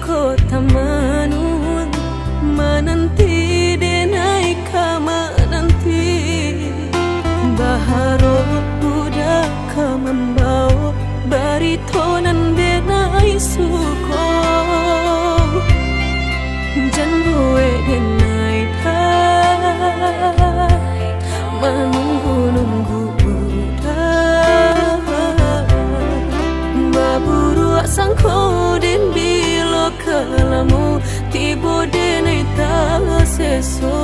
kota manun menanti denai kama nanti baharo udah kamambao baritonan denai suko janwe denai dai menunggu-nunggu sangko den bilo kalamu tibo denai ta seso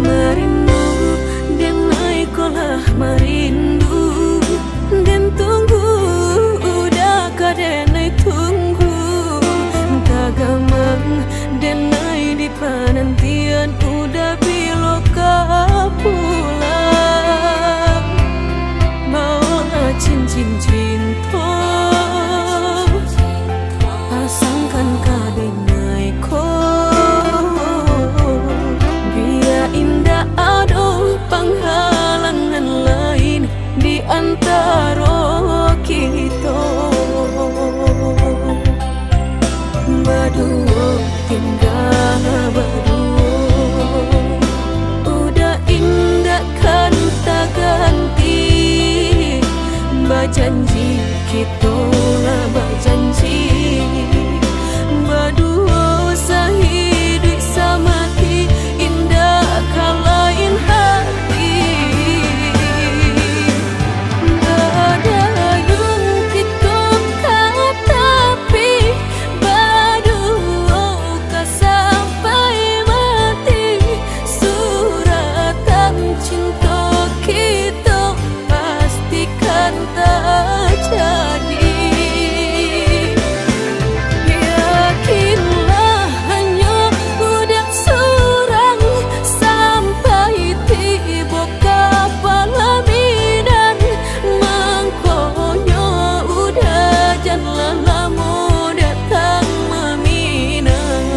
marindu denai kolah marindu den tunggu udah ka denai tunggu tagamang denai di panantian udah pulang mau cincin cinta pasangkan kadenai ko biar indah ada penghalangan lain di antara kita berdua tinggal berdua kan tak ganti berjanji kita lah berjanji berdua sehidup semati indah kalain hati ada yang kita tapi berdua tak sampai mati suratan cinta kita pastikan tak jadi. Yakinlah hanya udah surang sampai tiba kapal bidan mangkonya udah jangan lama datang meminang.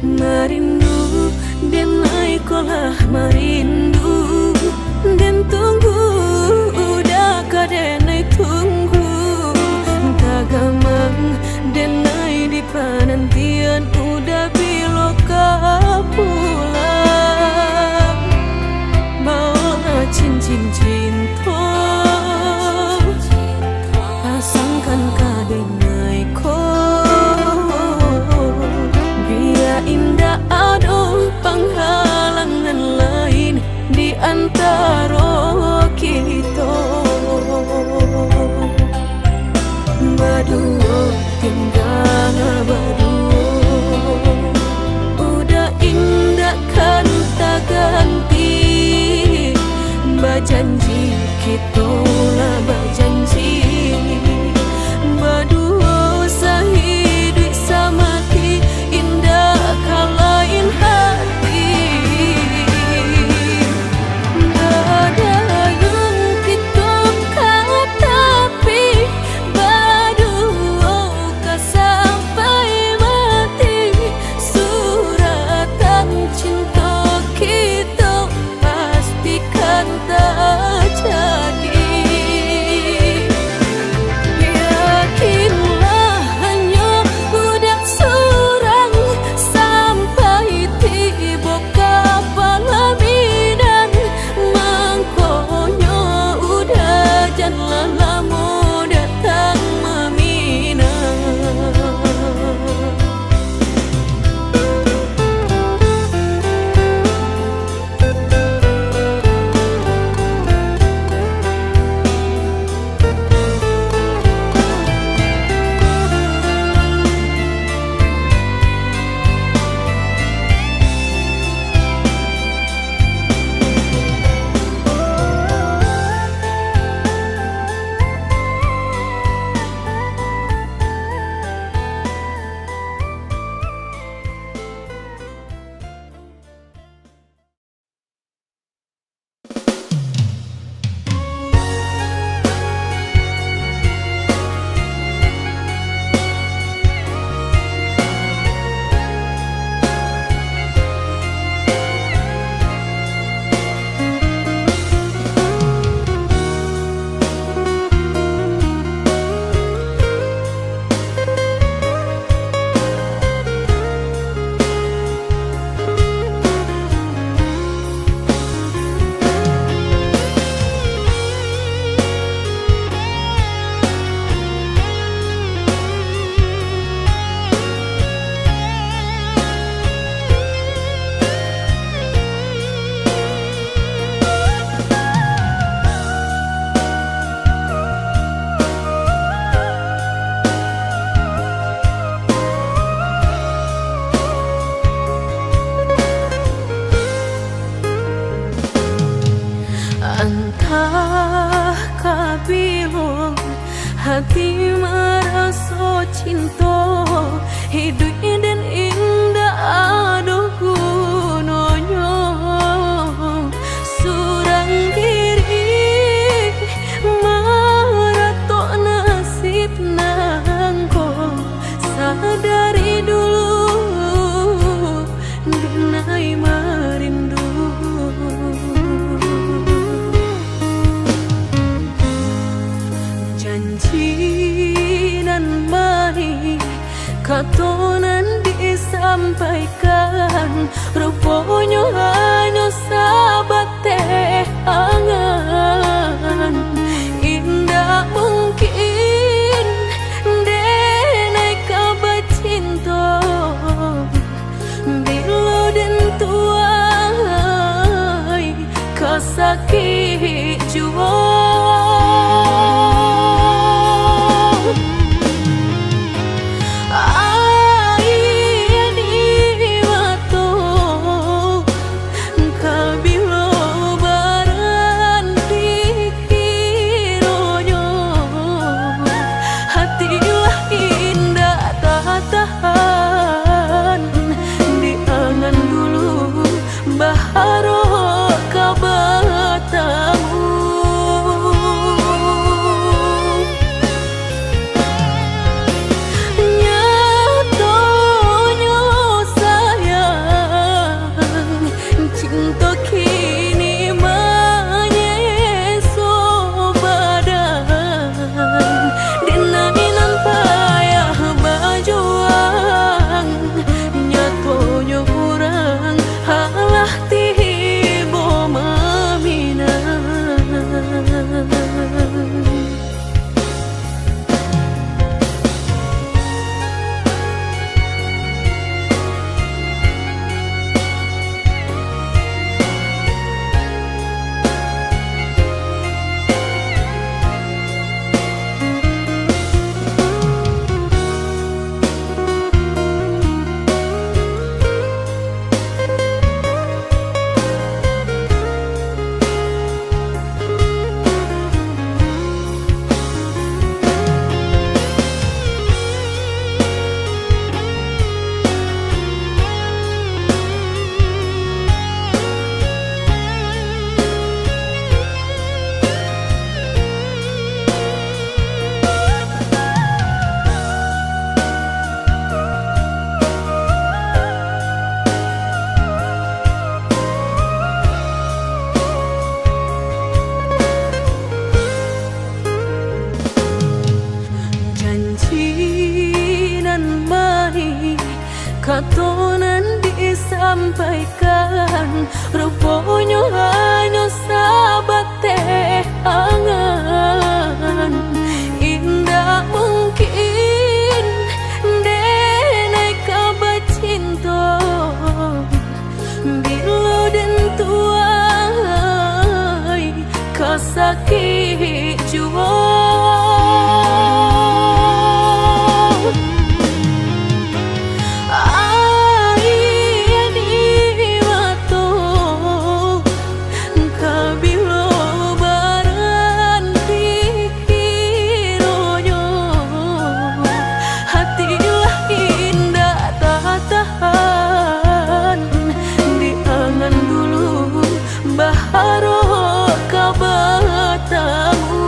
Marindu denai kolah marindu den tunggu udah ka denai tunggu tagamang denai di panantian udah bilo ka pulang mau cincin cinta pasangkan kadenai ko indah ada penghalangan lain di antara kita berdua tinggal berdua udah indah kan tak ganti berjanji kita lah berjanji berdua sehidup semati indah kalain hati ada yang kita tapi berdua ka sampai mati suratan cinta kita pastikan tak jadi. Ah kabilo hati merasa cinta hidup dan indah aduh gunanya surang diri maratok nasib nangko sadari dulu dinai merindu janji nan mari katonan disampaikan rupanya hanya sahabat teh angan indah mungkin denai kabar cinta bila dan tuai kasakit jua katonan disampaikan rupanya hanya sahabat teh angan indah mungkin denai kabar cinta bila dan tuai kasakit jua baru kau bertemu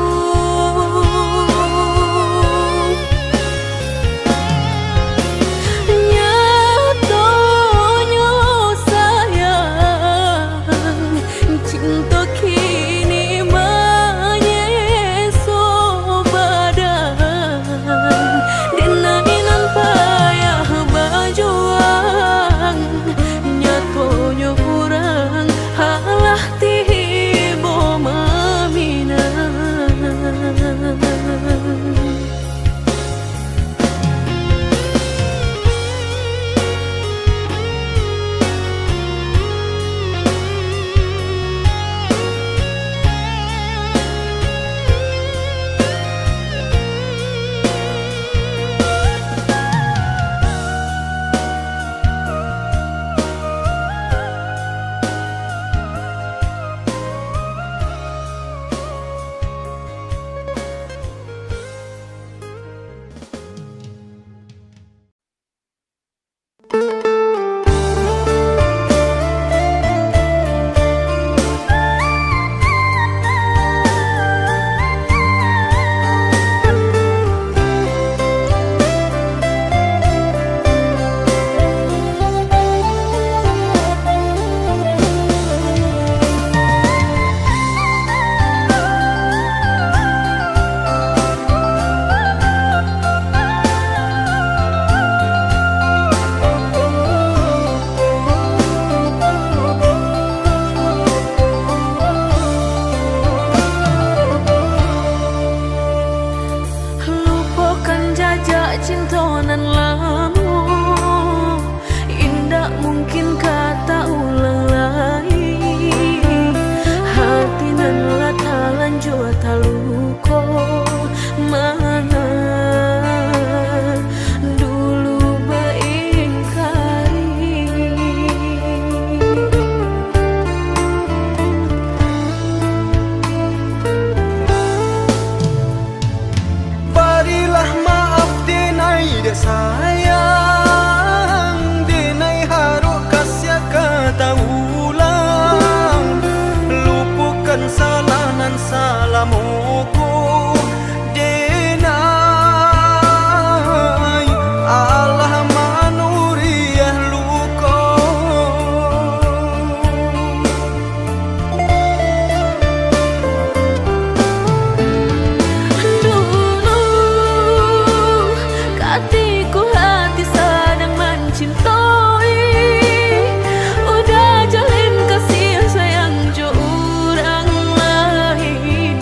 kamuku denai Allah manuriah luko. Dulu hatiku hati sedang mencintai, udah jalin kasih sayang jo orang lain.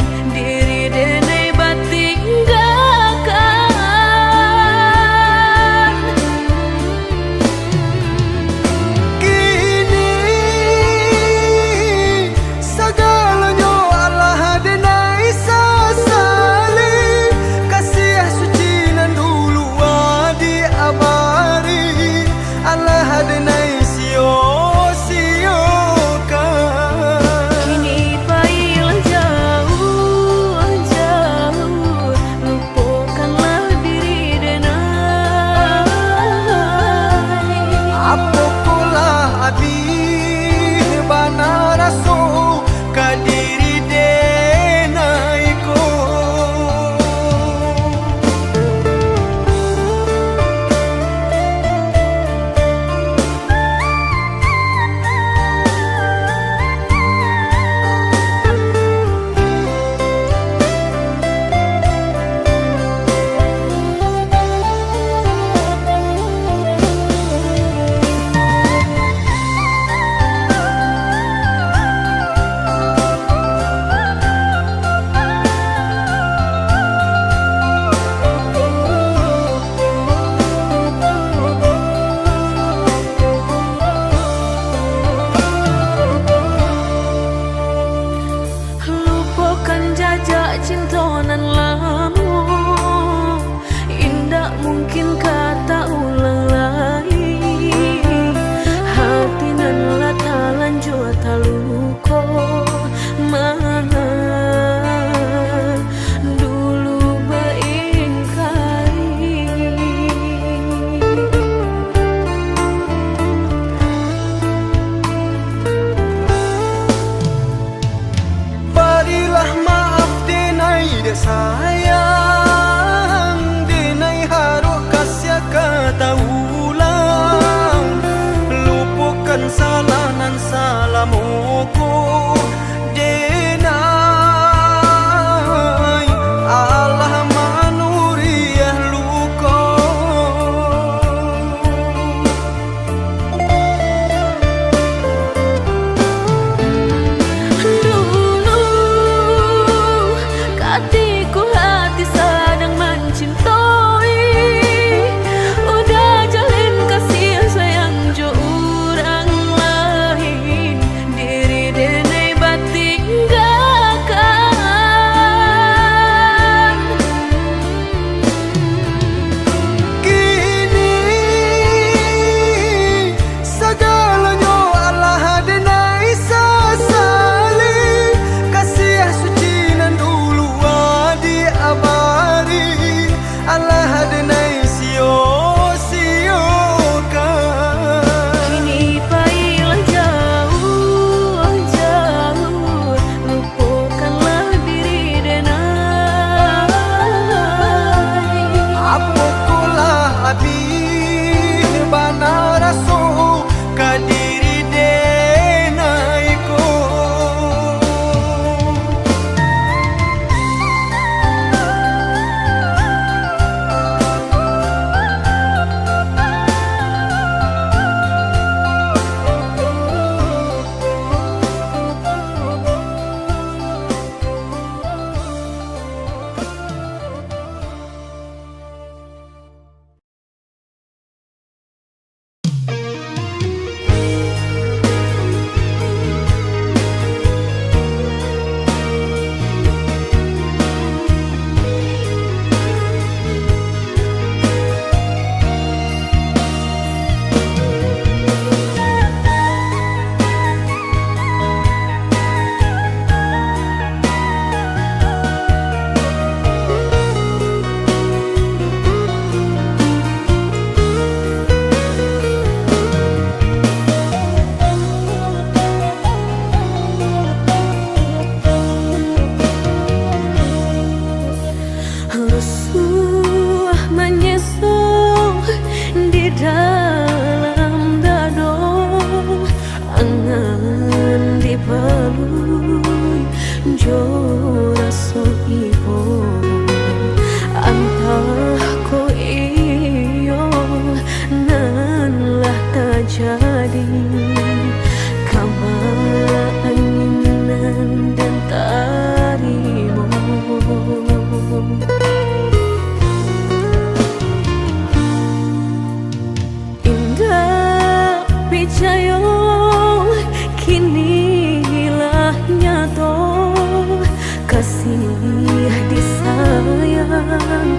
disayang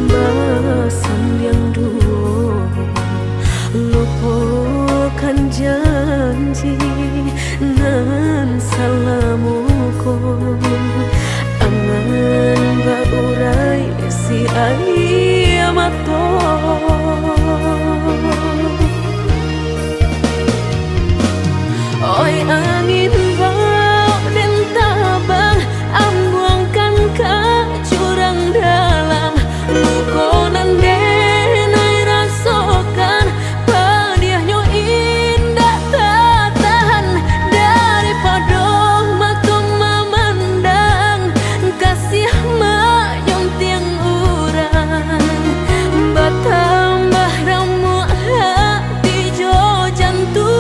basan yang dulu, lupakan janji nan salamuku, angan baurai si ayamato. Oi angin bau dan tabang, ambuangkan ke jurang dalam, lukonan denai rasakan, padiahnya indah tak tahan, daripada makom memandang kasih mayung tiang urang, batambah ramu hati jo jantung.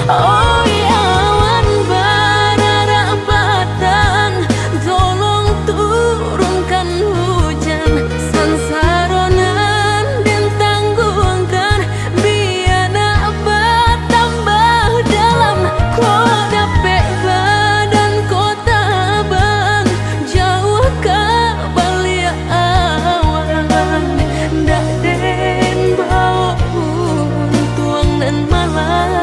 Oi awan barara batang, tolong turunkan hujan, sansaronan dan tanggungkan, biar nak bertambah dalam. Kau dapet badan kau tabang, jauh ke balik awan, dak den bau tuang dan malam.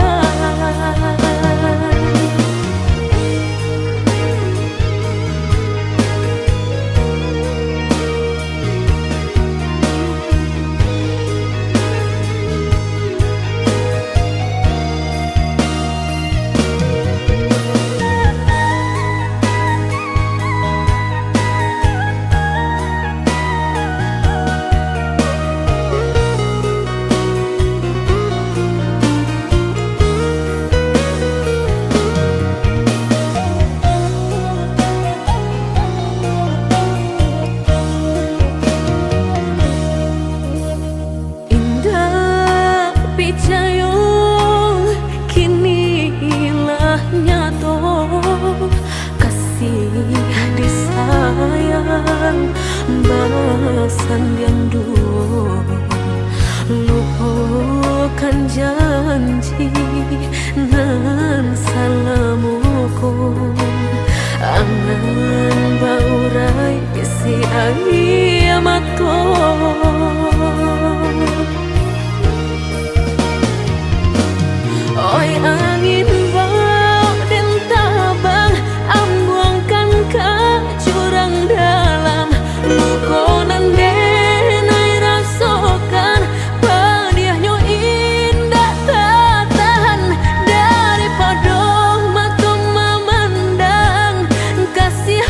Disayang basan yang dulu, lupakan janji nan salamuku, angan baurai si ayamato. Oi angin bau dan tabang, ambuangkan ke jurang dalam, lukonan denai rasakan, padiahnya indah tak tahan, daripada makom memandang kasih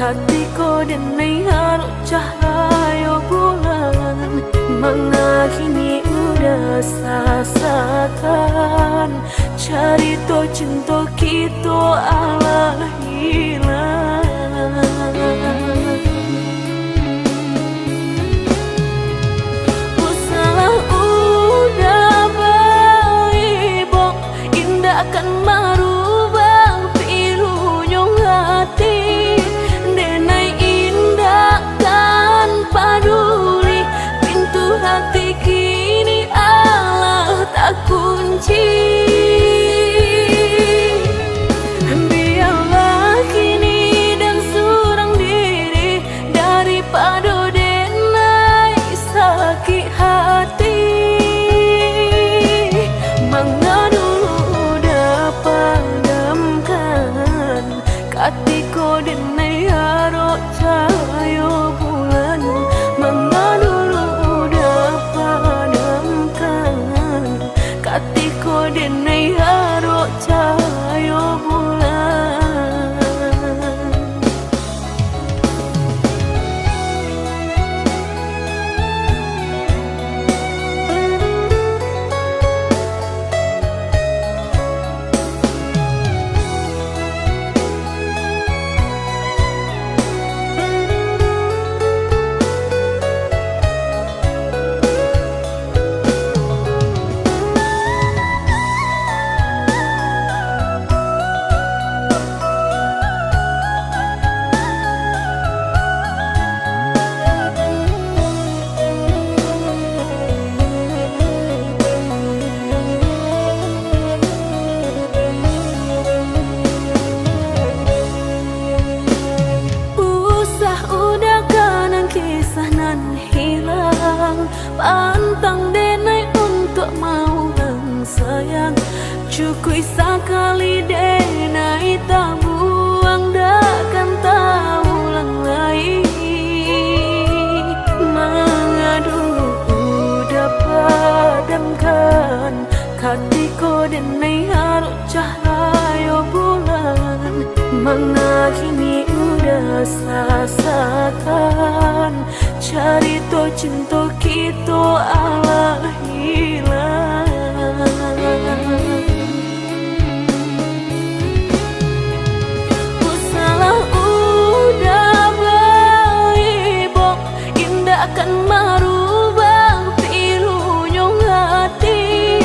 hatiku denai harap cahaya bulan. Mengakini udah sasakan, cerita cinta kita ala hilang. Usalah udah baik, indah akan merubah pilunya hati. Denai indah kan paduli, pintu hati kini Allah tak kunci. Biarlah kini dan surang diri, daripada denai sakit hati. Mangga dulu dapat padamkan, hatiku denai harap cahaya bulan. Mangga dulu dapat padamkan, hatiku denai harap cahaya bulan. Pantang denai untuk mau lang sayang, cukup sekali denai tak buang, takkan tahu lang lagi. Mengadu udah padamkan, hatiku denai harap cahaya bulan. Mengakini udah sasakan, cerita cinta kita ala hilang. Usalah udah baik, indah akan merubah pilunya hati.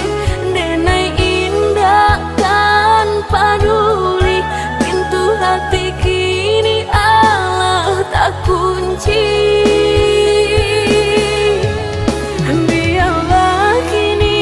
Denai indah kan paduli, pintu hati kini Allah tak kunci. Biarlah kini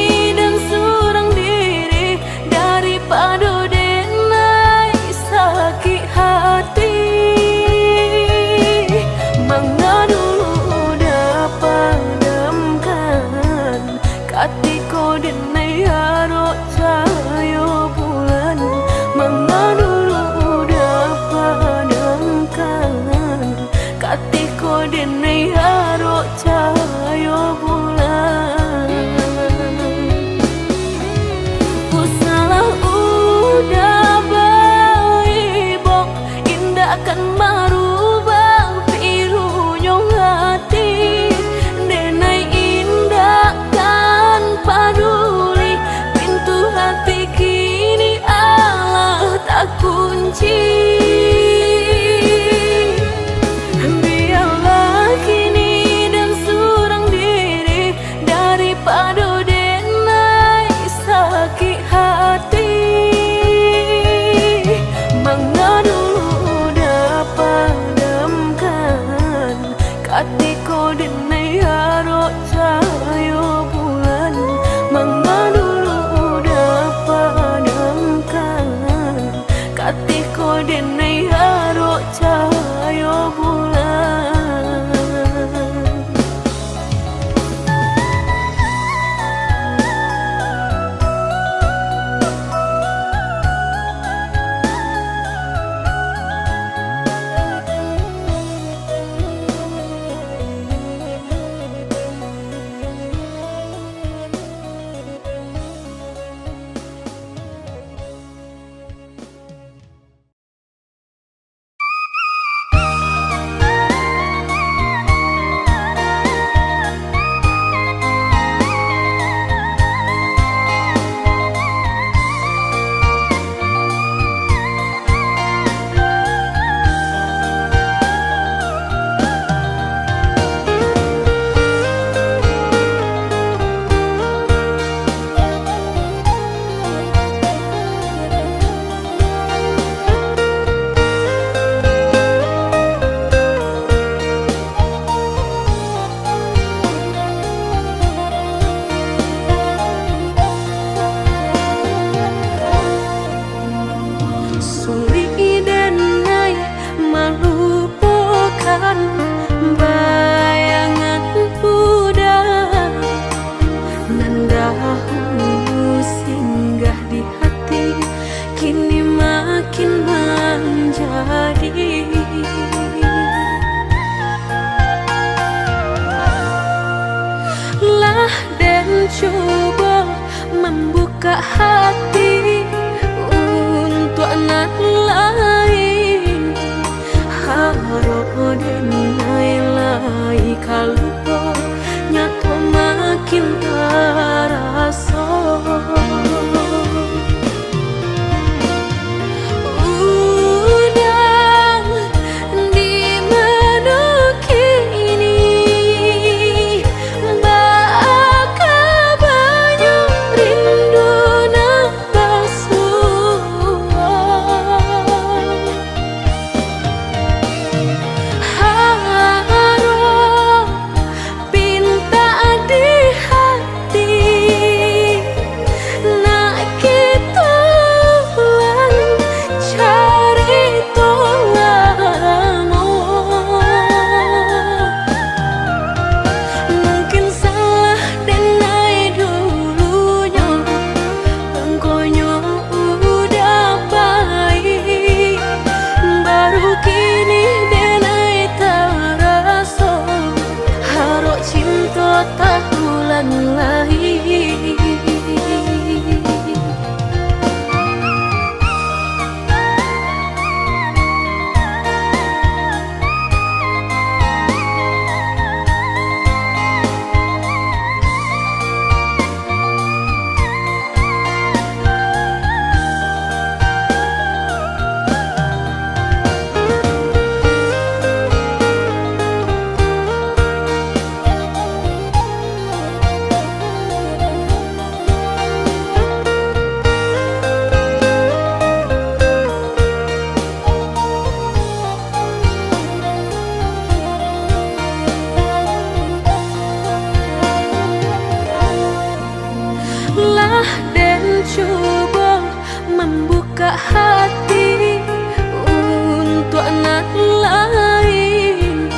anak lain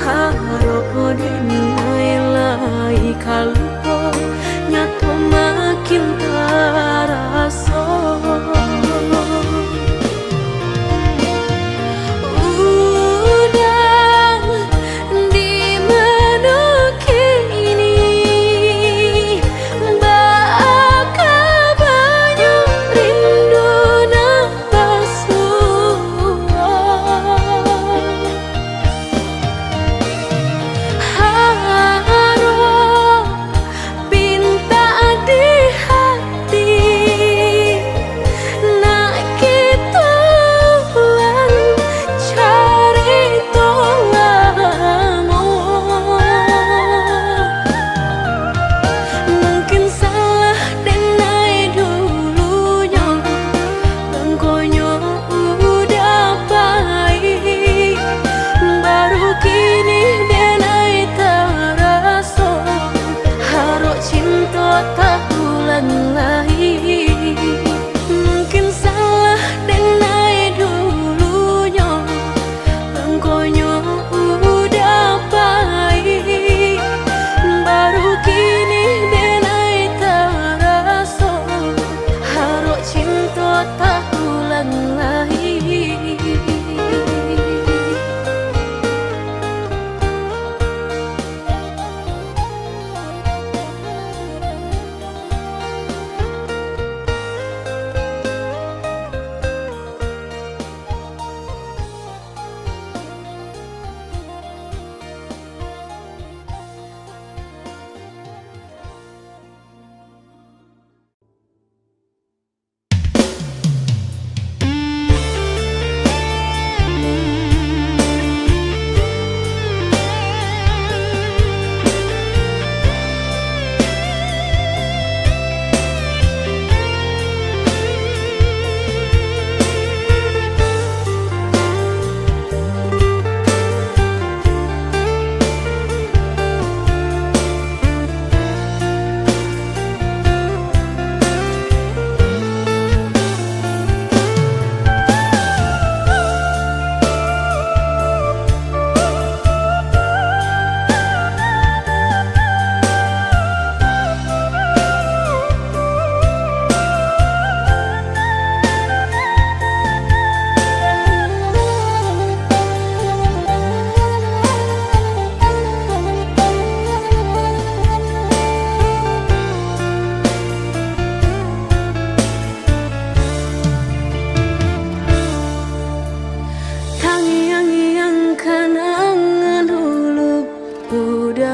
harap dinilai kalau nyato makin terasa. Mungkin salah denai dulunya, bangkonya udah baik, baru kini denai terasa, harap cinta tak ulang lagi.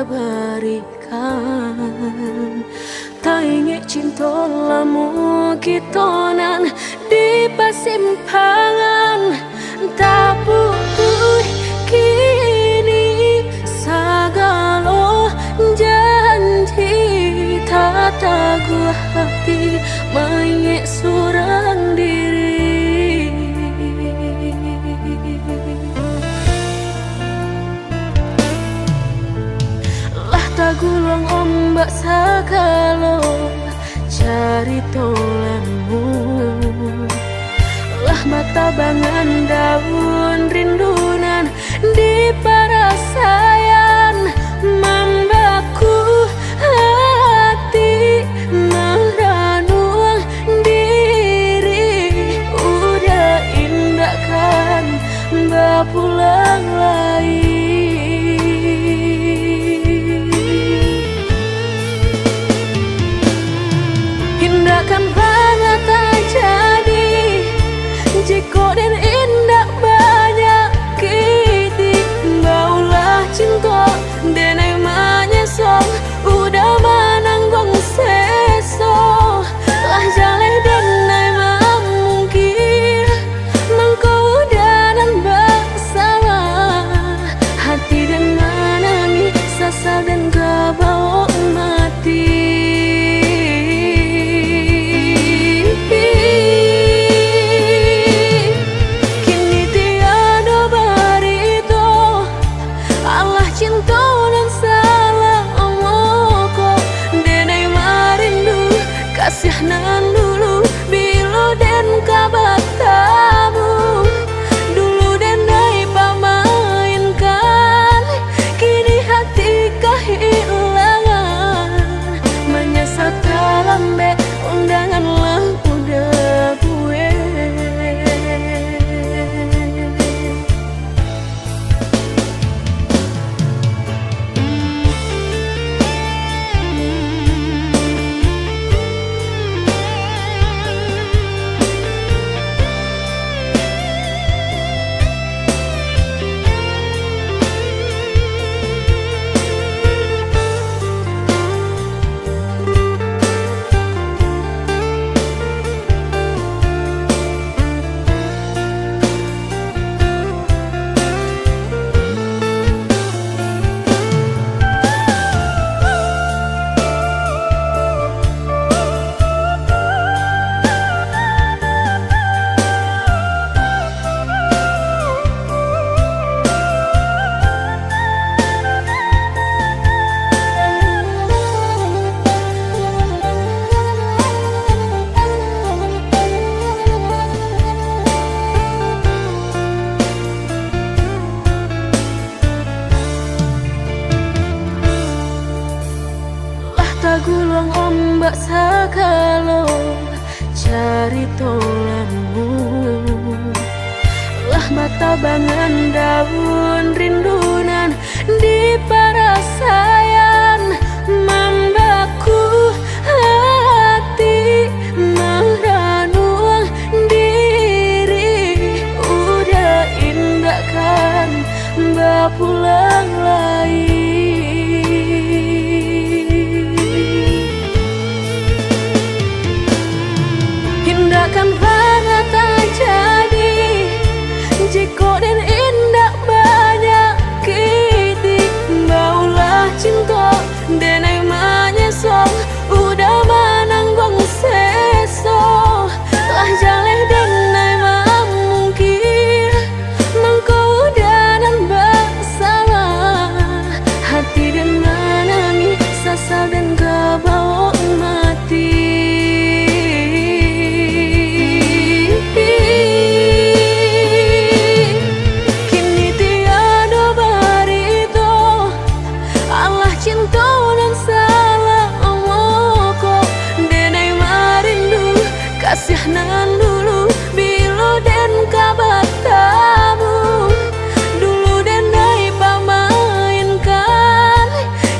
Berikan tak ingin cinta lamu kita nan di persimpangan tak butuh kini segala janji tak tahu hati mayek surang diri. Gulung ombak segala cari tolamu, lah mata bangan daun rindunan di parasayan membaku hati meranung diri udah indah kan bapulang lagi. Kan banget terjadi jika dan indah banyak kiti baulah cinta dan emangnya song udah menanggung seso lah jalan dan emang mungkin mengkau dan bersalah mbak sakalo cari tolamu lah mata bangan daun rindunan di parasayan membaku hati meranung diri udah indah kan mbak pulang lagi. Hindakan banget terjadi jika dan indah banyak kiti maulah cinta dan emangnya song udah menanggung seso lah jaleh dan emang mungkin mengkau dan bersalah hati dan menangis sasal dan kebawa mati. Kasihanan dulu bilo dan kabar tamu dulu dan naik pamainkan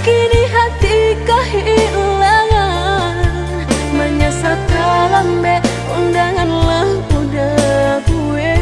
kini hati kehilangan menyesat lambe undangan lah udah gue.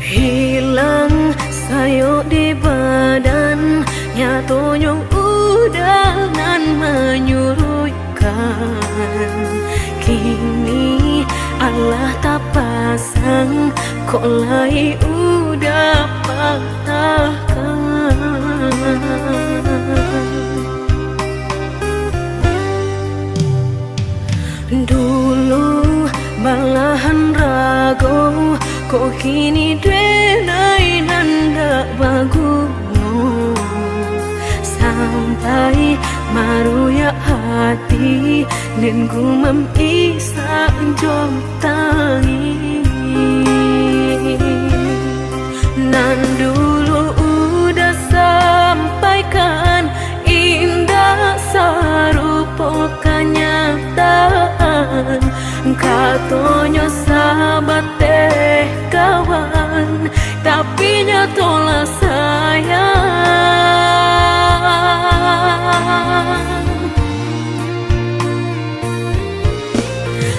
Hilang sayuk di badan nyatonyong udangan menyuruhkan kini Allah tak pasang kok lai udah patahkan. Dulu balahan rago kok kini denai nanda baguno sampai maruya hati dan gumam isa jom tangi nan dulu udah sampaikan indah sarupa kenyataan katonyo sahabat teh kawan tapi nyatolah sayang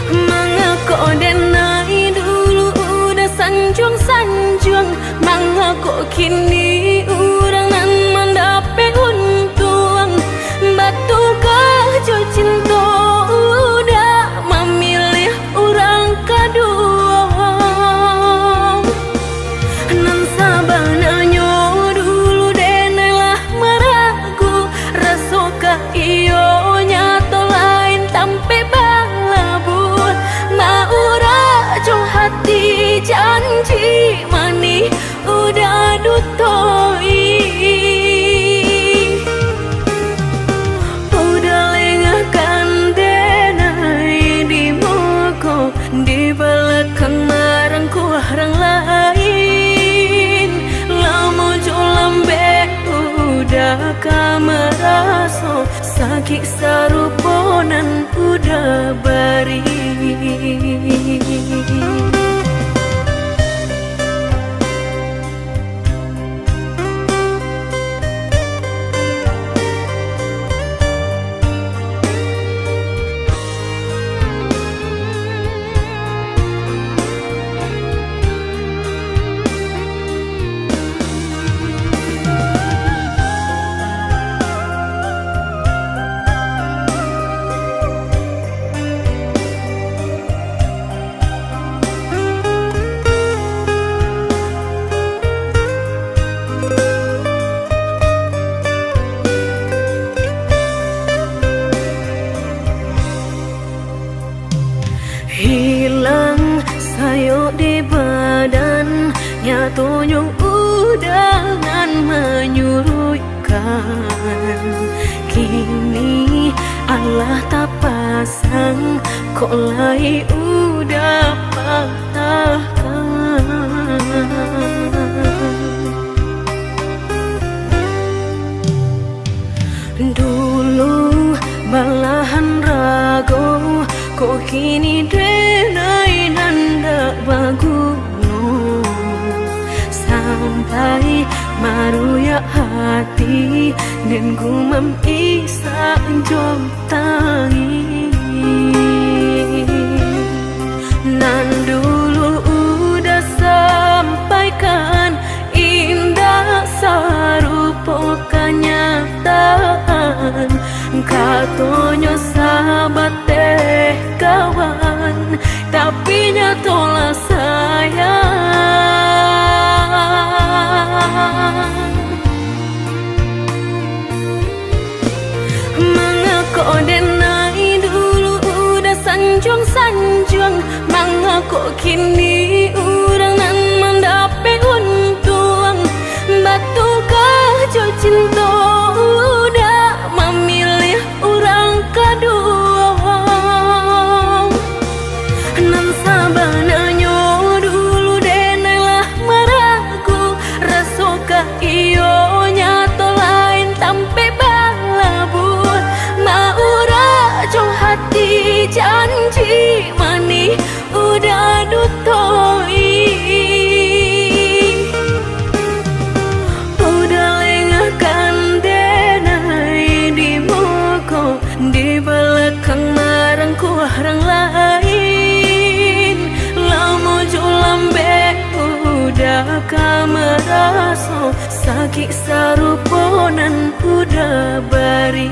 mengaku denai dulu udah sanjung-sanjung mengaku kini orang nan mendapat untung batu kajo cinta udah memilih orang kedua nan sabananya dulu denailah meragu rasokah iyo nyato lain tampe balabur mau rajo hati janji mani udah duto sakit saruponan udah bari. Hilang sayuk di badan, nyatanya udangan menyurutkan. Kini Allah tak pasang, kok lai udah patahkan. Dulu balahan rago, kok kini denai nanda baguno. Sampai maruya hati dan gumam isa jom tangi. Nan dulu udah sampaikan indah sarupa kenyataan. Katonyo sahabat teh kawan, tapi nyatolah sayang. Mengako denai dulu udah sanjung-sanjung, mengako kini urang nan mendapat untung. Batulkah jo cinta udah memilih orang kedua. Nan sabananya dulu denailah meragu, rasukah iyo nyato lain tampe balabur. Maura jo hati janji mani udah dutoi. Di belakang marang ku orang lain, lama jo lambe udah kameraso, sakit saruponan udah bari.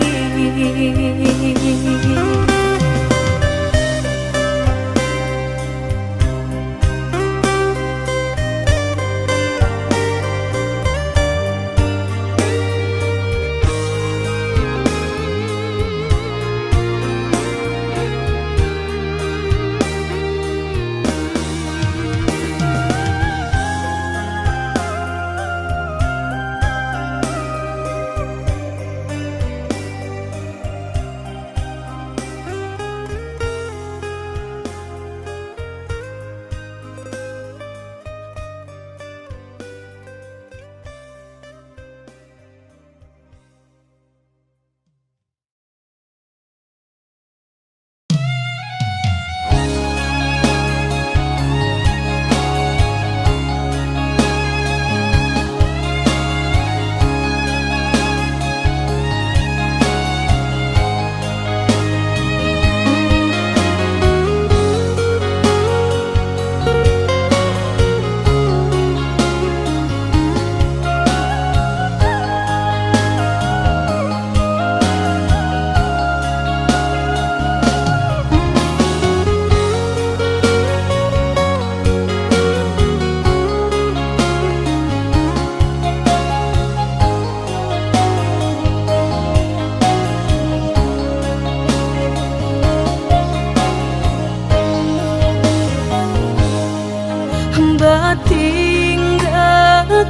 Tinggalkan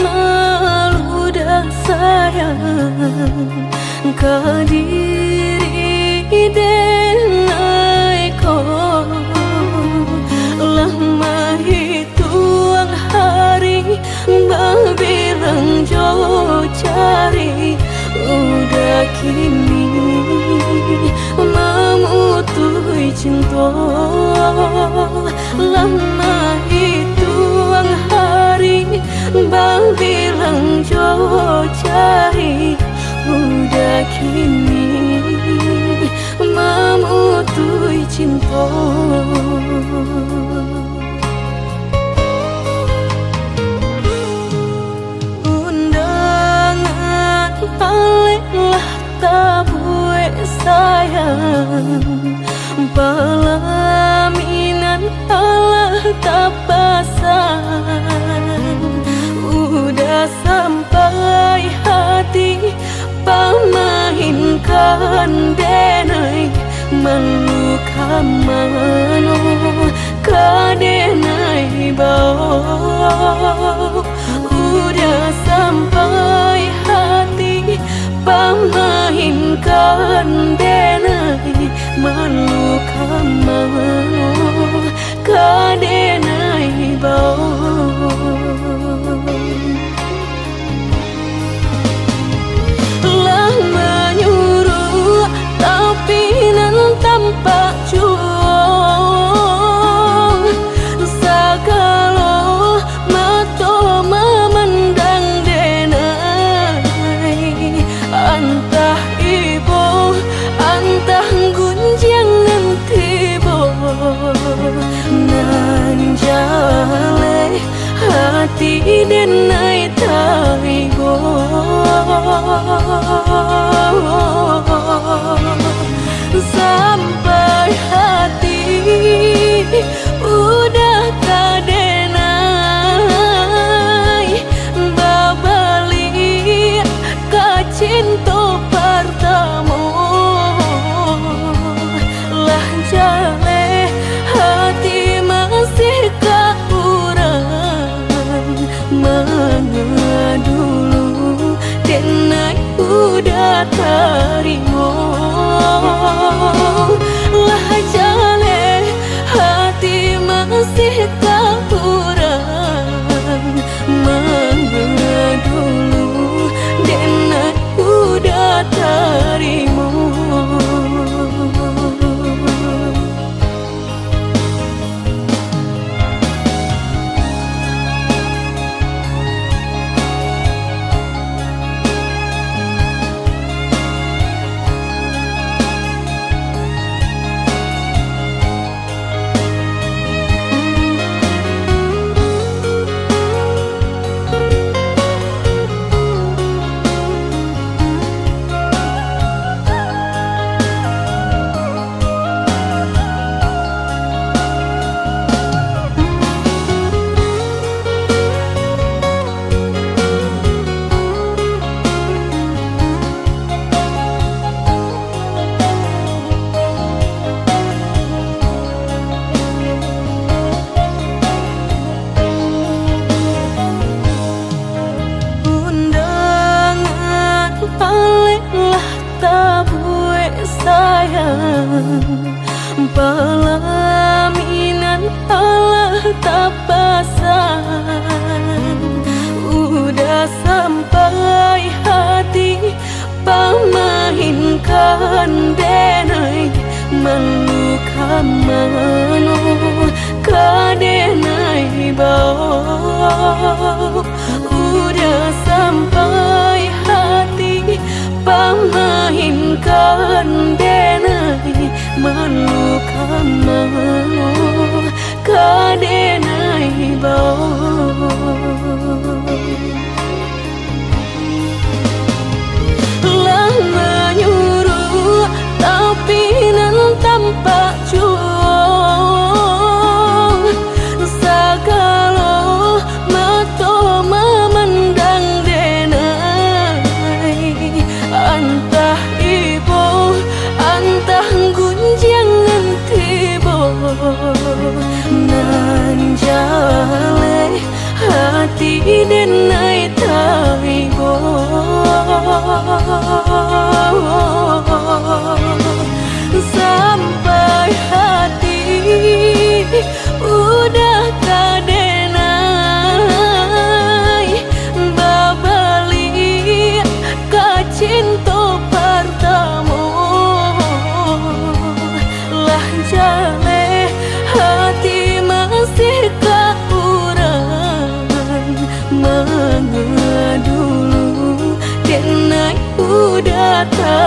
malu dan sayang ke diri denai ko. Lama hitung hari babilang jauh cari, udah udah kini memutui cinta. Lama hitung hari bang bilang jauh cari, udah kini memutui cinta. Undangan alelah tabue sayang, pelaminan alah tapasan. Udah sampai hati pamahinkan denai, malu kamano kadenai bau. Udah sampai hati pamahinkan denai, malu kamano kadenai bau. Lah menyuruh tapi nan tampak juang, sakalo mato memandang denai. Antah ibu antah gunjangan tibo, nan jale hati denai taigo. Sampai hati udah kadenai, babali ka cinta pertama. Lah jale hati masih kaurang, mana dulu denai udah terima. Lah jale hati masih kaurang, mana dulu denai udah terima.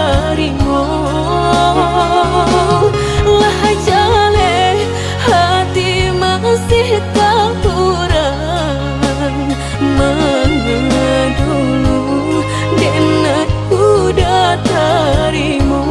darimu. Lah jale hati masih tak kurang mengedulu dan aku datarimu.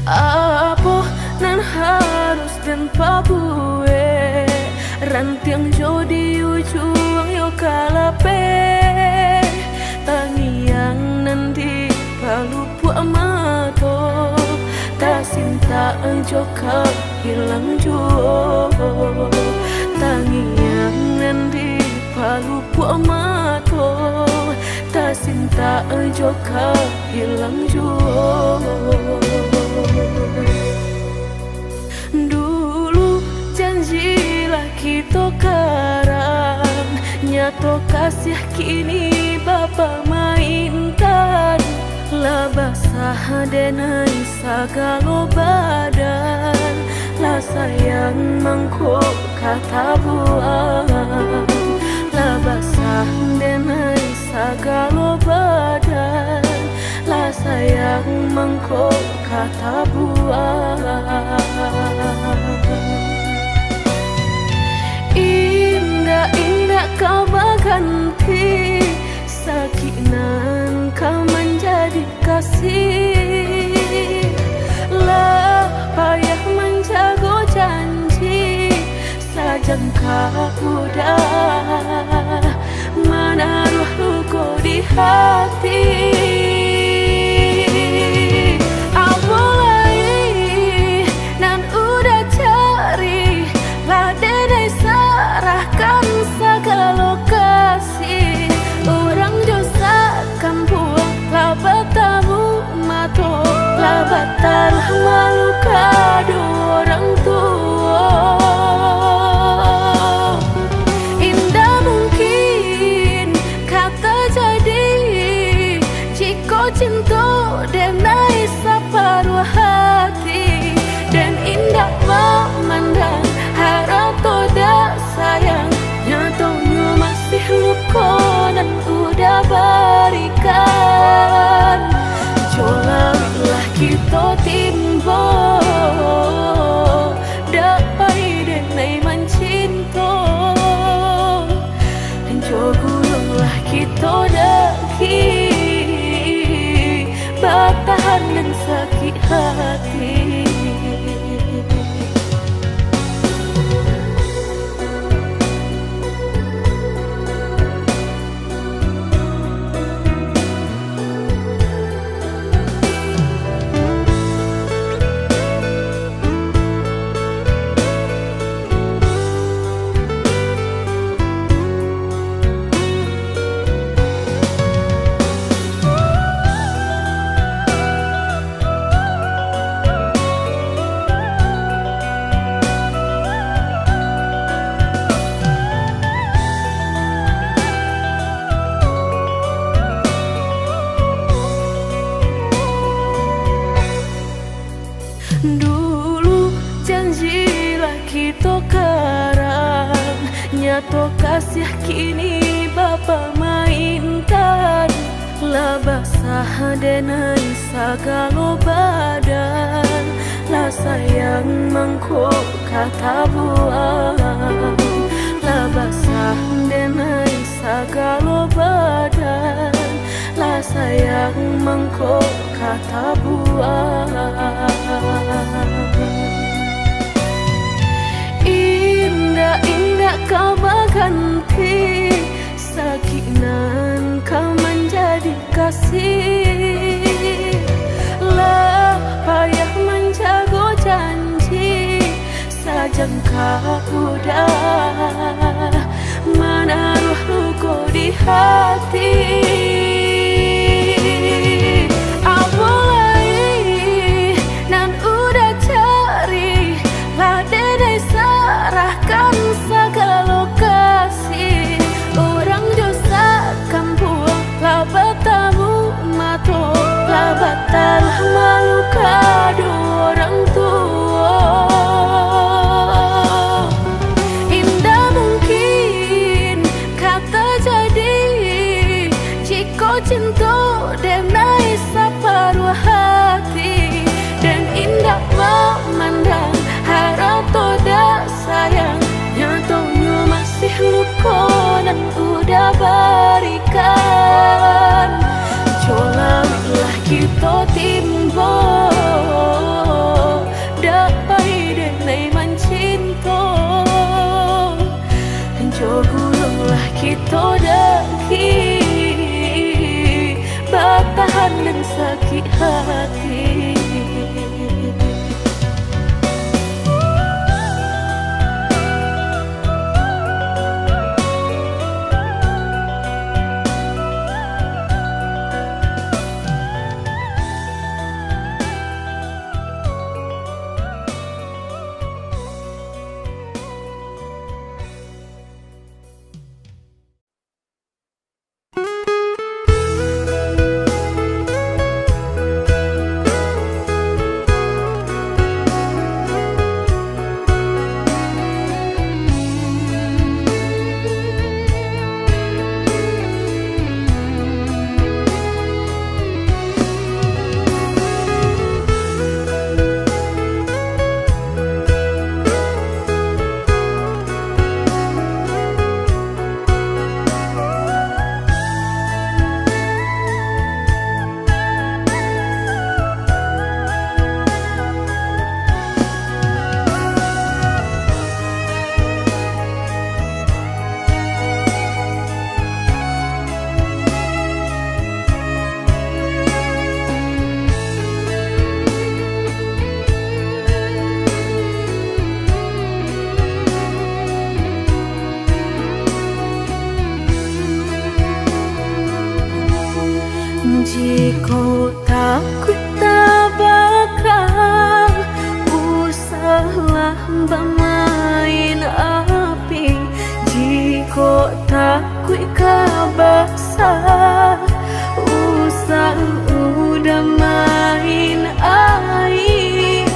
Apa nan harus dan papue rantiang jodi ujung yo kalape tangiang nanti palupu amato tak sinta joka hilang juo tangiang nanti palupu amato tak sinta joka hilang juo. Dulu janjilah kita karang nyato kasih kini Bapa mainkan lah basah denai sagalo badan lah sayang mangkuk kata buang lah basah denai sagalo badan lah sayang mangkuk kata buang. Indah-indah kau berganti sakinan kau menjadi kasih lah payah menjaga janji sajangka udah menaruh luka di hati. Serahkan segala lokasi orang dosakan buang labatamu mato labatar malu kado orang tua. Indah mungkin kata jadi jika cinta denai separuh hati dan indah memandang harap toda sayang nyatanya masih luka dan udah berikan jolalah kita timbo dapai denai mencinta jogulunglah kita daki batahan dan sakit hati. kasih kini Bapa mainkan, lah basah denai sagalo badan, lah sayang mangko kata buang, lah basah denai sagalo badan, lah sayang mangko kata buang. Indah-indah kau berganti, sakinan kau menjadi kasih, lah payah menjaga janji, sajangka udah menaruh luka di hati. Serahkan segala lokasi, orang dosa kampung, labatamu mato, labatal malu kado orang tua. Indah mungkin kata jadi, jika cinta denai separuh hati, dan indah memandang harap toda sayang, nyatanya masih luka dan udah berikan. Colalah kita timbo, dapai denai mencinta, jogullah kita daki, bertahan dan sakit hati. Jika takut tak bakal usahlah bermain api, jika takut kabasah usah udah main air.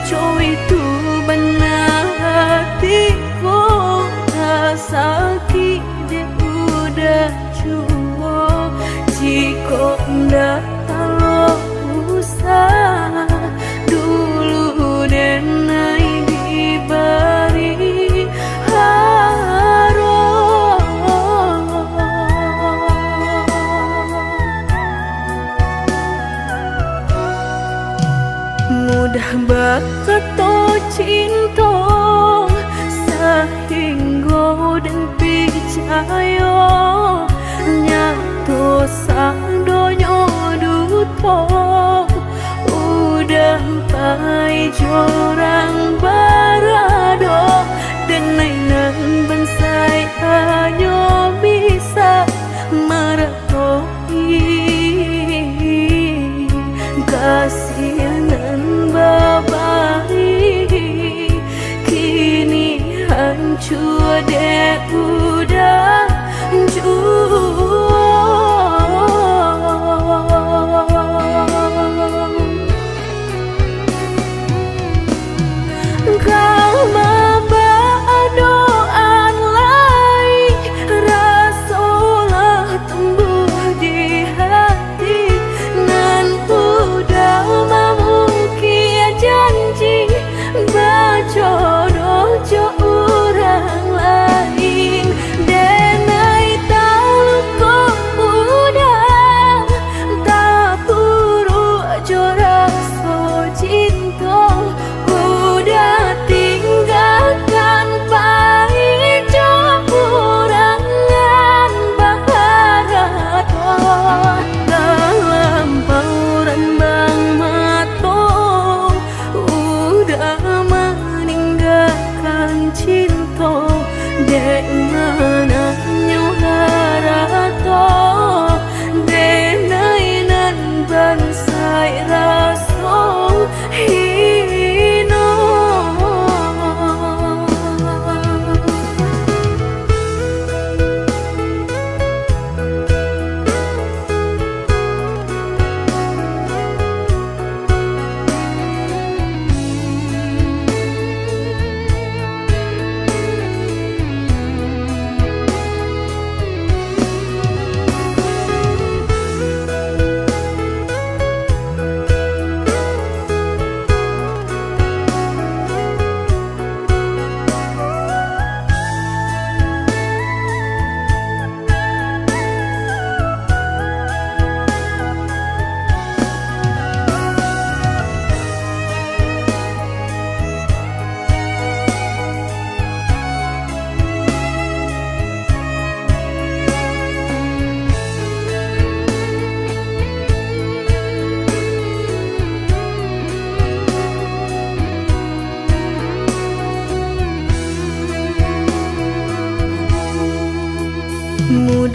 Coy itu benar hatiku tak sakit dia udah cukup, jika ndak kalau usah dulu denai diberi harum. Mudah berkata cinta sehingga dan percaya, nyato sang donya duto udah pai jorang barado, dan nainan bensai hanya bisa meretoi kasihanan babai, kini hancur deh udah kau membawa doa lain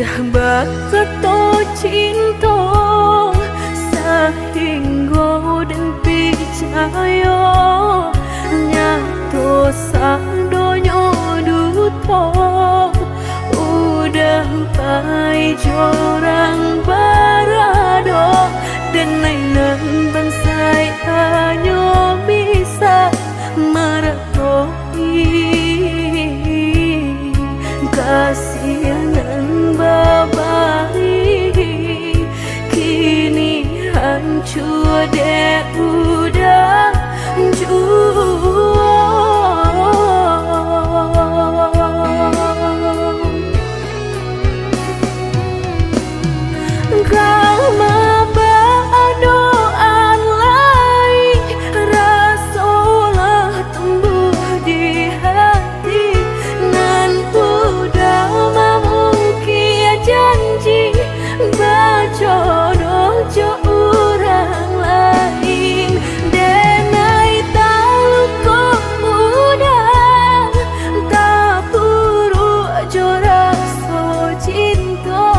Udah bakato cinta sehingga dan percaya nyato sadonyo duto. Udah pai jorang barado dan nainan bansai hanya bisa meratoi kasihanan babai. Kini hancur deh udah jauh. Kama doan lain rasolah tumbuh di hati nan udah memungkir janji bajodoh jo orang lain. Denai talu kok udah tak buru jo rasa cinta.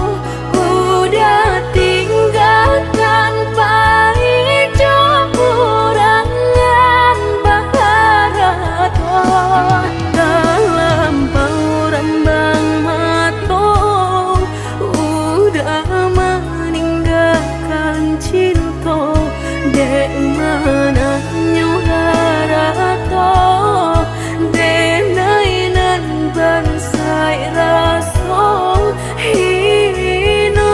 Udah tinggalkan pai jo urangan baharato dalam pauran bang mato. Udah meninggalkan cinta dek mana nyuharato denai nan bansai raso hino.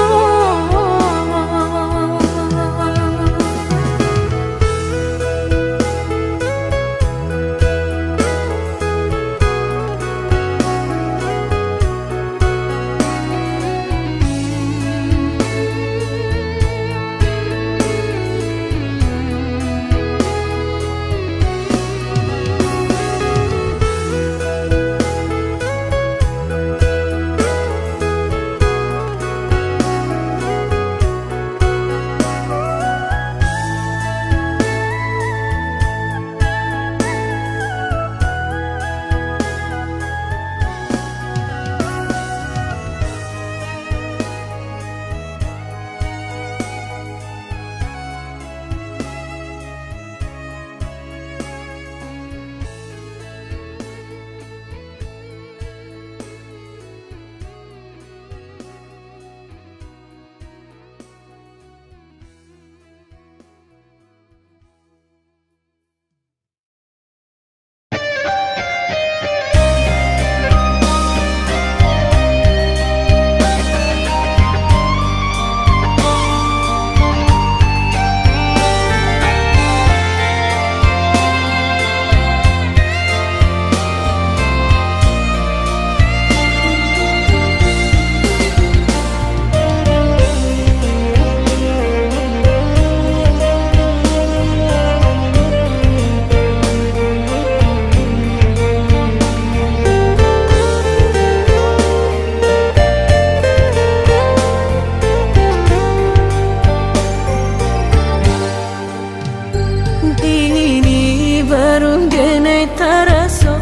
Ini baru denai taraso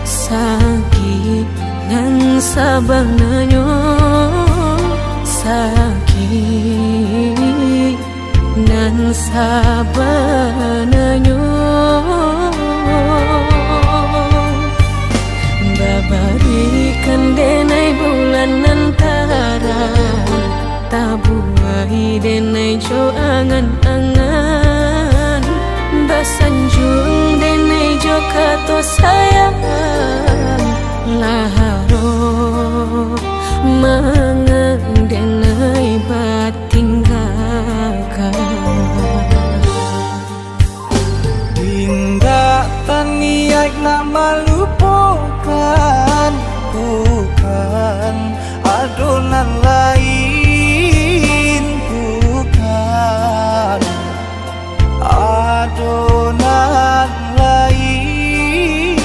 sakit nan sabananyo sakit nan sabananyo babarikan denai bulan antara tabuai denai jo angan-angan basanjung denai jo kato sayang laharo mangang denai batinggalkan. Tindak taniak nak melupakan bukan adonan lain, bukan adonan lain.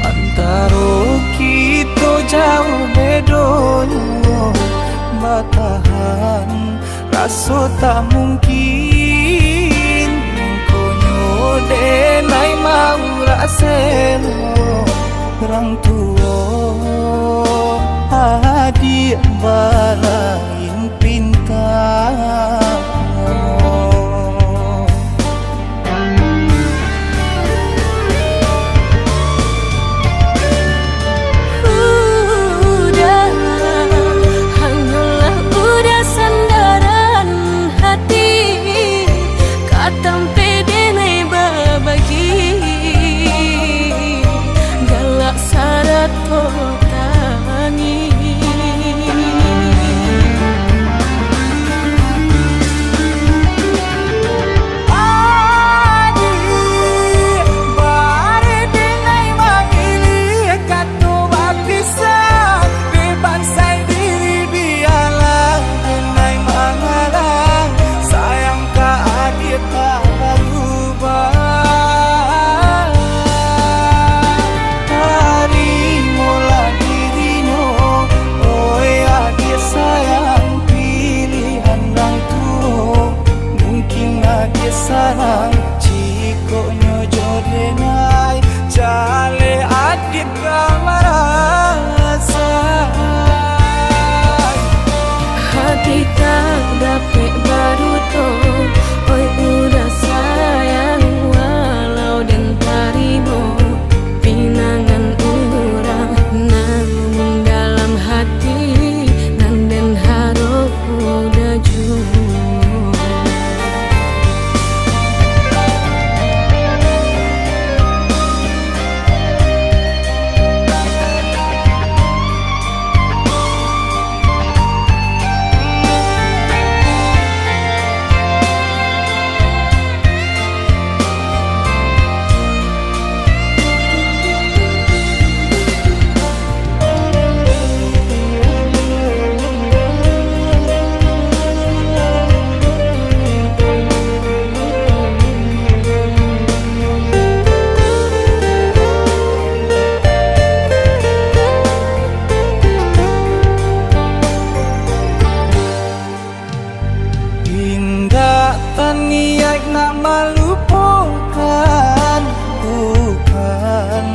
Antara kita jauh bedonyo batahan rasa tak mungkin konyo denai mau raseno orang tua Adik balain pinta Udah, hanyalah udah sandaran hati, katam pedenai babagi, galak syarat tangi. Sarang ciko nyojo denai jale adik kamarasa Hati tak dapat baru to, oi udah sayang walau dan tarimo pinangan urang, namun dalam hati nan den harap udah jujur. Niat nak melupakan, bukan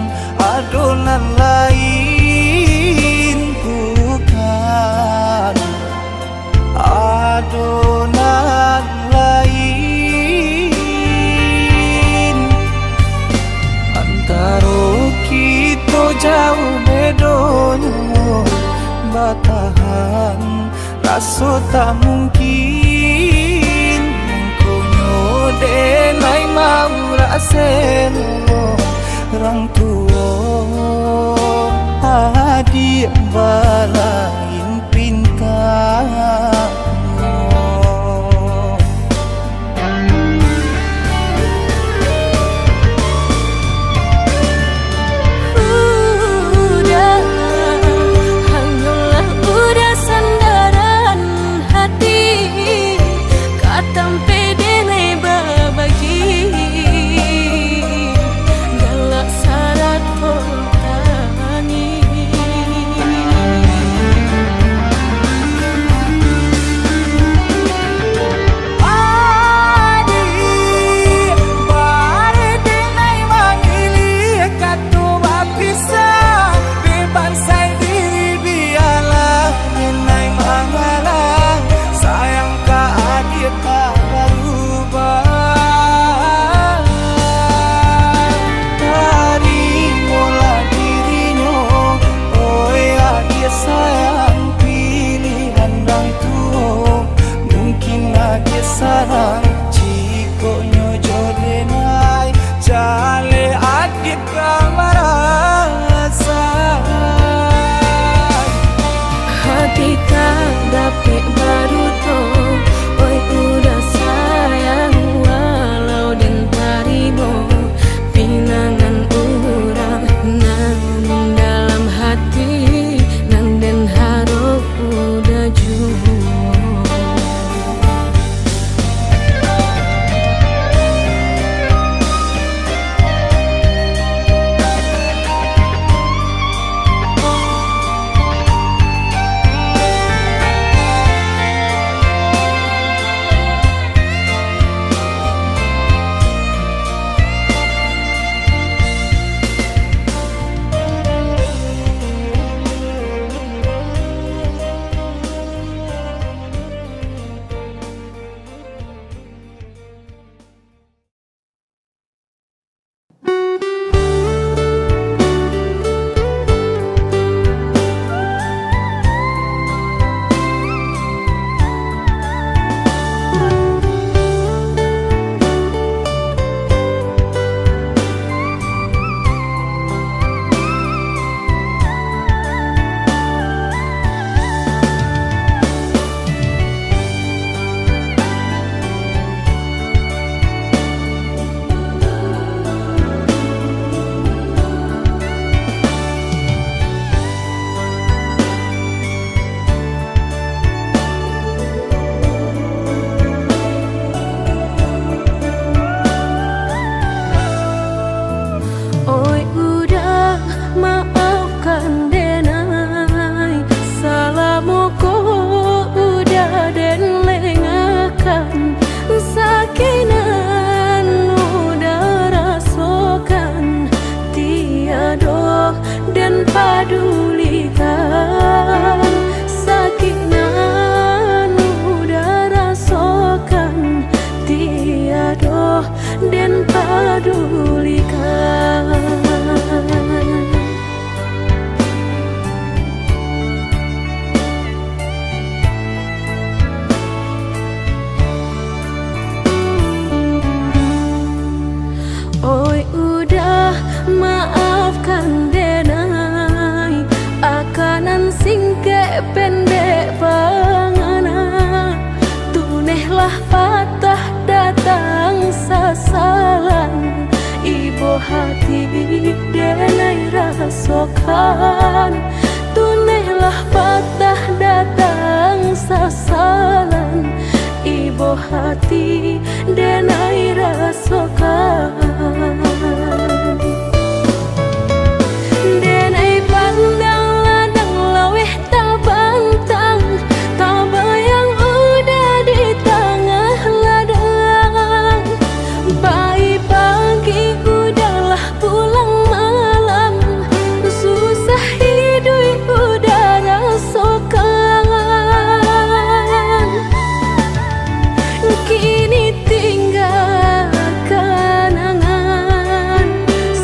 adonan lain, bukan adonan lain. Antara kita jauh bedonyo, batahan rasa tak mungkin. Denai mau raselo orang tua adik balain pinta Udah, hanyalah udah sandaran hati, katam pedenai babagi, galak syarat tangi. rasokan. Tunailah patah datang sasalan, ibu hati denai rasokan. Denai pandang ladang laweh tak bantang, tak bayang udah di tengah ladang. Pagi-pagi udahlah pulang malam, susah hidup udah rasokan. Kini tinggal kenangan,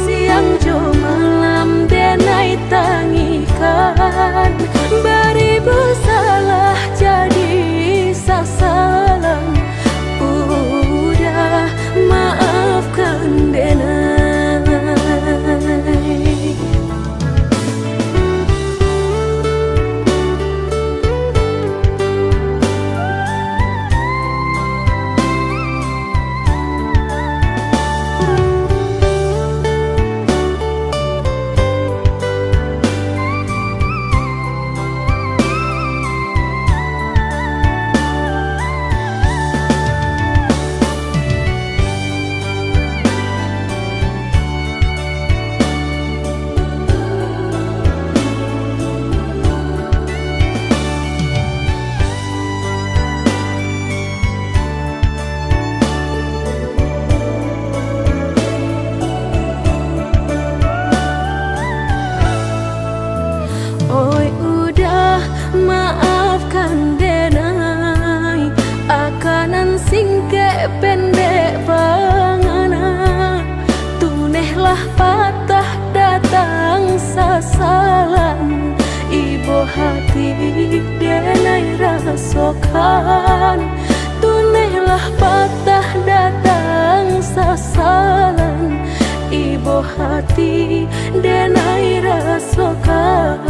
siang jo malam denai tangikan. Beribu salah jadi sasalan, udah maafkan denai. Oi udah maafkan denai, akanan singke pendek pangana. Tunehlah patah datang sasalan, ibu hati denai rasokan. Tunehlah patah datang sasalan, ibu hati denai rasokan.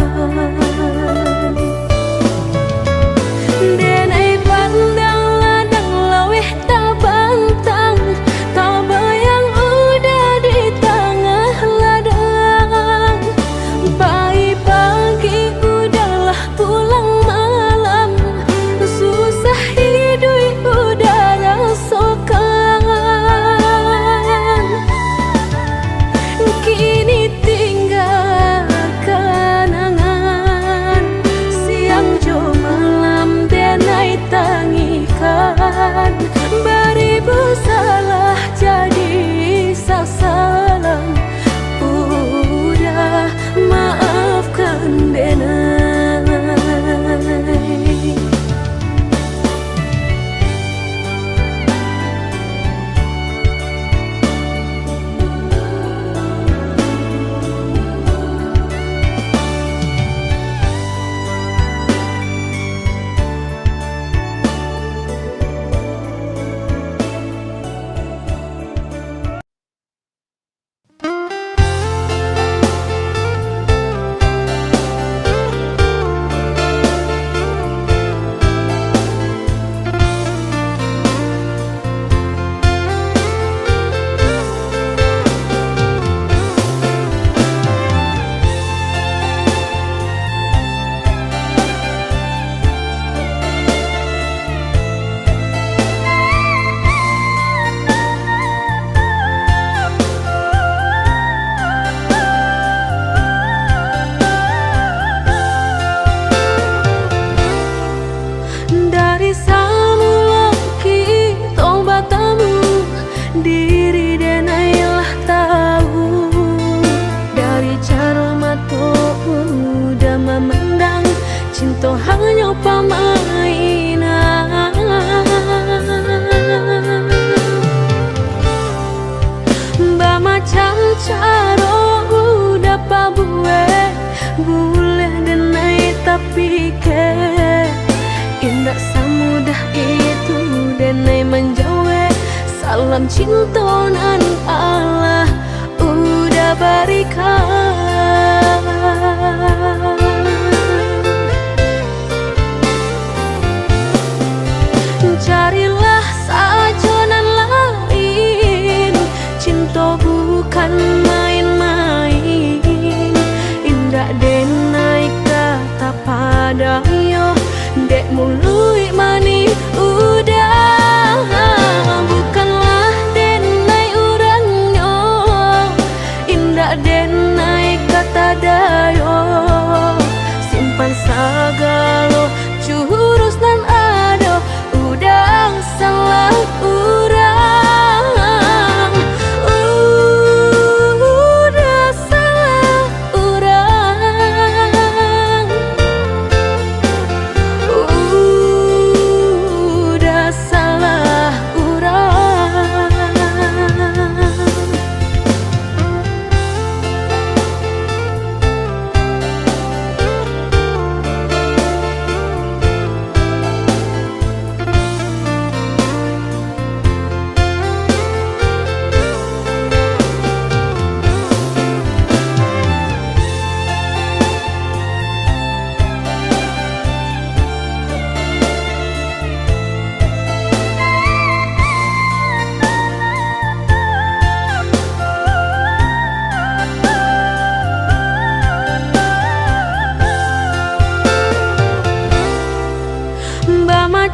Denai pandang ladang laweh tak bantang, tak bayang udah di tengah ladang. Pagi-pagi udahlah pulang malam, susah hidup udah rasokan. Kini tinggal kenangan, siang jo malam denai tangikan. Beribu salah jadi sasalan, udah maafkan denai. Dari samula kita bertemu, diri denailah tahu. Dari cara mata udah memandang, cinta hanya permainan. Bermacam cara udah pabueh, boleh denai tapi ke indah semudah itu denai menjauh. Salam cinta nan Allah udah berikan. Carilah saja nan lain, cinta bukan main-main.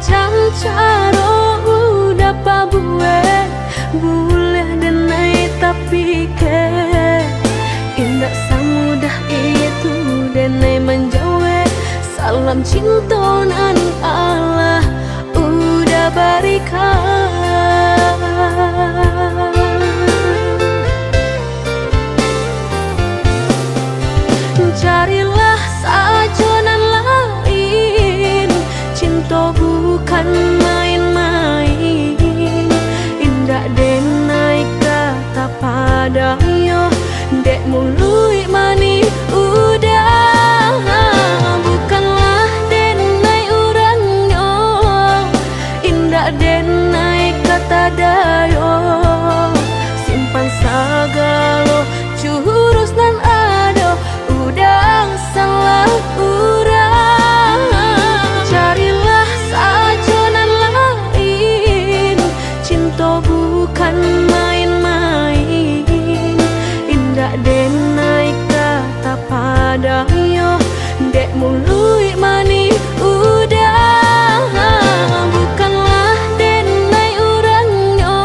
cancaro udah pabue boleh denai tapi ke indah semudah itu denai menjauh salam cinta nan Allah udah berikan. Carilah sajonan lain, cinta bukan main-main. Indah denai kata padayo, dek mului mani udah. Bukanlah denai urangnya, indah denai kata dayo. Simpan sagalo jurus nan ado, udang salah urang. Carilah sajonan lain, cinta bukan main-main. Indah denai kata padayo, dek mului mani udah. Bukanlah denai urangnya,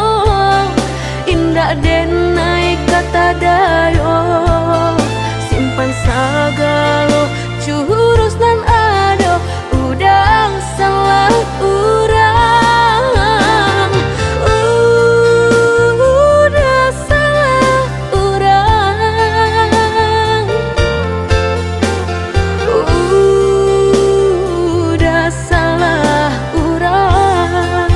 indah denai kata dayo. Simpan sagalo jurus nan ado, udang salah urang. Udah salah urang. Udah salah urang.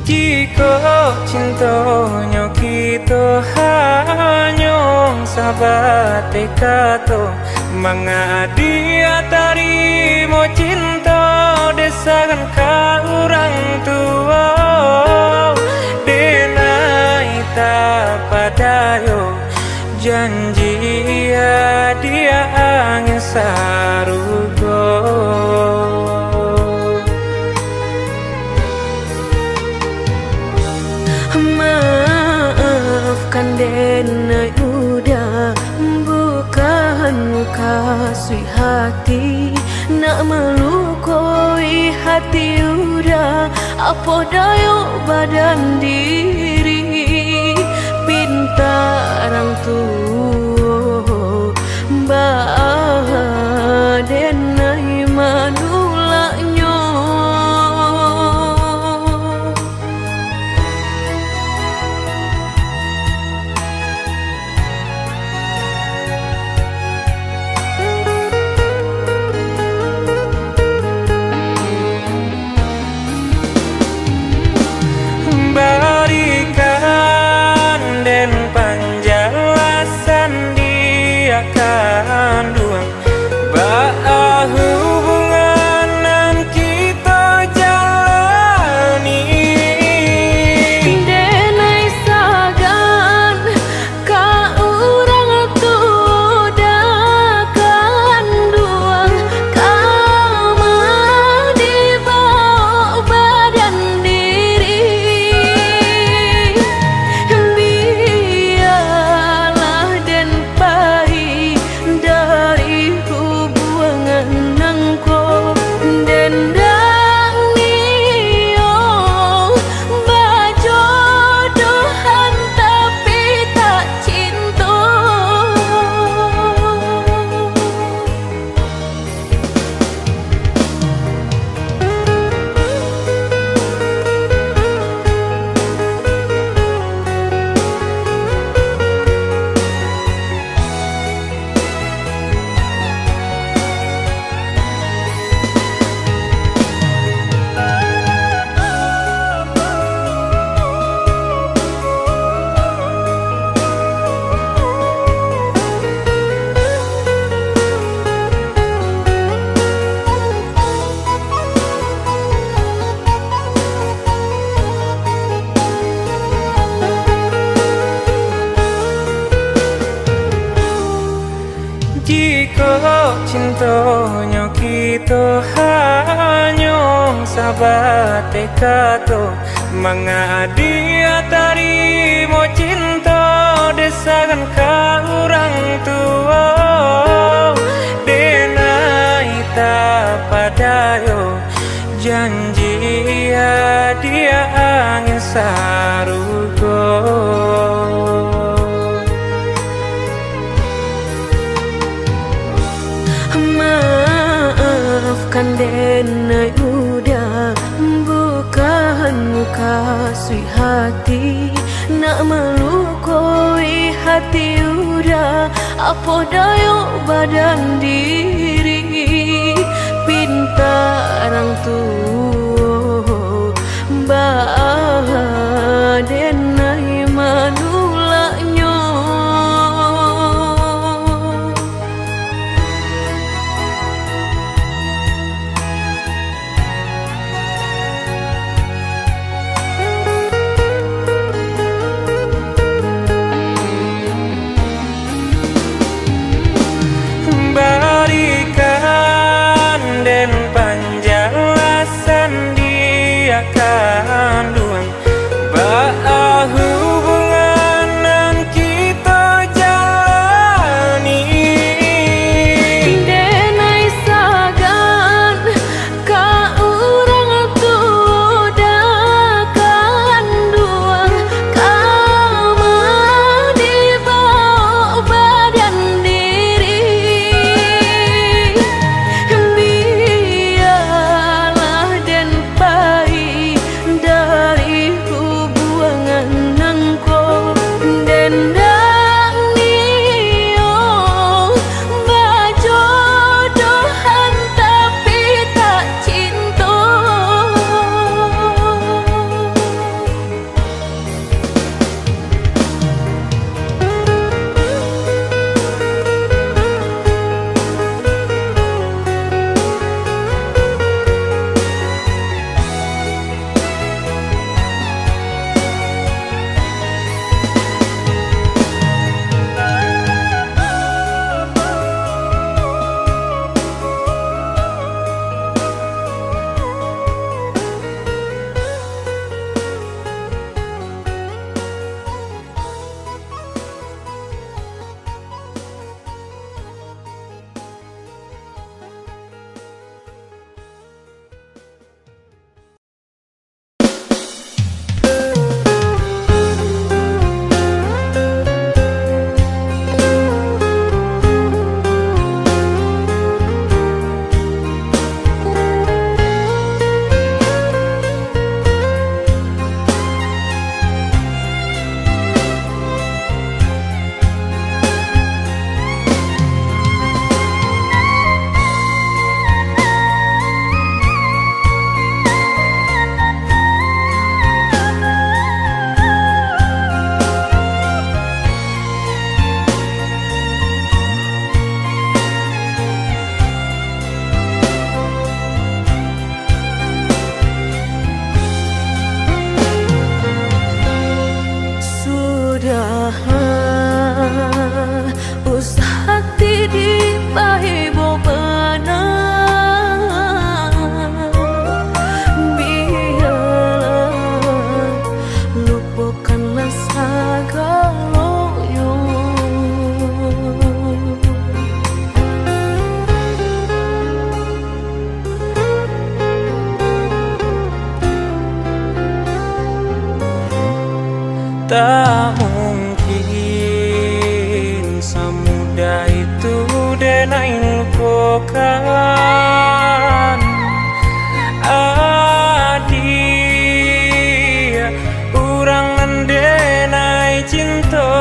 Jika cintanya kita hanya sahabat kato, manga dia tarimo cinta desakan ka orang tua. Denai tak padayo janji dia angin sarugo. Maafkan denai udah, bukan kasih hati, nak melukai hati udah. Apa dayo badan diri, pinta orang tua bah denai manulaknya. Berikan Jika cintanya kita hanya sahabat kato, mengadi tarimo cinta desakan ka orang tua. Denai tak padayo janji ya dia angin sarugo. Maafkan denai udah bukan muka sui hati, nak melukai hati udah apa dayo badan diri. Pinta orang tua bah denai manulaknya. Berikan dan panjanglasan dia kandungan bah hubungan yang kita jalani. Denai sagan ka urang tua dah kandung, kama dibawa badan diri. Biarlah dan pai dari hubungan nangko dendang nio bajodohan tapi tak cinta. Sudah usah hati pahi bobana. Biarlah lupakanlah segalanya. Tak mungkin semudah itu denai lupakan adia orang denai cinta.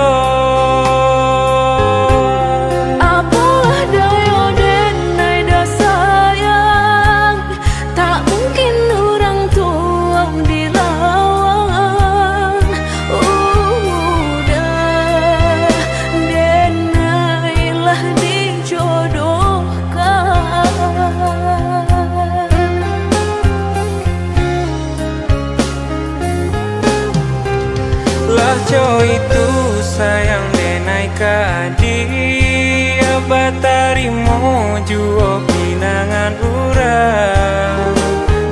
Apalah daya denai dah sayang, tak mungkin orang tua dilawan. Udah denailah dijodohkan. Lah co itu sayang denai ka dia batarimo juo pinangan urang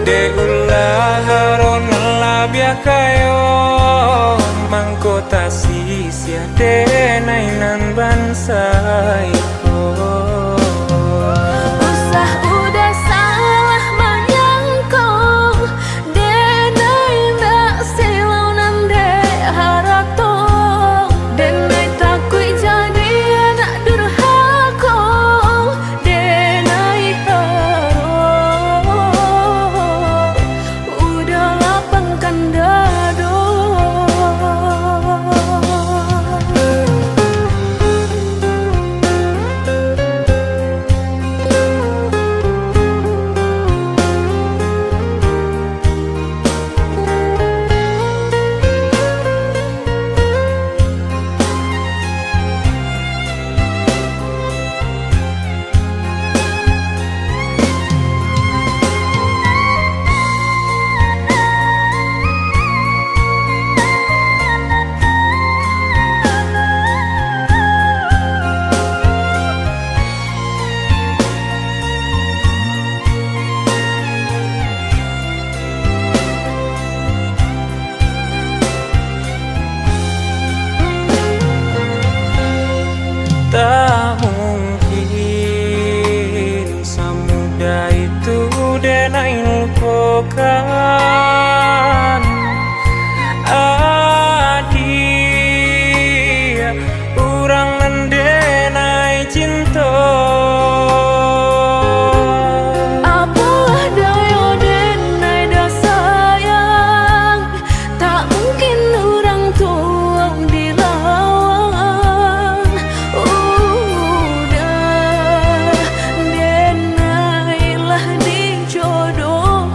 de ulah haron labia kayo mangkota sisia de nainan bansai Usah udah salah menyangkong denai ndak silau nande haratong denai takui jadi anak durhakong denai harong udah lapangkan dado. Tak mungkin semudah itu denai lupakan adia urang mendenai cinta Apalah daya denai dah sayang tak mungkin orang tuang dilawan udah denailah dijodohkan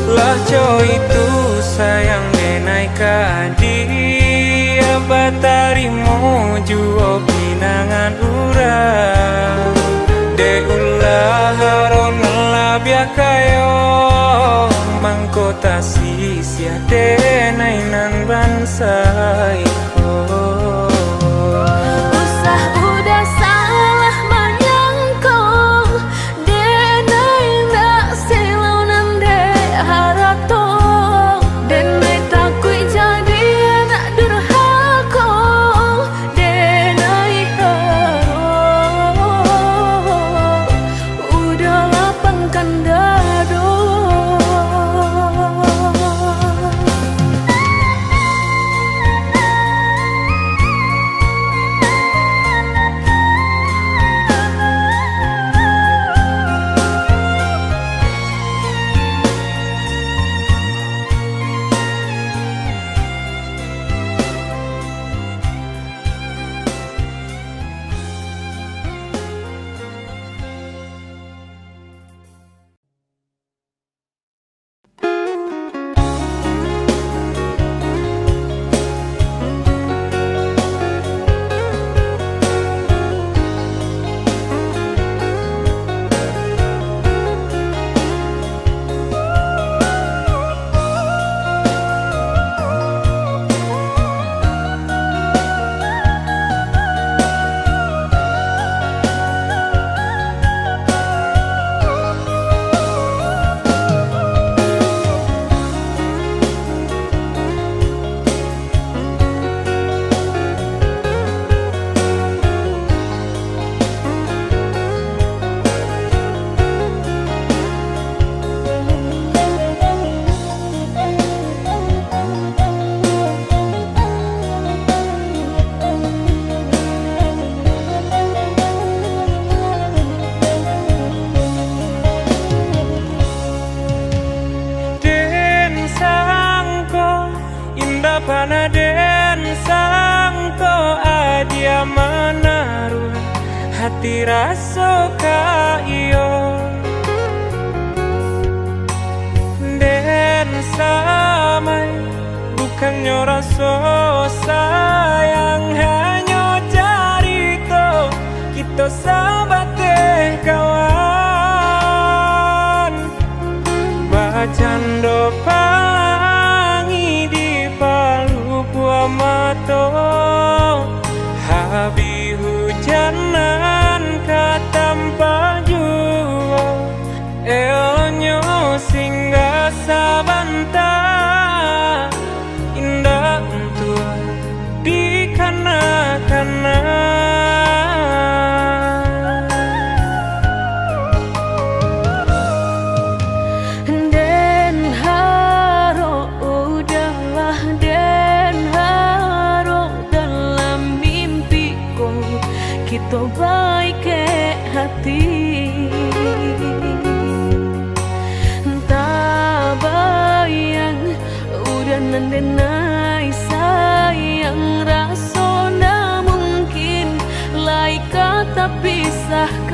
lah cow itu sayang denai ka dia batarimo juo pinangan urang de ulah haron labia kayo mangkota sisia denai nan bansai Usah udah salah menyangkong denai ndak silau nande haratong denai takui jadi anak durhakong denai harong udah lapangkan dado. Panaden sangko adia menaruh hati rasa ka iyo den samai bukannya rasa sayang hanya carito kita sahabat kawan bacando mato habi hujanan katampa jua elonyo singgah sabanta indah tua di kana-kana kita baik ke hati tak bayang udah nandenai sayang rasona mungkin lai kata pisahkan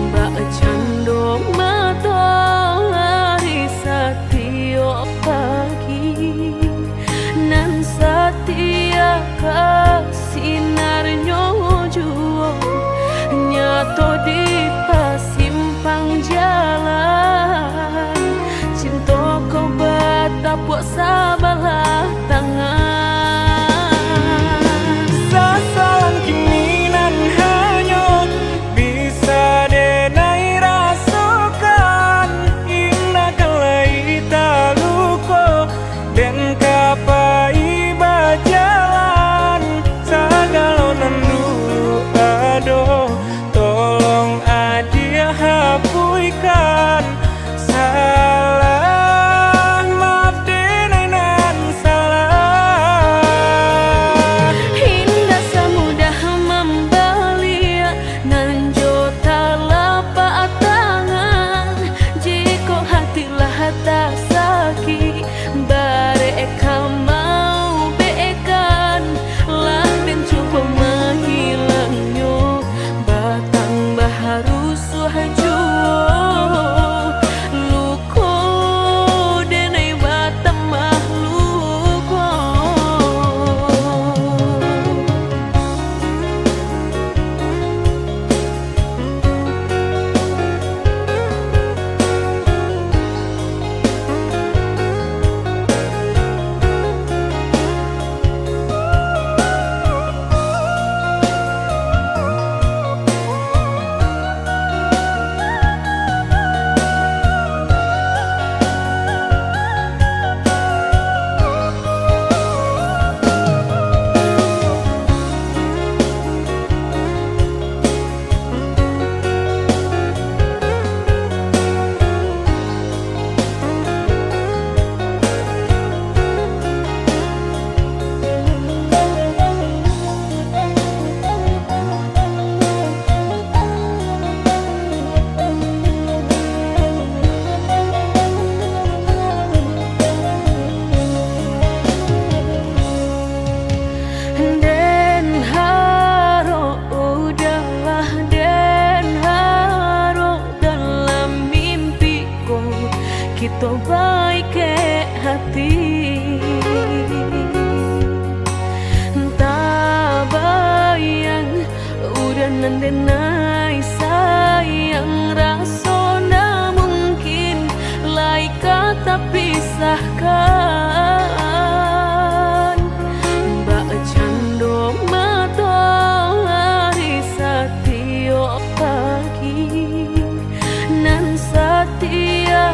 mbak cando mata hari setiap pagi nan setia sinarnya juo nyato di pasimpang jalan cinta kau batapuk sabalah tangan sasalan kiminan hanyut bisa denai rasakan indah kalai taluko dan kapai bajalan sagalonan dulu aduh tolong adia hapuikan salah maaf denai nan salah indah semudah membelia nan jota lapak tangan jika hatilah tak sakit bareka mau beekan lah dan coba menghilangnya batang baharu suhajo luko denai batang mahluko kita baik ke hati tak bayang udah nandenai sayang rasona mungkin lai kata pisahkan mbak cando mata hari setiap pagi nan setia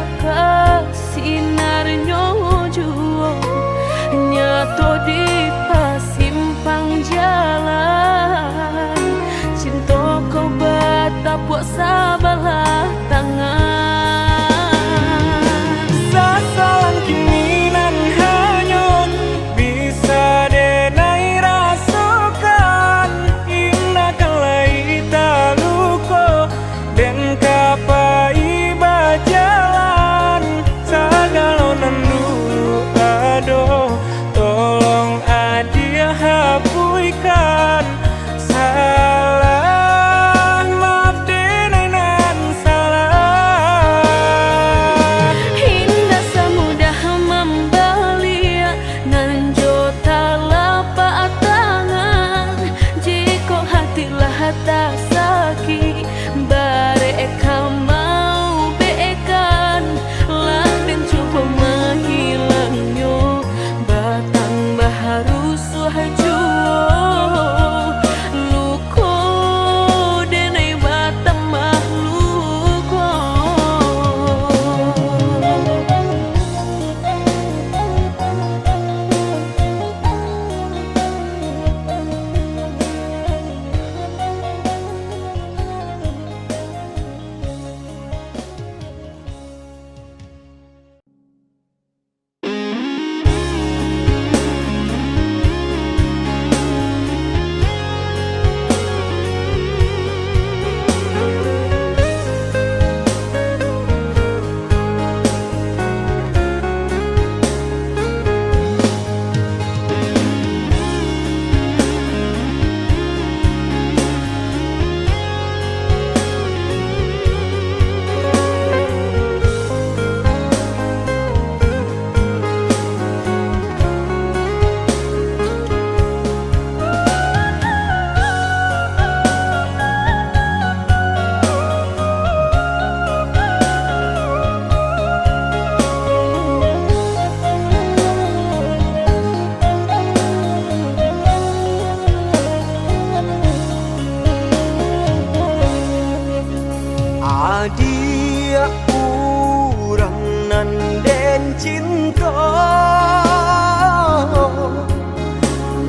sinarnya juo nyato di pasimpang jalan cinta kau batapuk sabalah tangan sasalan kiminan hanyut bisa denai rasakan indah kalai taluko dan kapai bajalan urang nanden cinta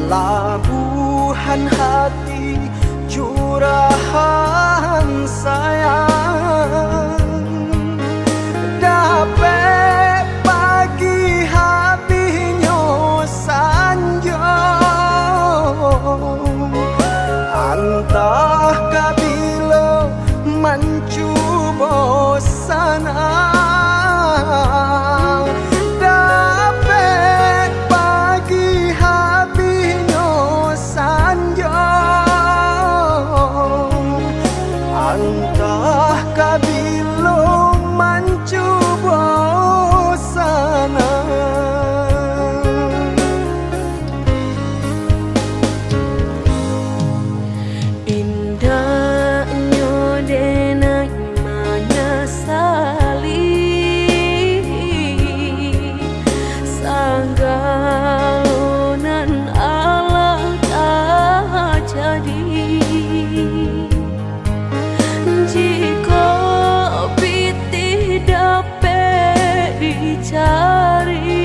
labuhan hati curahan sayang dapat pagi habisnya sanjo antah kabila mencuba sana dapat pagi habisnya sanjo antah kabila mencuba sana indahnya denai menyesali sanggalonan Allah tak jadi jika pitih dapat dicari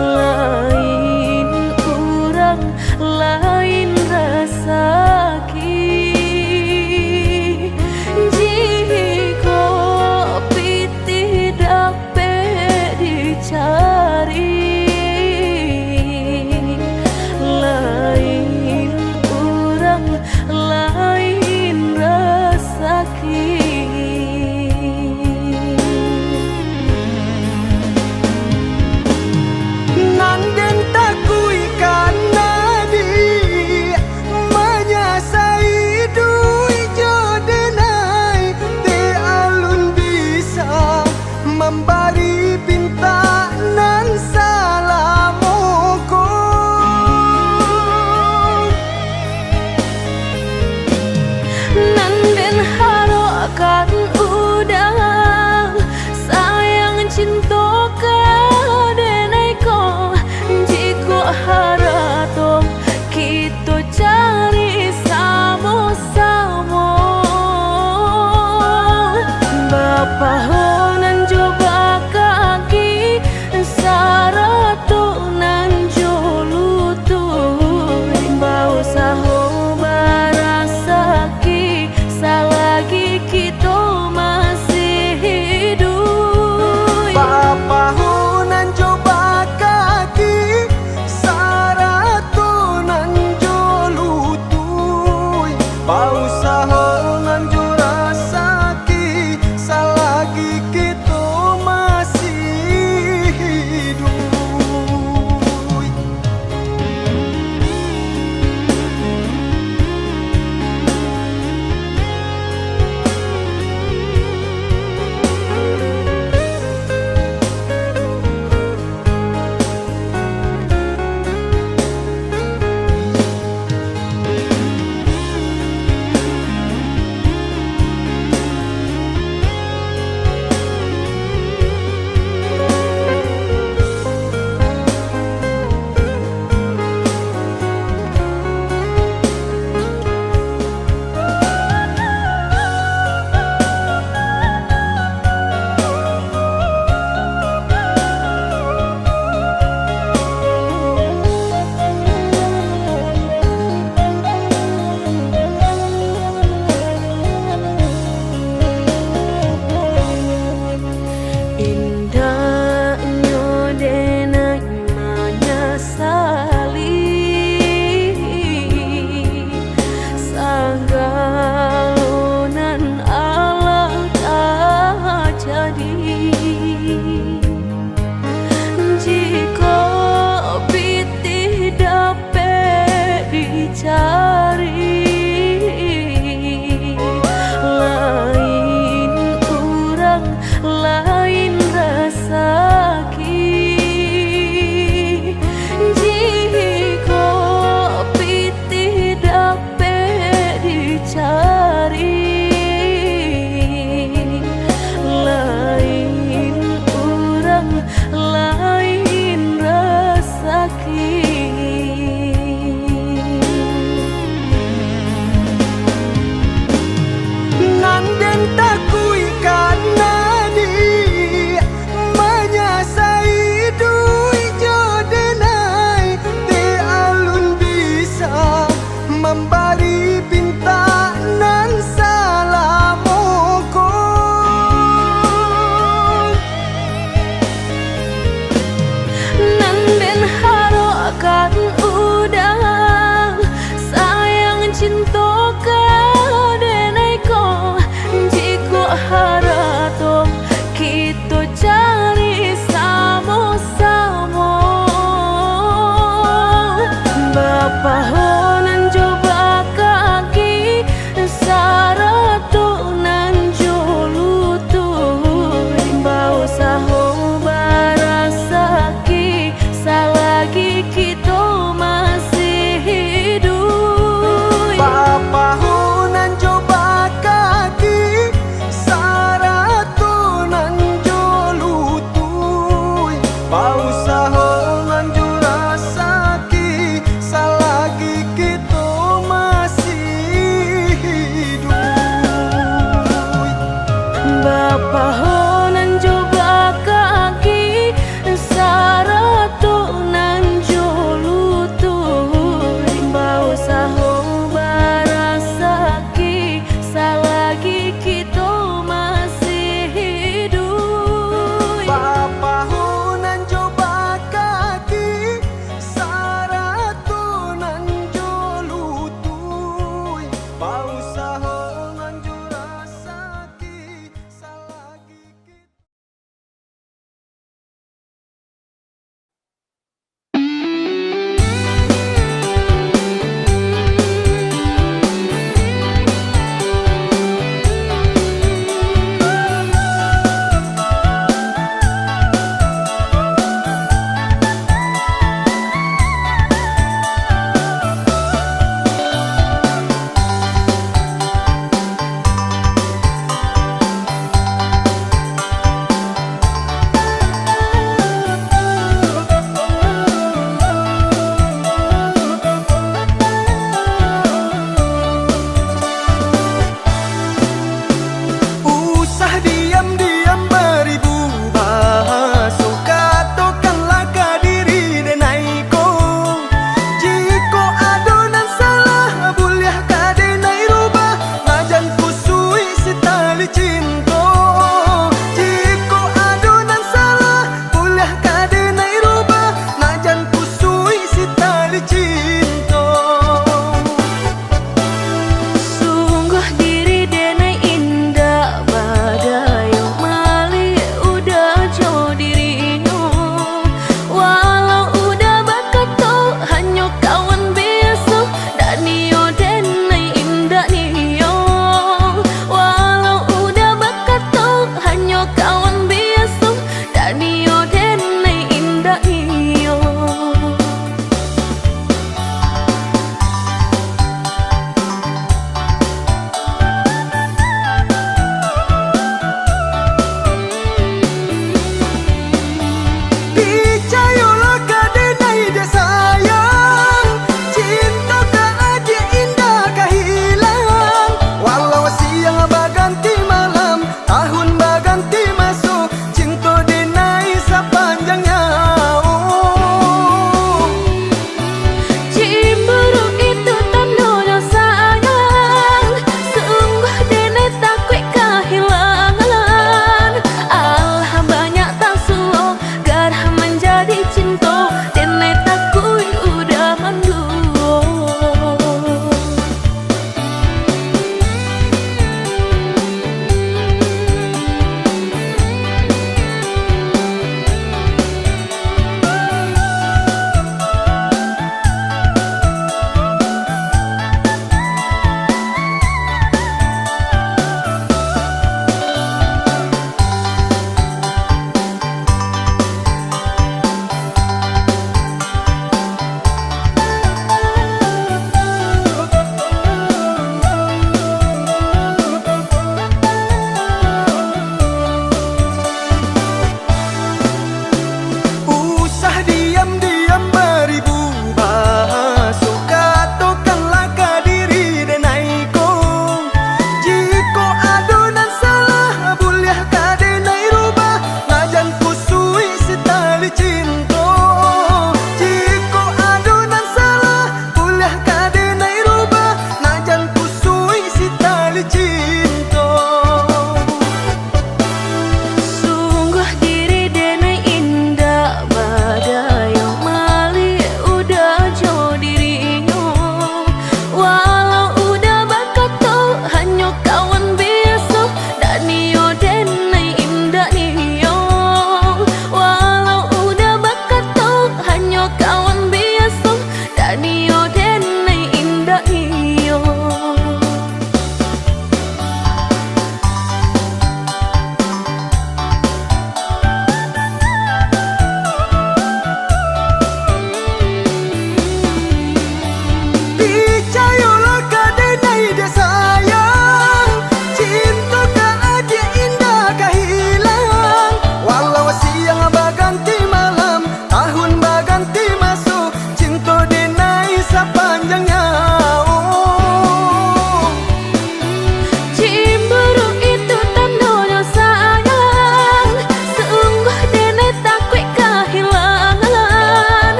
lain kurang lain rasaki jika pitih dapat dicari lain kurang lain rasaki nanden takui karena di menyasai dui jodenai te alun bisa memberi pinta nan salamoko nanden haro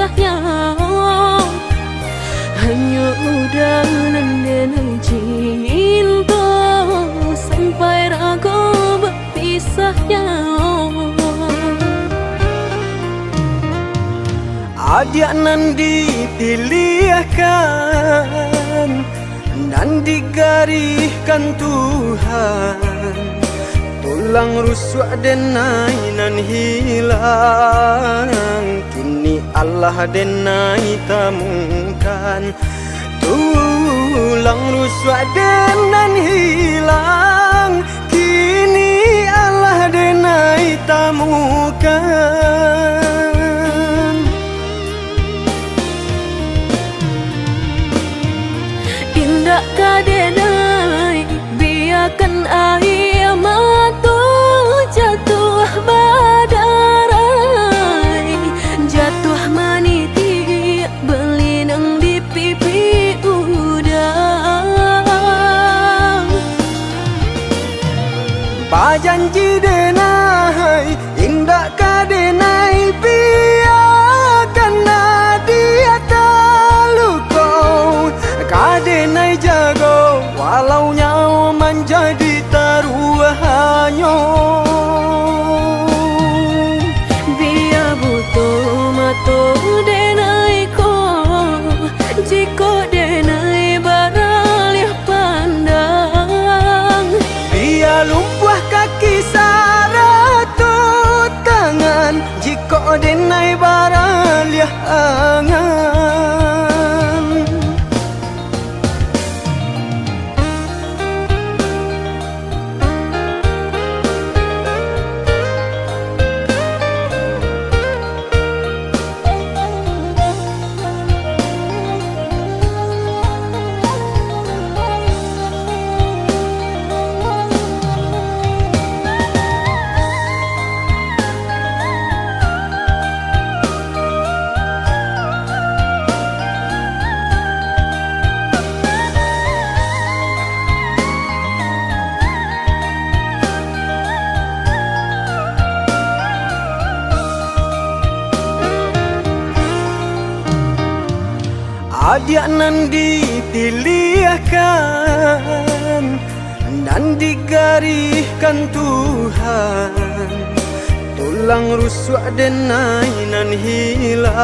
pisahnya. Hanya udanan denai cinta sampai ragu berpisahnya. Adik nan dipilihkan dan digariskan Tuhan, tulang rusuk denai nan hilang, kini Allah denai temukan. Tulang rusuk denan hilang, kini Allah denai temukan. Indah kadenai biarkan air mata jatuh badarai, jatuh maniti belinang di pipi udang. Pajanji denai indah kadenai biarkan dia terluka, kadenai jago walau nyawa menjadi taruhannya. Biar butuh mata denai ko, jika denai baralih pandang. Biar lumpuh kaki saratut tangan, jika denai baralih angan. Adik nan dipilihkan dan digariskan Tuhan, tulang rusuk denai nan hilang,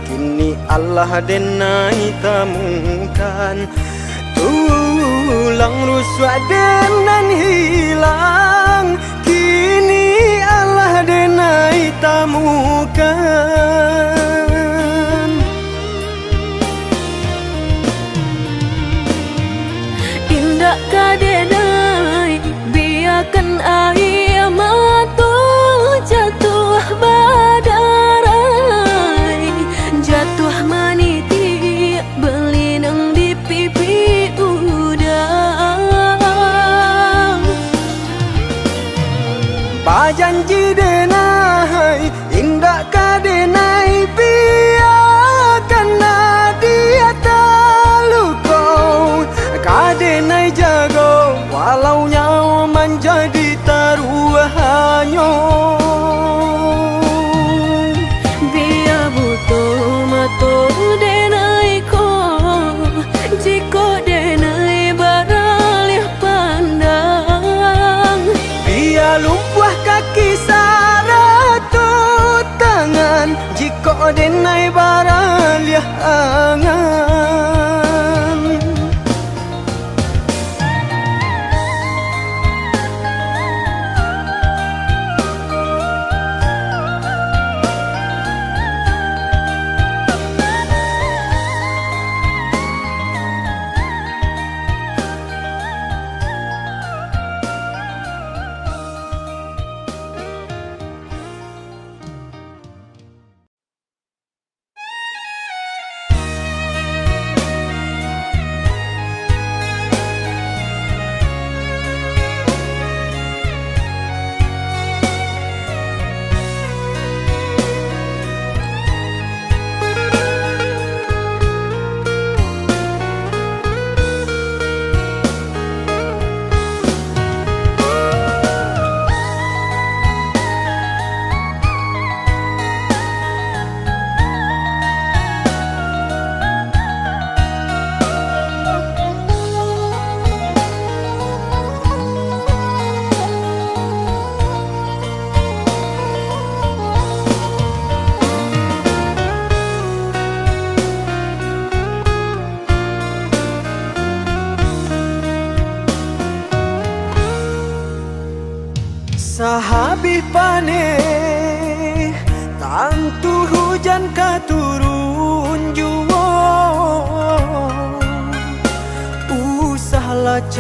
kini Allah denai temukan. Tulang rusuk denan hilang, kini Allah denai temukan. Indah kadenai biarkan air mata jatuh badarai, jatuh maniti belinang di pipi udang. Pajanji denai indah kadenai biarkan dia terluka, kadenai jago walau nyawa menjadi taruhannya. Biar butuh mata denai ko, jika denai baralih pandang. Biar lumpuh kaki saratut tangan, jika denai baralih angan.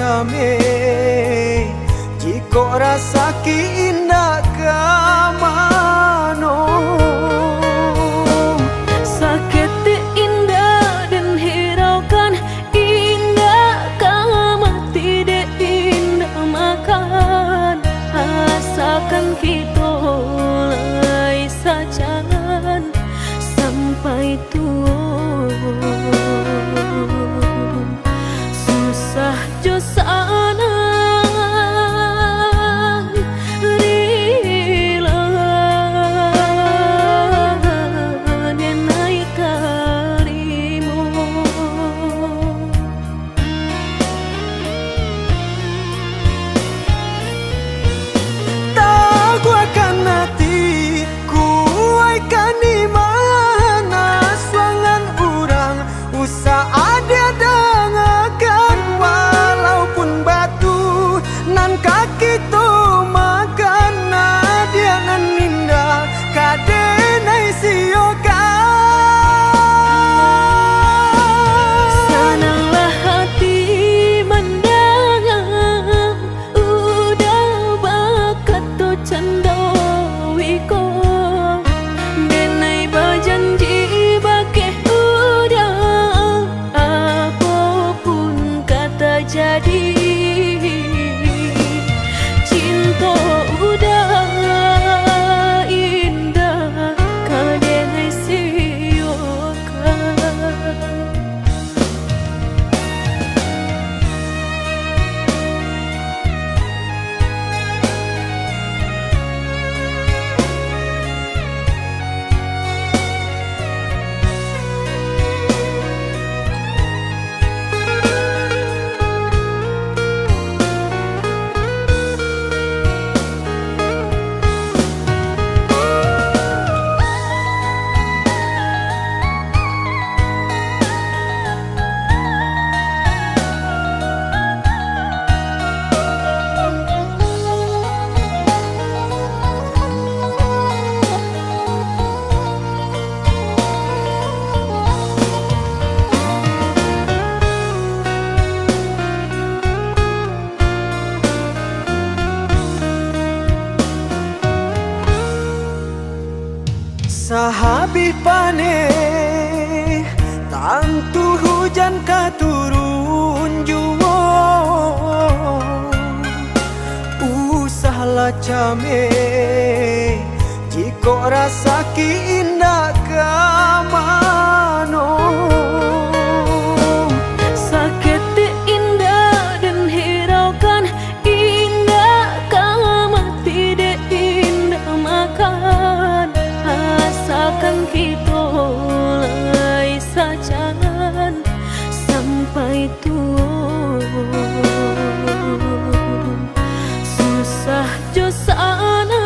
jame jika rasa ki indah kamano. Sakit indah dan hiraukan indah kama tidak indah makan asalkan kita lai sajan sampai tua. Susah jo sana rila denai karimu. Tahu akan hati kuaikan di mana suangan orang usah ada dengarkan walaupun batu nan kaki tu makan dia nan indah kadenai siokan. Senanglah hati mendengar udah bakat tu candawiko denai berjanji bakeh udah apapun kata jadi cinta udah indah kadenai siokan. Sahabi pane tantu hujan katurun juwo usahlah jame jika rasa ki indah kamano. Sakit indah dan hiraukan indah kama tidak indah makan asalkan kita lai sajan sampai tua. Susah jo sana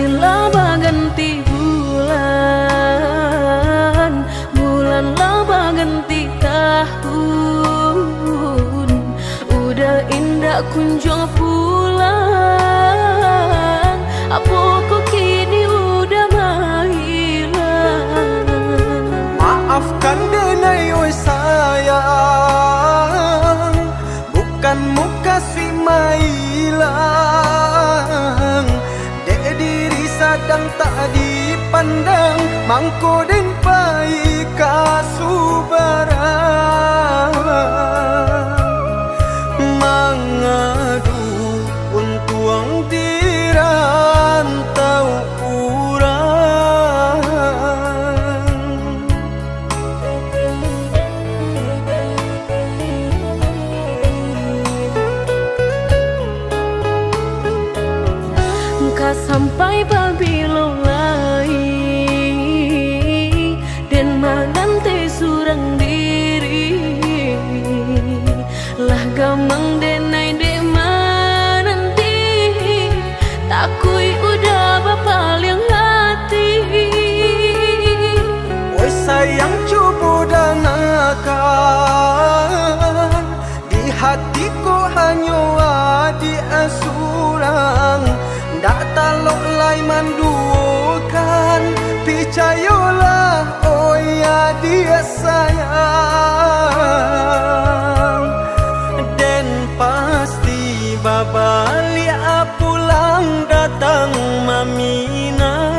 Hari laba ganti bulan, bulan laba ganti tahun. Udah indah kunjung pulang, apa kok kini udah menghilang. Maafkan denai oi sayang, bukan muka si mailang. Dek diri sadang tak dipandang, mangko den pai kasubarang. Mangadu untuang dirantau urang. Ka sampai pabilo lai dan magante surang diri. Lah gamang denai de mananti, takui udah bapaling hati. Oi sayang coba dengarkan, di hatiku hanya adi asurang. Ndak talok lai mandukan, percayalah oh ya dia sayang. Dan pasti babali pulang datang mamina.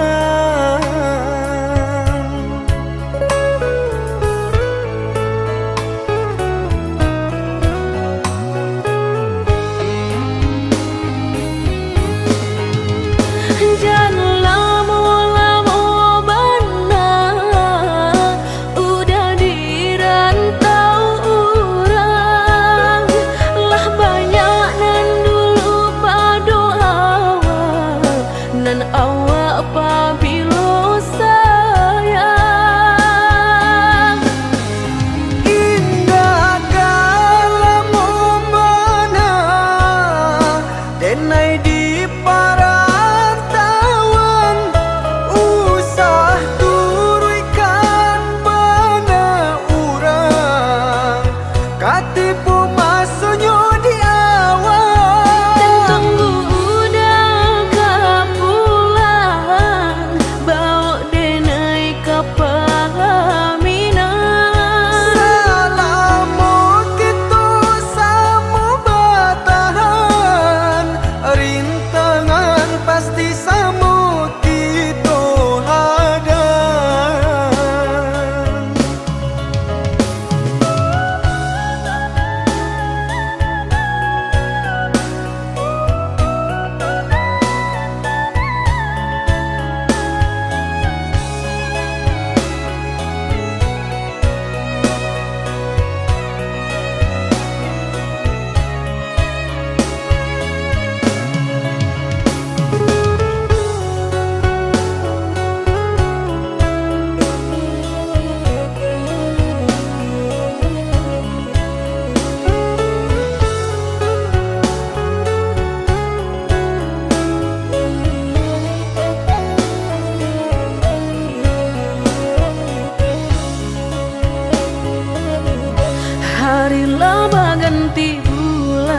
Hari laba ganti bulan,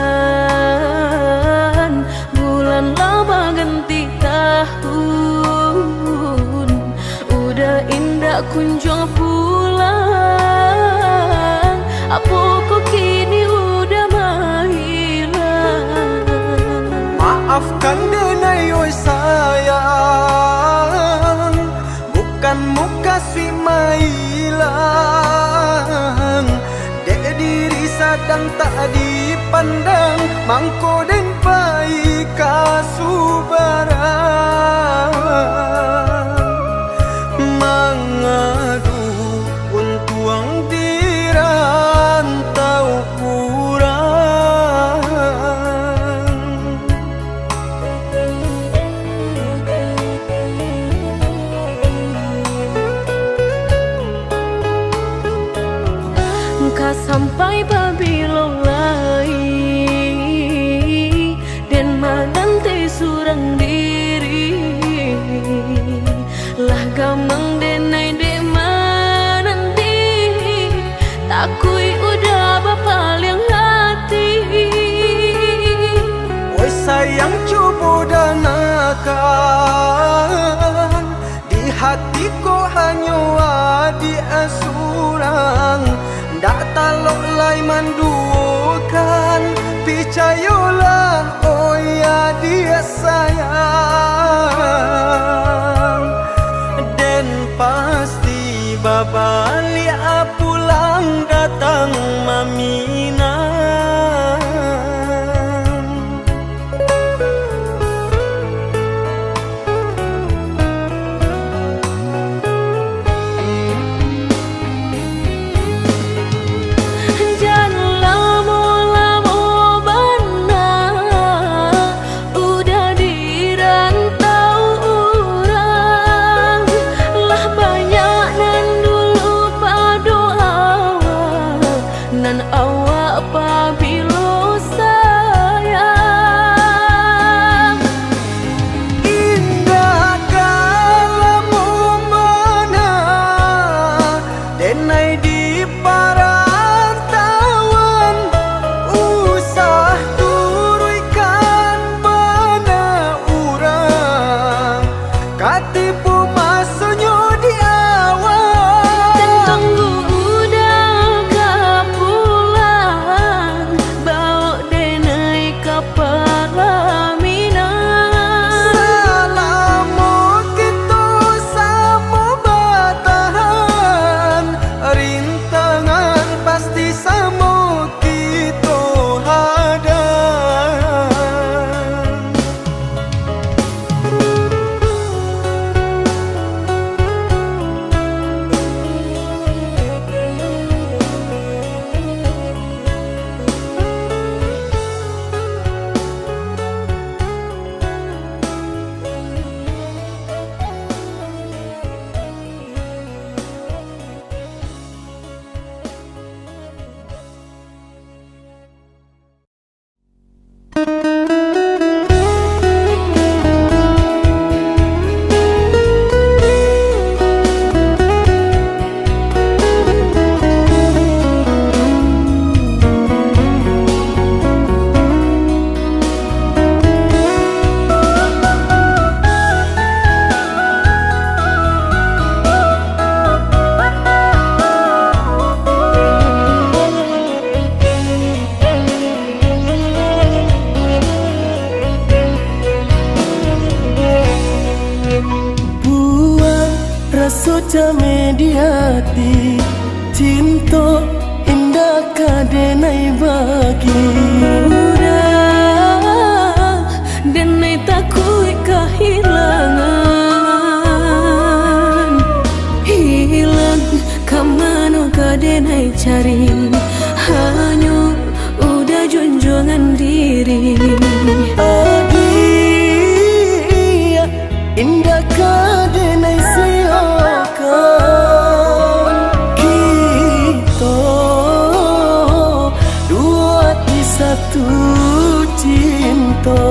bulan laba ganti tahun. Udah indah kunjung pulang, apa kok kini udah menghilang. Maafkan denai oi sayang, bukan muka si mailang. Dek diri sadang tak dipandang, mangko den pai kasubarang. Mangadu untuang dirantau urang. Ka sampai pabilo lai dan magante surang diri. rasu mediati cinta indah kadenai bagi Udah denai takui kehilangan hilang kamano kadenai cari hanya udah junjungan diri adia indah kadenai seakan kita dua di satu cinta.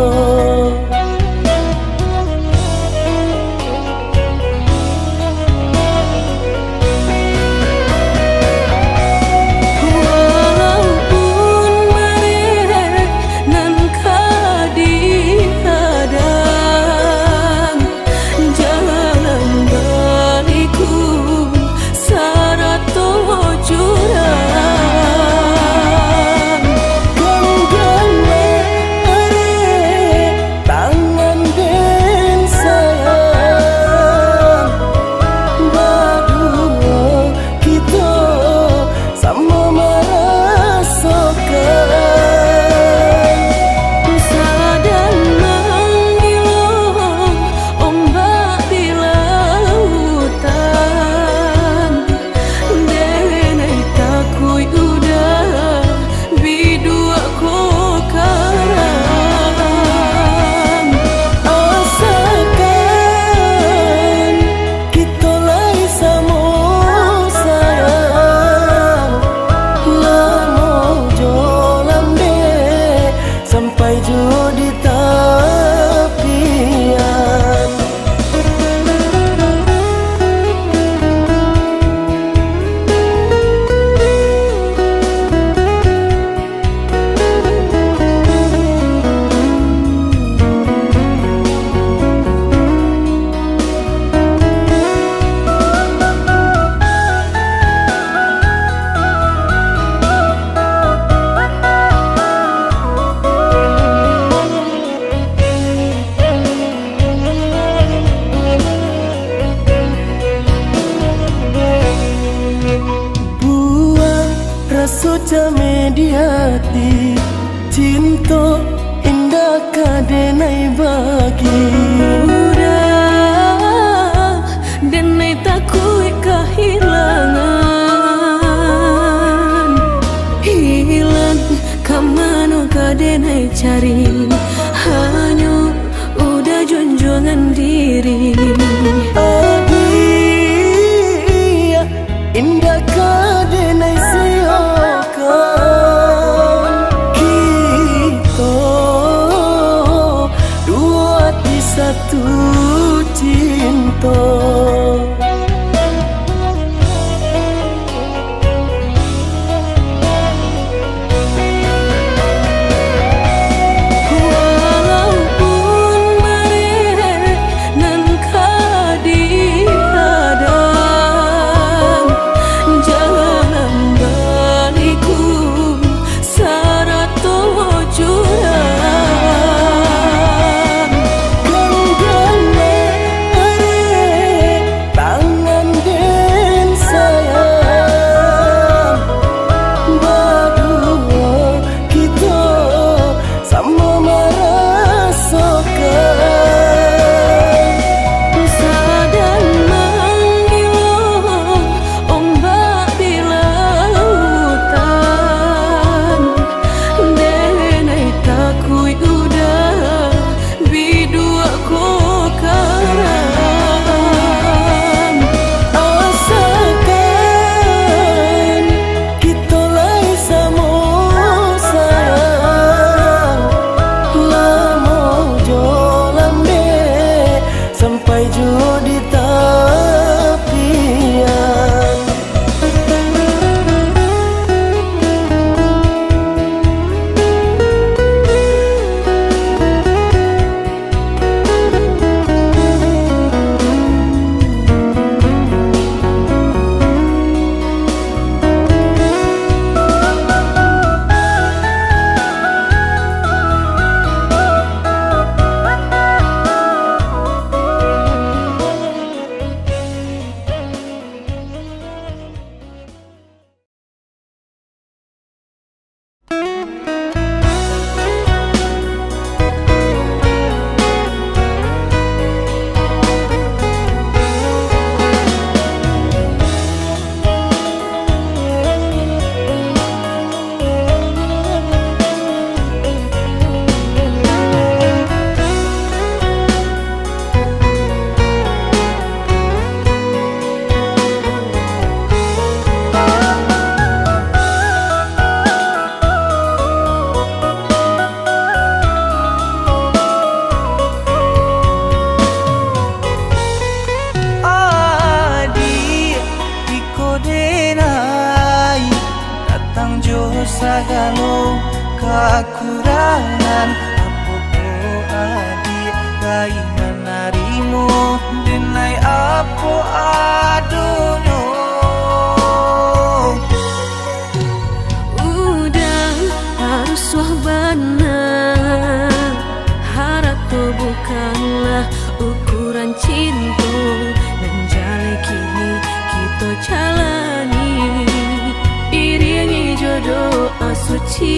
Suca mediati cinta indah kadenai bagi Udah denai takui kehilangan hilang kamano kadenai cari hanya udah junjungan diri adia indah kadenai kita dua di sagalo kekurangan apa adik gai menarimo denai apa adonyo. Udah harus wahbana, harap tuh bukanlah ukuran cinta, dan jale kini kita jalani iringi jodoh asuci.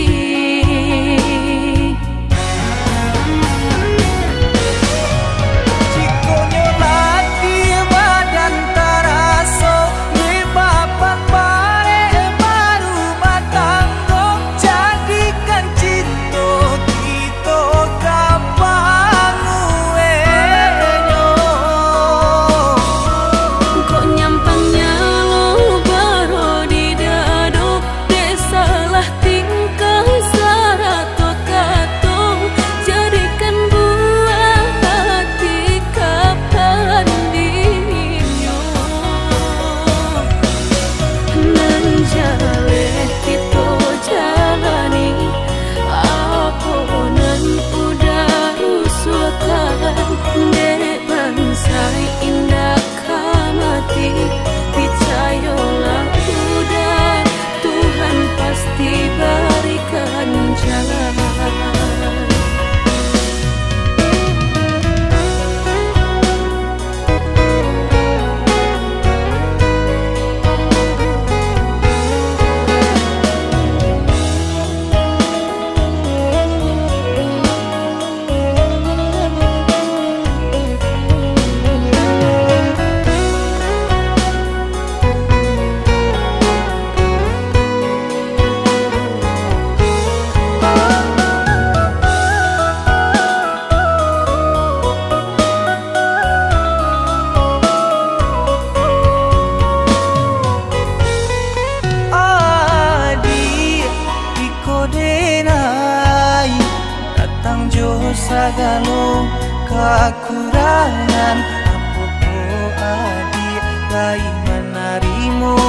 Sagalo kekurangan apa adik gai menarimo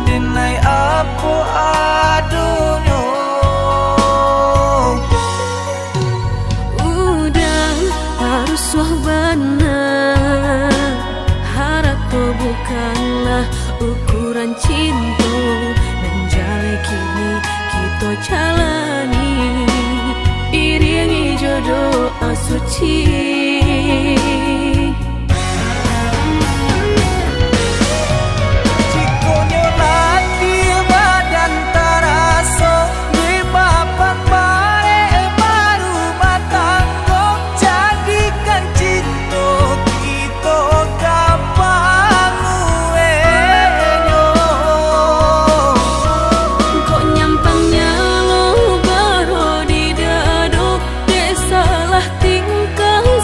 denai apa adonyo. Udah harus wahbana, harap tuh bukanlah ukuran cinta, dan jale kini kita jalani iringi jodoh asuci. Tingkah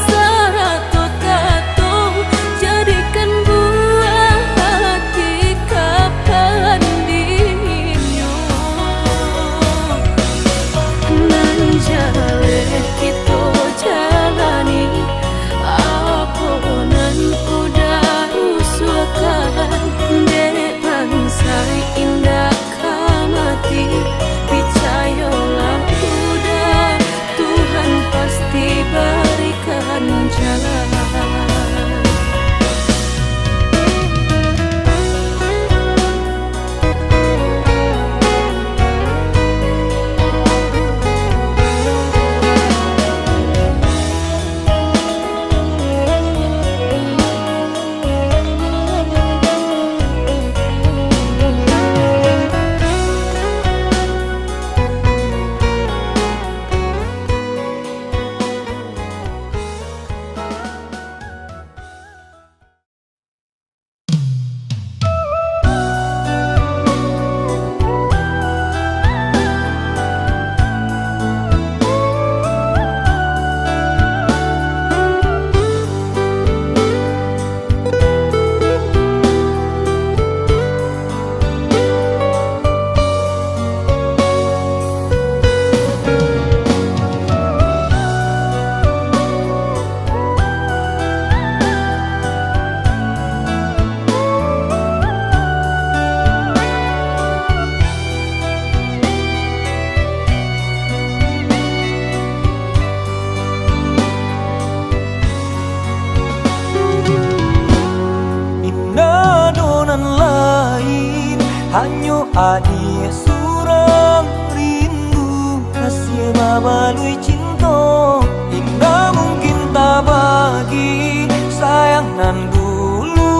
nan lain, hanya adi surang rindu kasih babalui cinta. Indah mungkin tak bagi sayang nan dulu,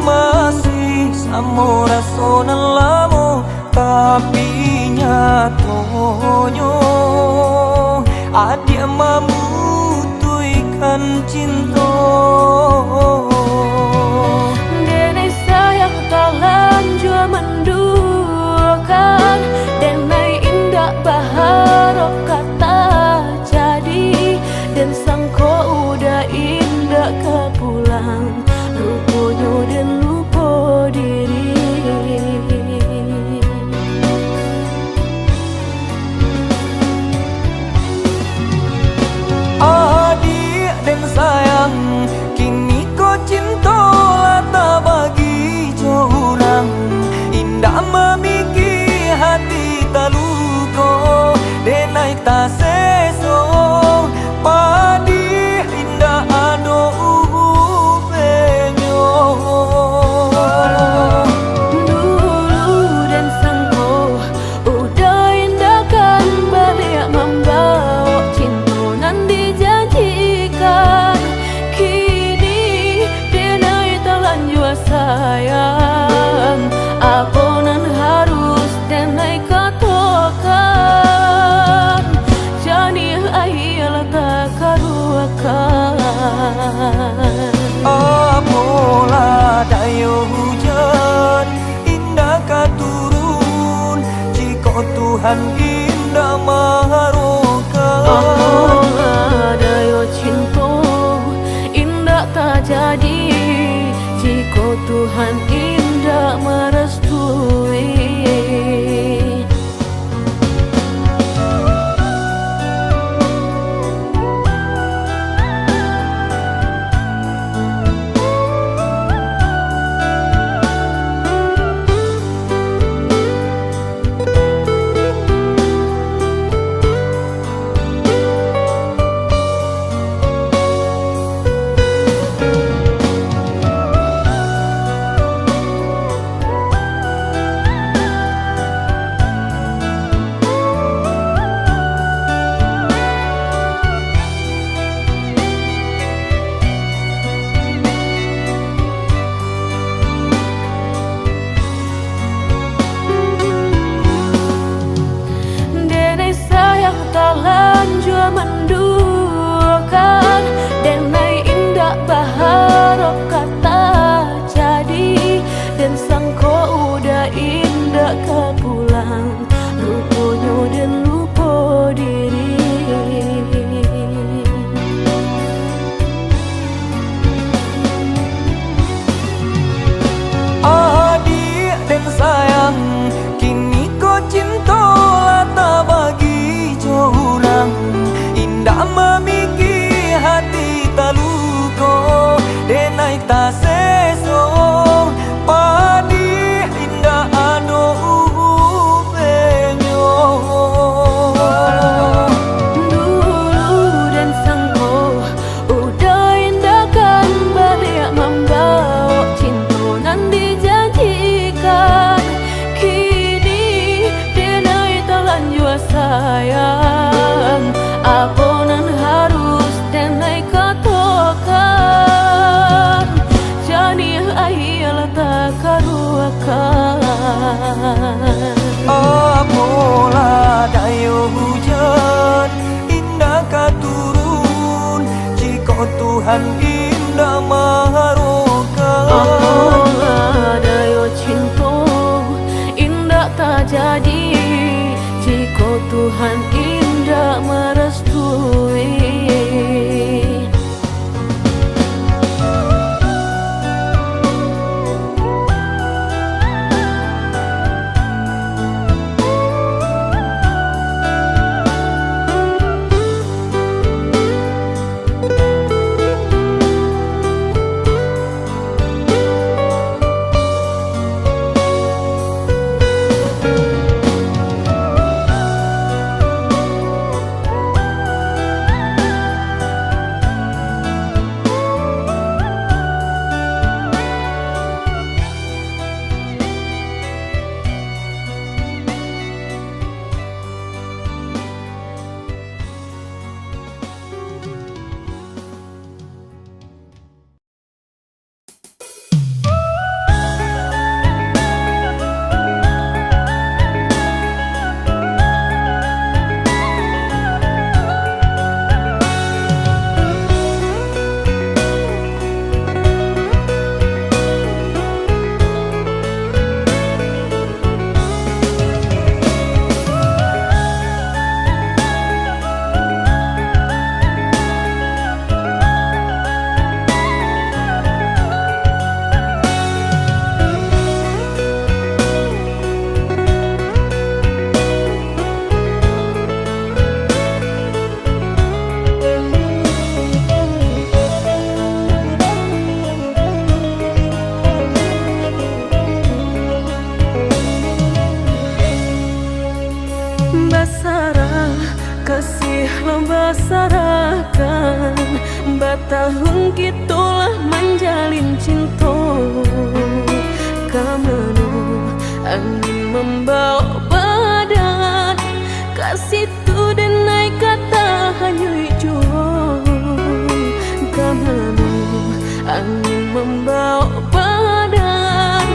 masih sama rasa nan lama, tapi nyatonya adik membutuhkan cinta. Denai sayang talan jua menduakan, denai indah baharap kata jadi, dan sangko udah indah kepulang, rupanya dan lupa diri. Adik dan sayang, kini kau cinta lah tak bagi corang. Indah memikir hati tak luka, denai tak seso padi indah ado upenyo. Dulu dan sangko udah indahkan, balik membawa cinta nan dijanjikan. Kini denai telan jua sayang, apa nan harus denai katakan, jadi ayolah tak karuakan. Apalah daya hujan indah katurun, jika Tuhan indah maharokan. Apalah daya cinta indah tak jadi, jika Tuhan indah merestui. Talan jua menduakan, denai indah baharap kata jadi, dan sangko udah indah kepulang, rupanya dan lupa diri. Adik dan sayang, kini kau cinta lah tak bagi corang. Indah memikir hati tak luka, denai tak seso padi indah ado upenyo. Dulu dan sangko udah indahkan, balik membawa cinta nan dijanjikan. Kini denai telan jua sayang, apa nan harus denai katakan, tahun kitulah menjalin cinta. Kamano angin membawa badan, kasih tu dan naik kata hanya jua. Kamano angin membawa badan,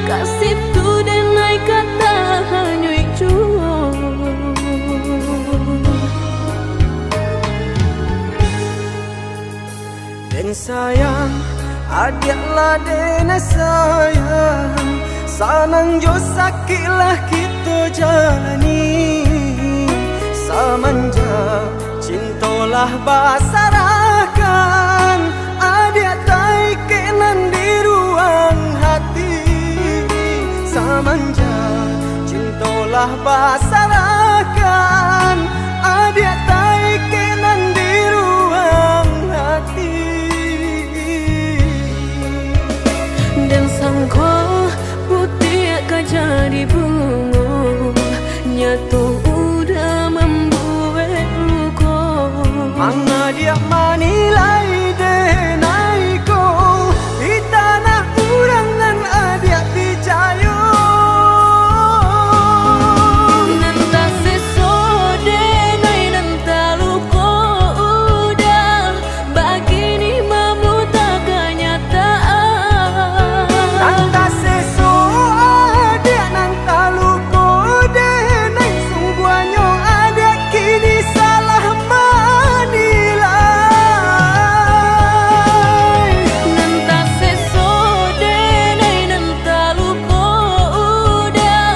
kasih tu dan naik kata hanya jua. Dan sayang adiaklah dena sayang, sanang jo sakitlah kita jalani. Samanja cintolah basarakan, adik tai kenan di ruang hati. Samanja cintolah basarakan, adik tai kenan di ruang hati. Dan sangka putih akan jadi bunga, nyata udah membuat luka. Manga dia manilai denai ko, di tanah urangan adik picayo. Nanta sesode nai nanta luka udah, begini memuta kenyataan. Nanta seso adik nanta luko denai, sungguhnya adik kini salah manilai. Nanta sesode nai nanta luka udah,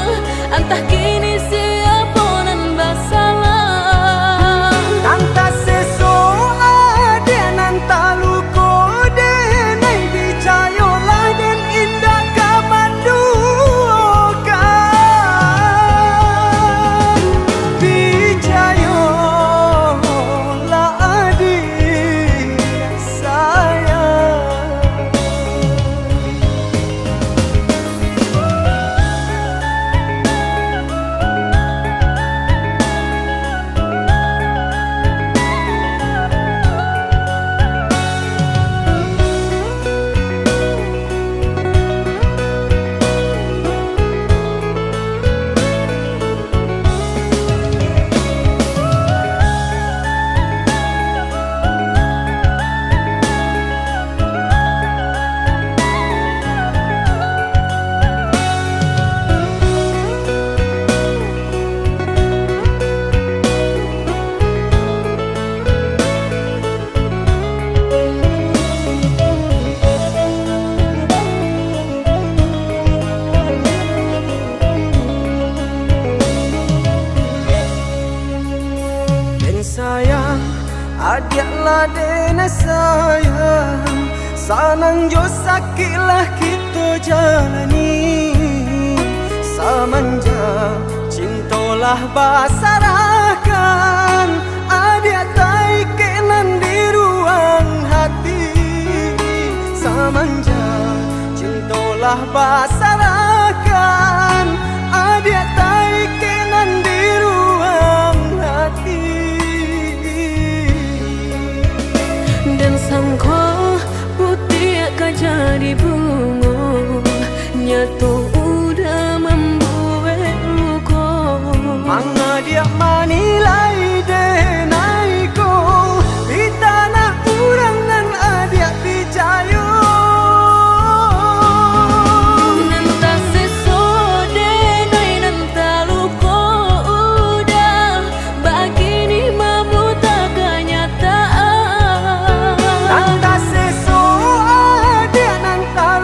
entah kini siapa nan bersalah. Nanta seso adik nanta luko denai, picayolah dan indah kamandukan. Picayolah adik sayang. Dan sayang adiaklah dena sayang, sanang jo sakitlah kita jalani. Samanja cintolah basarakan, adik tai kenan di ruang hati. Samanja cintolah basarakan, adik tai kenan di ruang hati. Dan sangka putih akan jadi bunga, nyata udah membuat luka. Manga dia manilai denai ko, di tanah urangan adik picayo. Nanta sesode nai nanta luka udah, begini memuta kenyataan. Nanta seso adik nanta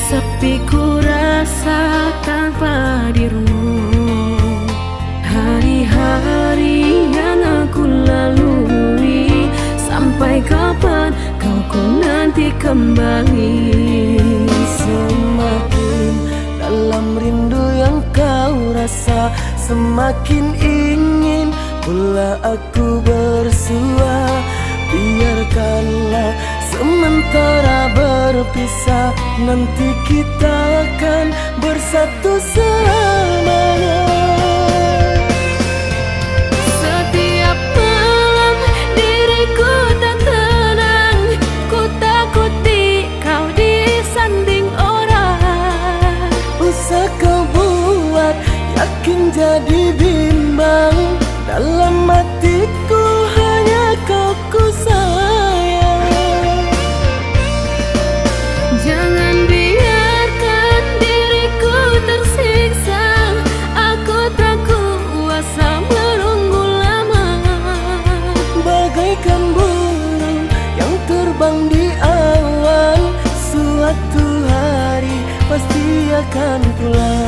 sepi ku rasa tanpa dirimu. Hari-hari yang aku lalui, sampai kapan kau ku nanti kembali. Semakin dalam rindu yang kau rasa, semakin ingin pula aku bersua. Biarkanlah sementara berpisah, nanti kita akan bersatu selamanya. Setiap malam diriku tak tenang, ku takuti kau disanding orang. Usah kau buat yakin jadi bimbang, dalam hatiku hanya kau ku sayang. Jangan biarkan diriku tersiksa, aku tak kuasa menunggu lama. Bagaikan burung yang terbang di awan, suatu hari pasti akan pulang.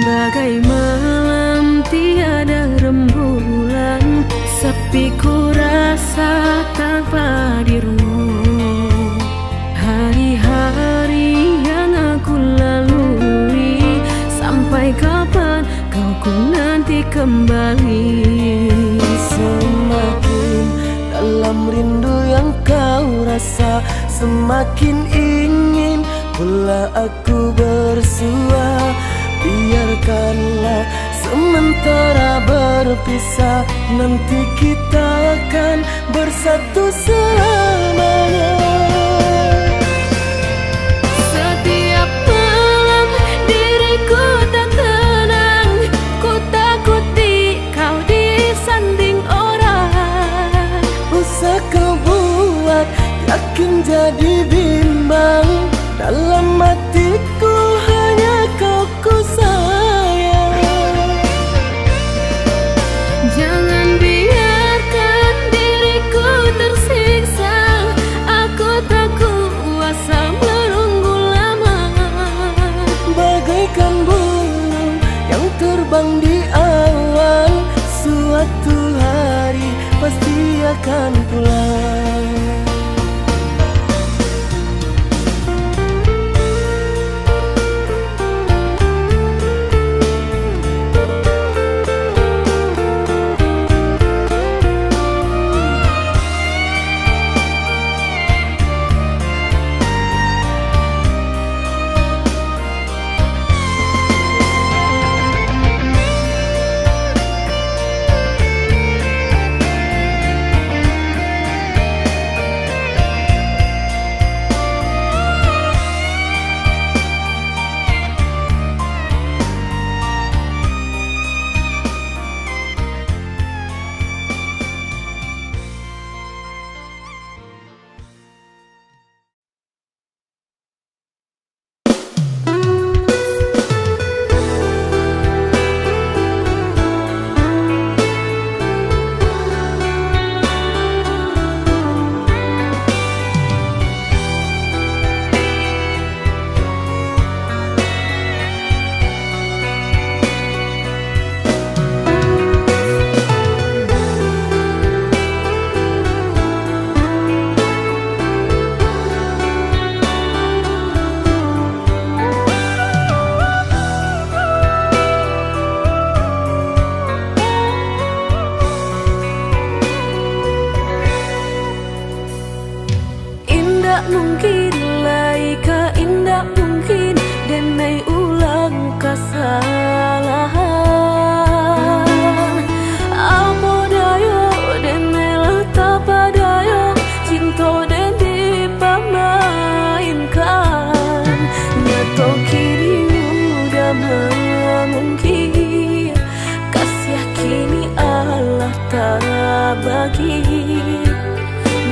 Bagai malam tiada rembulan, sepi ku rasa tanpa dirimu. Hari-hari yang aku lalui, sampai kapan kau ku nanti kembali. Semakin dalam rindu yang kau rasa, semakin ingin pula aku bersua. Biarkanlah sementara berpisah, nanti kita akan bersatu selamanya. Setiap malam diriku tak tenang, ku takuti kau disanding orang. Usah kau buat yakin jadi bimbang, dalam hatiku hanya kau ku sayang. Jangan biarkan diriku tersiksa, aku tak kuasa menunggu lama. Bagaikan burung yang terbang di awan, suatu hari pasti akan pulang. kau kini udah mengungkit, kasih kini Allah tak bagi.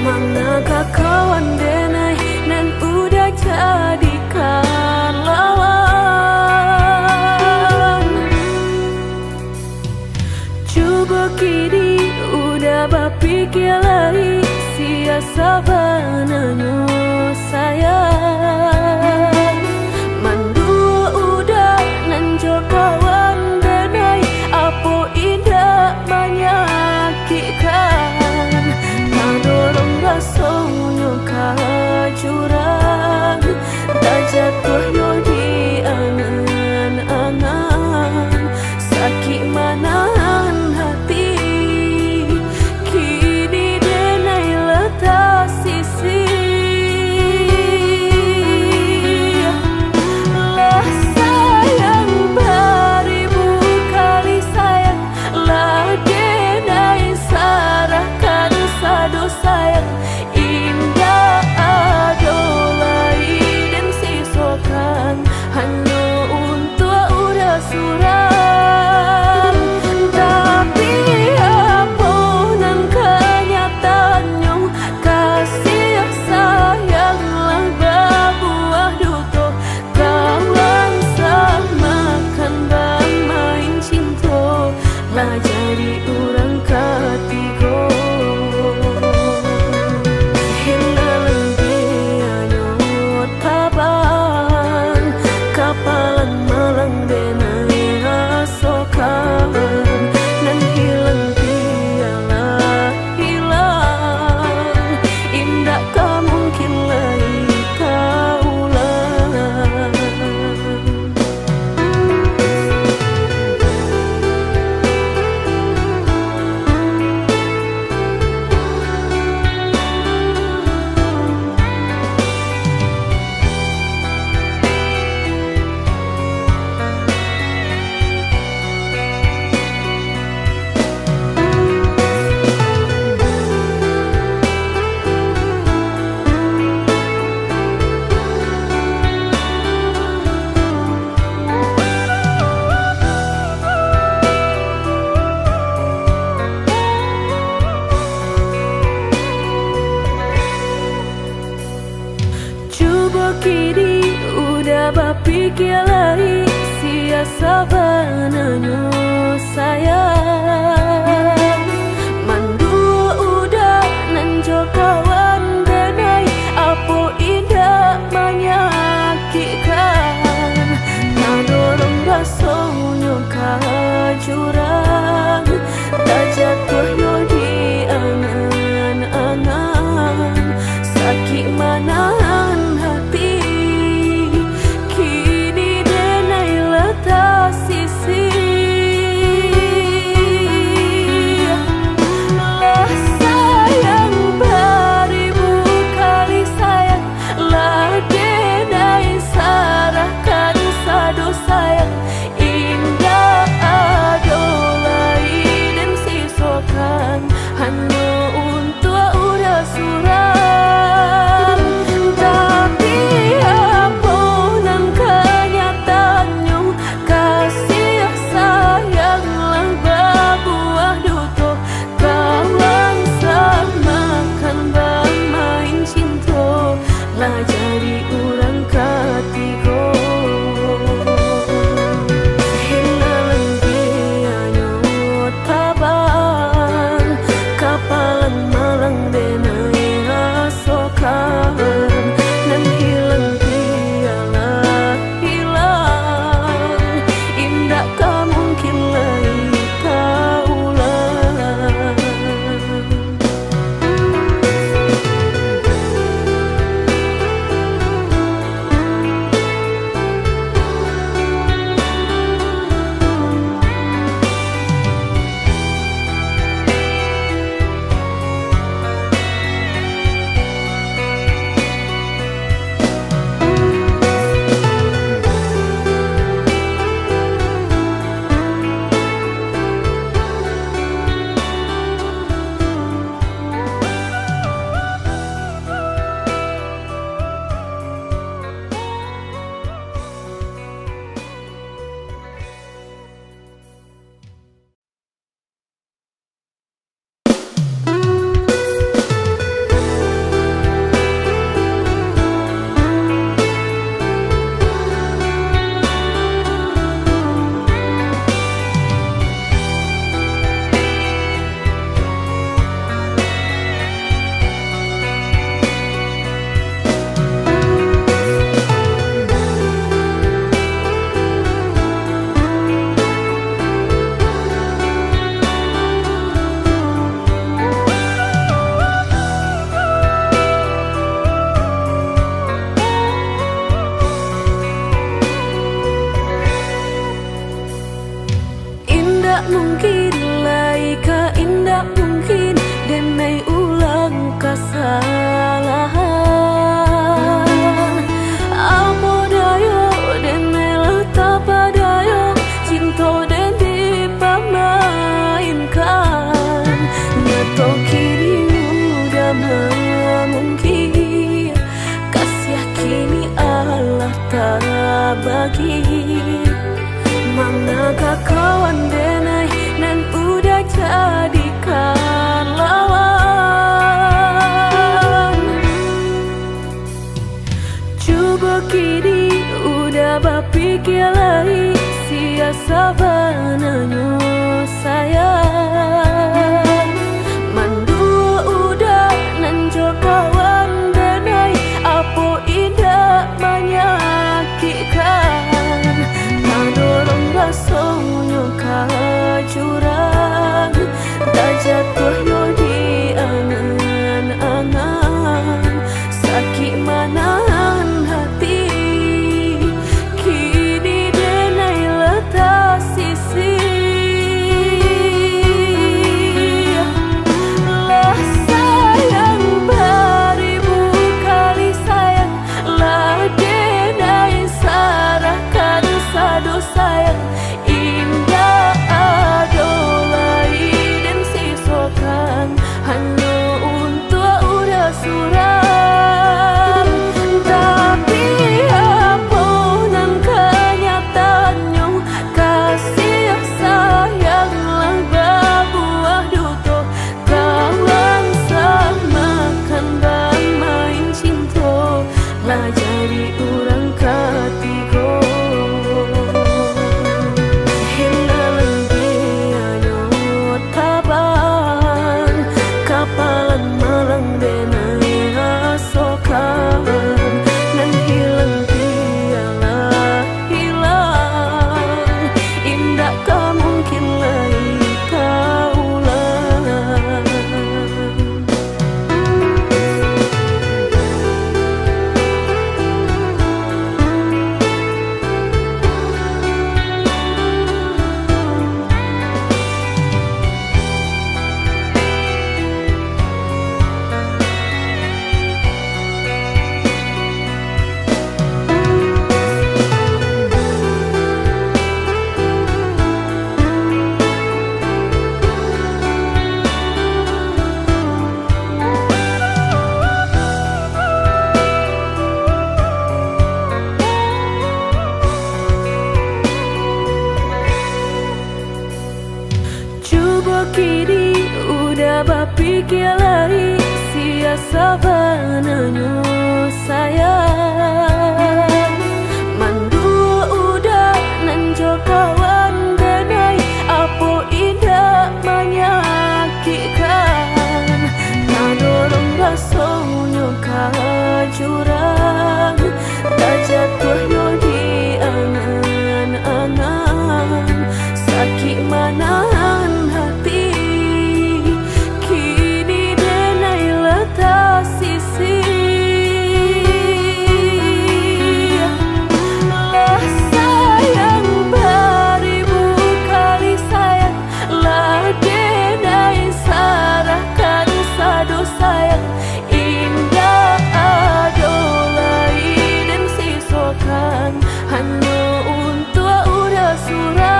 Manakah kawan denai nan udah jadikan lawan. Coba kini udah berpikir lagi, siasa bananyo sayang. Mandua udah nanjol kawan denai, apa indah menyakitkan. Tak dorong rasanya ke jurang, tak jatuh yo di angan-angan. Sakit manahan hati, kini denai letak sisi. Lah sayang beribu kali sayang, lah denai sarahkan sadu sayang. Indah adolai dan sisokan hanya untuk udah suram. Tapi apa nan kenyataannya, kasih sayanglah berbuah duto. Kawan samakan bang main cinta, lah jadi orang ketiga. Kapalan malang denai asokan, nan hilang tialah hilang. Indah tak mungkin lagi kaulang. Coba kini udah berpikir lagi, siasa bananyo sayang. Mandua udah nanjol kawan denai, apa indah menyakitkan. Tak dorong rasanya ke jurang, tak jatuh yo di angan-angan. Sakit manahan hati, kini denai letak sisi. Lah sayang beribu kali sayang, lah denai sarahkan sadu sayang. Indah adolai dan sisokan mungkin laika indah mungkin denai ulang kesalahan. Apa dayo denai letak padayo cinta den dipamainkan. Nyato kini udah mungkin kasih kini Allah tak bagi. Manakah kawan denai nan udah jadikan lawan. Coba kini udah berpikir lagi siasa bananyo sayang. Mandua udah nan jo kawan denai apa indah menyakitkan. Rasonyo kajurang tak jatuh yo di angan-angan. Sakit manahan hati kini denai letak sisi. Lah sayang beribu kali sayang, lah denai sarahkan sadu sayang. Kini udah berpikir lagi siasa bananyo sayang. Mandua udah nan jo kawan denai apa indah menyakitkan. Nadorong rasonyo kajurang tak jatuh yo di angan-angan. Sakit manahan hati kini denai letak sisi. Lah sayang beribu kali sayang, lah denai sarahkan sadu sayang. Indah adolai dan sisokan hanya untuk udah surang.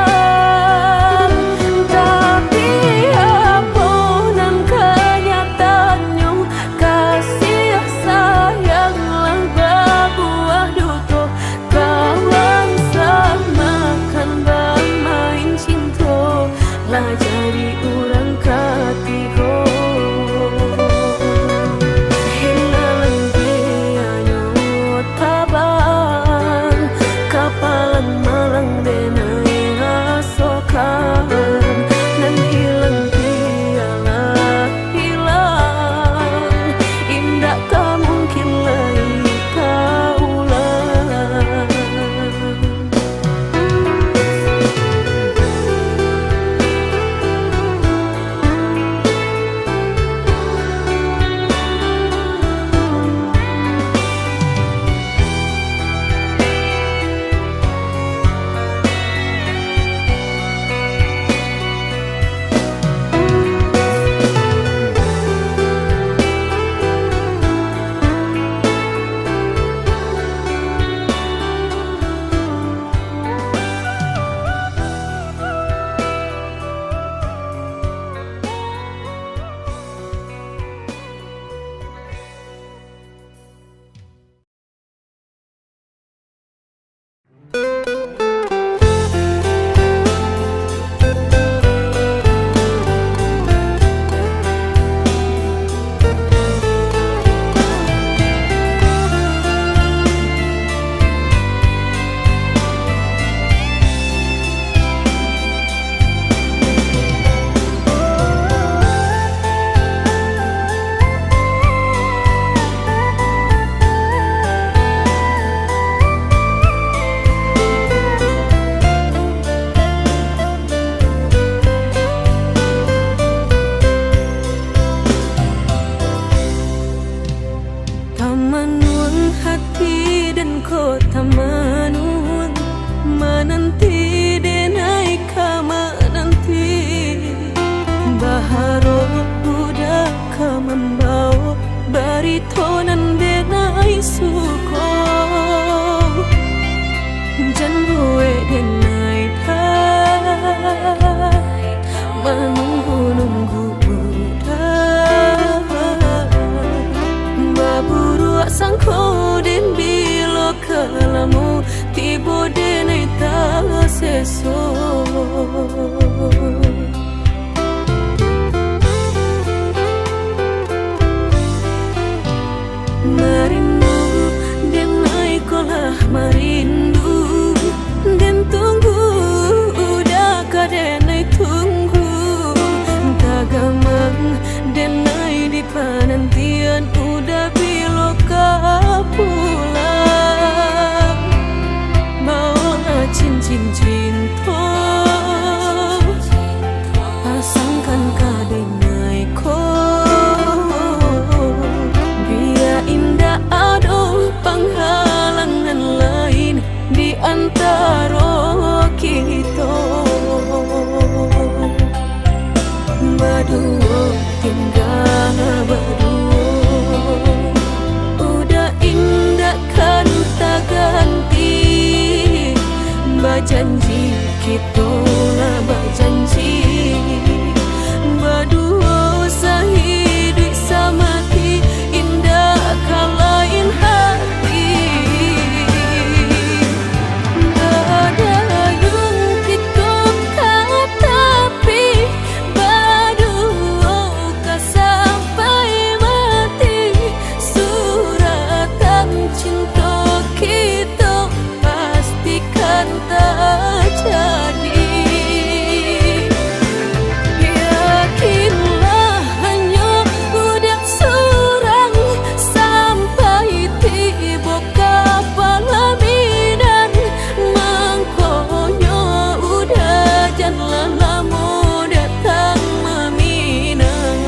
cincin cinta, pasangkan kadang ko. Biar indah ada penghalangan lain di antara kita. Berdua tinggal berdua, udah indah kan tak ganti. Berjanji kita lah berjanji, berdua sehidup semati, indah kan lain hati. Berdayung kita kau tapi berdua kau sampai mati. Suratan cinta kita pastikan terjadi. Yakinlah hanya udah surang sampai tiba kapalaminan. Mangkonya udah jangan lama datang meminang.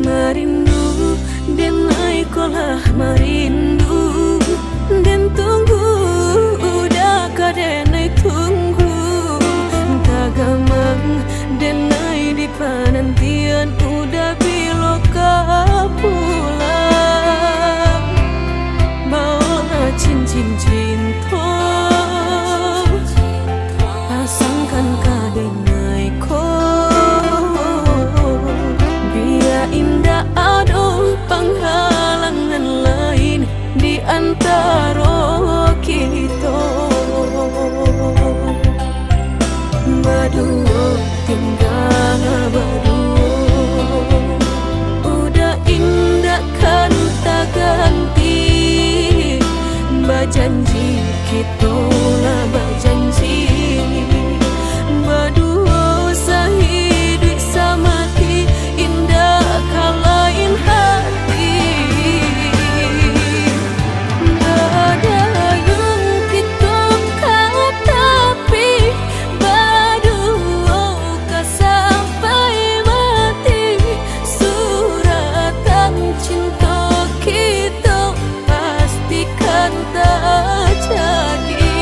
Merindu dan naikolah merindu dan tunggu udah kadenai tunggu tagamang dan nai di penantian udah biloka pulang. Bawalah cincin cinta, pasangkan kadang ko. Indah ada penghalangan lain di antara kita. Berdua tinggal berdua, udah indah kan tak ganti. Berjanji kita lah berjanji, berdua sehidup semati, indah kan lain hati. Berdayung kita kau tapi berdua kau sampai mati. Suratan cinta kita pastikan terjadi.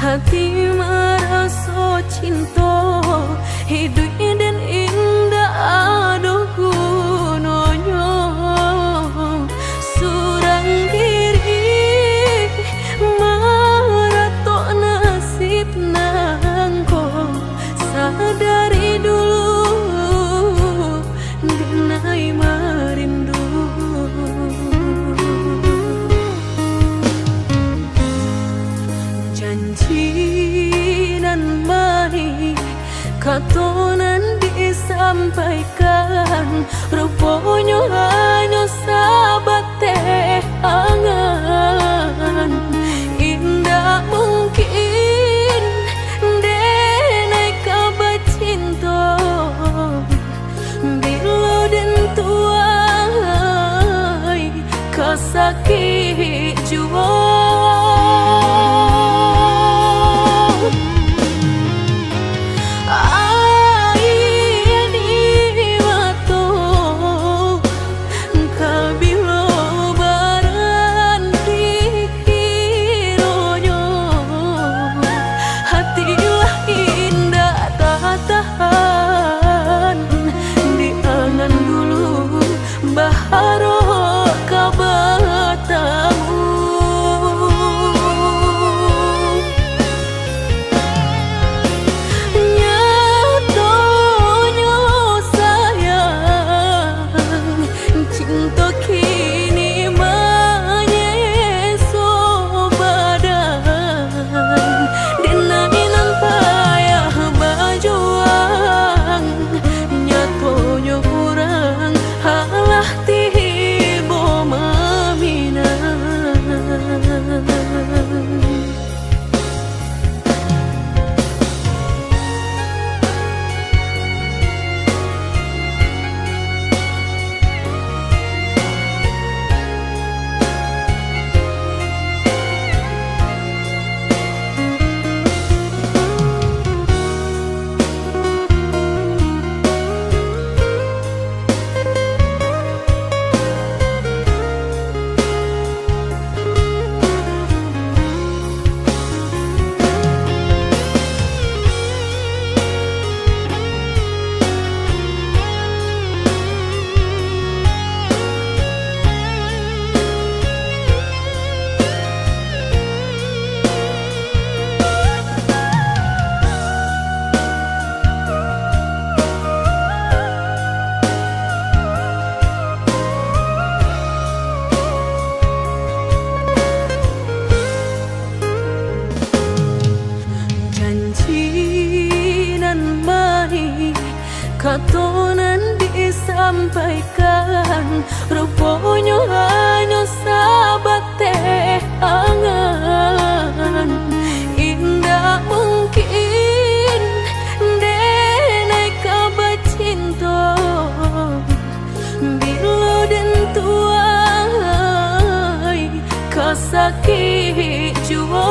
hati merasa cinta, hidup dan indah aduh gunanya. Surang diri maratok nasib nangko, sadari dulu denai merindu. Janji nan baik katonan disampaikan, rupanya hanya sahabat teh angan. Indah mungkin denai kabar cinta, bila den tuai kasakit jua. Katonan disampaikan, rupanya hanya sahabat teh angan. Indah mungkin denai kabar cinta, bila den tuai kasakit jua.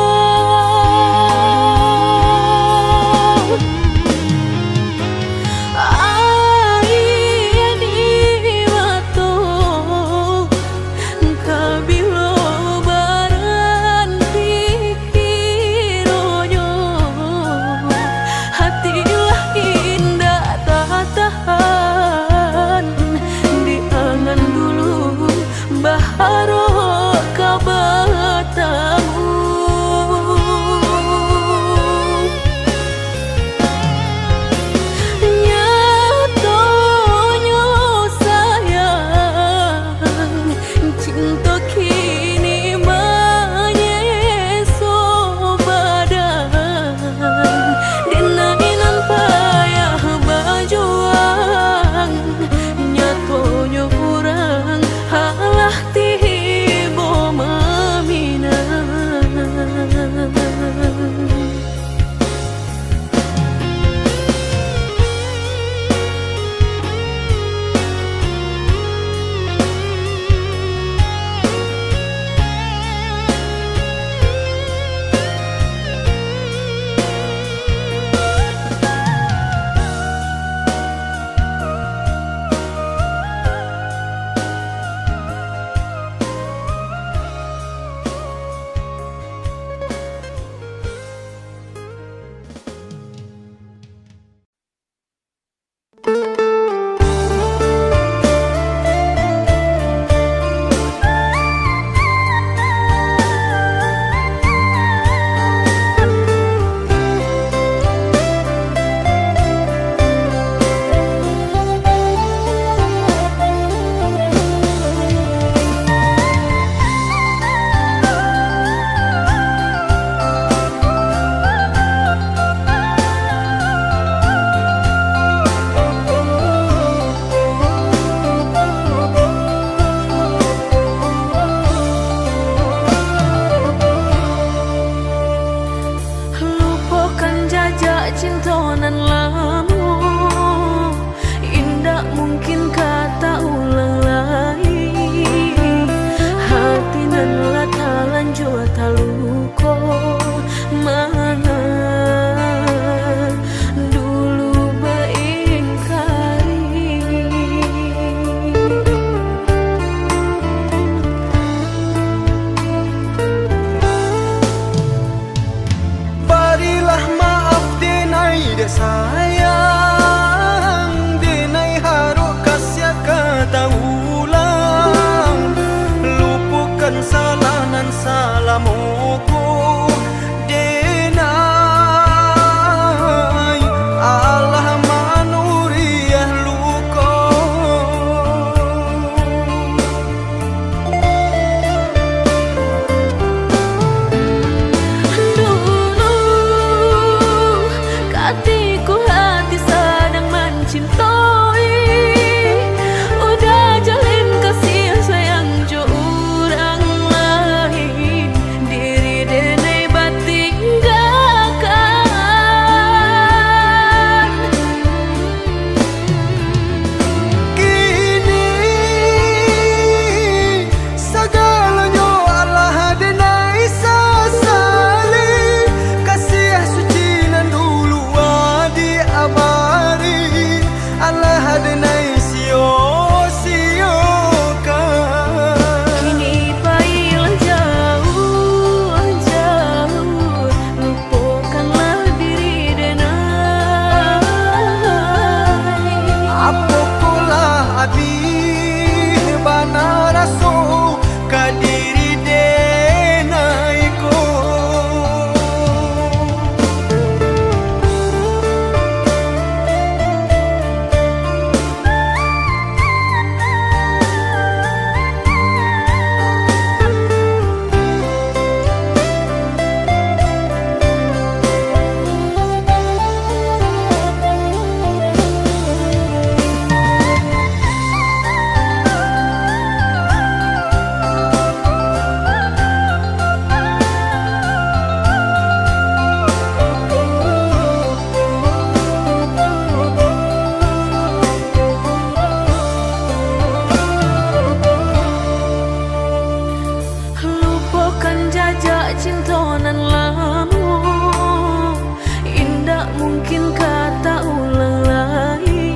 mungkin kata ulang lagi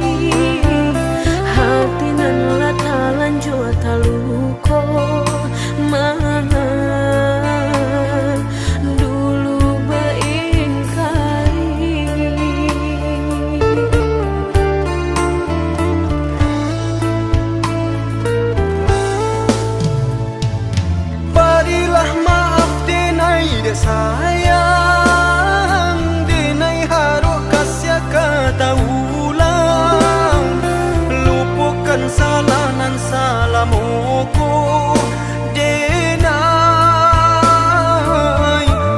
hati nan latalan jua taluko mana dulu beingkari. Berilah maaf denai de sayang, denai harus kasih kata ulang, lupakan salah nan salamuku denai,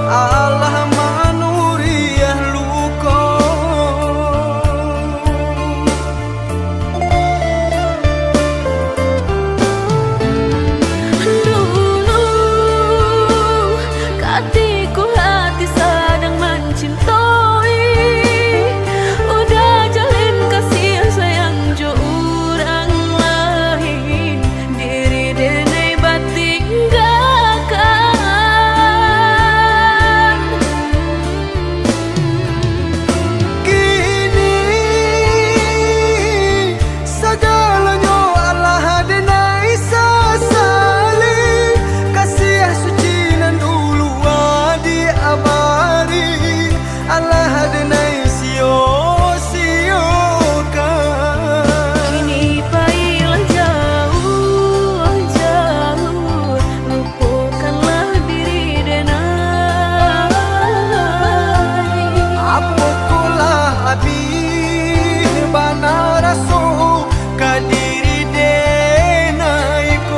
Allah manuriah luko. Dulu hatiku hati sedang mencintai, udah jalin kasih sayang jo orang lain, diri denai batinggalkan. Kini segalanya Allah denai sesali, kasih suci nan dulu adi abadi, Allah denai sia-siakan. Kini pailah jauh-jauh, lupakanlah diri denai. Apakulah abi bana rasul kadiri denai ko.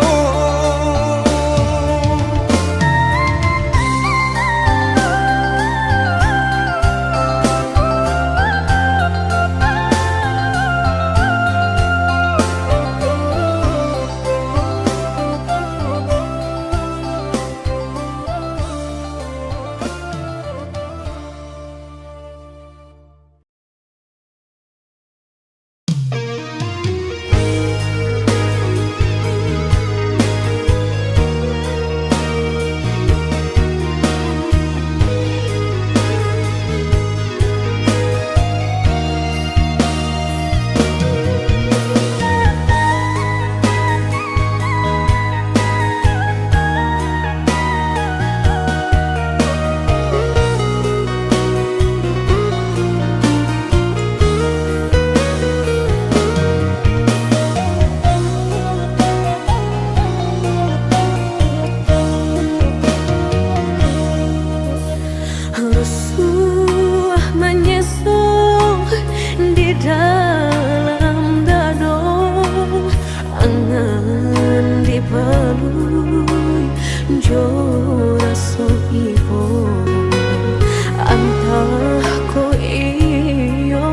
Rusuh menyesal di dalam dado, angan dipelui jo raso ibo, antah ko iyo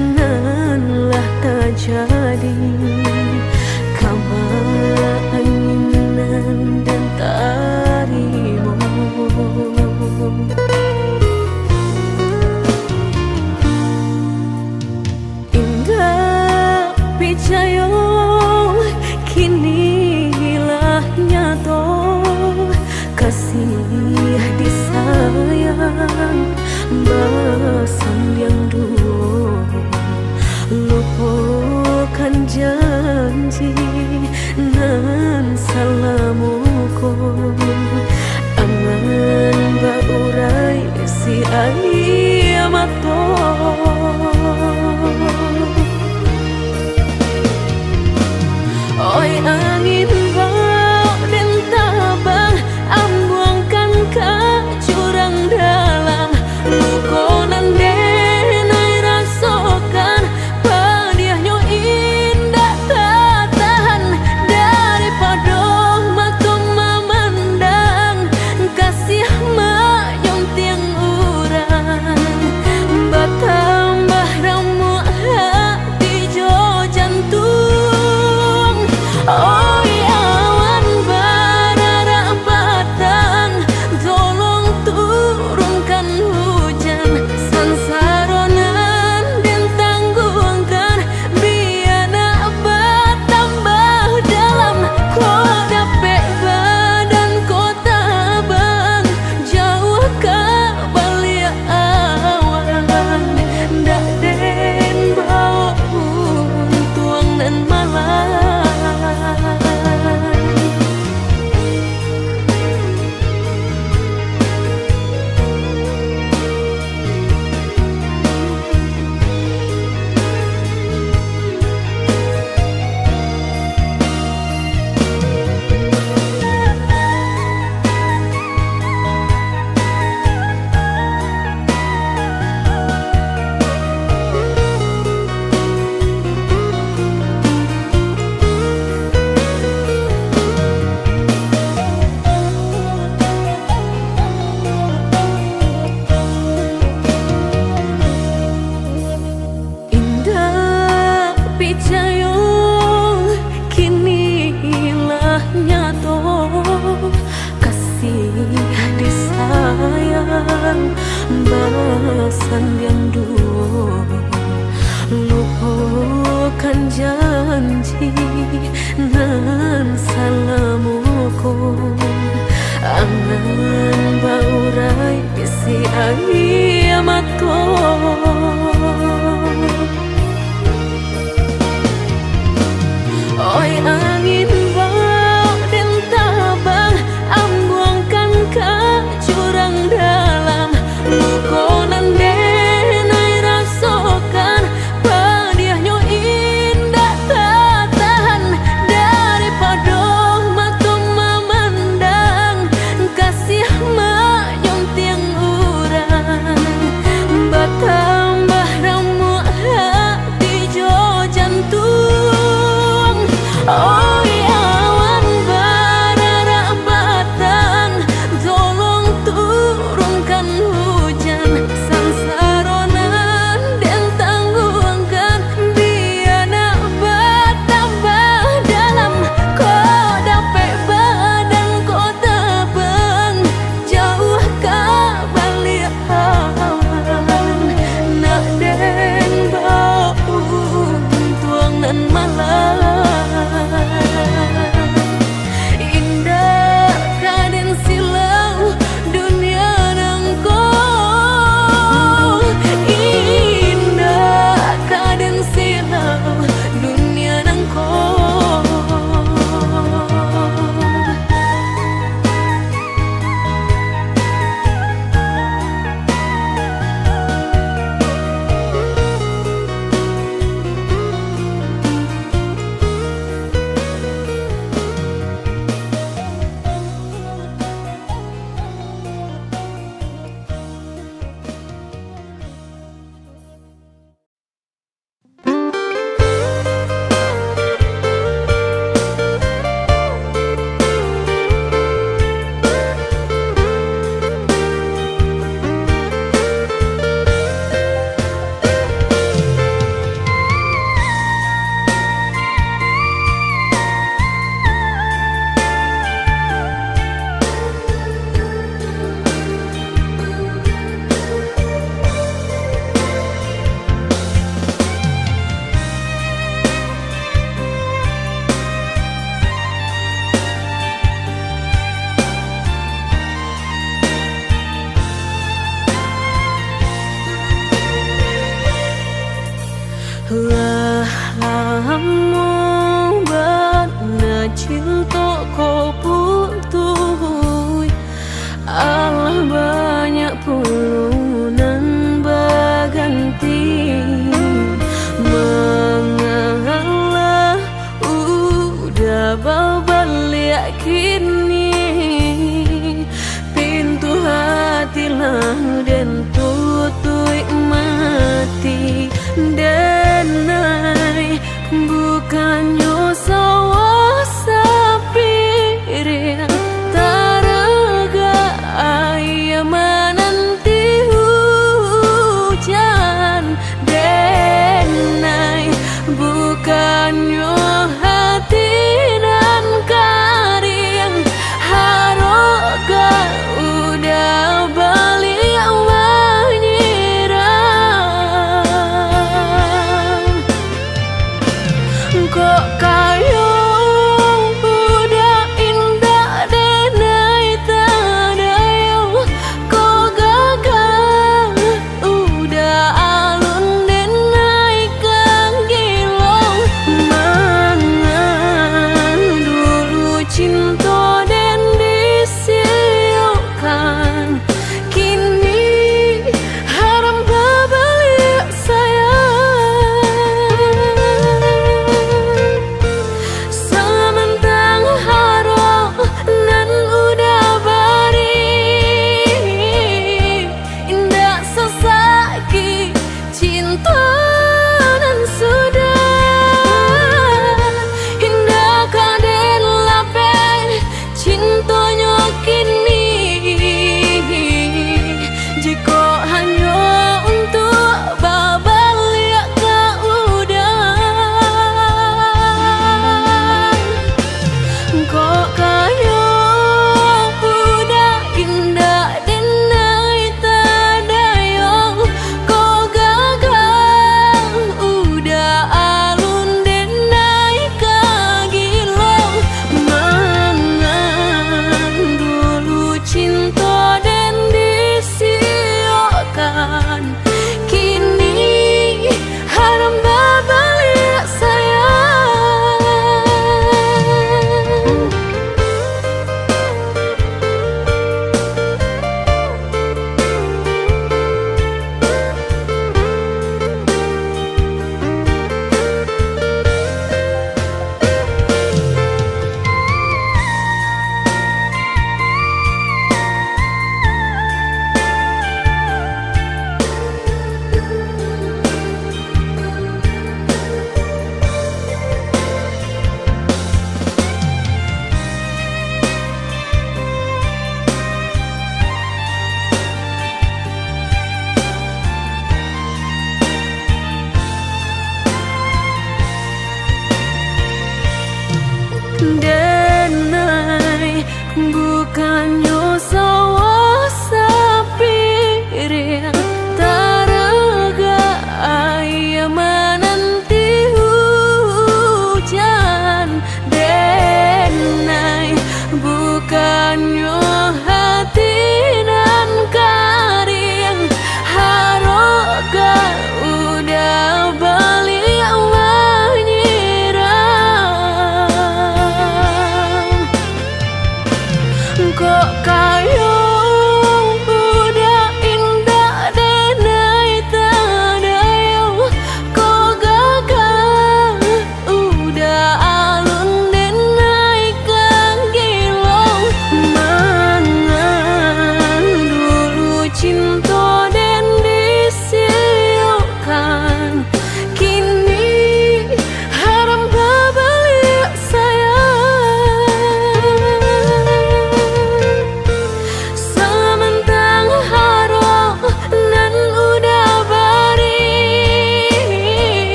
nan lah terjadi, kabar anginan dan tarimu. Indah picayo kini hilah nyato, kasih disayang basan yang dulu, lupakan janji nan salamuku, angan baurai si ayamato. Oi angin bau dan tabang, ambuangkan ke jurang dalam, lukonan denai rasakan, pedihnya indah tak tahan, daripada matung memandang, kasih menyunting urang, bertambah ramu hati jo jantung. Oh yeah. yang duo, lupakan janji nan salamuku. Angan baurai bisi ayamato. Oi angin bau dan tabang, ambuangkan ke jurang dalam. Lukonan denai rasakan, padiahnya indah tak tahan. Daripada mata memandang, kasih menyunting urang. Bertambah ramu hati jo jantung. Oi awan bararak batang, tolong turunkan hujan. Sangsaronan dan tangguhkan, biar nak bertambah dalam. Kau dapat badan kau terbang, jauh ke balik awan. Nak den bau tuang nan malam. Indah kaden silau dunia nangko. Indah kaden silau dunia nangko. Lamu bana cinta kau putuh. Allah banyak pulunan berganti. Mengalah udah berbalik kini. Pintu hati lah dan tutup mati. Denai bukan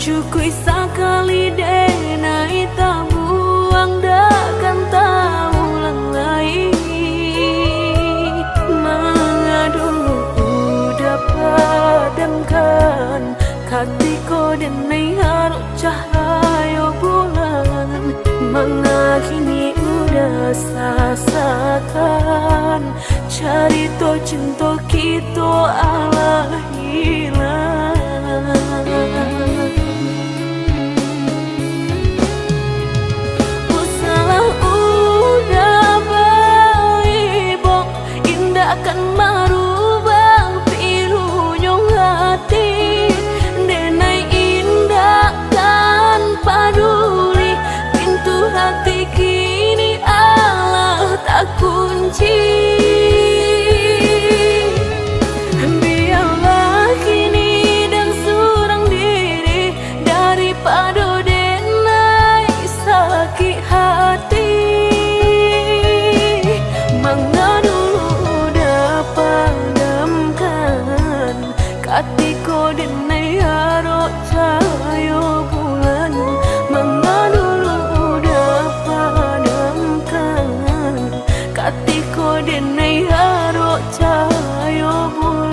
Cukui sekali denai tak buang takkan tak ulang lagi. Mengadu udah padamkan hatiku denai harus cahaya bulan. Mengakini udah sasakan cerita cinta kita ala hilang. Usalah udah baik indah akan merubah pilunya hati. Denai indah tanpa peduli, pintu hati kini Allah tak kunci. Biarlah kini dan surang diri daripada denai sakit hati. Mengadu dapat padamkan hatiku denai harus cahaya bulan. Mengadu dapat padamkan hatiku denai harus cahaya bulan.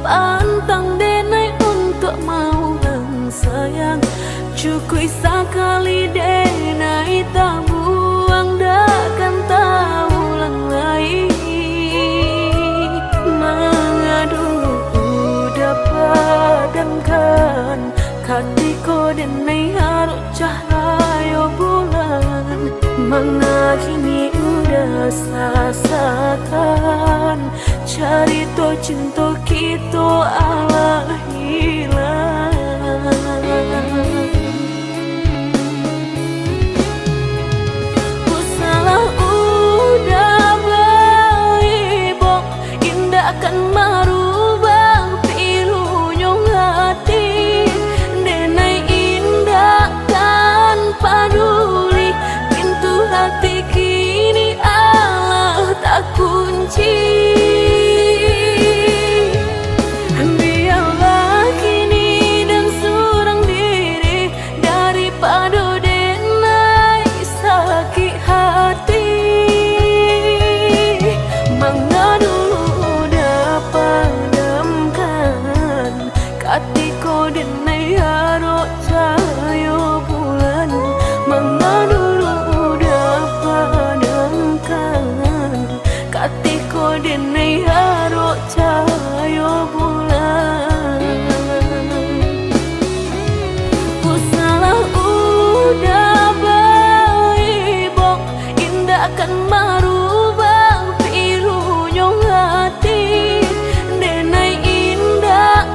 Pantang denai untuk mau lang sayang. Cukui sekali denai tak buang takkan tak ulang lagi. Mengadu udah padamkan hatiku denai harus cahaya bulan. Mengakini udah sasakan cerita cinta kita ala hilang. Usalah udah baik indah akan merubah pilunya hati. Denai indah tanpa peduli, pintu hati kini Allah tak kunci. Hatiku denai harus cahaya bulan. Mengadu dapat padamkan hatiku denai harus cahaya bulan. Usalah udah baik indah akan merubah pilunya hati. Denai indah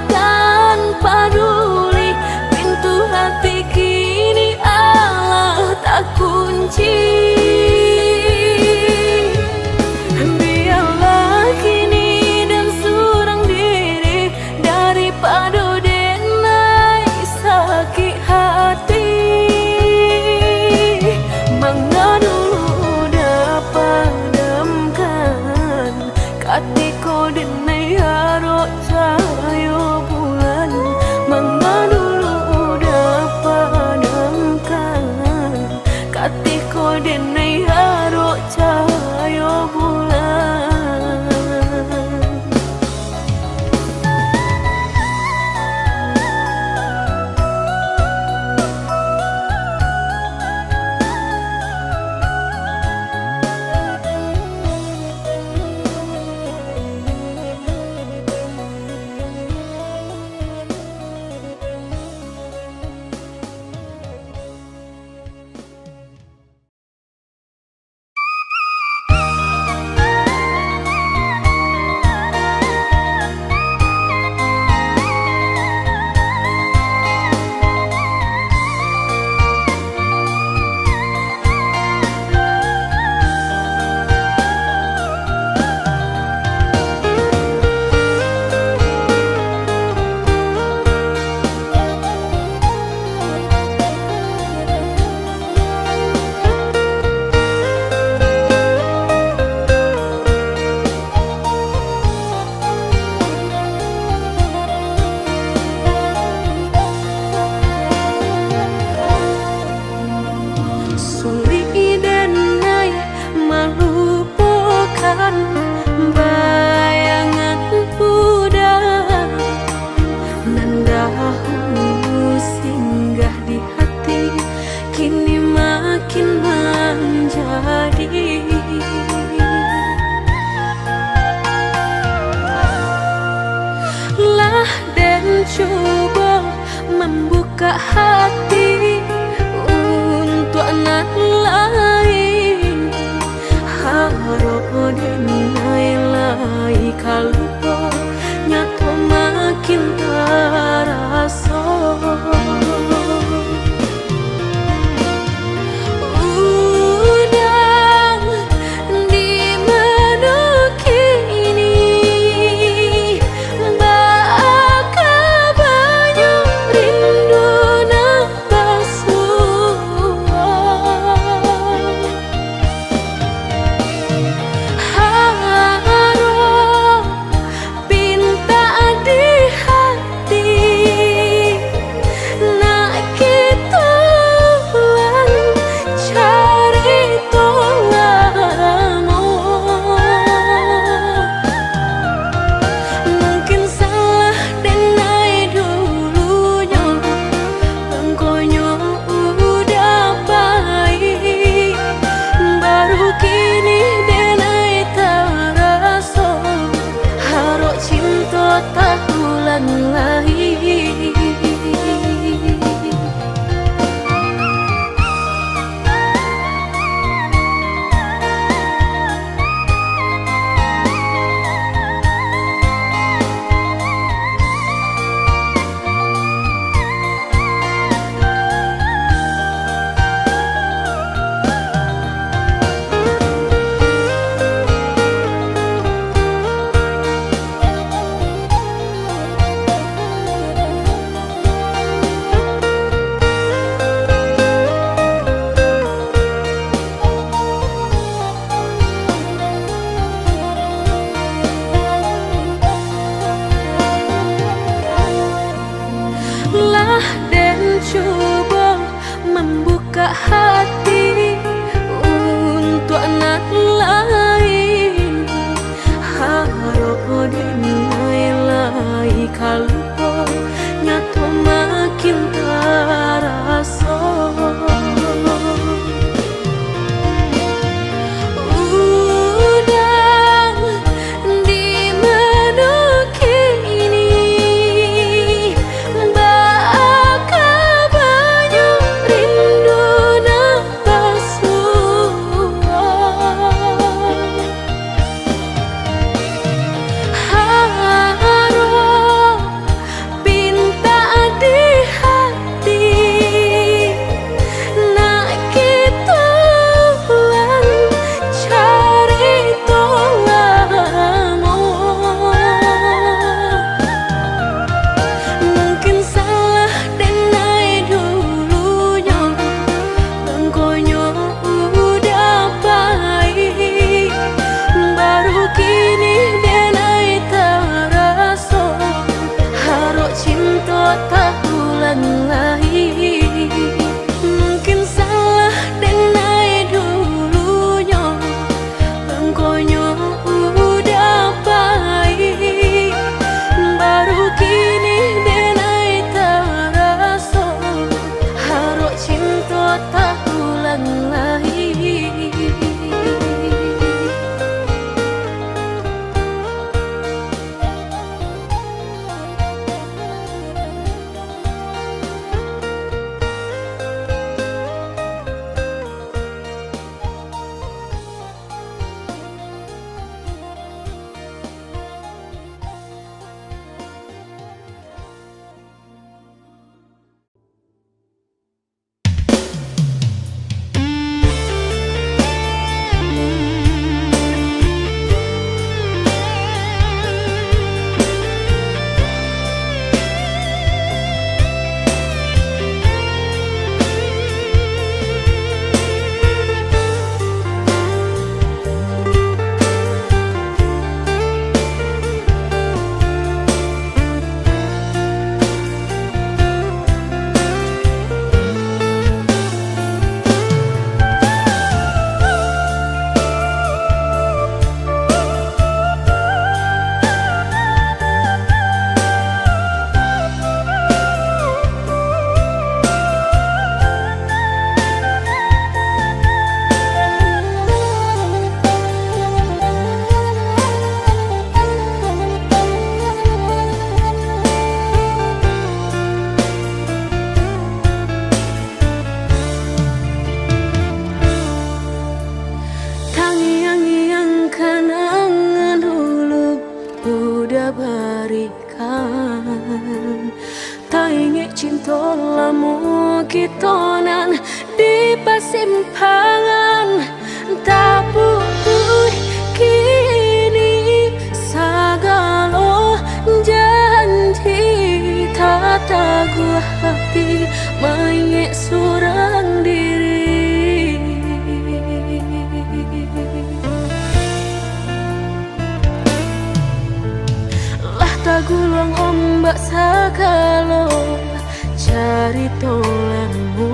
peduli, pintu hati kini Allah tak kunci. Biarlah coba membuka hati untuk anak lain. Harap denai lai kalau nyato makin terasa. Tak ulang lagi. Dan coba membuka hati untuk anak lain. Harap denai lai kalau nyato makin terasa. kitonan di persimpangan tapi kini sagalo janji tak taguh hati mayek surang diri. Lah tagulung ombak sagalo cari tolamu,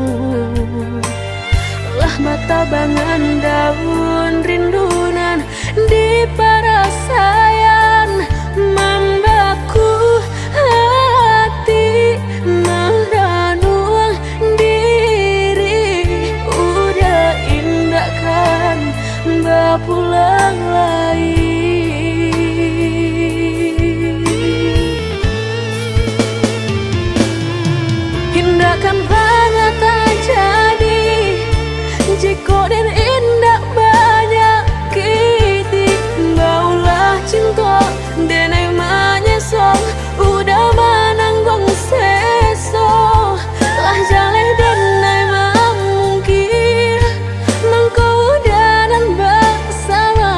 lah mata bangan daun rindunan di parasayan membaku hati meranung diri udah indah kan bapulang lagi. Hindakan banyak tak jadi jika dan indah banyak kiti baulah cinta dan emangnya song udah menanggung seso lah jaleh dan emang mungkin mengkau udah dan bersama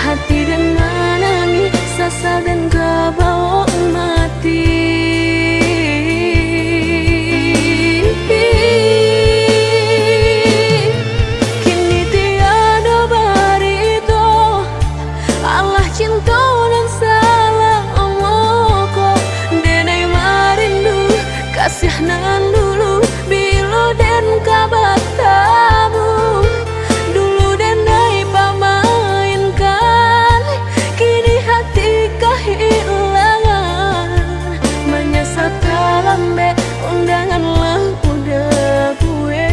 hati dan menangis sasa dan kebawa mati. Kasihanan dulu bilo dan kabatamu dulu dan naik pamainkan kini hati kehilangan menyesal lambe undangan lah udah gue.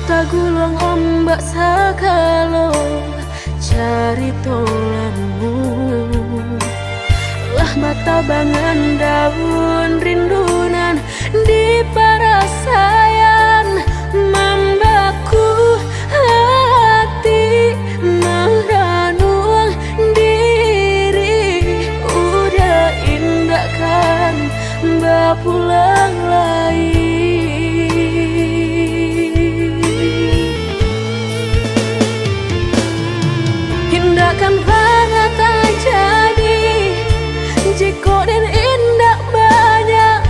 Tagulung ombak sagalo cari tolamu, lah mata bangan daun rindunan di parasayan membaku hati meranung diri udah indah kan bapulang lagi. Hindakan banyak tak jadi jika dan indah banyak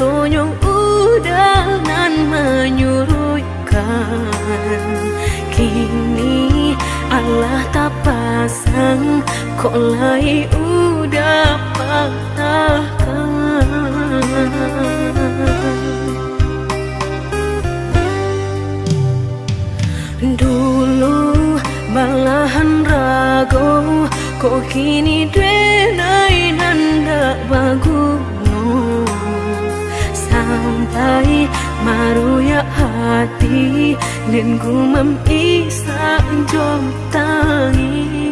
tonyong udangan menyuruhkan. Kini Allah tak pasang, kok lai udah patahkan. Dulu malahan ragu, kok kini denai nanda baguno. Sampai maruya hati dan gumam isa jom tangi.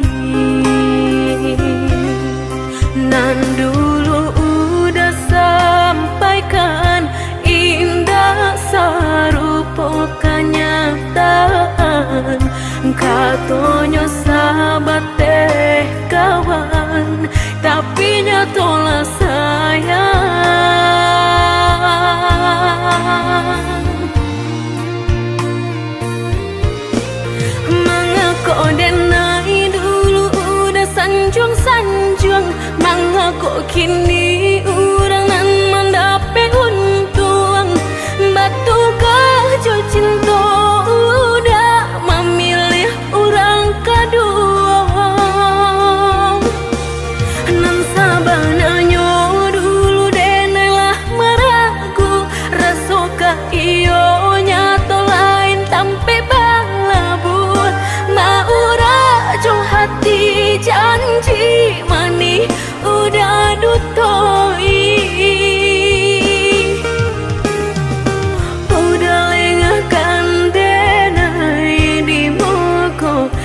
Nan dulu udah sampaikan indah sarupa kenyataan. Katonyo sahabat teh kawan, tapi nyatolah sayang. Mengaku denai dulu udah sanjung-sanjung, mengaku kini orang nan mendapat untung. Batu kajo cinta udah memilih orang kedua. Nan sabananya dulu denailah meragu, rasukah iyo nyato lain tampe balabu. Mau rajo hati janji mani udah dutoi.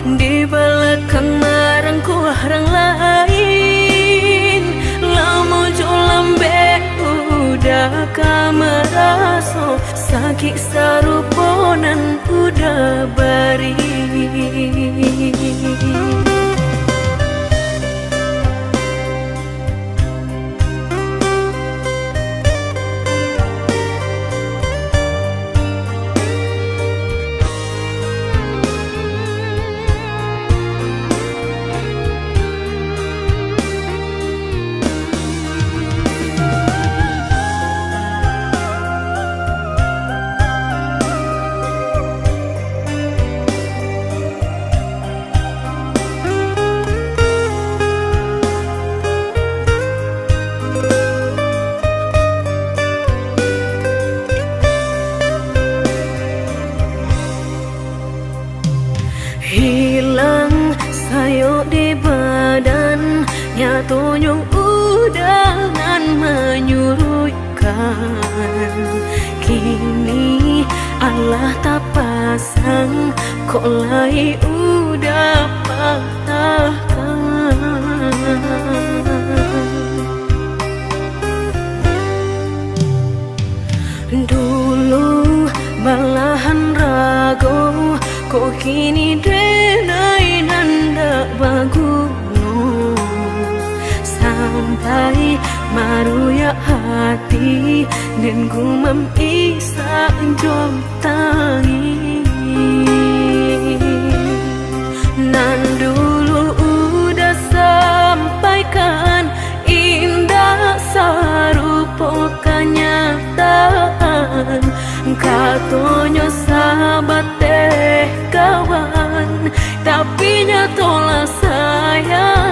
Di belakang marangku orang lain, lama jolambe udah kameraso, sakit saruponan udah bari. Hilang sayo di badan, nyatonyong udangan menyuruhkan. Kini Allah tak pasang, kok lai udah patahkan. Dulu malahan ragu, kok kini denai nanda baguno. Sampai maruya hati dan gumam isa jom tangi. Nan dulu udah sampaikan indah sarupa kenyataan. Katonyo sahabat teh kawan, tapi nyatolah sayang.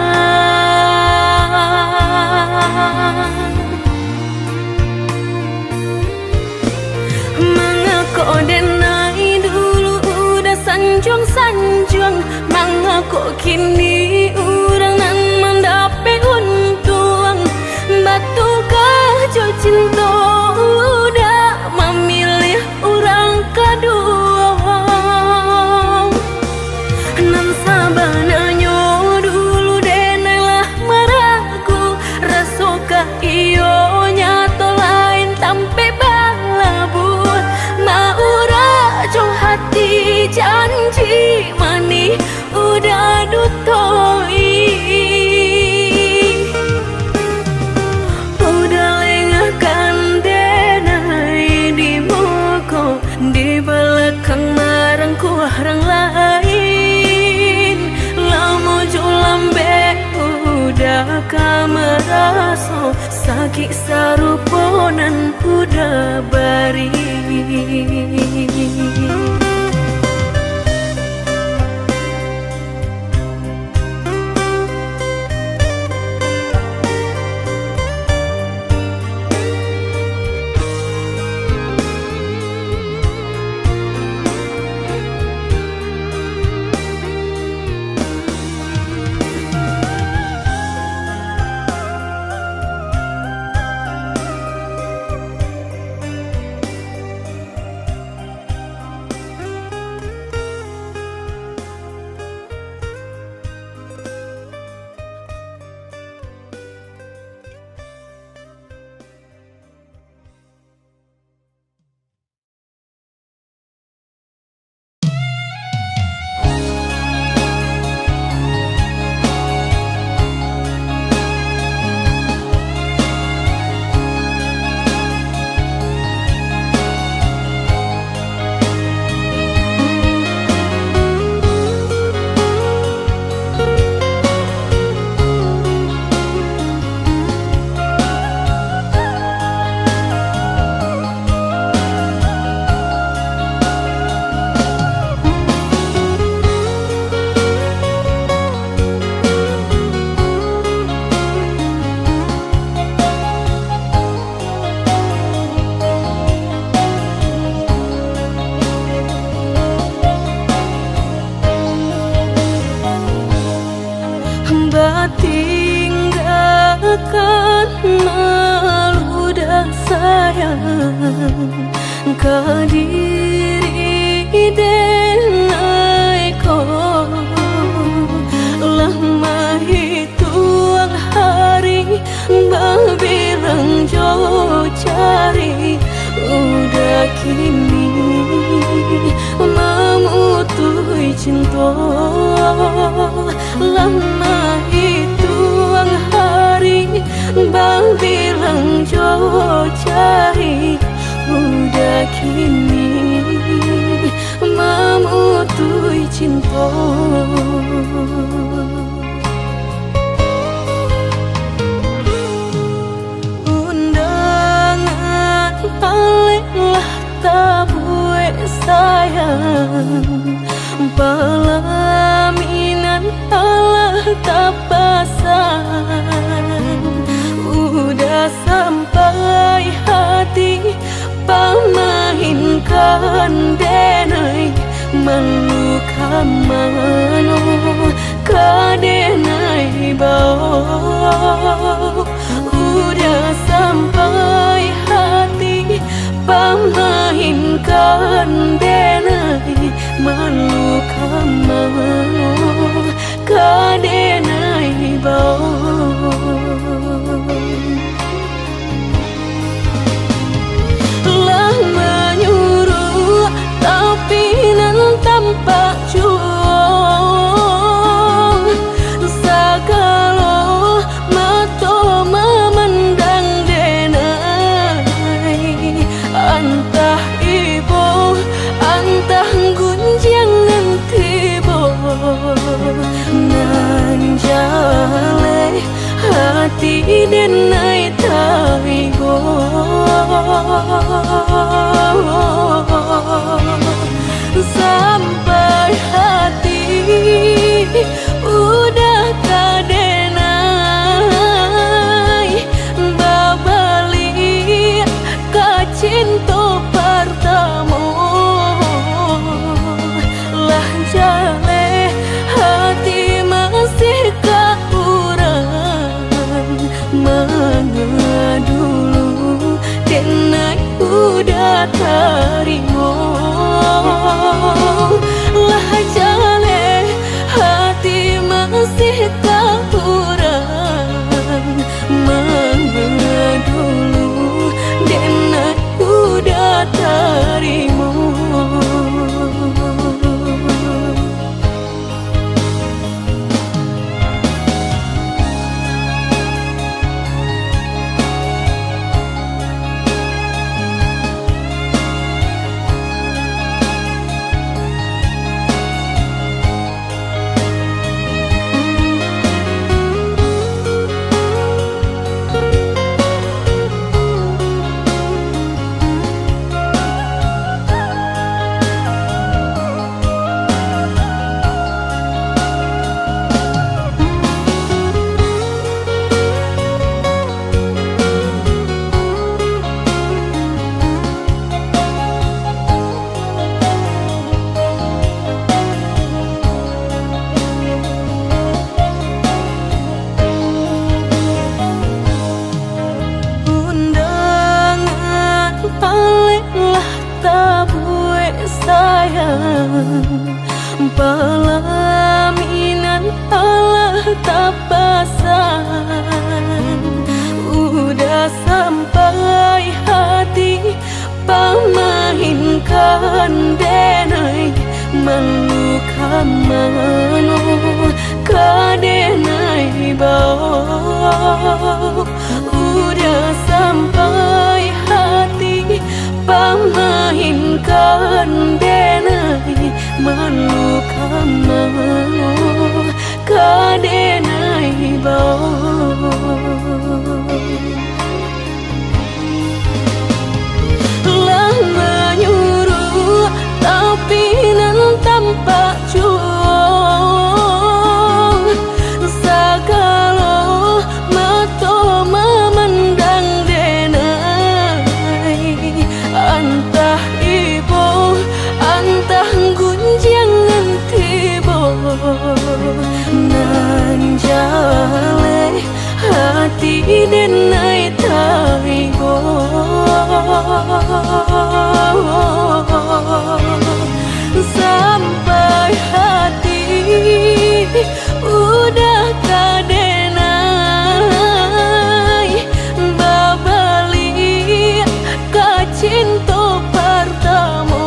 Mengaku denai dulu udah sanjung-sanjung, mengaku kini orang nan mendapat untung. Batu kajo cinta udah memilih orang kedua. Nan sabananya dulu denailah meragu, rasukah iyo nyato lain tampe balabu. Mau rajo hati janji mani udah dutoi. Di belakang marangku orang lain, raso sakit saruponan kuda bari. Tinggalkan malu dan sayang kadiri denai ko lama hituang hari babilang jauh cari udah kini memutui cinta lama hituang hari babilang jauh cari udah kini memutui cinta. Undangan paling tabue sayang pelaminan Allah tak pasang udah sampai hati pamahinkan denai meluka mano kadenai bau udah sampai hati pamahinkan denai meluka mano kadenai bau lah menyuruh tapi nan tampak juang sagalo mato memandang denai antah ibu antah gunjangan tibo nan jale hati denai taigo sampai hati udah kadenai babali kacinto pertama lah jale hati masih kaurang mengadulu denai udah terima lah jale hati masih kaurang mengadulu denai udah terima. kamano kadenai bau udah sampai hati pamainkan denai malu kamano kadenai bau lah menyuruh tapi nan tampak cuong sagalo mato memandang denai antah ibu antah gunjangan tibo nan jale hati denai taibo sampai hati udah kadenai babali kacinto pertamo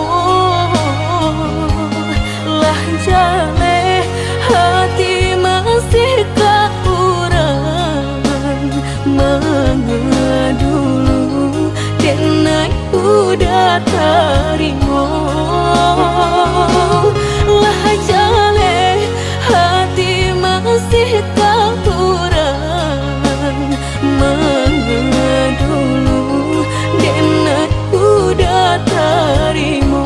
lah jale hati masih kekurangan mengadulu denai udah terima lah jale hati masih kekurangan mengadulu denai udah terima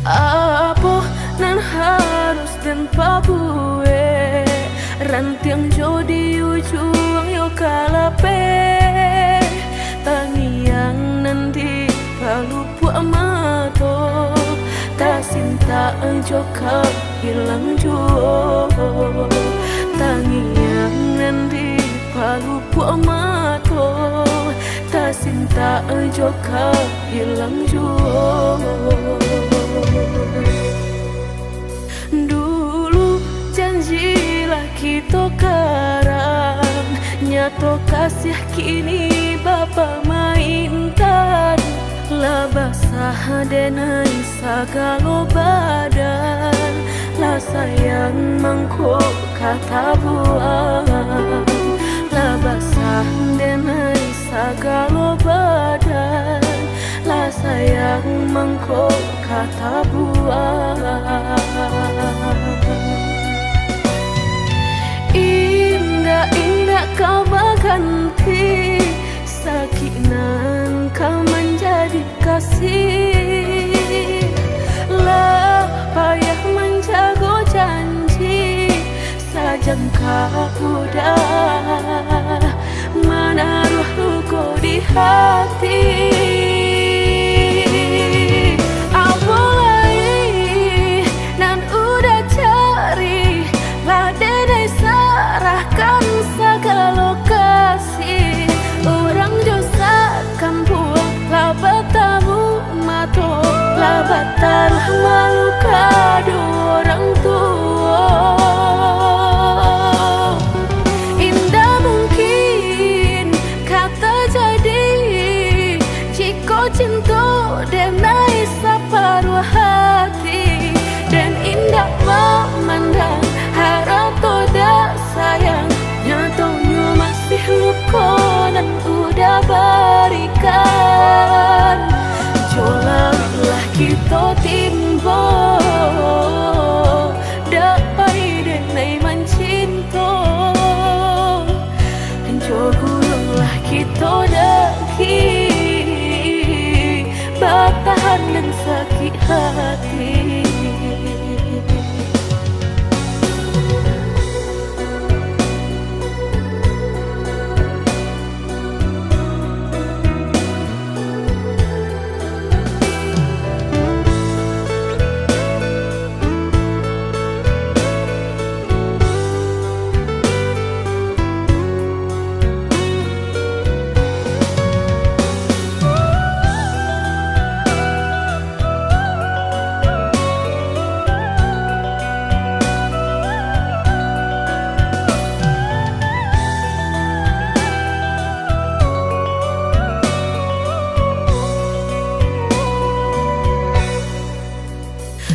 apa nan harus dan papue rantiang jodi ujung yo kalape tangiang nanti palupu amato tak sinta joka hilang juo tangiang nanti palupu amato tak sinta joka hilang juo dulu janjilah kita karang nyato kasih kini bapa mainkan lah basah denai sagalo badan lah sayang mangkok kata buang lah basah denai sagalo badan lah sayang mangkok kata buang indah-indah kau berganti sakinan kau menjadi kasih lah payah menjaga janji sajangka udah menaruh luka di hati serahkan segala lokasi orang cinta denai separuh hati, dan indah memandang harap toda sayang, nyatanya masih luka dan udah berikan. Jolalah kita timbo dapai denai mencinta, dan jogulah kita daki bertahan dan sakit hati.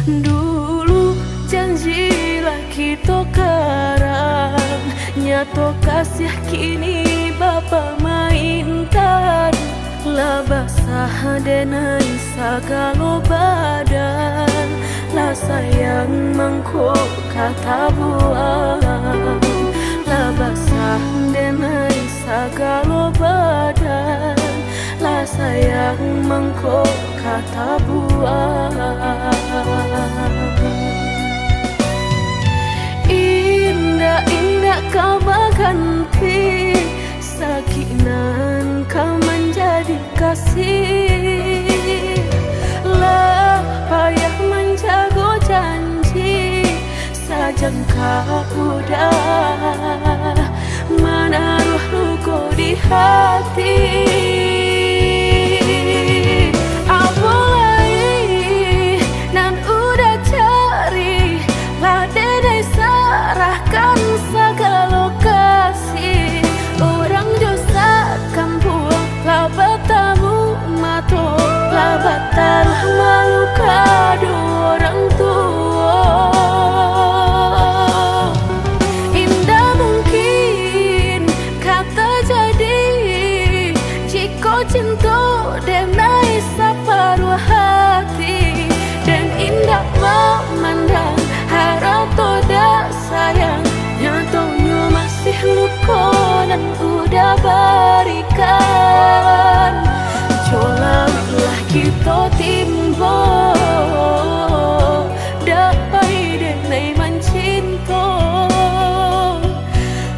Dulu janjilah kita karang, nyato kasih kini bapa mainkan. Lah basah denai segala badan, lah sayang mangkok kata buang. Lah basah denai segala badan, lah sayang mangkok kata buang. Indah-indah kau berganti, sakinan kau menjadi kasih. Lah payah menjaga janji, sajangka udah menaruh luka di hati. Serahkan segala kasih, orang dosa kampung lah bertamu mato, lah bataruh malu kado orang tua. Indah mungkin kata jadi, jika cinta denai separuh hati, dan indah memandang harap toda sayang, nyatanya masih luka dan udah berikan. Jolalah kita timbo dapai denai mencinta,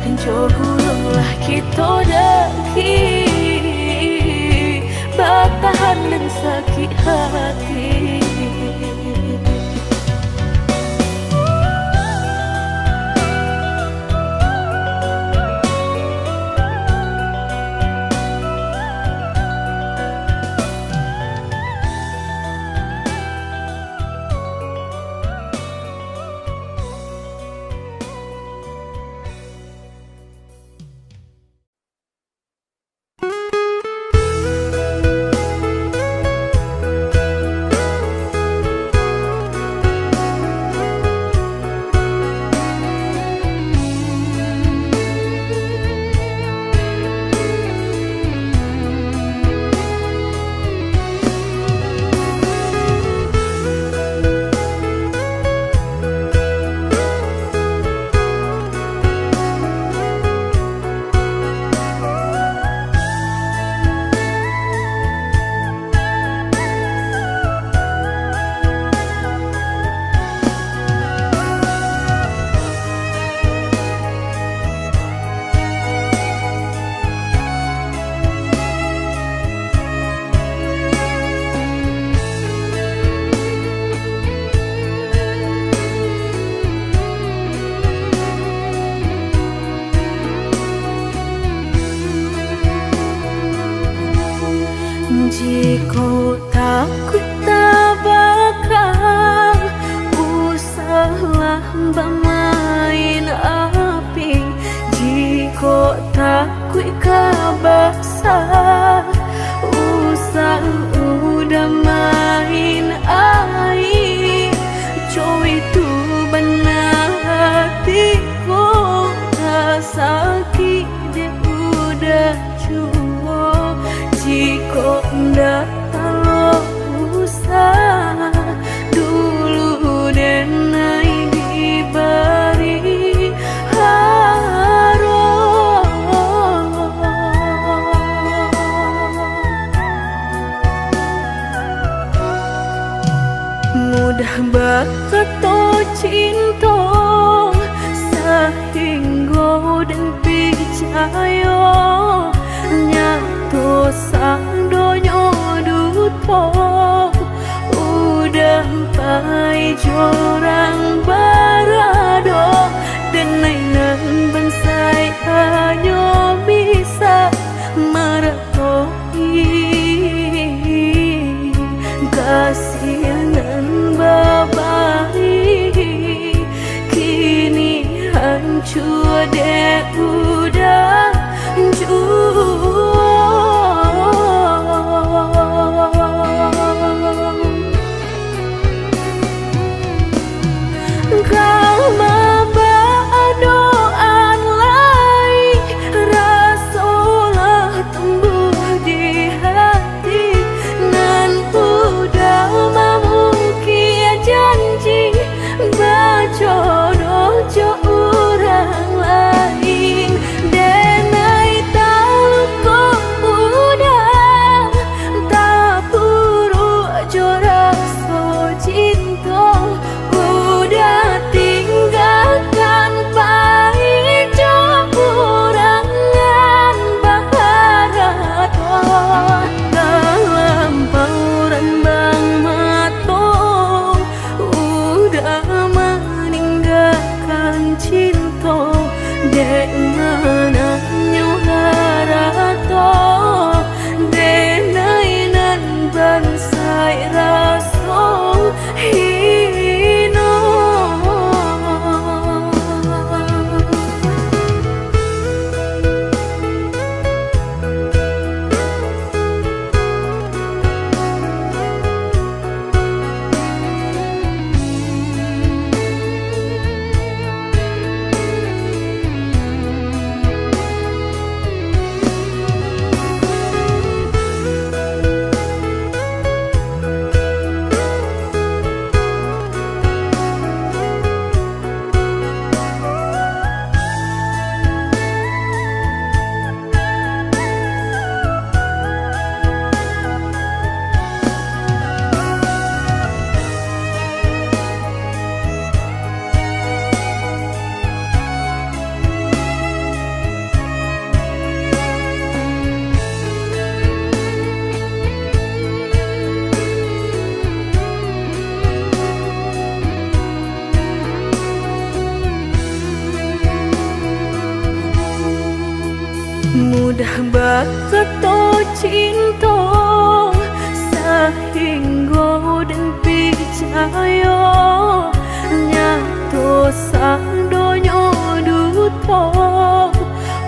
dan jogulah kita daki bertahan dan sakit hati. Jika takut tak bakal usahlah bermain api. Jika takut kabasa usah ndak kalau usah dulu denai diberi harum. Mudah bakat cinta sehingga dan percaya nyatu sang donya duto udah pai jorang barado dan mainan bansai hanya bisa meratoi kasihanan babai kini hancur deh udah kau doaan lai rasulah tumbuh di hati nan udah memungkin janji bajodoh jo orang lain denai tahu kok udah tak buru jorak so cinta udah tinggalkan baik jo kurangan baharato dalam pauran bang mato udah meninggalkan cinta dek mana nyuharato denai nan bansai raso hino. Mudah bakat cinta sehingga dan percaya nyatu sang donya duto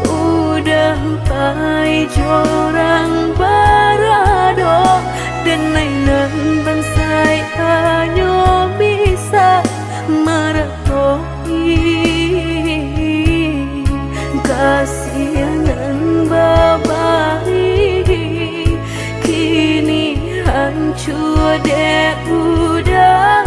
udah pai jorang barado dan mainan bansai hanya bisa meratoi kasihanan babai kini hancur deh udah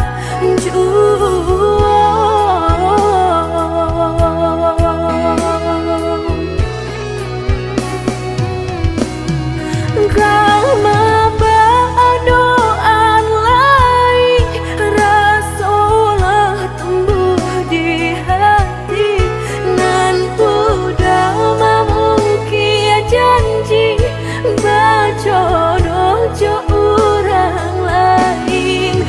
kau doaan lai rasulah tumbuh di hati nan udah memungkin janji bajodoh jo orang lain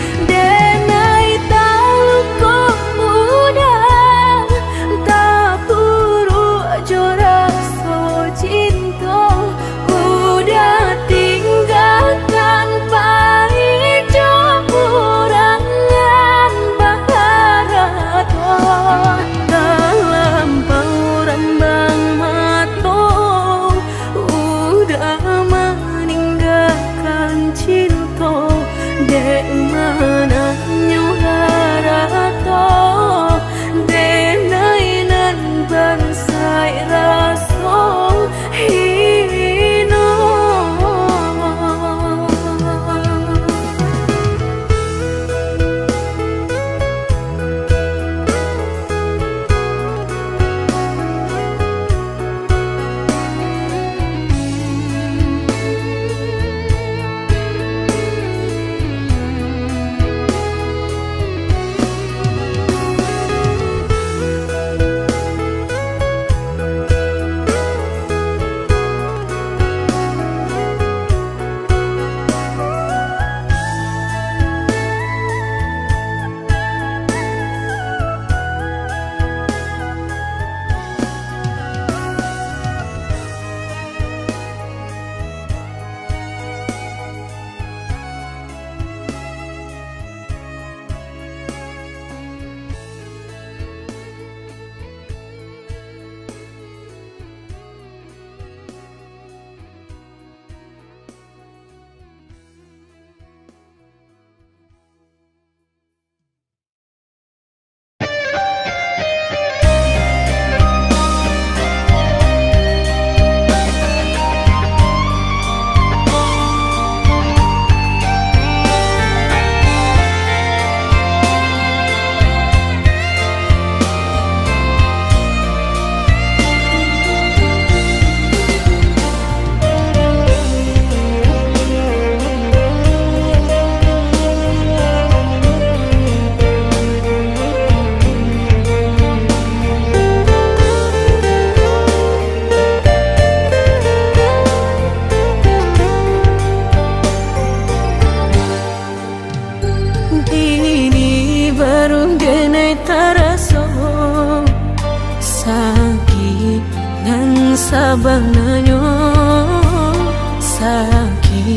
sabananyo sakit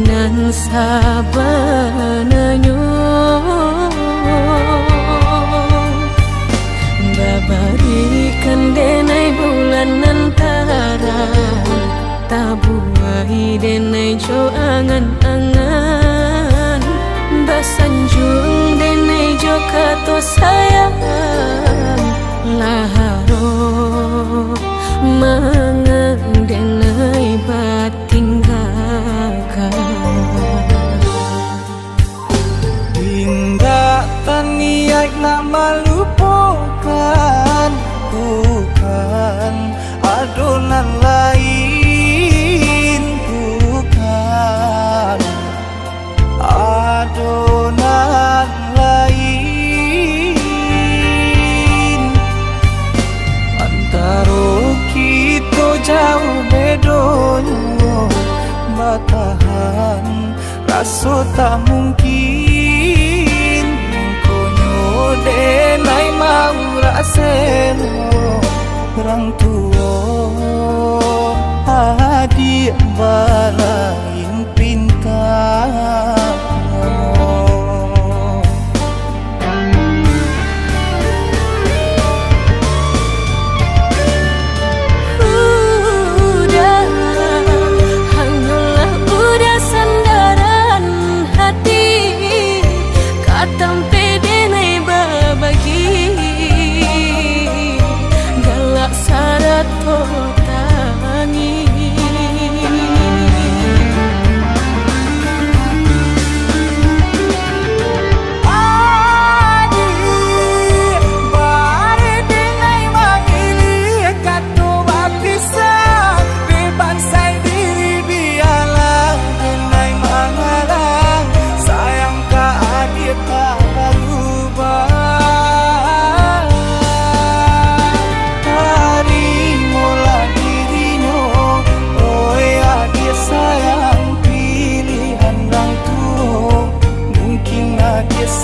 nan sabananyo babarikan denai bulan antara tabuai denai jo angan-angan basanjung denai jo kato sayang laharo mangan denai batinggalkan Hingga taniak nak melupakan bukan adonan lain bukan adonan lain antara kita jauh bedonyo batahan rasa tak mungkin konyo denai mau raseno orang tua adik balain pintar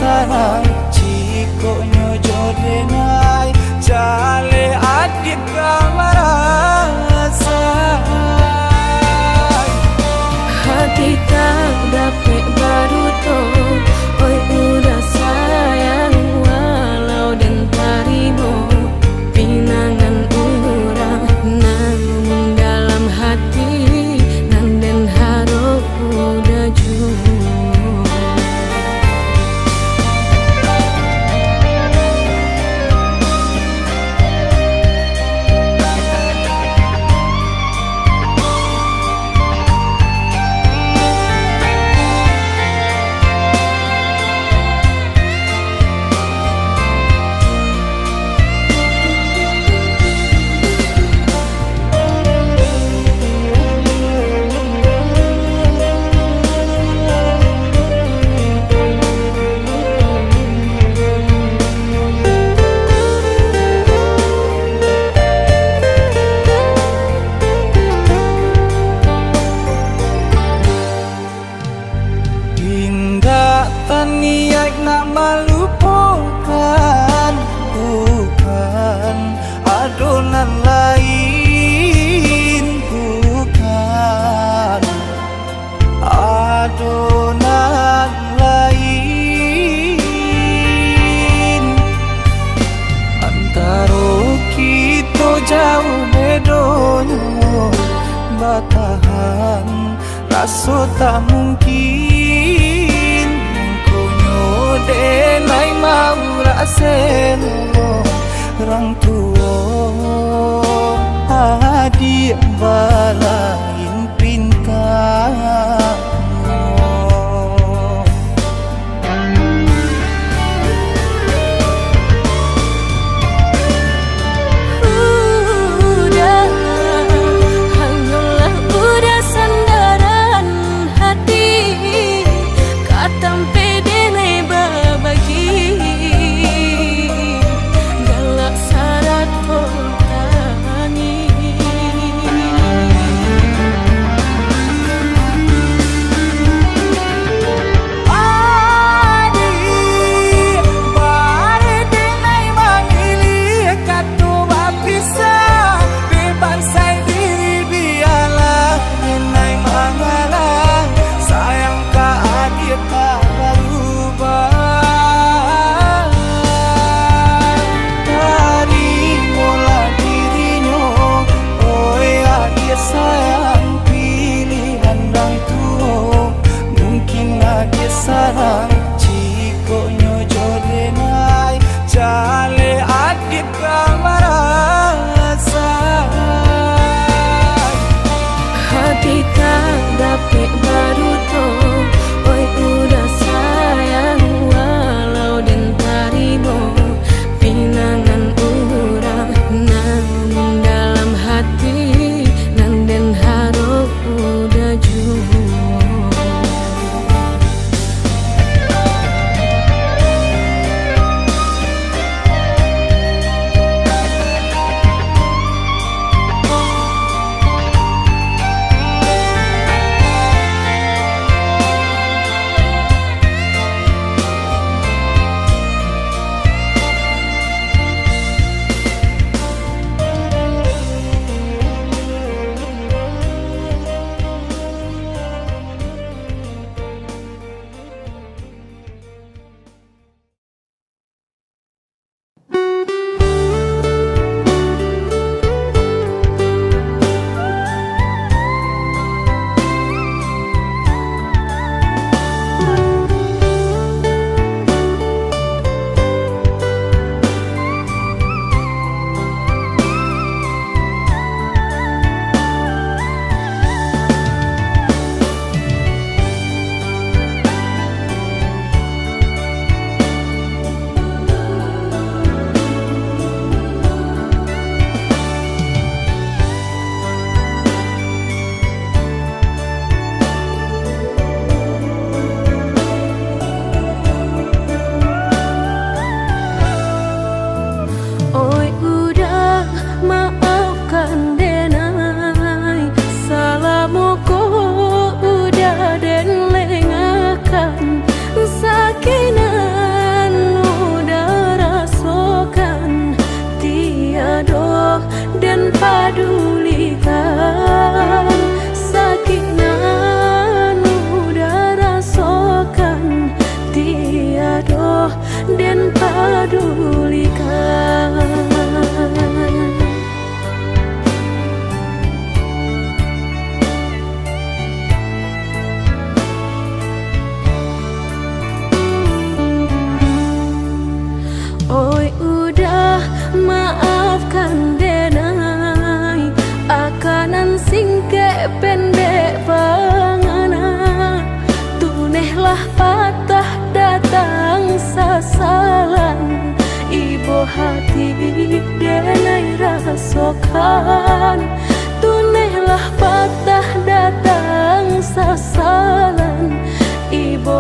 sarang cikonyo jodenai jale adik kamarasa hati tak dapat baru to oi udah sayang walau dan tarimo pinangan urang namun dalam hati nan den harap udah jauh niat nak melupakan bukan adonan lain bukan adonan lain antara kita jauh bedonyo batahan rasa tak mungkin denai mau raseno orang tua adik balain pintar galak syarat kau tani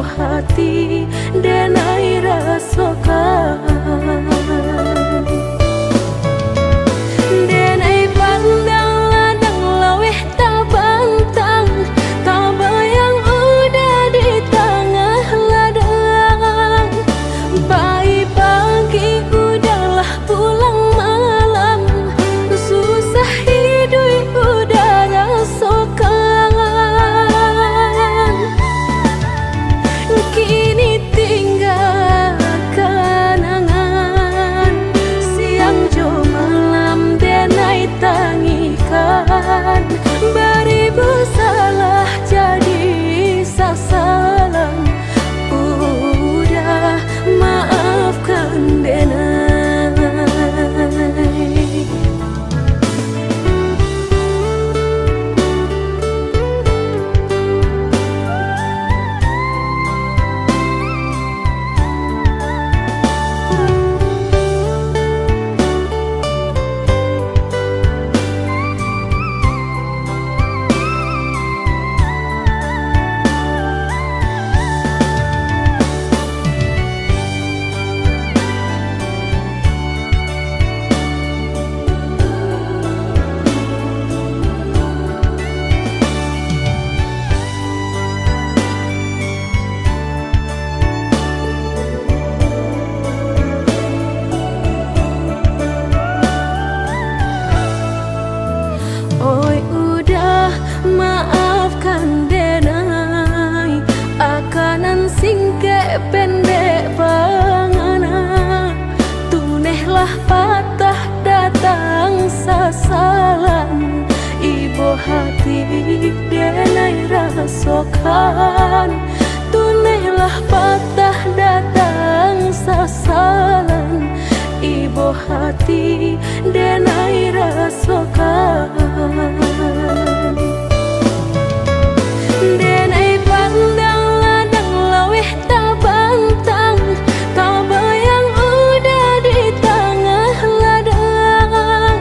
ibu hati denai rasakan. Denai pandang ladang laweh tak bantang, tak bayang udah di tengah ladang. Bayi pagi udahlah pulang malam, susah hidup udah rasakan. Kini tinggal kenangan, siang jo malam denai tangikan. Beribu salah jadi sasalan, udah maafkan denai. Oi udah maafkan denai, akanan singke pendek pangana. Tunehlah patah datang sasalan, ibu hati denai rasakan. Tunehlah patah datang sasalan, ibu hati denai rasakan. Denai pandang ladang laweh tak bantang, tak bayang udah di tengah ladang.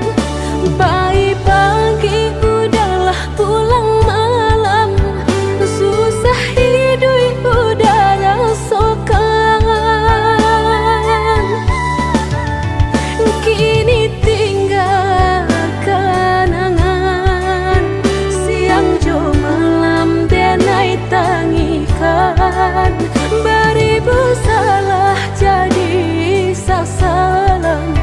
Bayi pagi udahlah pulang malam, susah hidup udah rasakan. Kini tinggal kenangan, siang jo malam denai tangikan. Beribu salah jadi sasalan,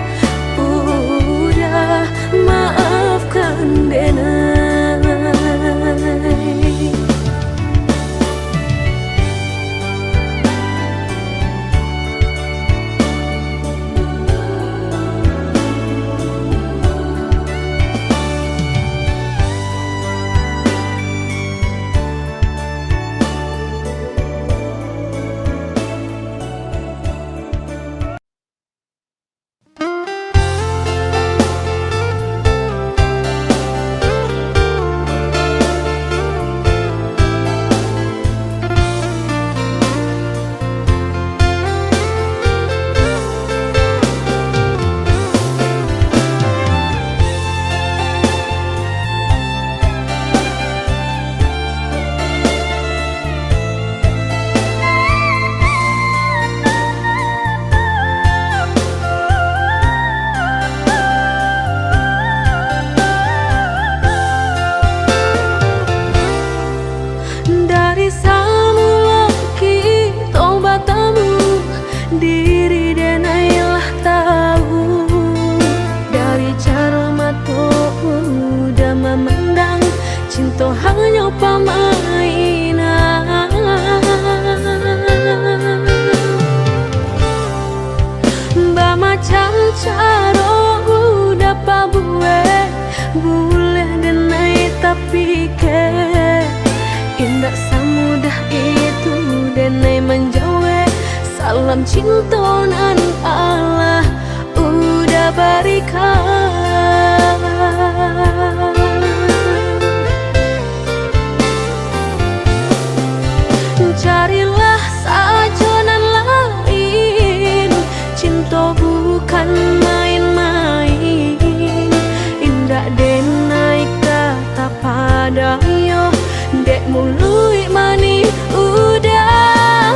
udah maafkan denai. Dari semula kita bertemu, diri denailah tahu. Dari cara matamu udah memandang, cinta hanya permainan. Bermacam cara udah pabuat, boleh denai tapi ke indah semudah itu denai menjauh. Salam cinta nan Allah udah berikan. Carilah saja nan lain, cinta bukan main-main. Indah denai kata padayo, dek mului mani udah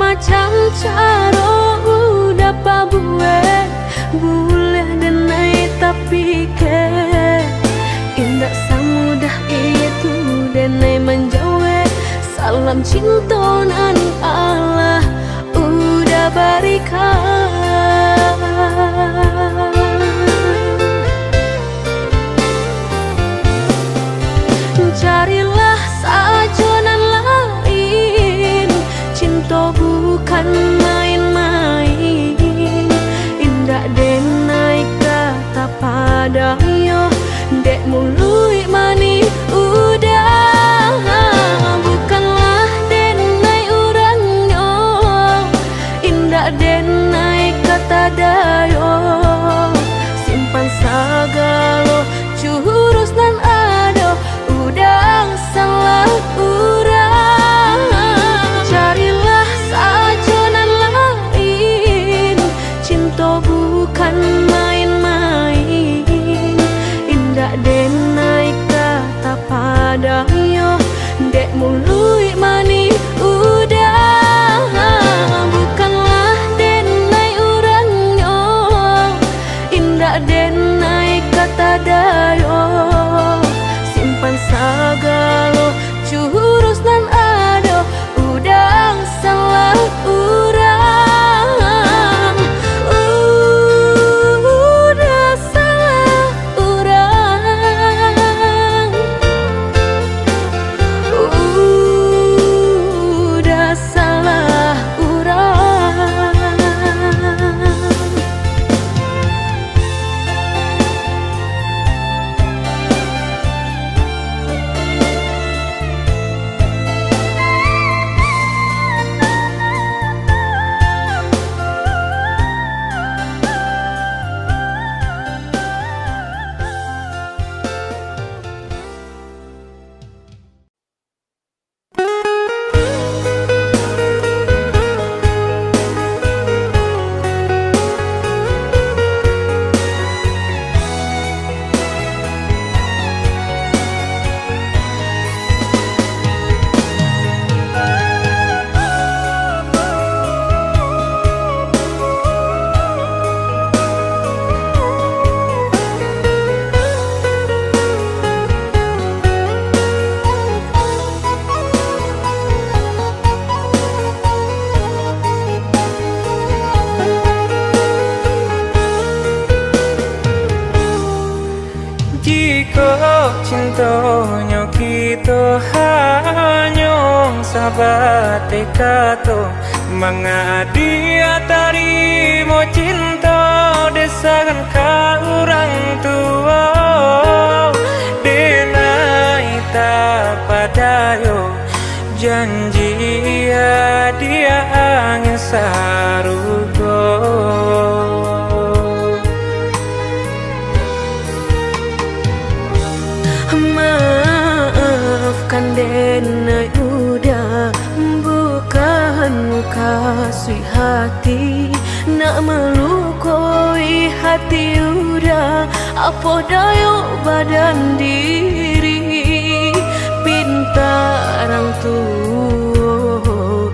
macam cara udah pabuet boleh denai tapi ke indah semudah itu denai menjauh salam cinta nan Allah udah berikan. Carilah sajonan lain, cinta bukan main-main. Indah denai kata padayo, dek mului mani udah. Bukanlah denai urangnya, indah denai kata dayo. Simpan sagalo jurus nan ado, udang salah urang. Carilah sajonan lain, cinta bukan main-main. Indah denai kata padayo, dek mului mani udah. Bukanlah denai urangnya, indah denai kata dayo. Simpan sagalo jurus nan ado, udang salah urang. Udah salah urang. Udah salah urang. Jika cintanya kita hanya sahabat kato, mengadi tarimo cinta desakan ka orang tua. Denai tak padayo janji dia angin sarugo. Maafkan denai udah bukan kasih hati, nak melukai hati udah apa dayo badan diri. Pinta orang tua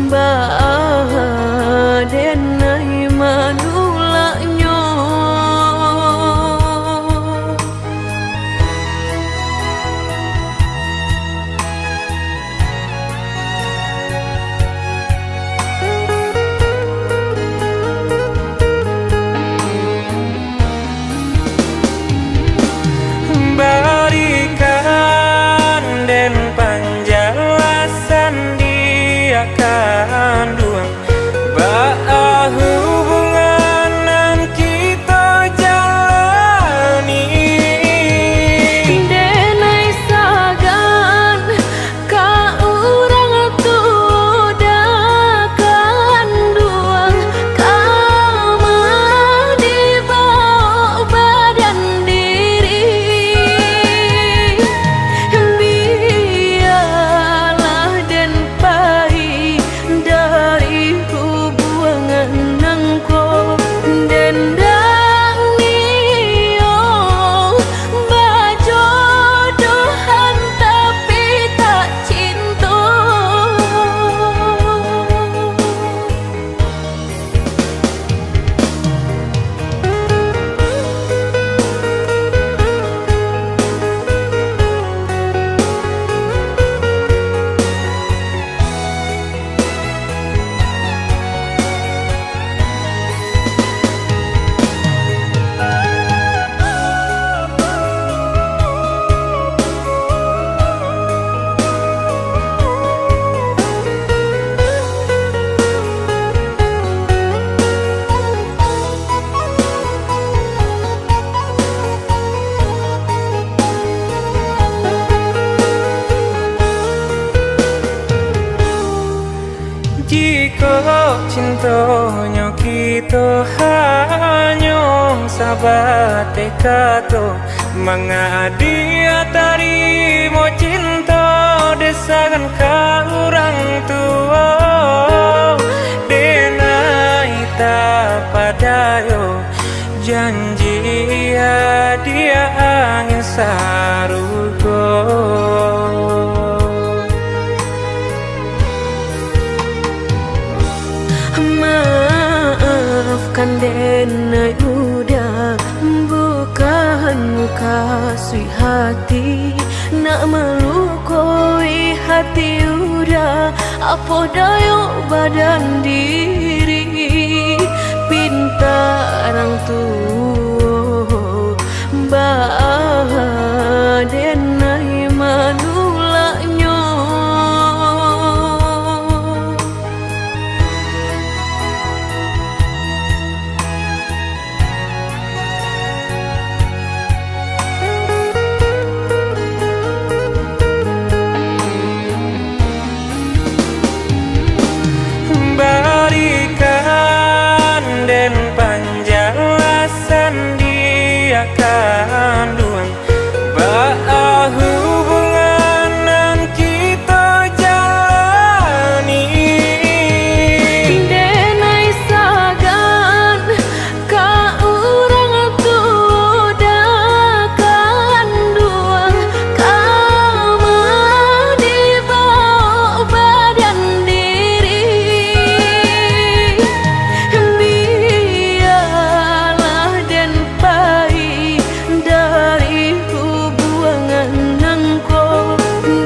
bah denai manulaknya. Berikan dan panjanglah Jika cintanya kita hanya sahabat kato, manga dia tarimo cinta desakan ka orang tua. Denai tak padayo janji ya dia angin sarugo. Maafkan denai udah bukan muka sui hati, nak melukoi hati udah apa dayo badan diri. Pinta orang tua bah denai manulaknya. Berikan dan panjalasan dia kandungan bah hubungan nan kita jalani. Denai sagan ka urang tua kandung kama dibawa badan diri. Biarlah den pai dari hubungan nangko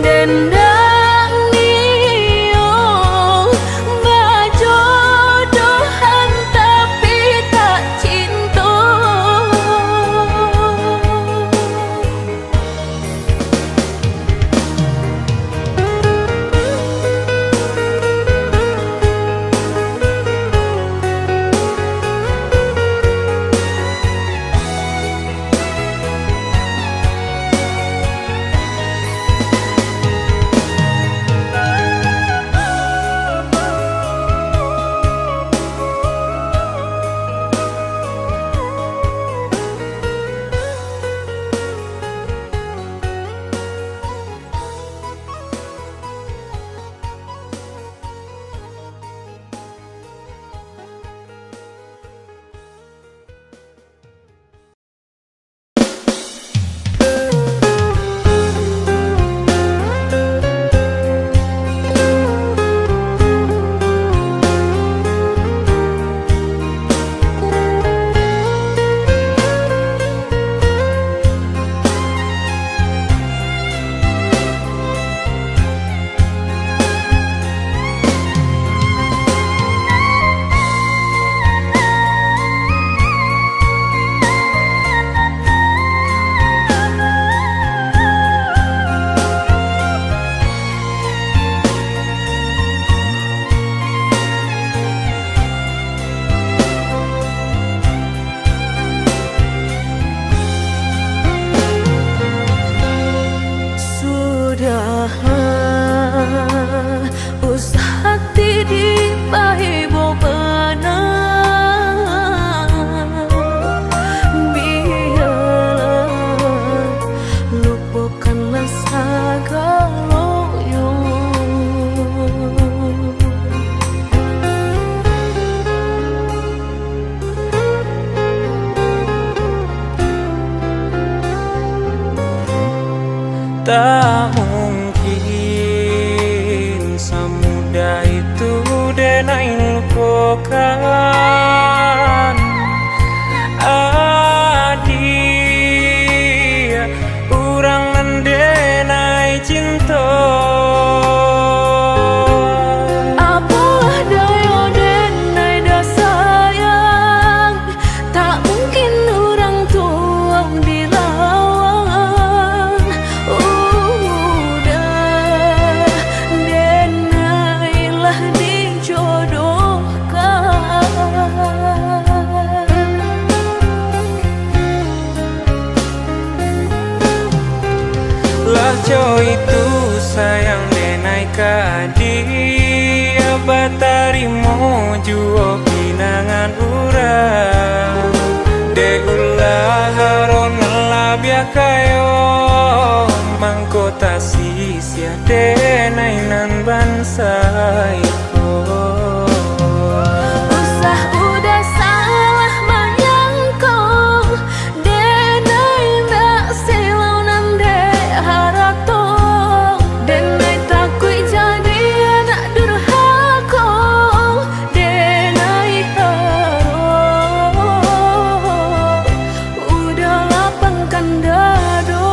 dendang nio bajodohan tapi tak cinta. Sudah usah hati di bahi bobana. Biarlah lupakanlah segala-galanya. Tak mungkin semudah itu denai lupakan. Adia urang nan denai cinta. Apalah daya denai dah sayang, tak mungkin orang tua dilawan. Udah denailah dijodohkan. Lah cowok itu sayang denai ka dia bat batarimo juo pinangan urang de ulah haron ngelabia kayo mangkota sisia denainan bansai Usah udah salah manyangkong denai ndak silau nande haratong denai takui jadi anak durhakong denai harong udah lapangkan dado.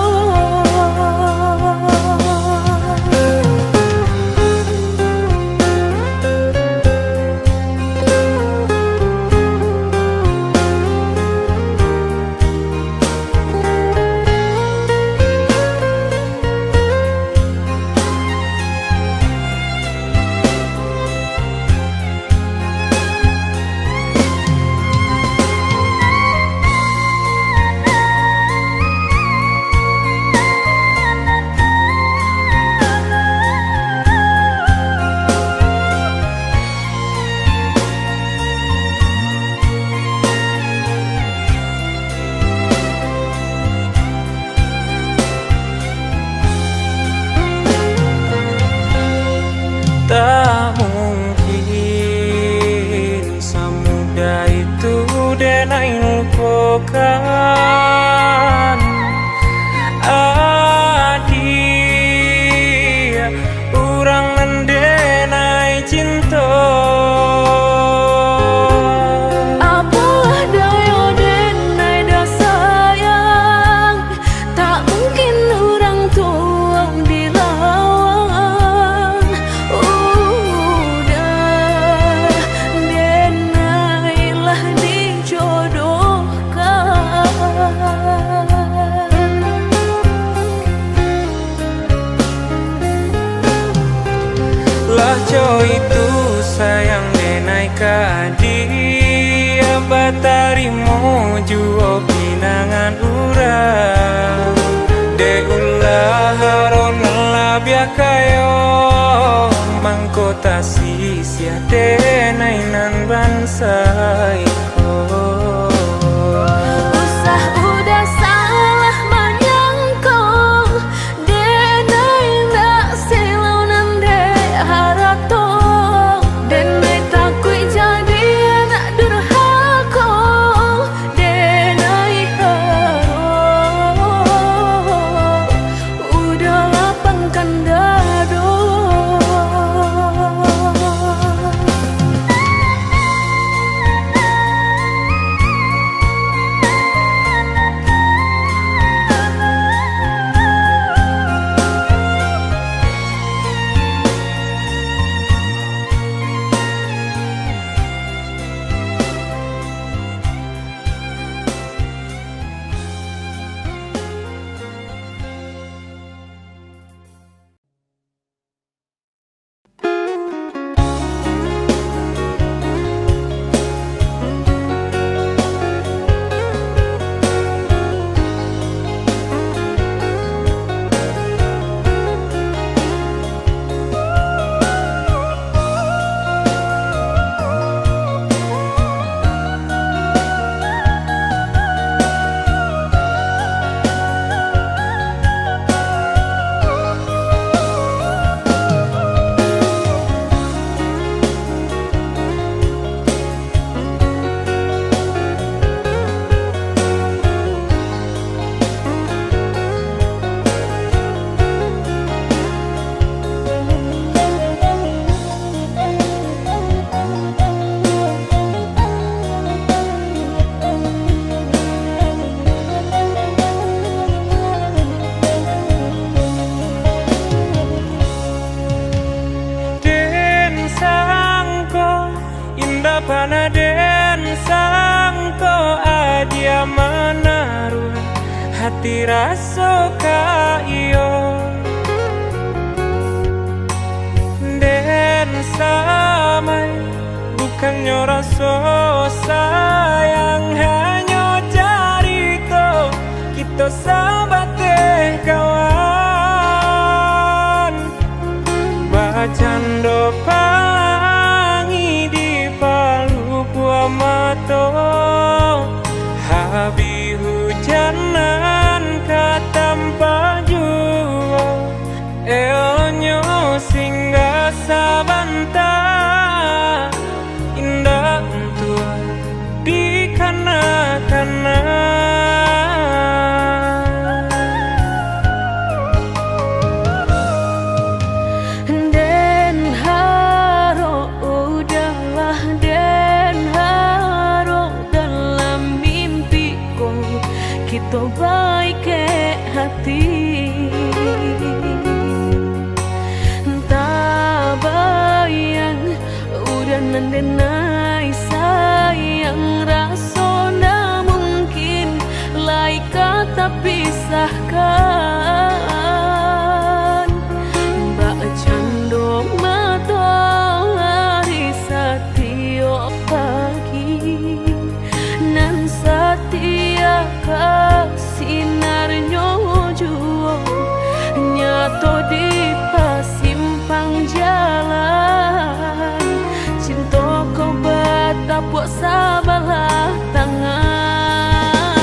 Tak mungkin semudah itu denai lupakan adia urang mendenai cinta. Apalah daya denai dah sayang tak mungkin orang tuang dilawan udah denailah dijodohkan. Lah coy itu sayang denai ka dia batarimo juo pinangan urang de ulah haron ngelabia kayo mangkota sisia denainan bansai Usah udah salah manyangkong denai ndak silau nande haratong denai takui jadi anak durhakong denai harong udah lapangkan dado. Panaden sangko adia menaruh hati rasa ka iyo den samai bukannya rasa sayang hanya carito kita sahabat kawan bacando pan tapuk sabalah tangan.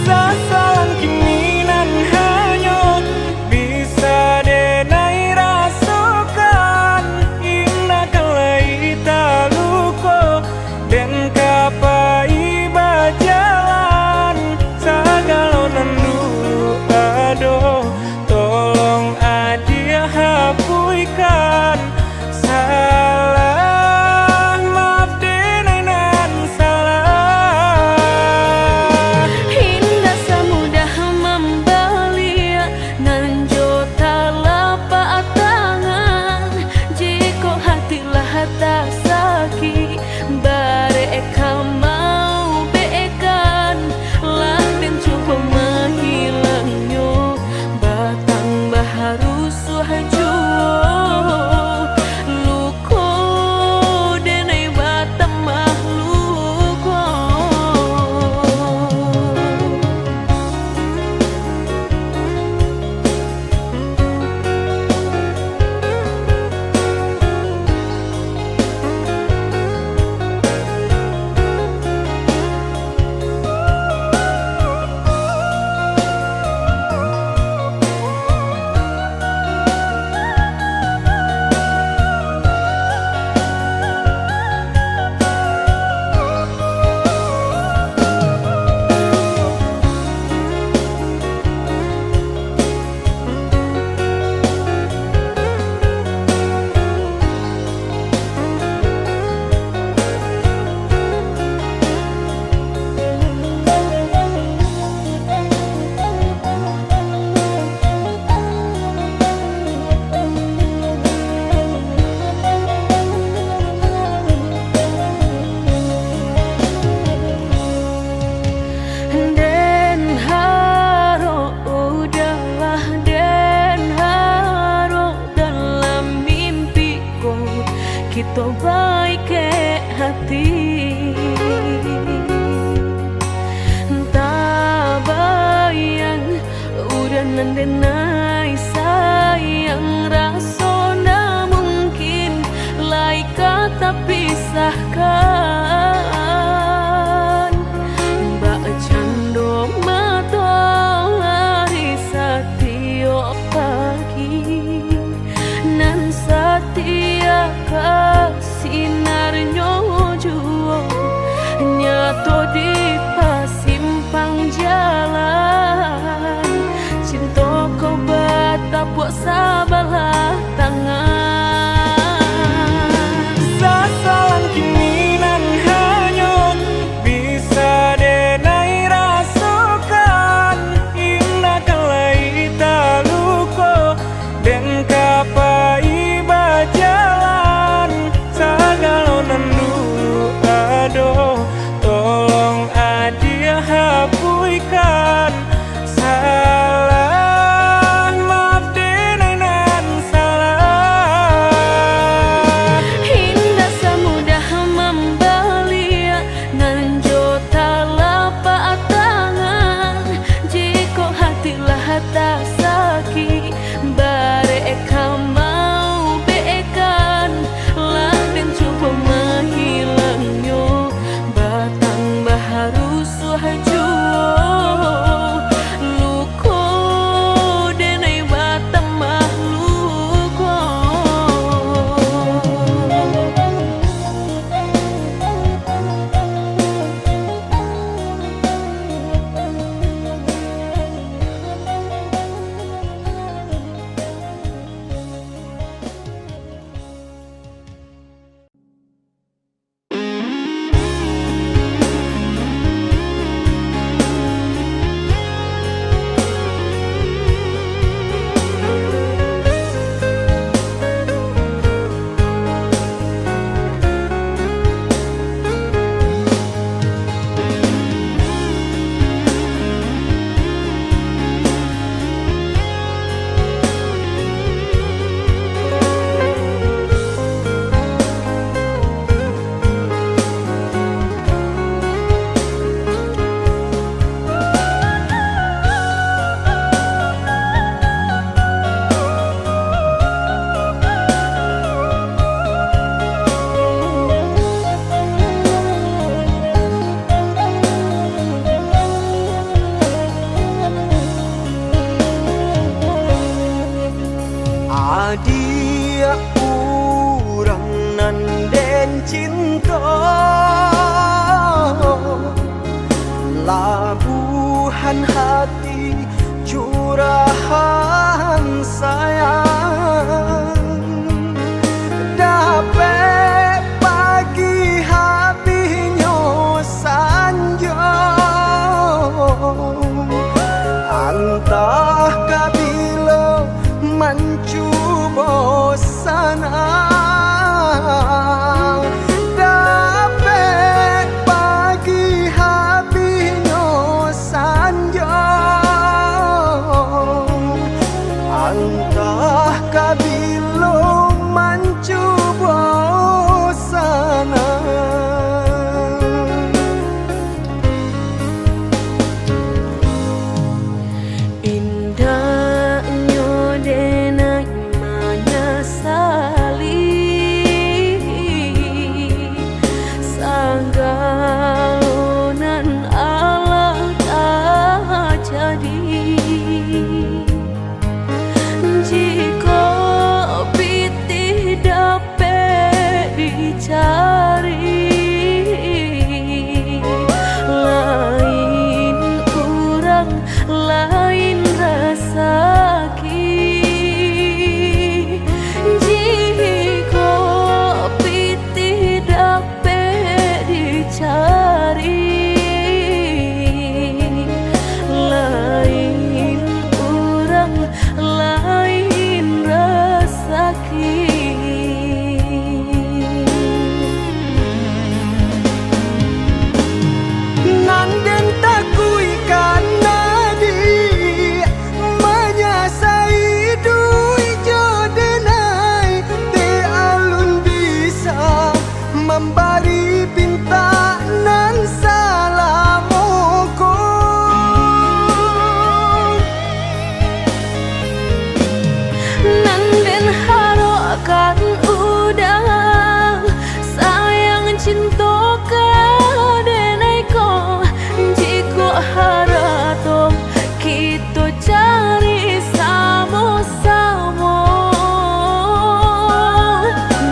Sasalan kini nan hanyut bisa denai rasukan indah kelai taluko dan kapai bajalan sagalonan dulu aduh tolong adia hapuikan salah maaf denai nan salah. Indah semudah membelia nan jota lapak tangan jika hatilah tak sakit bareka mau beekan latin cukup menghilangnya batang baharu suhajo luko denai batang mahluko. Den haro udahlah den haro dalam mimpiku kita baik ke hati tak bayang udah nandenai sayang rasona mungkin lai kata pisahkan mbak cando matahari setiap pagi nan setia kasinarnya jua nyato di pasimpang jalan cinta kau batapuk sabalah tangan. Sasalan kini nan hanyut bisa denai rasukan indah kelai taluko dan kapai bajalan sagalonan dulu aduh tolong adia hapuikan salah maaf denai nan cinta, labuhan hati, curahan sayang. Dapat pagi habisnya sanjo, antah kabila mencuba sana. Dapat pagi habisnya sanjo, antah kabila mencuba sana. Indahnya denai menyesali sanggalonan Allah tak jadi. Jika pitih dapat dicari, lain orang lain rasaki. Jika pitih dapat dicari, lain orang lain rasaki. Nanden takui karena di menyasai dui jodenai, te alun bisa memberi pinta nan salamoko. Nanden haro akan udang sayang cinta kadenai ko. Jika harato kita cari sama-sama,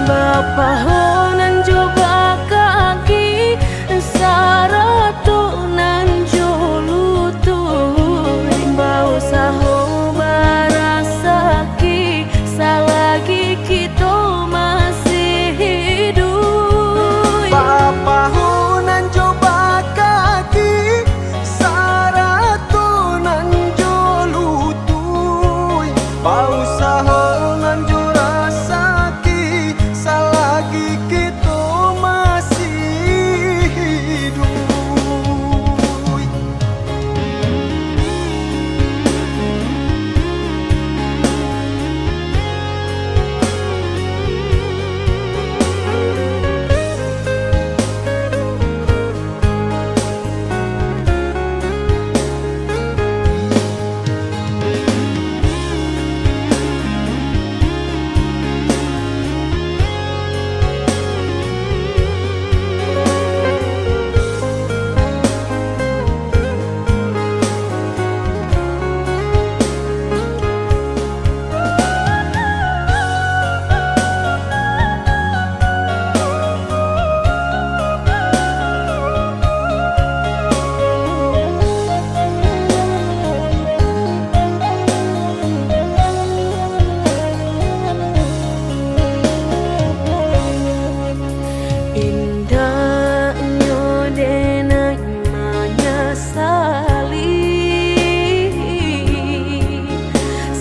Bapa honan coba kaki saratu nan jolutur. Bau saho barasaki selagi kita masih hidup. Bapa hunan coba kaki saratu nan jolutui. Bau saho nan jurasaki selagi kita masih hidup. Indahnya denai menyesali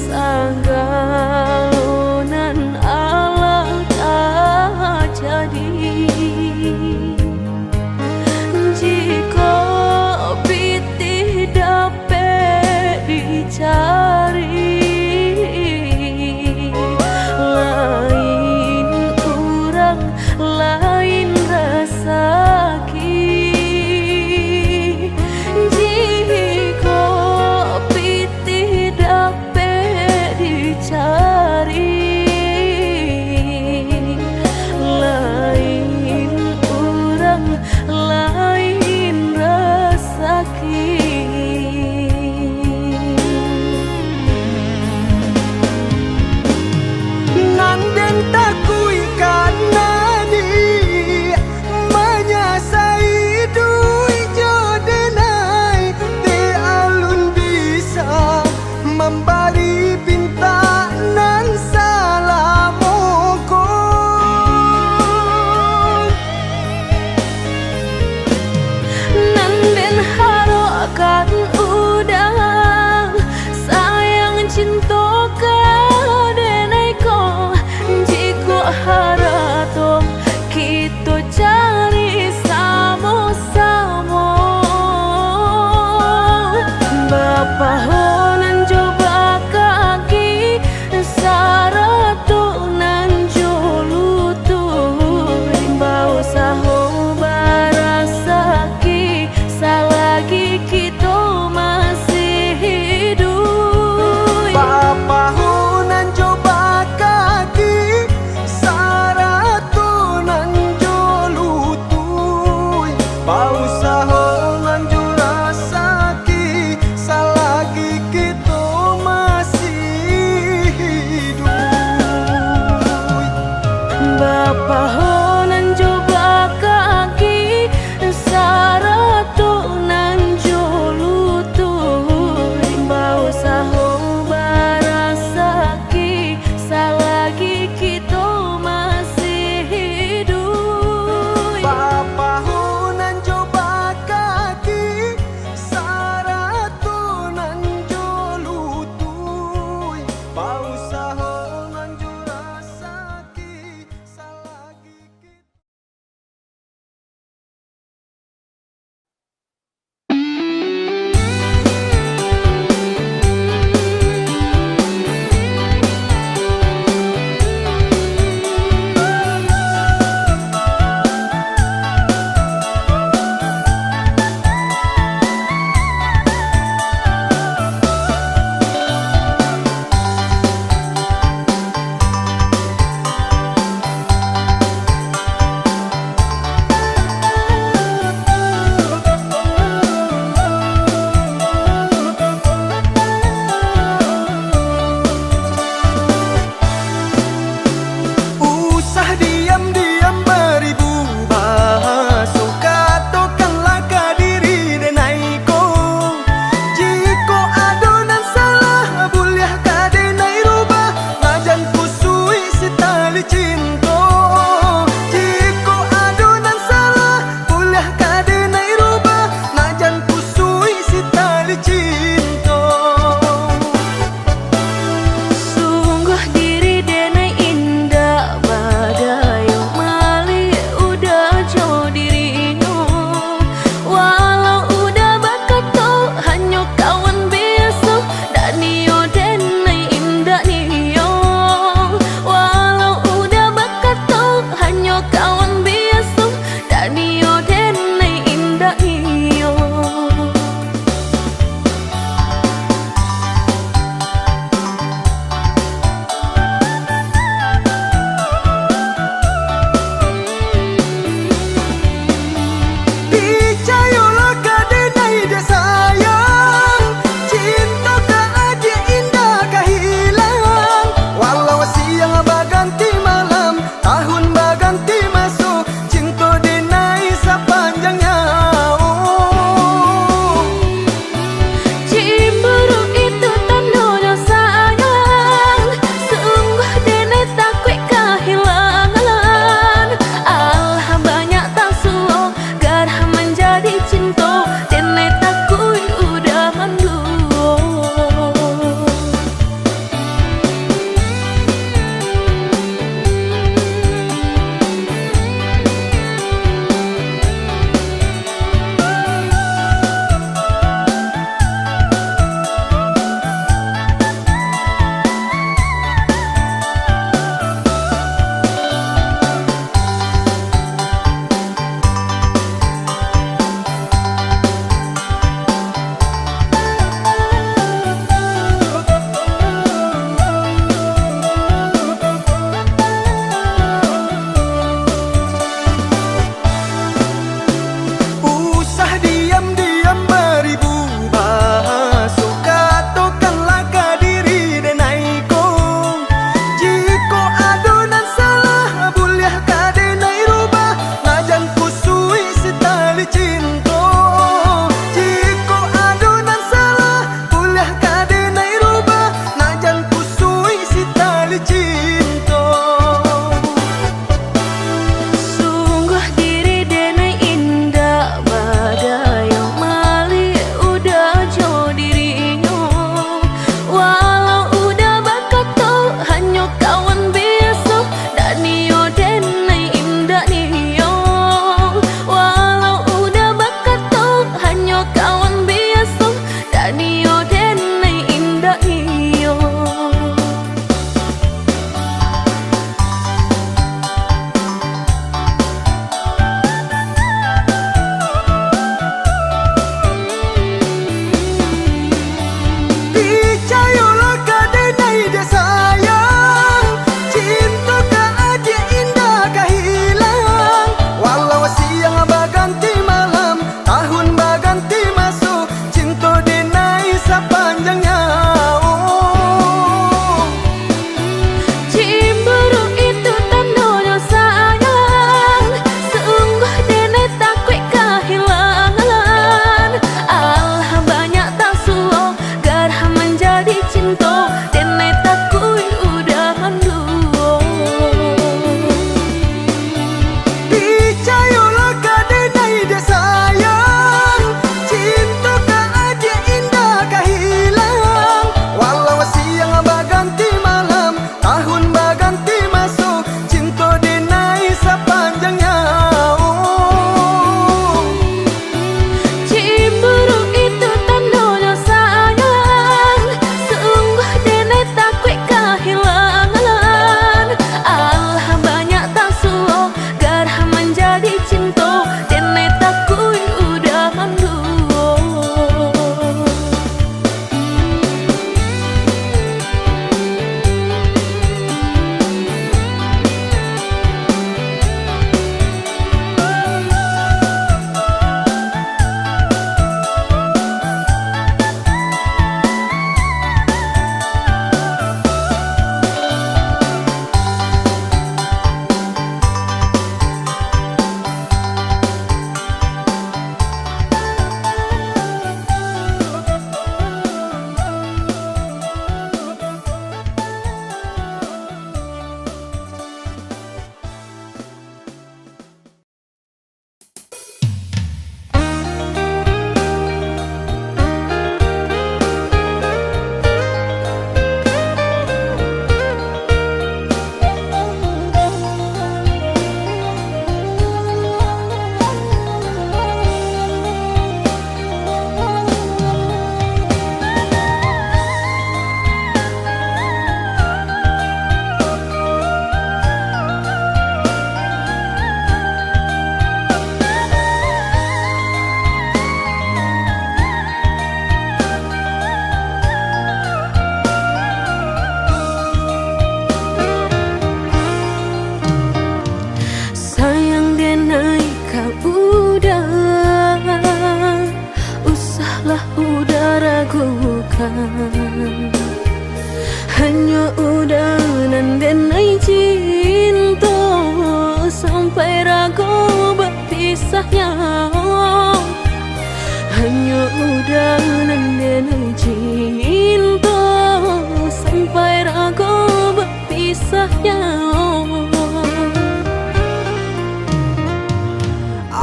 sanggalonan Allah tak jadi. Jika pitih dapat dicari, lain orang lain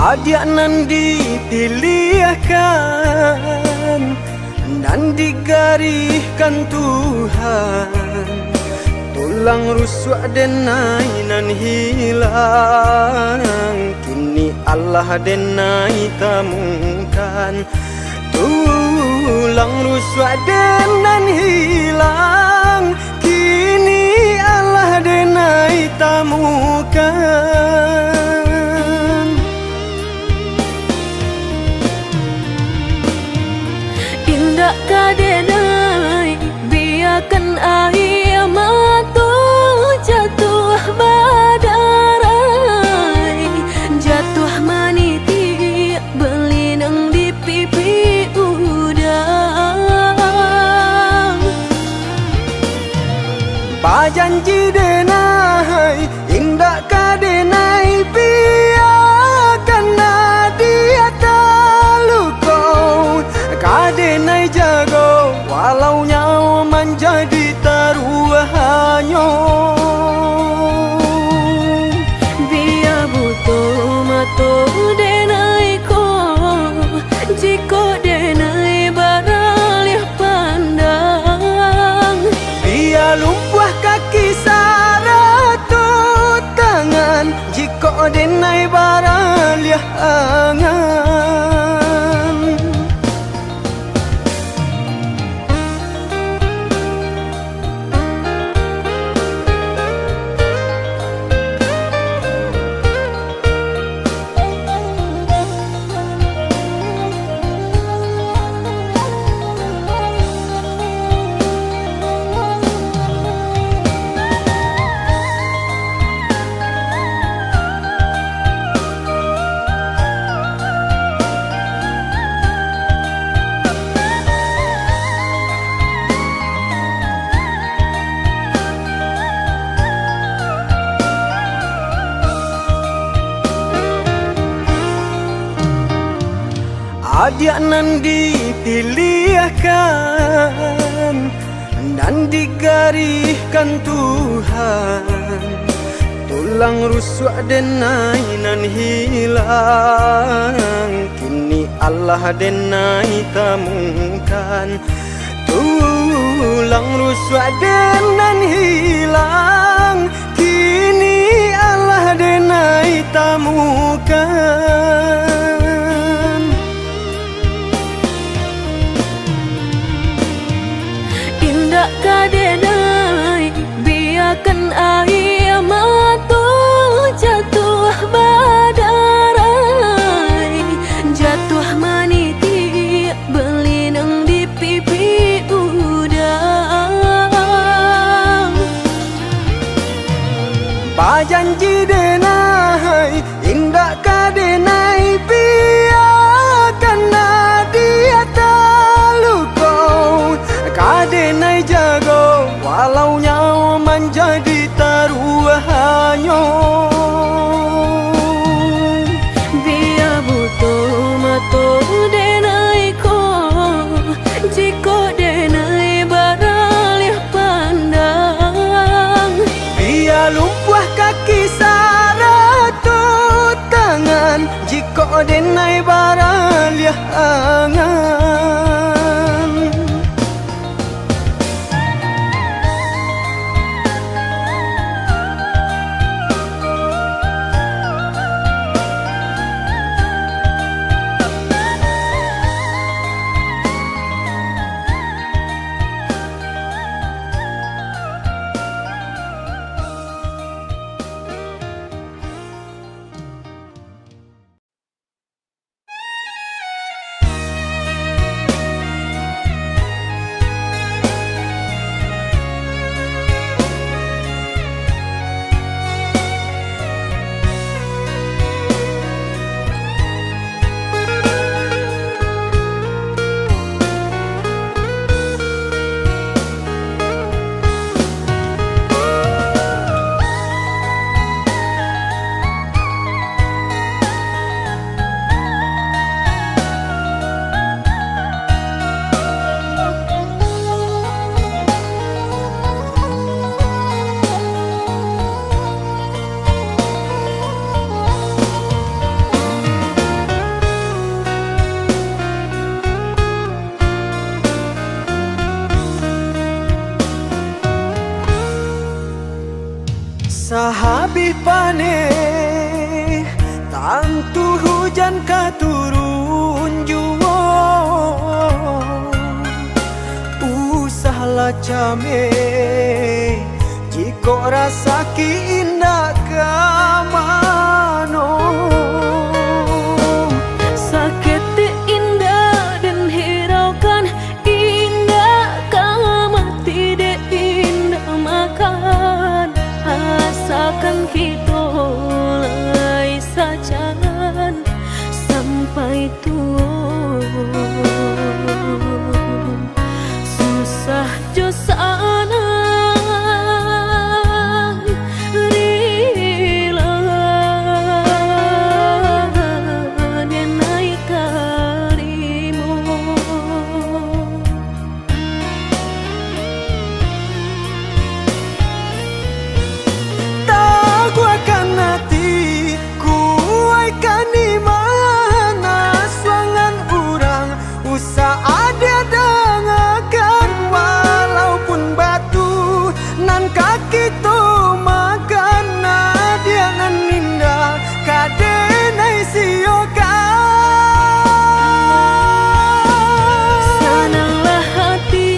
Adia nan dipilihkan dan digariskan Tuhan, tulang rusuk denai nan hilang, kini Allah denai temukan. Tulang rusuk denan hilang, kini Allah denai temukan. Indah kadenai biarkan air mata jatuh badarai, jatuh maniti berlinang di pipi udang. Pajanji denai indah kadenai biarkan dia talukau, kadenai jago walau nyawa menjadi taruhannya. Biar butuh mata denai ko, jika denai baralih pandang. Biar lumpuh kaki saratut tangan, jika denai baralih angan. Adia nan dipilihkan dan digariskan Tuhan, tulang rusuk denai nan hilang, kini Allah denai temukan. Tulang rusuk denan hilang, kini Allah denai temukan. Indah kadenai biarkan air mata jatuh badarai, jatuh maniti berlinang di pipi udang. Pajanji denai indah kadenai biarkan dia talukau, kadenai jago walau nyawa menjadi taruhannya. Biar butuh mata denai ko, jika denai baralih pandang. Biar lumpuh kaki saratut tangan, jika denai baralih angan. hujan katurun juwo usahlah came jiko rasa ki indah kamano sakit indah dan hiraukan indah kama tidak indah makan asakan kita lai sajangan sampai tua susah jo sana kaki tu makan nadia nan ninda kadenai sioka senanglah hati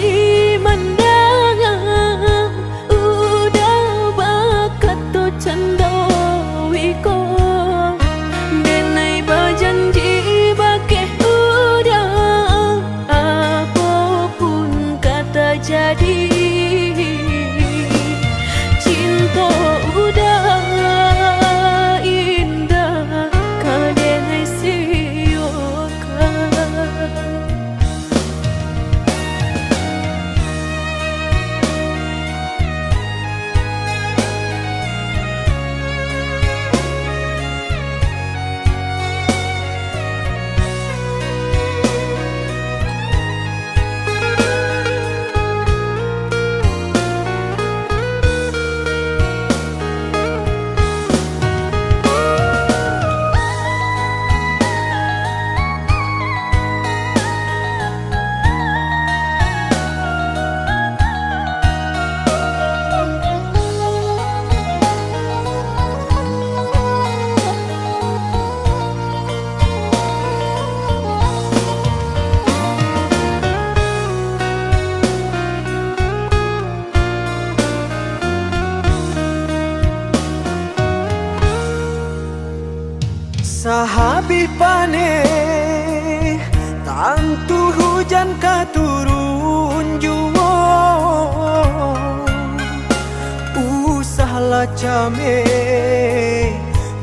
mendengar udah bakat tu candawiko denai berjanji bakeh udah apapun kata jadi sahabi pane tantu hujan katurun juwo usahlah came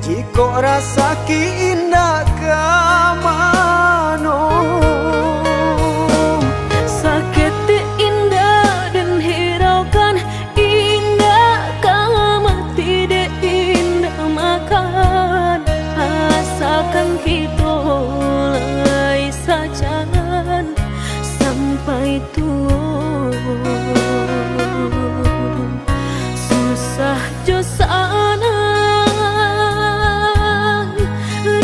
jiko rasa ki indah kamano sakit indah dan hiraukan indah kama tidak indah makan asakan kita lai sajangan sampai tua susah jo sana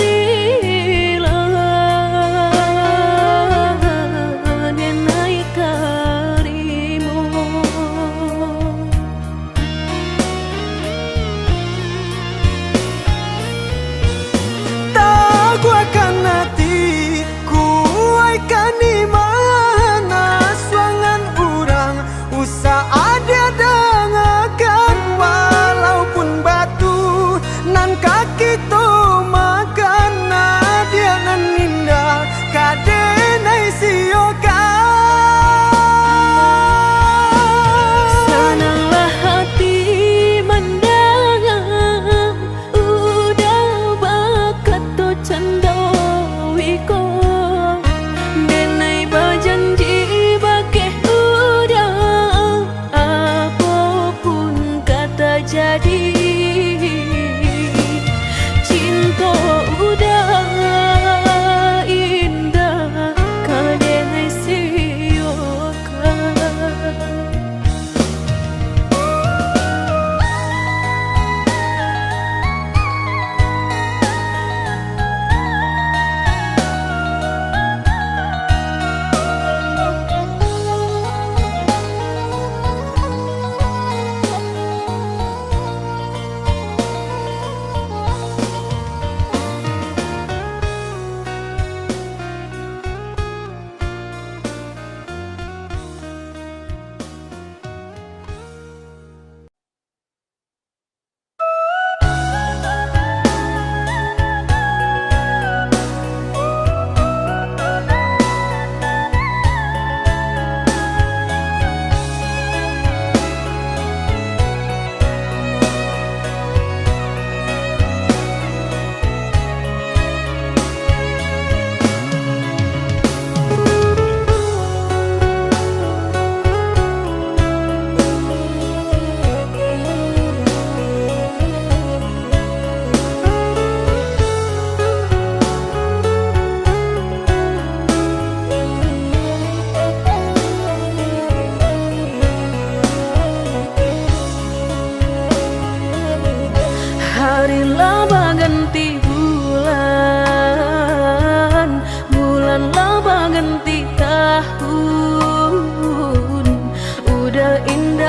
rila denai karimo tak gua akan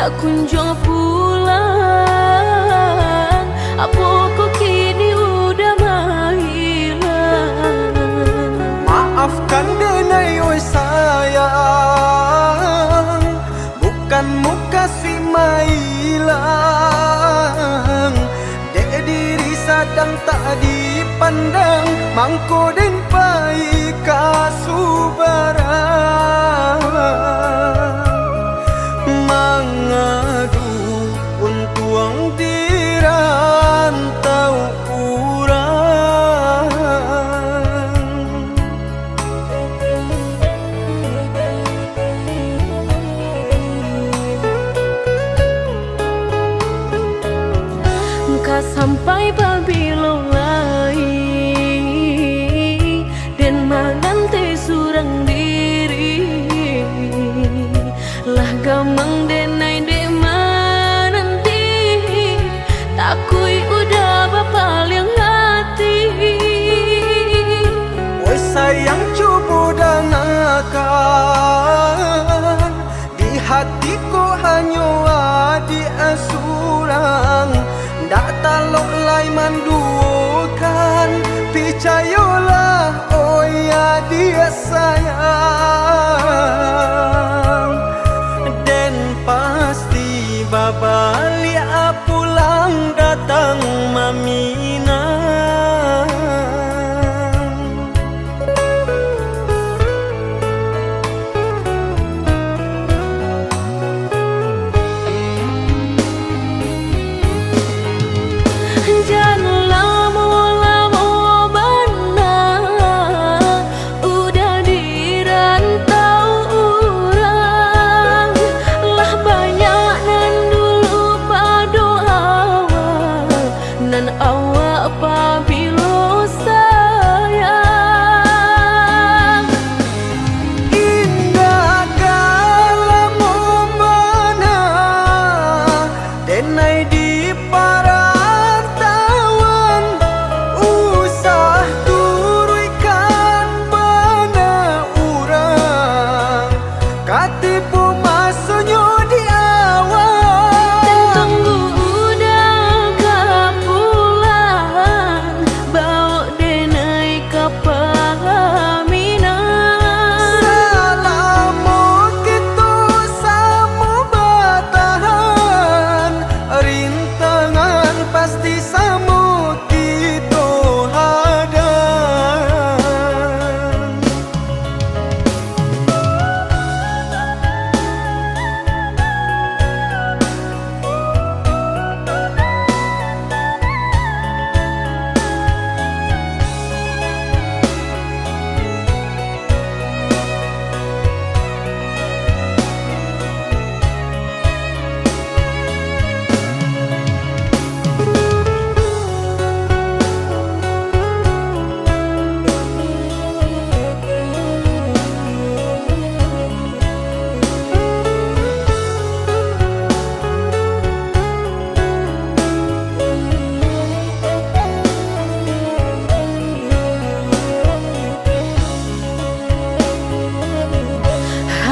indah kunjung pulang. Apa kau kini udah menghilang? Maafkan denai oi sayang, bukan muka si mailang. Dek diri sadang tak dipandang, mangko den pai kasubarang. Mangadu untuang dirantau urang. Ka sampai babilo lai dan manante surang diri lah gamang denai de mananti takui udah bapaling hati. Oi sayang cubu dan akan di hatiku hanya adi asurang. Dak talok lai mandukan, percayalah oh ya dia sayang. Dan pasti babalik pulang datang mamina.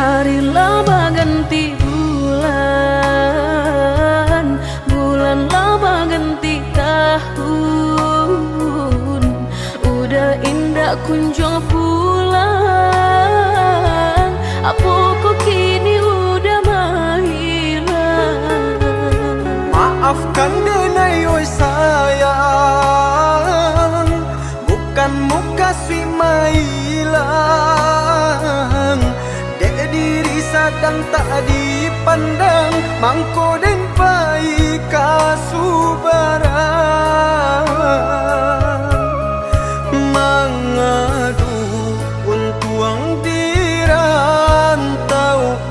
Hari lama ganti bulan, bulan lama ganti tahun. Udah indah kunjung pulang. Apa kau kini udah menghilang? Maafkan denai oi sayang, bukan muka si mailang. Dek diri sadang tak dipandang, mangko den pai kasubarang. Mangadu untuang dirantau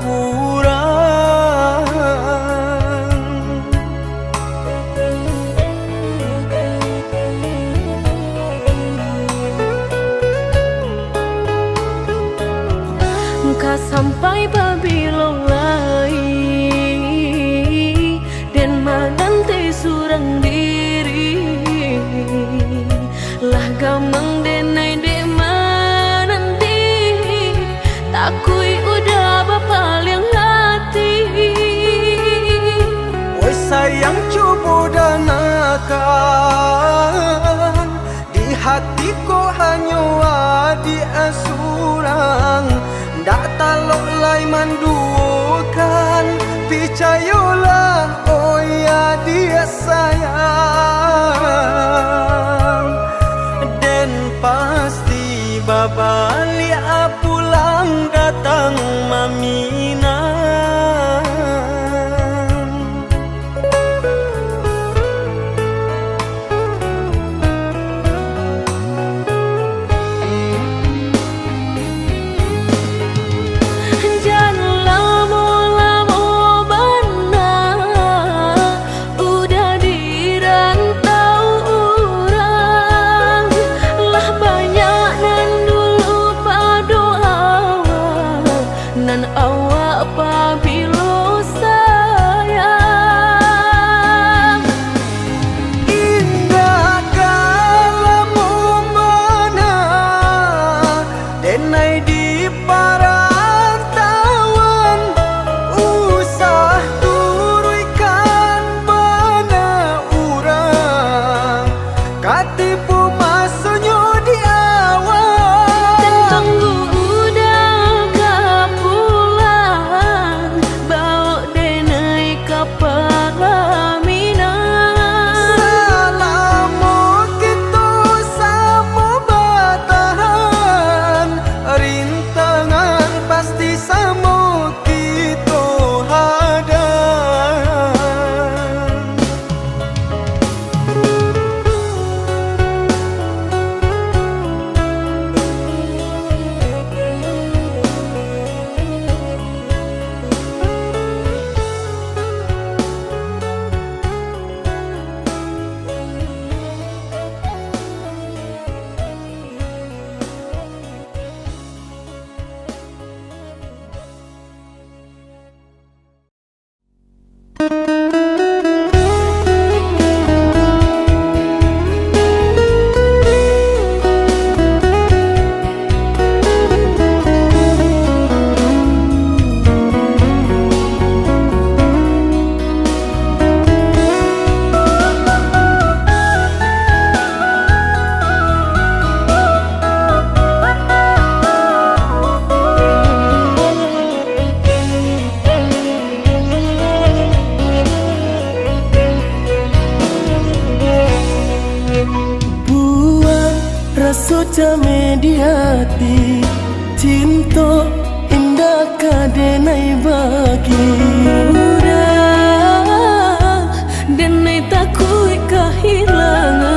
urang. Ka sampai babilo lai dan manante surang diri lah gamang denai de mananti takui udah bapaling hati. hanya adik asurang, dak talok lai mandukan. Percayalah oh ya dia sayang, dan pasti babalik pulang datang Mamina. Jame di hati, cinta indah kadenai bagi. Udah denai takui kehilangan,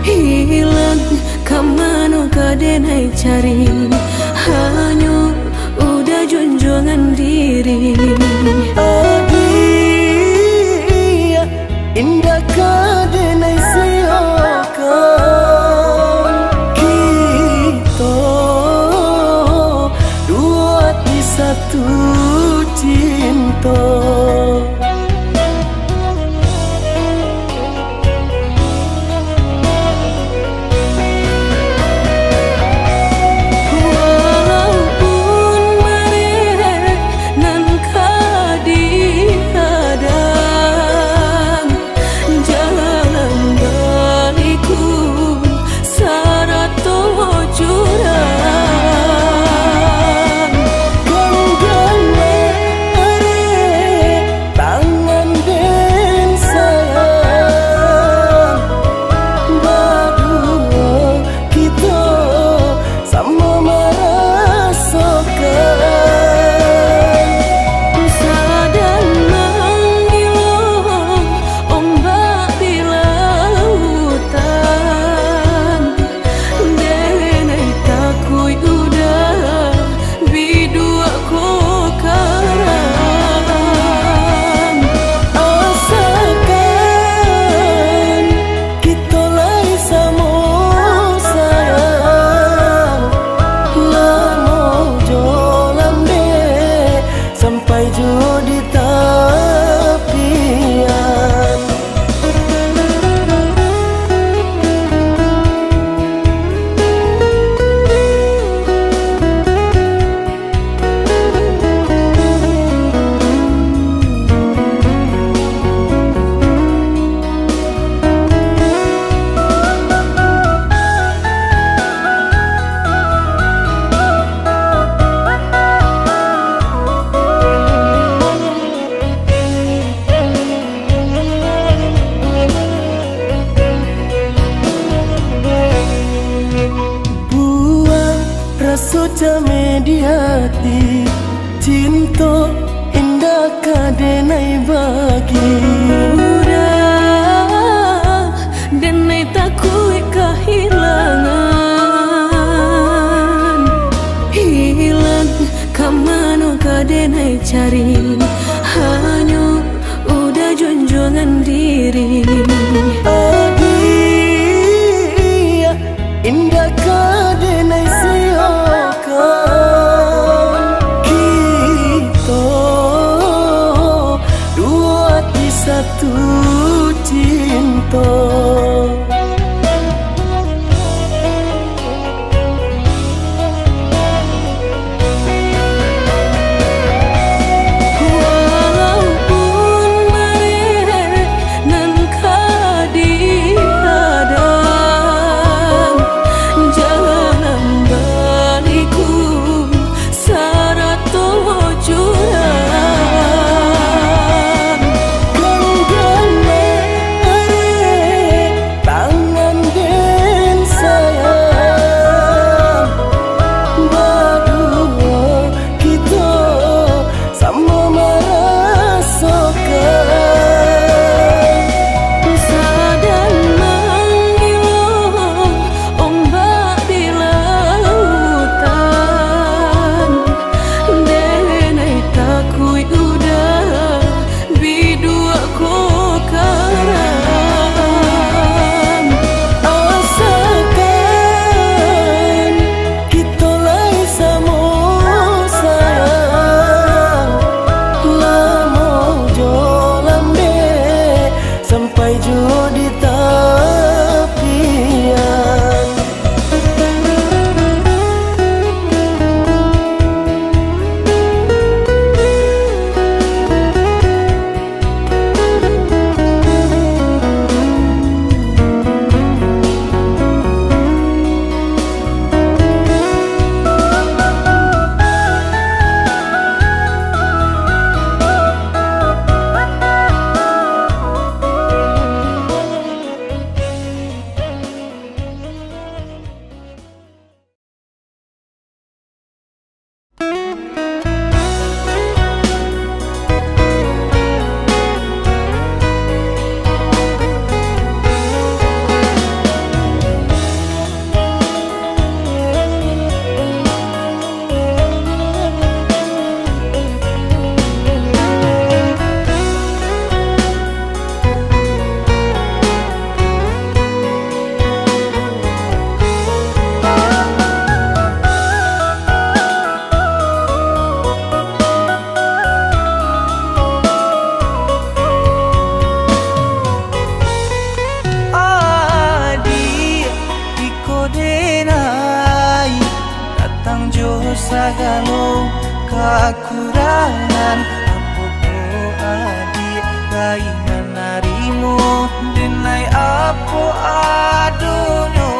hilang kamano kadenai cari, hanya udah junjungan diri. Adia indah kadenai satu cinta. Walaupun mereka nan suca mediati cinta indah kadenai bagi udah denai takui kehilangan hilang kamano kadenai cari hanya udah junjungan diri adia indah kadenai siokan kita dua di satu cinta sagalo kekurangan apopo adi kainan narimu denai apo adonyo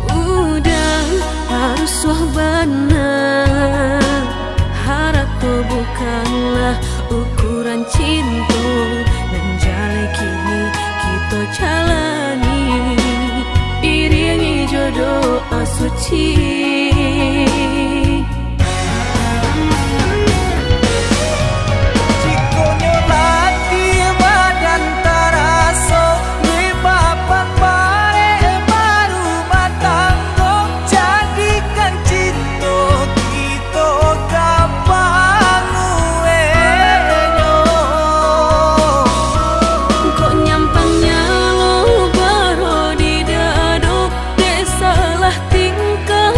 udah harus wahbana harap tuh bukanlah ukuran cinta dan jale kini kita jalani iringi jodoh asuci tingkah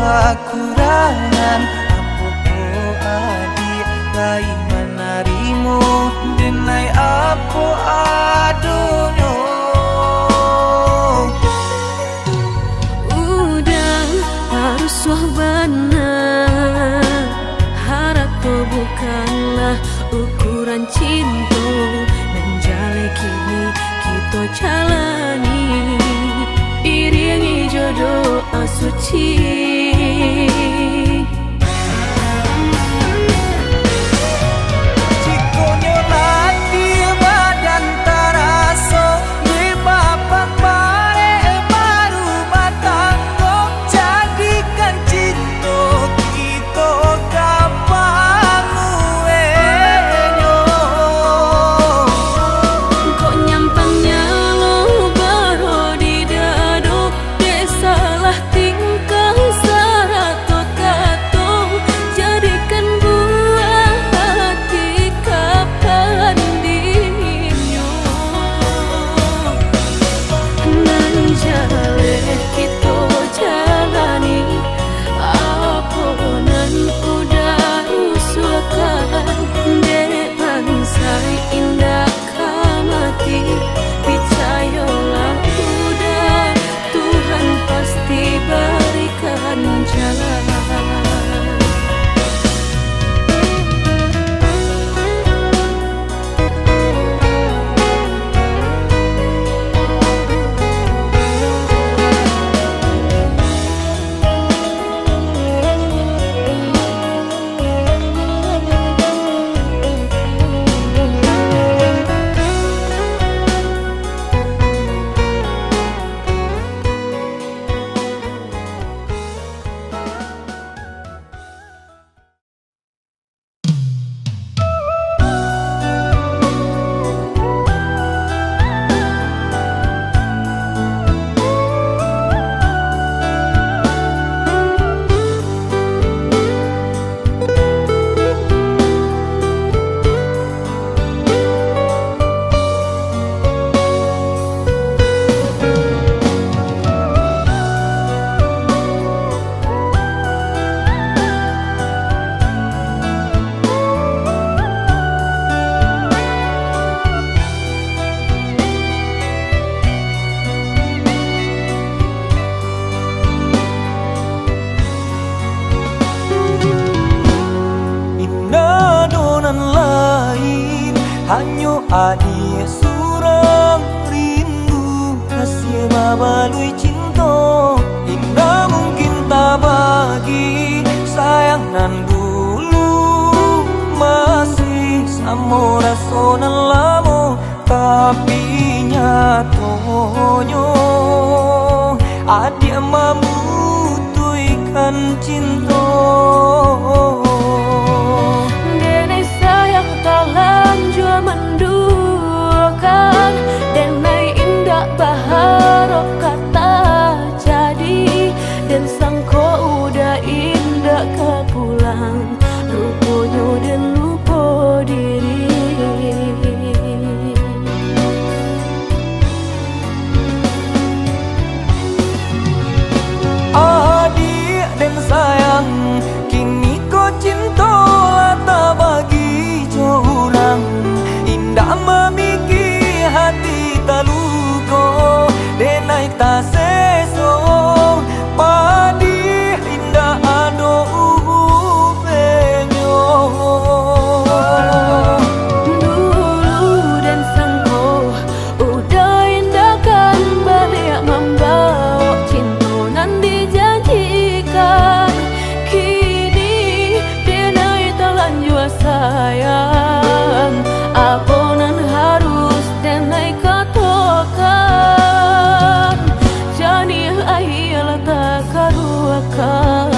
kekurangan Apo adik lai menarimu Denai apo adonyo Udah harus wahbana Harato bukanlah ukuran cinta Menjalai kini kita jalani Iringi jodoh asuci Cikonyo nanti badan taraso Di papan bare baru matanggo Jadikan cinta kita kapangu enyo Kok nyampangnya lo baru di dado Desalah tingkah sarato kato Jadikan buah hati kapan dinyo Menjale kita jalani Aponan udah usulkan Dek bansai indah kamati Percayalah udah Tuhan pasti berikan jalan Hanyo adi surang rindu Kasih babalui cinta Indah mungkin tak bagi Sayang nan dulu Masih sama rasonan lamo Tapi nyatonya Adik memutuikan cinta Denai sayang talang jua menduakan Denai indah baharap kata jadi Dan sangko udah indah ke pulang Rupanya dan lupa diri Adik dan sayang Kini kau cinta tak bagi curang Indah memikir hati tak luka Denai tak seso Padi indah ado upenyo Dulu dan sangko udah indah kan balik membawa cinta nan dijanjikan Kini denai telan jua sayang Aponan harus denai katakan Jadi ayolah tak karuakan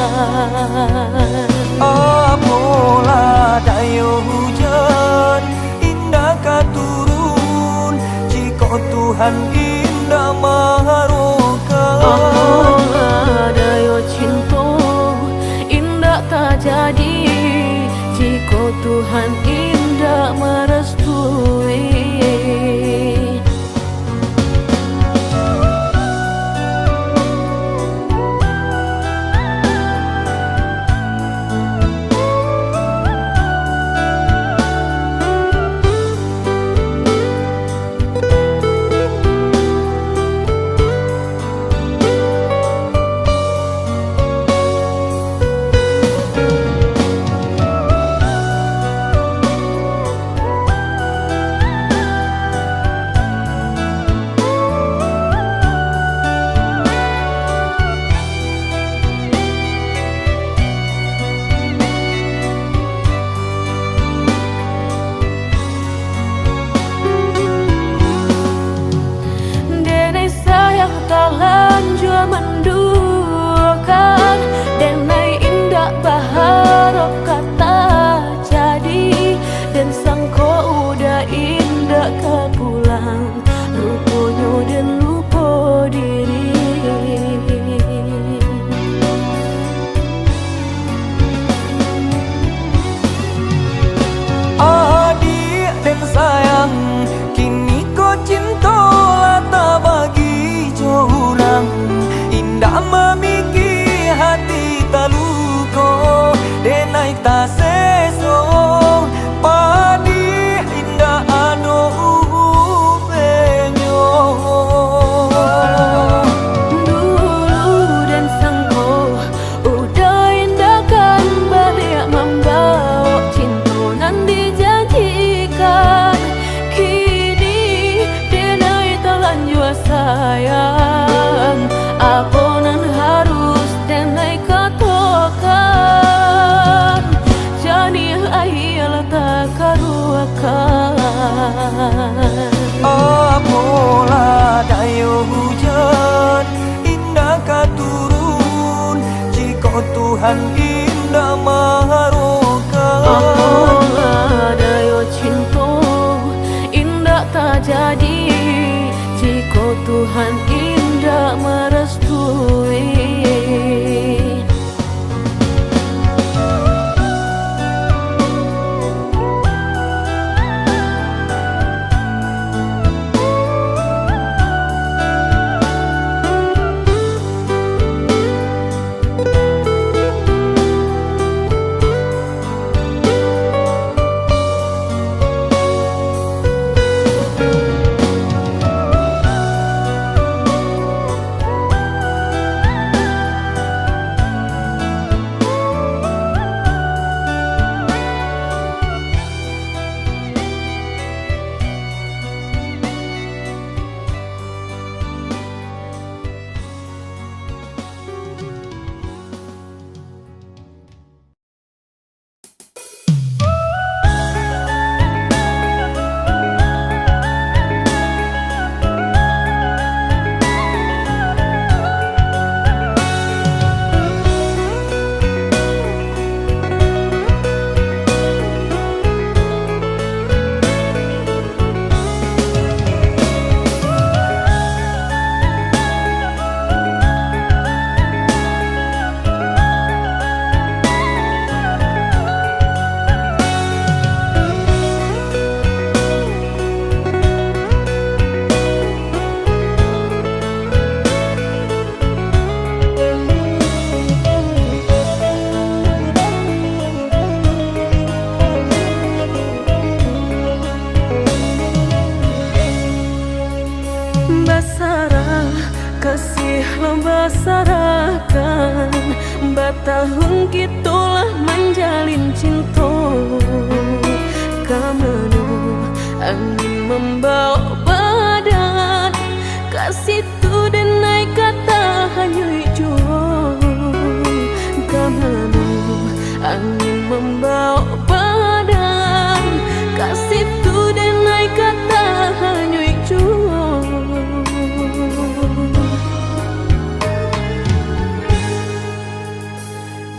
Apalah dayo hujan Indah katurun Jika Tuhan indah maharokan Apalah dayo cinta Indah tak jadi Jika Tuhan indah merestui ka pulang, luponyo dan lupo diri. Adik dan sayang, kini kau cinta lah tak bagi jorang. Indah memikir hati tak luka, dan naik tak seso. Padi indah ado upenyo. Dulu dan sangko udah indahkan balik membawa cinta nan dijanjikan. Kini denai terlanjur sayang, apa nan harus denai katakan. Jadi akhirlah tak karuakan. Apalah dayo hujan indah katurun, jika Tuhan indah maharokan. Apalah daya cinta indah tak jadi, jika Tuhan indah merestui. Basarah kasih membasarakan, batahun kitulah menjalin cinta. Kamanu angin membawa badan, kasih tu dan naik kata hanya hijau. Kamanu angin membawa badan, kasih tu dan naik kata hanya hijau.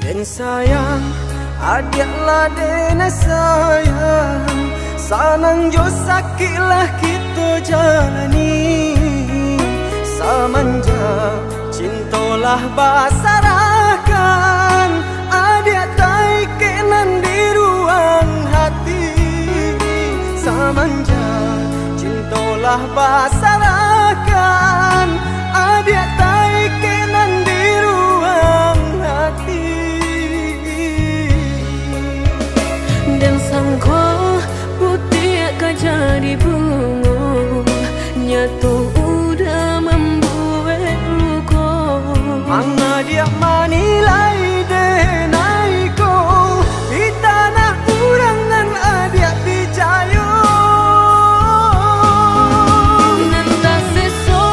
Dan sayang, adiklah dena sayang, sanang jo sakitlah kita jalani. Samanja cintolah basarahkan, adik tai kenan di ruang hati. Samanja cintolah basarahkan, adik tai kenan di ruang hati. Dan sangko putih jadi bunga, nyatu udah membuat luka. Mana dia manilai denaiko di tanah urangan adik bijayo. Nanta seso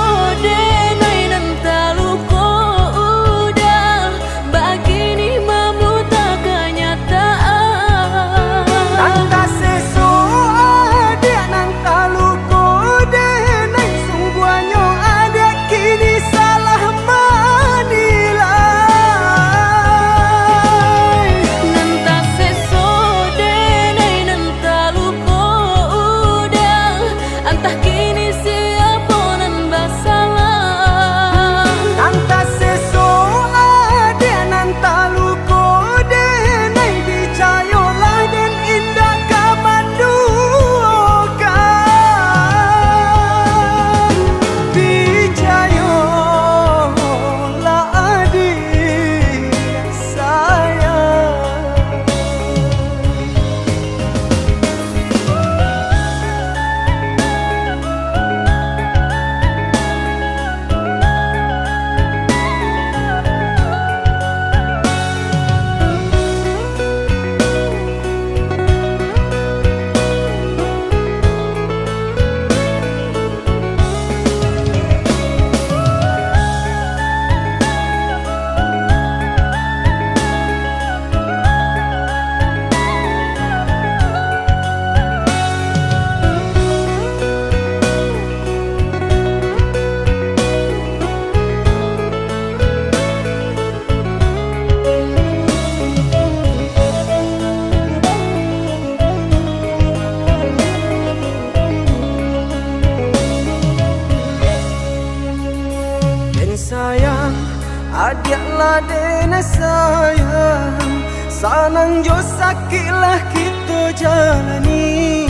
dene sayang, sanang jo sakilah kita jalani.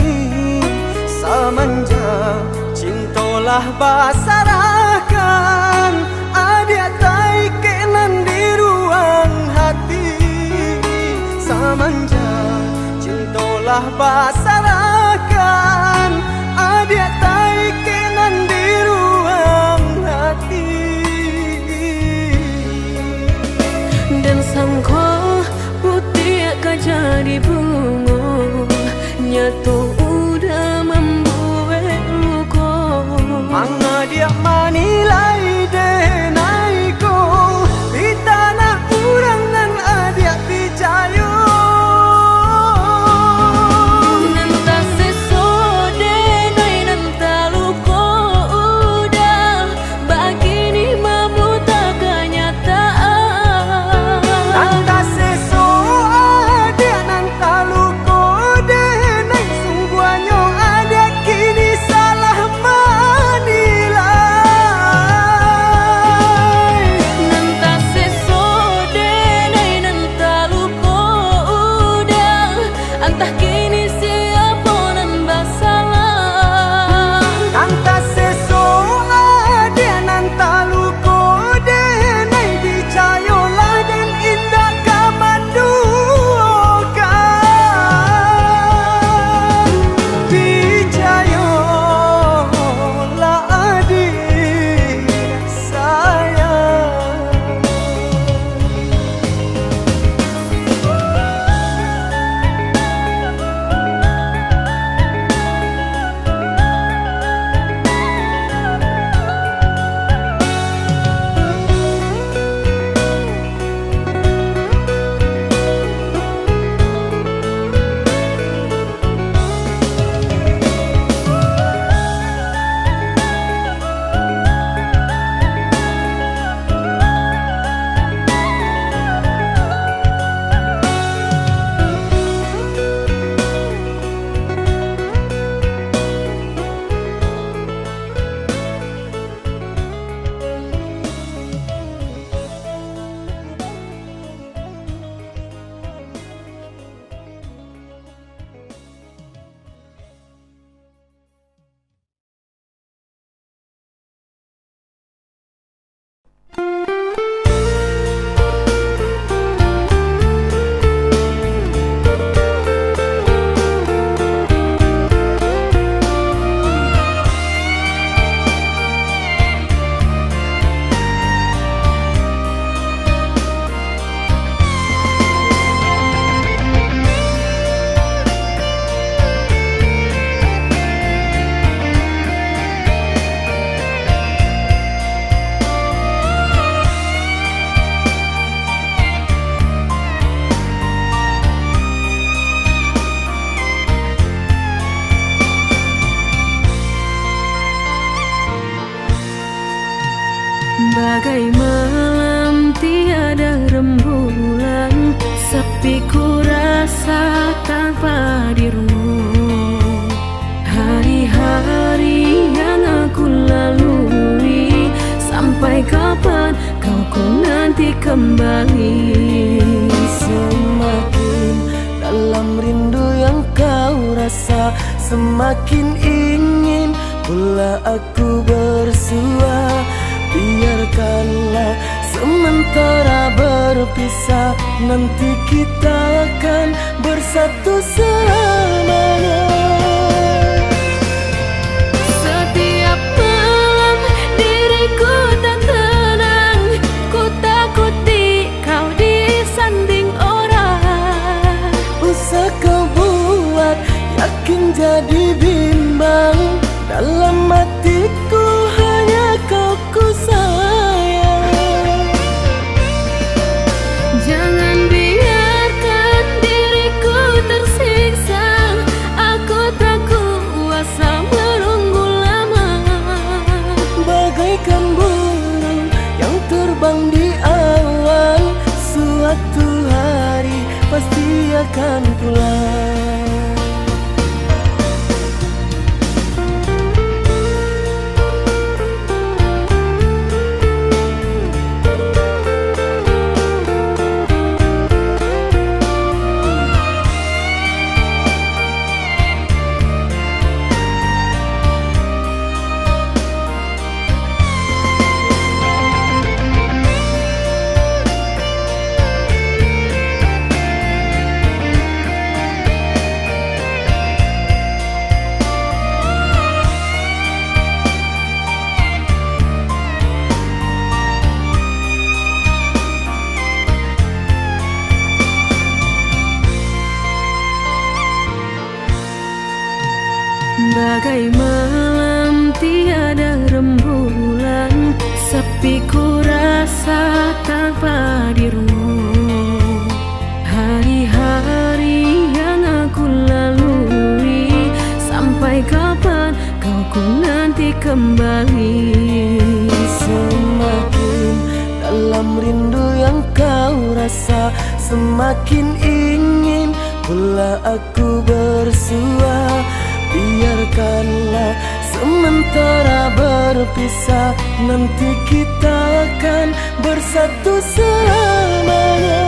Samanja cintolah basarakan, adia tai kenan di ruang hati. Samanja cintolah basarakan, adia tai kenan di ruang hati. Dan sangko putih akan jadi bunga, nyatu udah membuat luka. Manga dia manilai denaiko di tanah urangan adia picayo. Nanta sesode nai nanta luka udah, begini mamu tak kenyataan. Nanta seso adia nanta luko denai sungguhnya ada kini salah manilai. Nanta sesode nai nanta luka udah, entah kini siapa nan bersalah. Nanta seso adia nanta luko denai dicayolah dan indah kamandukan. Dicayolah adik sayang. Bagai malam tiada rembulan, sepi ku rasa tanpa dirimu. Hari-hari yang aku lalui, sampai kapan kau ku nanti kembali. Semakin dalam rindu yang kau rasa, semakin ingin pula aku bersua. Biarkanlah sementara berpisah, nanti kita akan bersatu selamanya. Setiap malam diriku tak tenang, ku takuti kau disanding orang. Usah kau buat yakin jadi bimbang, dalam hatiku hanya kau ku sayang. Jangan biarkan diriku tersiksa, aku tak kuasa menunggu lama. Bagaikan burung yang terbang di awan, suatu hari pasti akan pulang. Bagai malam tiada rembulan, sepi ku rasa tanpa dirimu. Hari-hari yang aku lalui, sampai kapan kau ku nanti kembali. Semakin dalam rindu yang kau rasa, semakin ingin pula aku bersua. Biarkanlah sementara berpisah, nanti kita akan bersatu selamanya.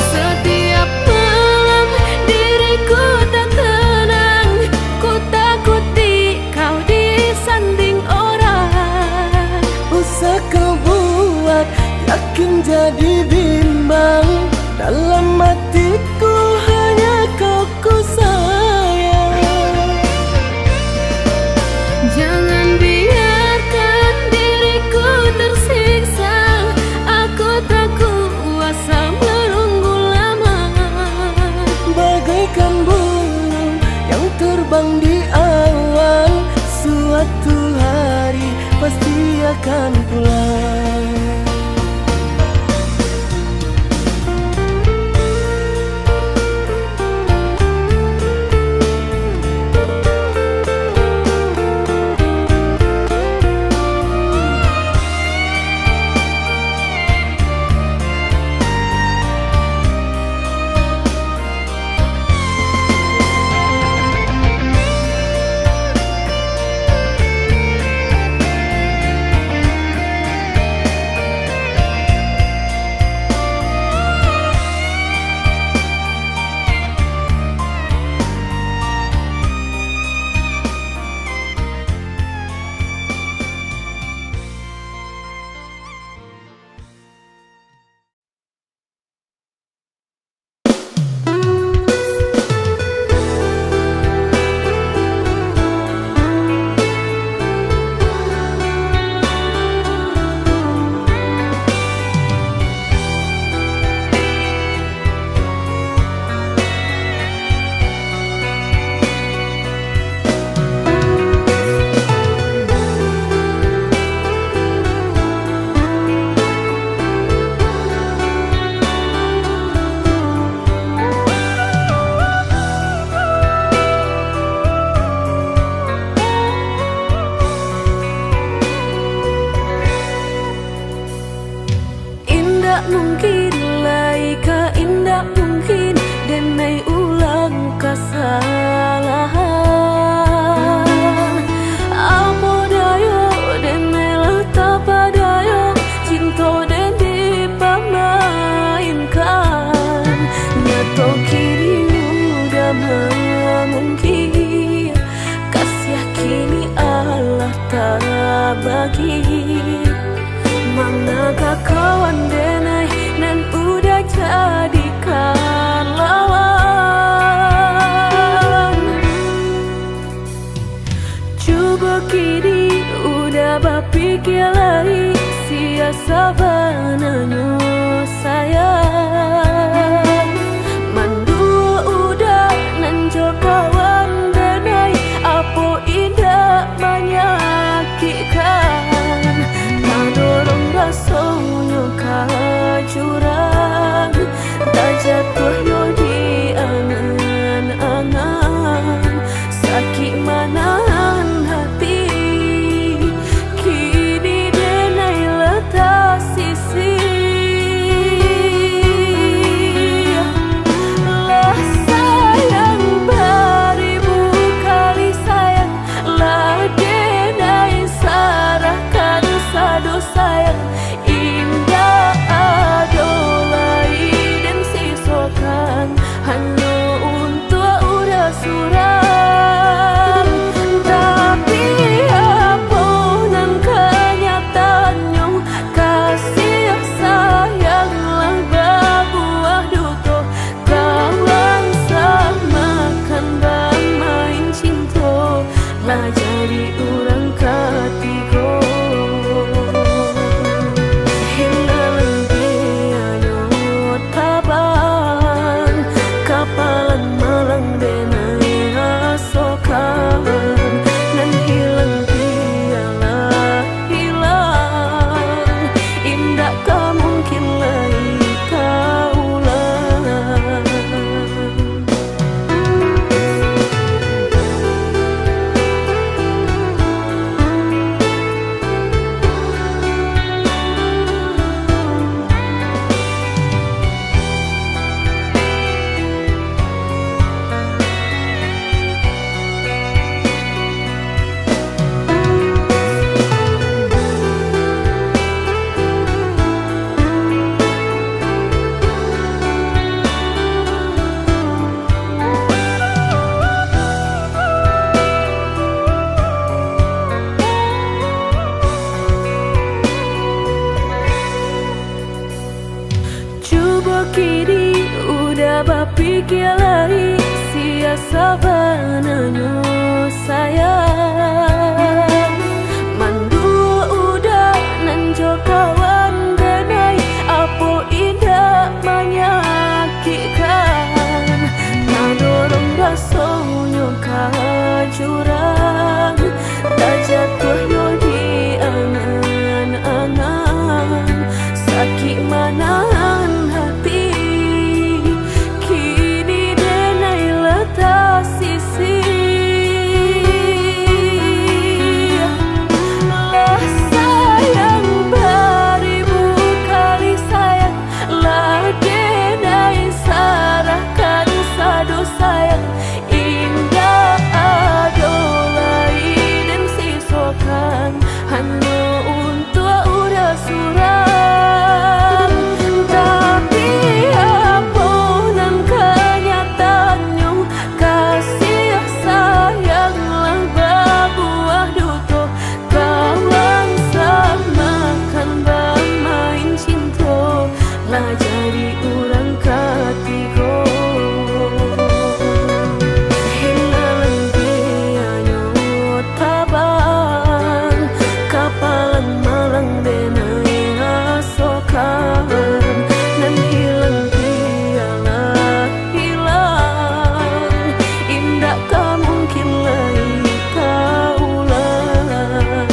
Setiap malam diriku tak tenang, ku takuti kau disanding orang. Usah kau buat yakin jadi bimbang, dalam hatiku hanya kau ku sayang. Jangan biarkan diriku tersiksa, aku tak kuasa menunggu lama. Bagaikan burung yang terbang di awan, suatu hari pasti akan pulang. Mungkin laika indah mungkin denai ulang kesalahan. Apa dayo denai letak padayo, cinta den dipamainkan. Nyato kini udah mungkin, kasih kini Allah tak bagi. Manakah kawan denai nan udah jadikan lawan. Coba kini udah berpikir lagi, siasa bananyo sayang. Mandua udah nanjo kawan denai, apa indah menyakitkan. Dorong rasanya kajurang, tak jatuh yo di angan-angan. Sakit manahan hati, kini denai letak sisi. Lah sayang beribu kali sayang, lah denai sarahkan sadu sayang. Indah adolai dan sisokan hanya untuk udah suram. Tapi apa nan kenyataannya, kasih sayang lah berbuah duka. Kawan samakan bermain cinta, lah jadi orang ketiga. Kapalan malang denai pikir lagi sia sabananyo sayang. Mandua udah nanjo kawan denai apo indah menyakitkan. Nadorong rasonyo kajurang tak jatuh yo di angan-angan. Sakit manahan hati kini denai letak sisi. Lah sayang beribu kali sayang, lah denai sarahkan sadu sayang. Indah adolai dan sisokan hanya untuk udah suram. Tapi apunan kenyataannya kasih sayanglah berbuah duto. Kawan samakan bermain cinta lah jadi orang ketiga. Hilang biayanya tabang kapalan malang denai asokan. Dan hilang biarlah hilang, indah tak mungkin lagi kaulang.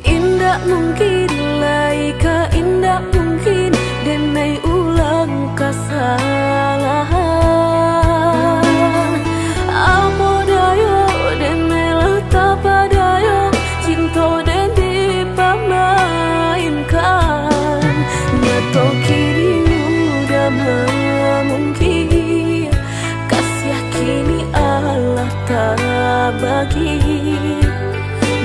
Indah mungkin laika, indah mungkin denai ulang kesalahan. Apa dayo denai letak padayo cinta dan dipamainkan. Nyato kini udah mungkin kasih kini Allah tak bagi.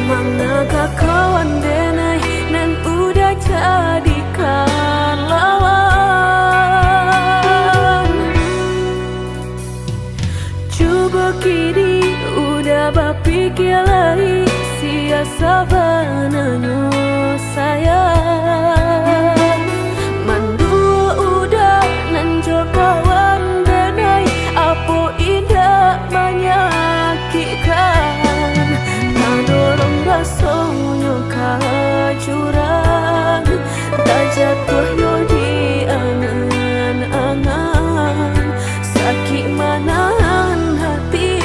Manakah kawan denai dan udah jadikan lawan. Coba kini udah berpikir lagi sia sabananyo sayang. Mandua udah nanjo kawan denai apo indah menyakitkan. Nadorong rasonyo kajurang tak jatuh yo di angan-angan. Sakit manahan hati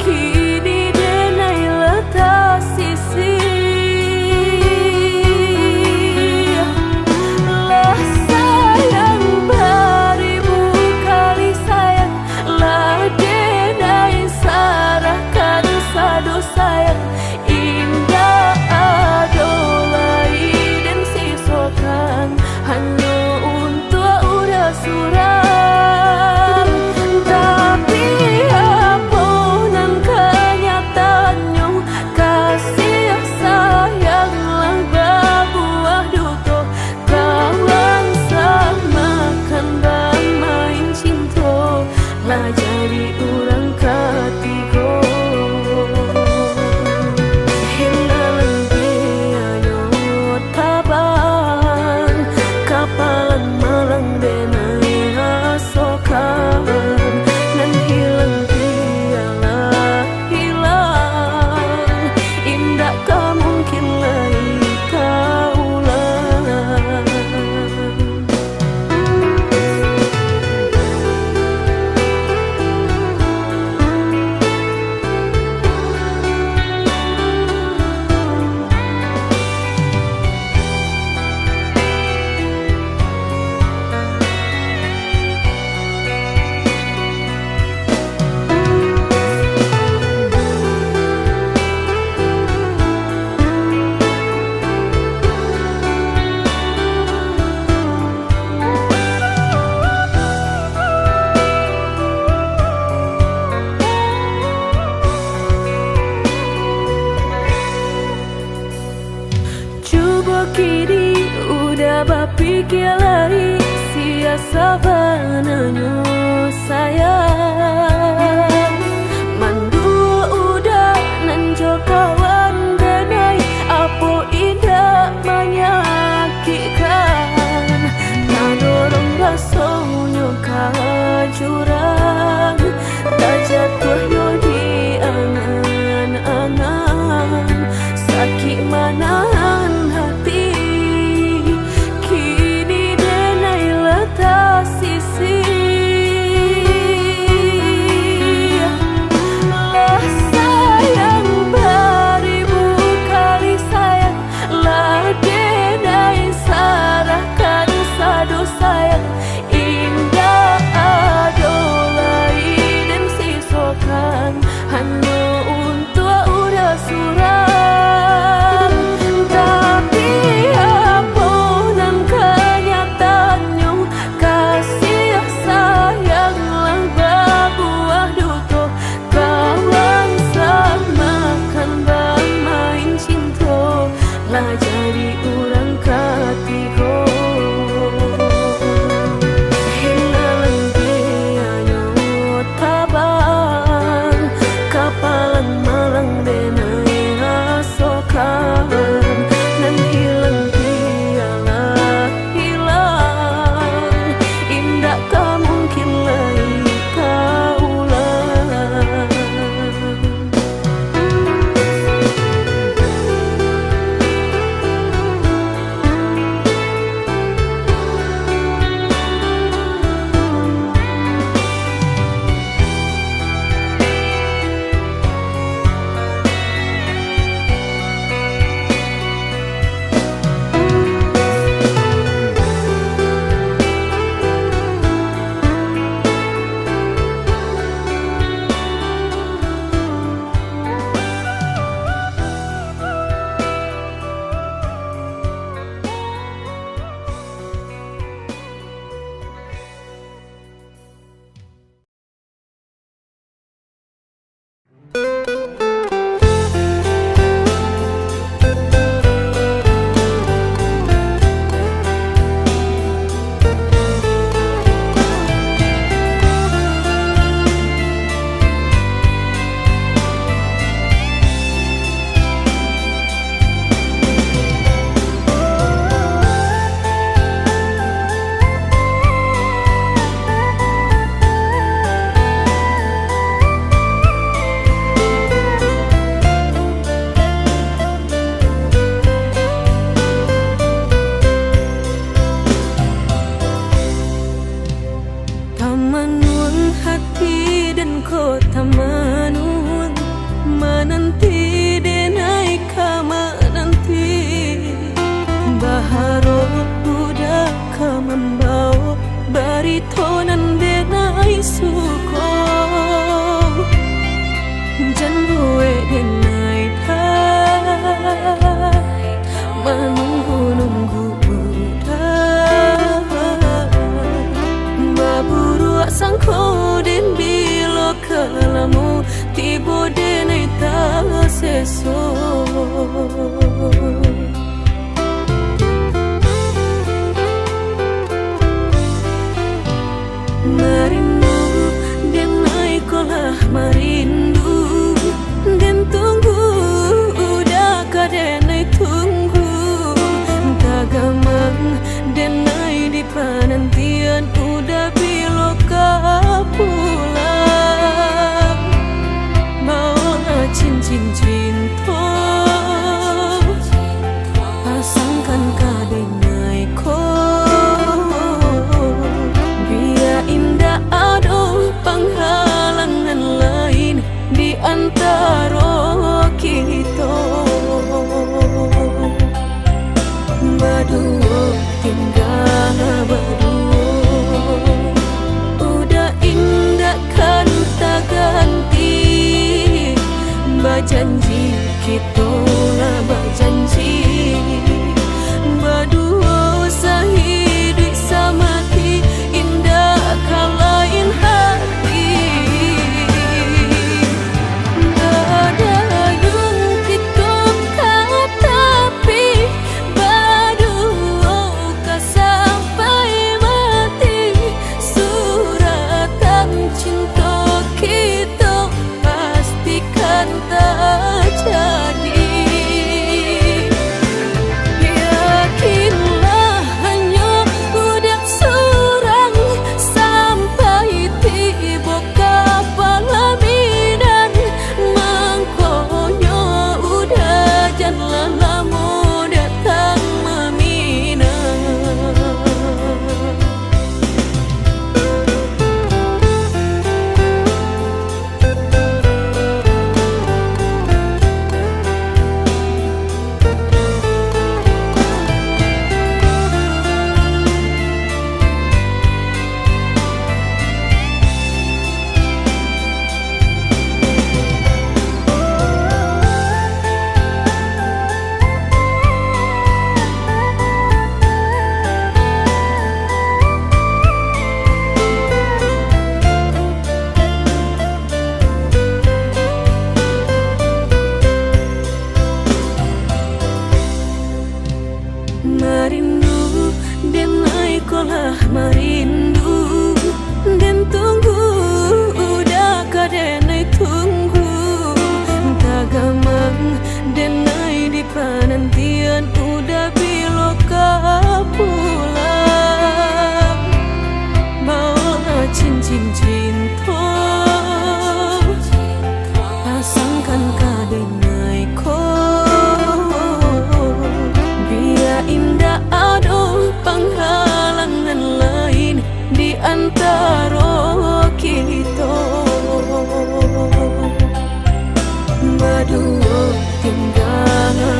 kini denai letak sisi. Kini udah bapikir lagi siasa bananyo sayang. Mandul udah nanjo kawan denai apo indah menyakitkan. Nadorong rasonyo jurang tak jatuh yo di angan-angan. Sakit manahan hati kini denai letak sisi. Lah sayang beribu kali sayang, lah denai sarahkan sadu sayang. Indah adolai dan sisokan hanya untuk udah suram. Tapi apunan kenyataannya kasih sayanglah berbuah duto. Kawan samakan bermain cinta lah jadi orang ketiga. Hilang dia tabang kapalan malang denai rasokan. Dan hilang dialah hilang, indah tak mungkin lagi kaulang.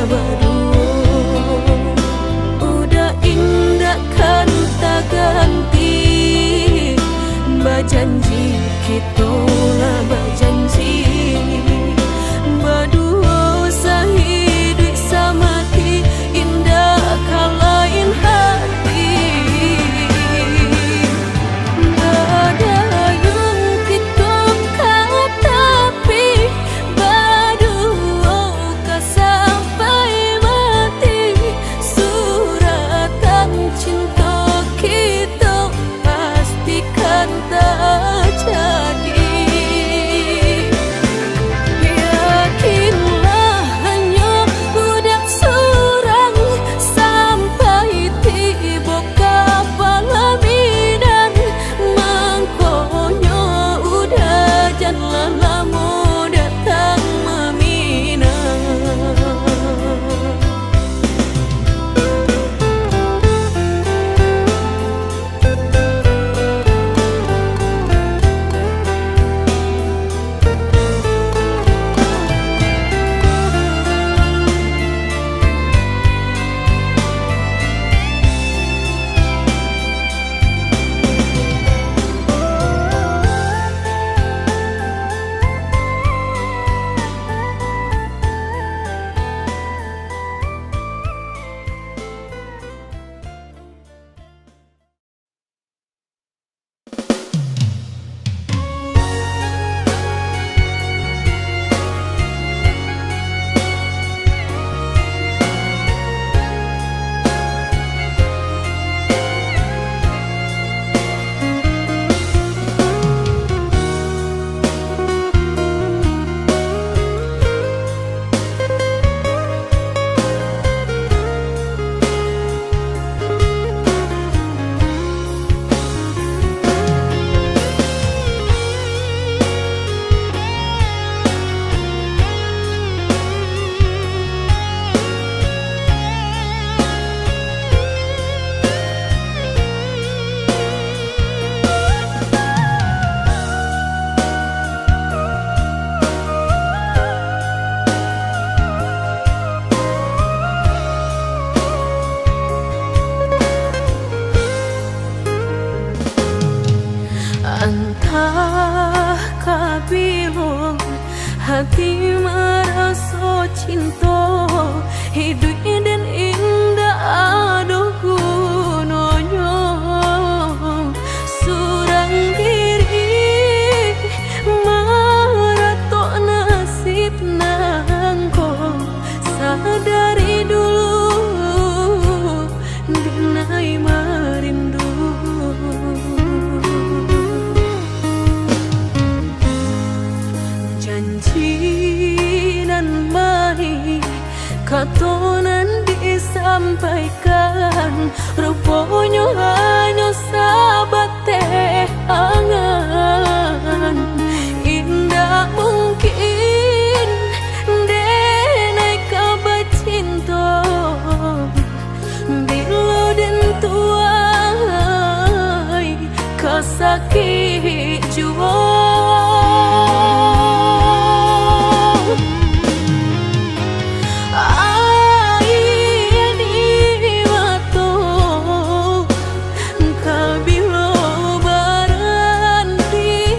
berdua. Udah indah kan tak ganti, berjanji kita lah berjanji, berdua sehidup samati, indah kalain hati. Badayung kita kau tapi berdua kau sampai mati. Suratan cinta kita pastikan tak jadi. Yakinlah hanya budak surang sampai tiba kapal bidan. Mangkonya udah jangan lama datang meminang. Entah kabilo hati merasa cinta, hidup dan indah aduh gunanya. Surang diri maratok nasib nangko, sadari dulu dinai merindu. Janji nan baik katonan disampaikan, rupanya hanya sahabat teh angan. Indah mungkin denai kabar cinta, bila dan tuai kasakit jua. Kabilo baranti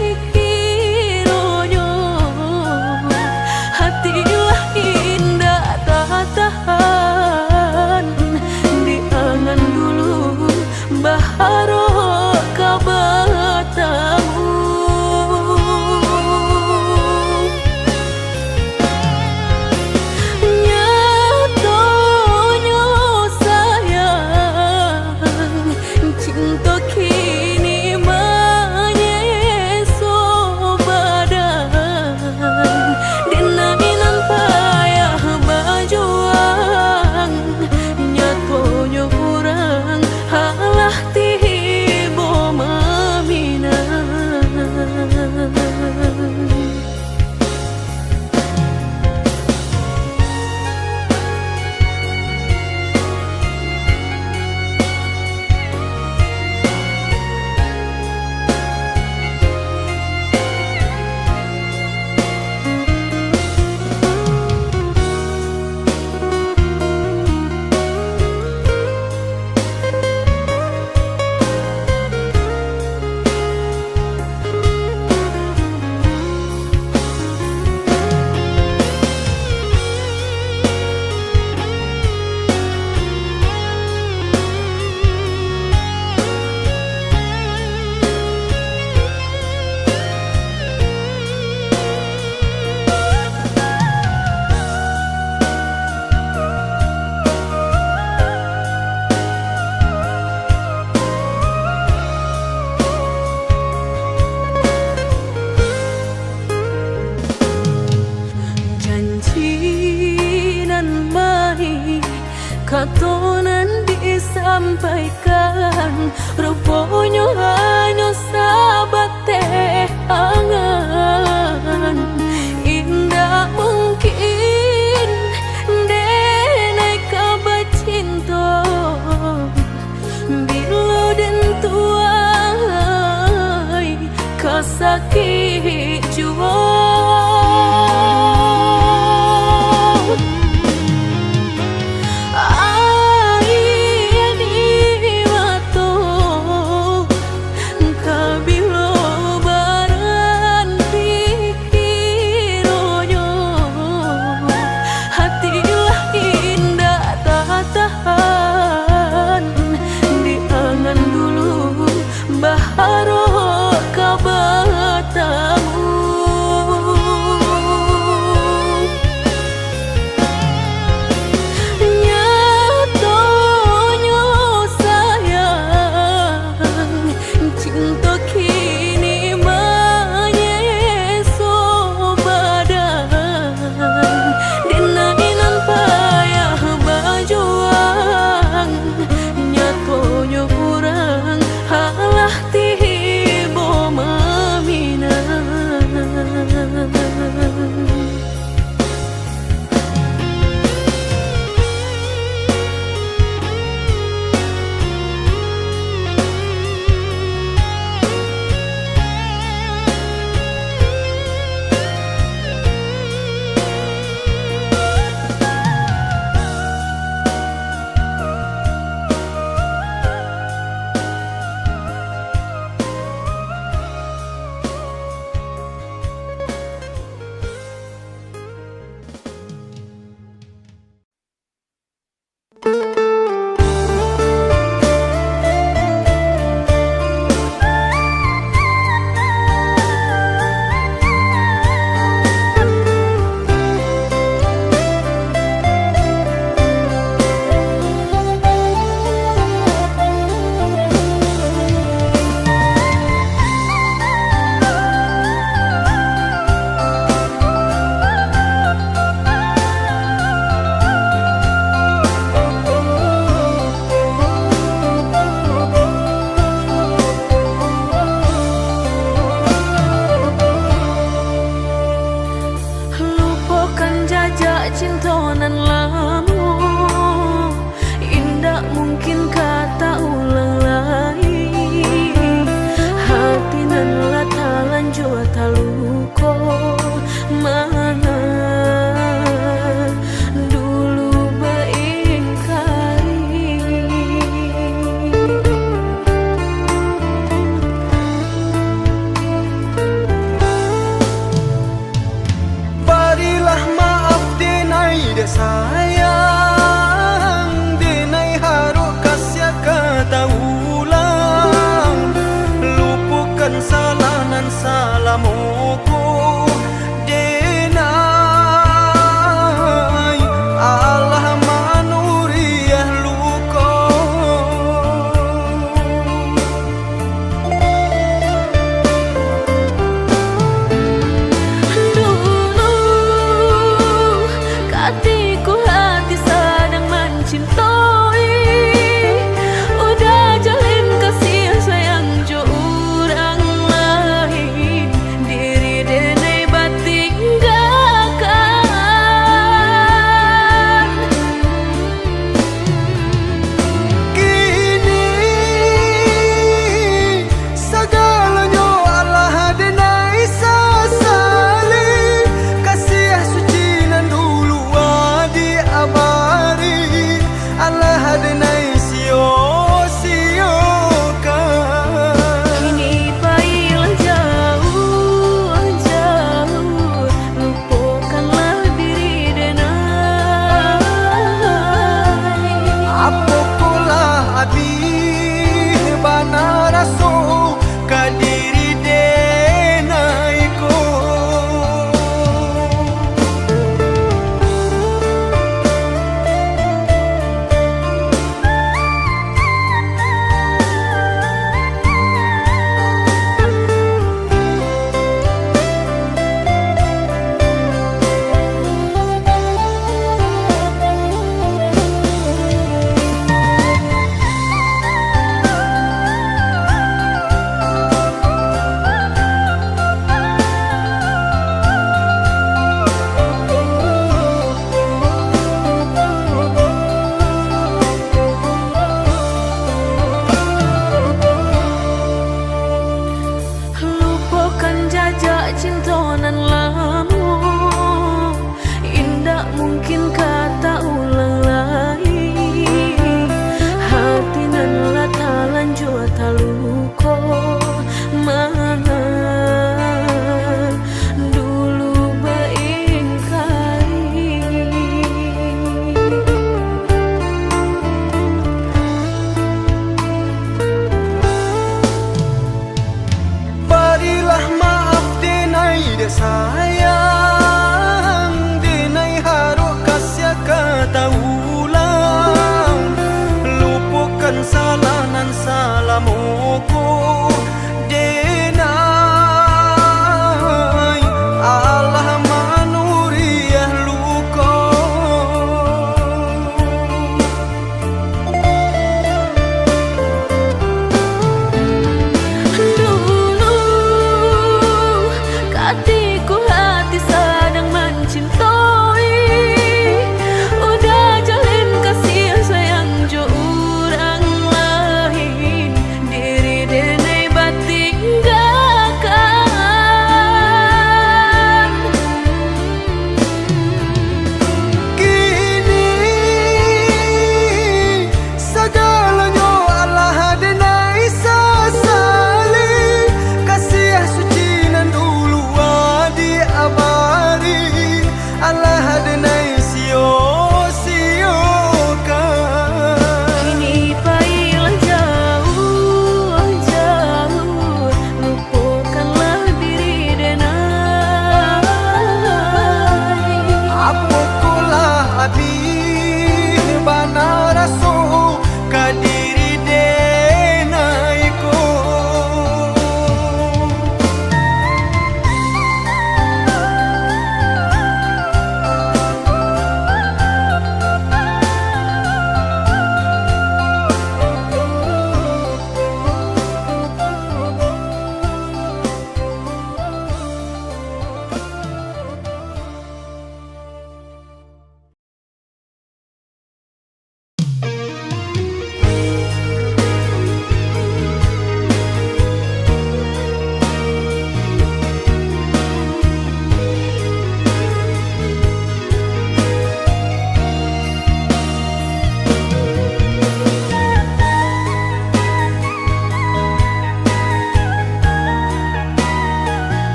katonan disampaikan, rupanya hanya sabate angan. Indah mungkin denai kabar cinta bila dan tuai kasakit jua. Baharo kabatamu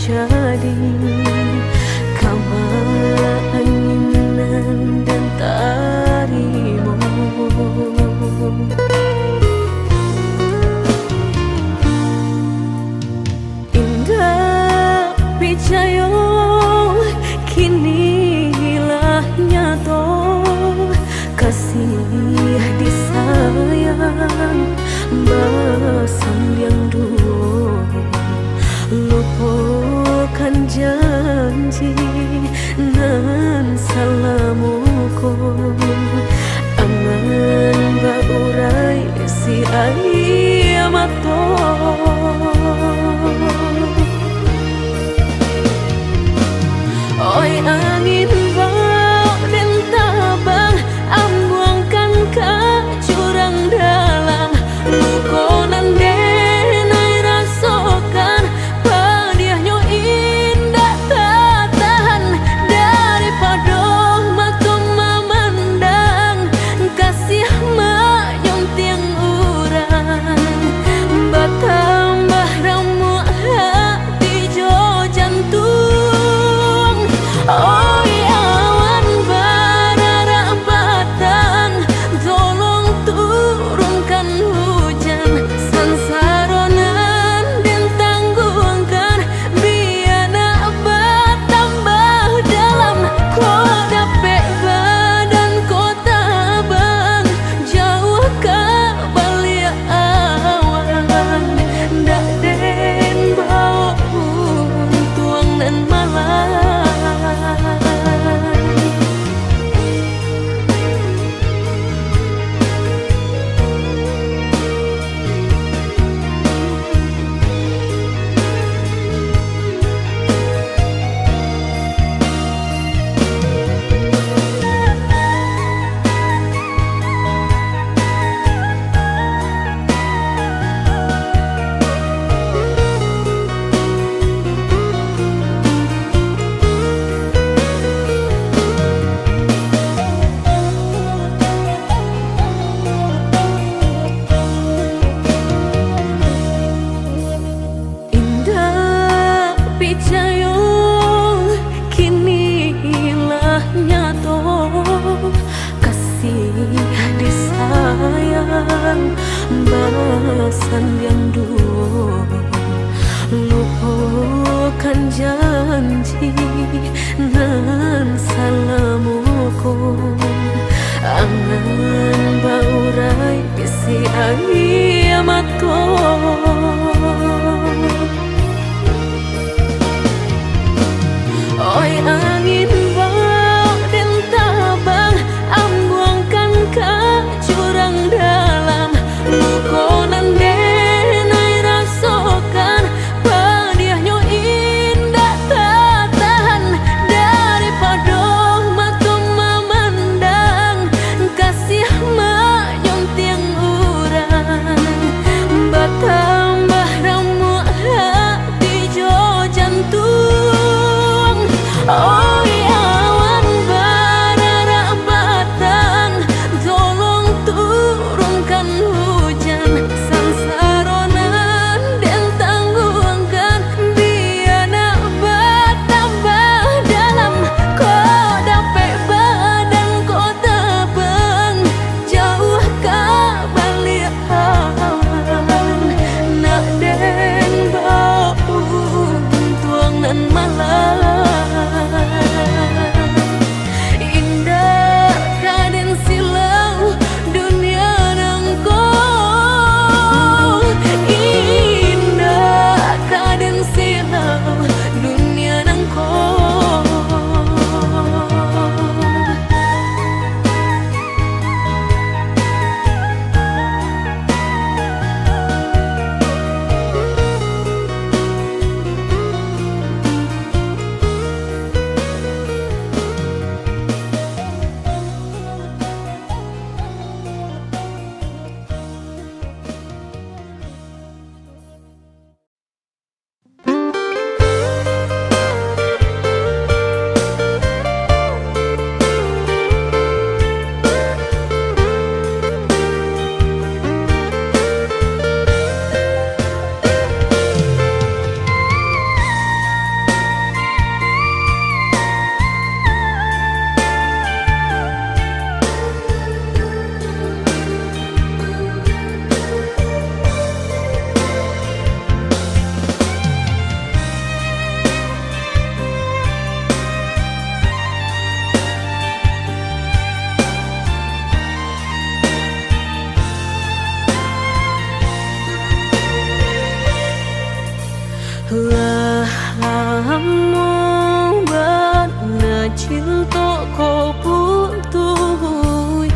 jadi kawala anginan dan tarimu. Indah picayo kini hilah nyato, kasih disayang basan yang dulu, lupakan janji nan salamuku, angan baurai si ayamato. Oi angin bau dan tabang, ambuangkan ke jurang dalam, lukonan denai rasokan, padiahnya indah tak tahan, daripada makom memandang kasih mayong tiang urang, batambah ramu hati jo jantung. Oi awan barara batang, tolong turunkan hujan, sansaronan dan tangguhkan, biana bertambah dalam, kau dapet badan kota bang, jauh ke balik awan, dak den bau tuang dan malam. Picayo kini hilah nyato, kasih disayang basan yang dulu, lupakan janji nan salamuku, angan baurai bisi ayamato. Oi angin bau dan tabang, ambuangkan ke jurang dalam, lukonan denai rasokan, padiahnya indah tak tahan, daripada makom memandang kasih mayong tiang urang, batang Lah lamo bana cinta kau putuh,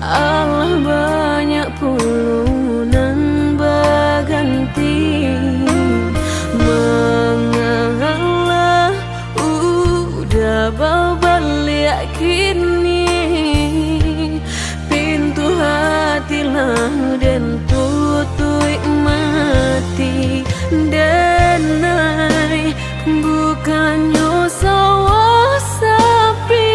Allah banyak pulunan berganti. Mengalah udah berbalik kini, pintu hati lah dan tutui mati. Denai bukannya sawah sapi,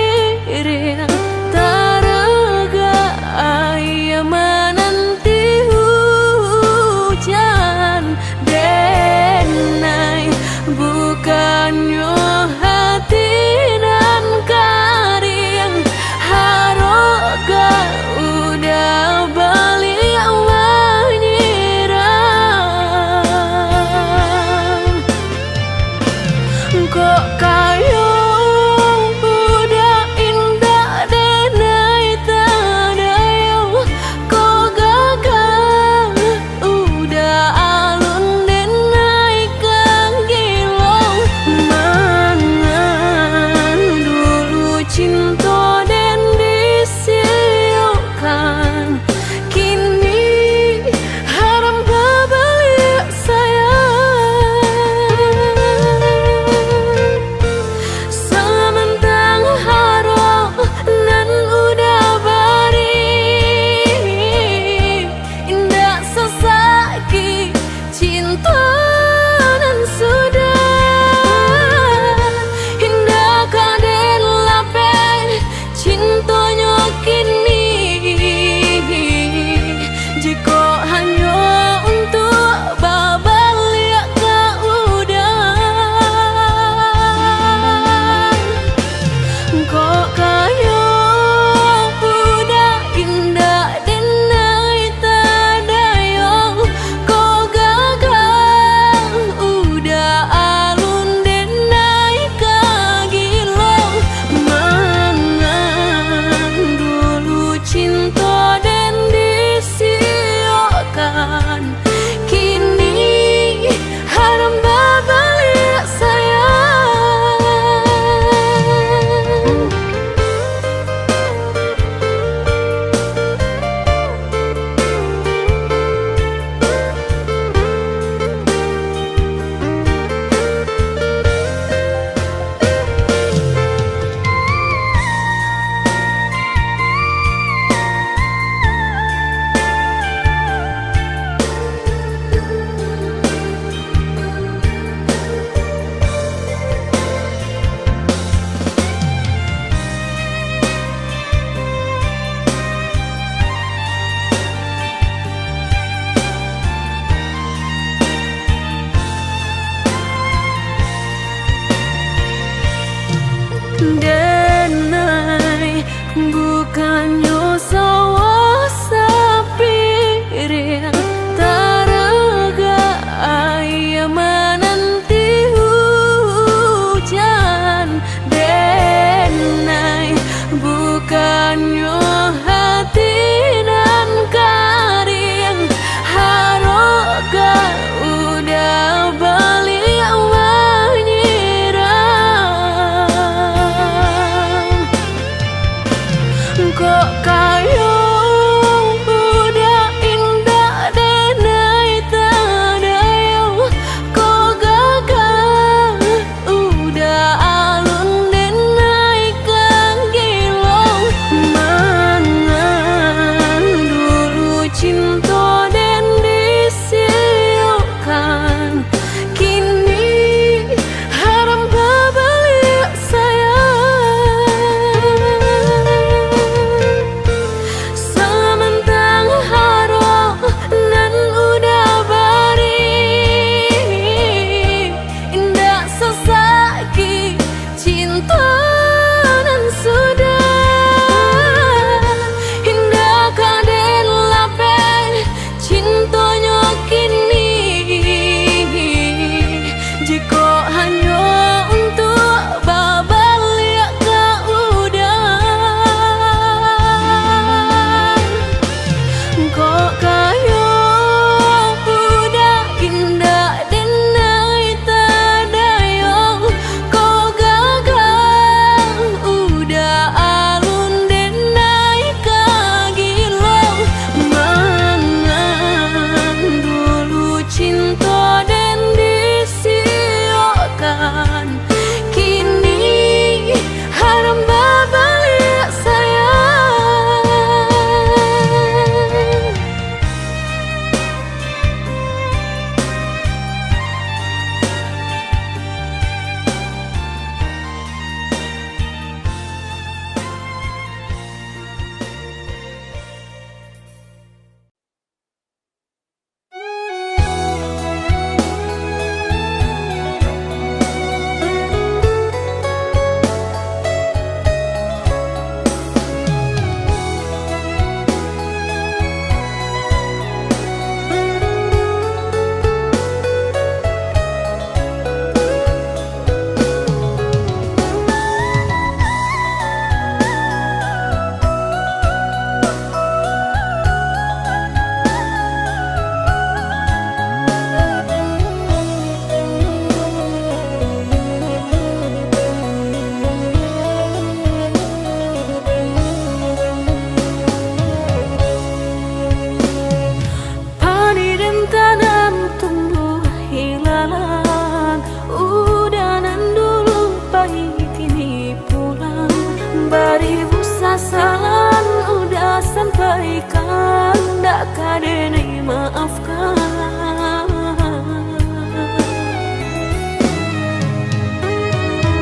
tak kadenai maafkan.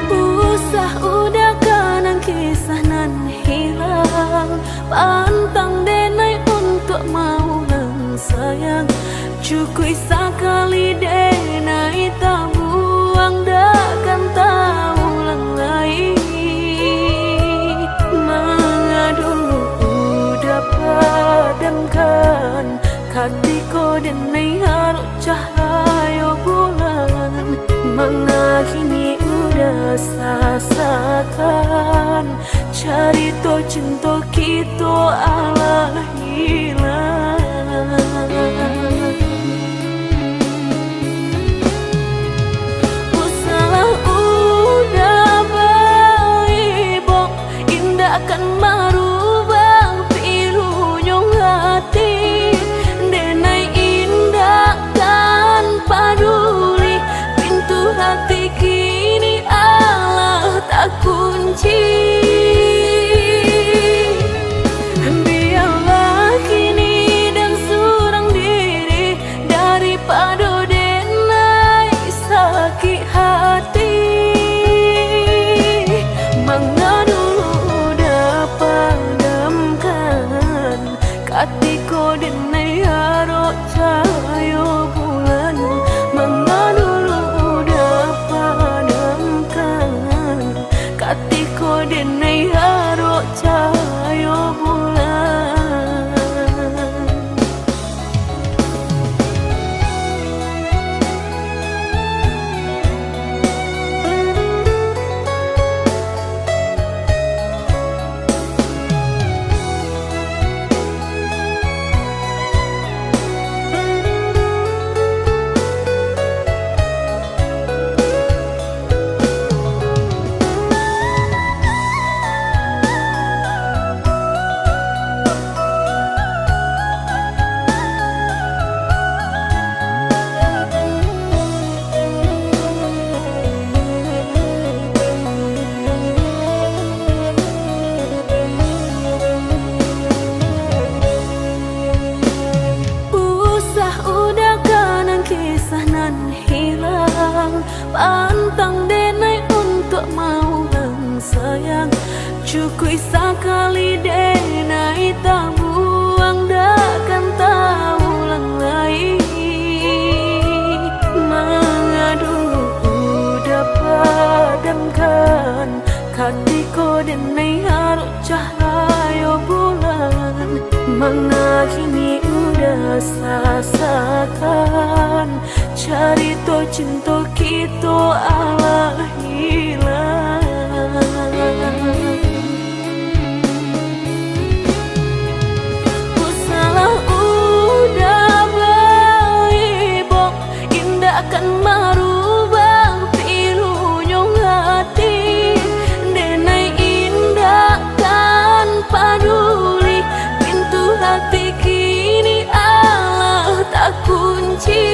Usah udah kanang kisah nan hilang, pantang denai untuk mau lang sayang. Cukui sekali denai tak buang, takkan tahu lang lagi. Dulu udah padamkan hatiku denai harus cahaya bulan. Mengakini udah sasakan, cari to cinta kita ala hilang. Usalah udah baik, indah akan merubah pilunya hati. Denai indah tanpa peduli, pintu hati kini Allah tak kunci. Biarlah kini dan surang diri, daripada denai sakit hati. Hatiku denai harus cahaya bulan. Mangga dulu udah padamkan, hatiku denai harus cahaya bulan. Pantang denai untuk mau lang sayang. Cukui sekali denai tak buang, takkan tahu lang lagi. Mengadu udah padamkan, hatiku denai harus cahaya bulan. Mengakini udah sasakan, cari to cinta kita ala hilang. Usalah udah baik, indah akan merubah pilunya hati. Denai indah tanpa peduli, pintu hati kini Allah tak kunci.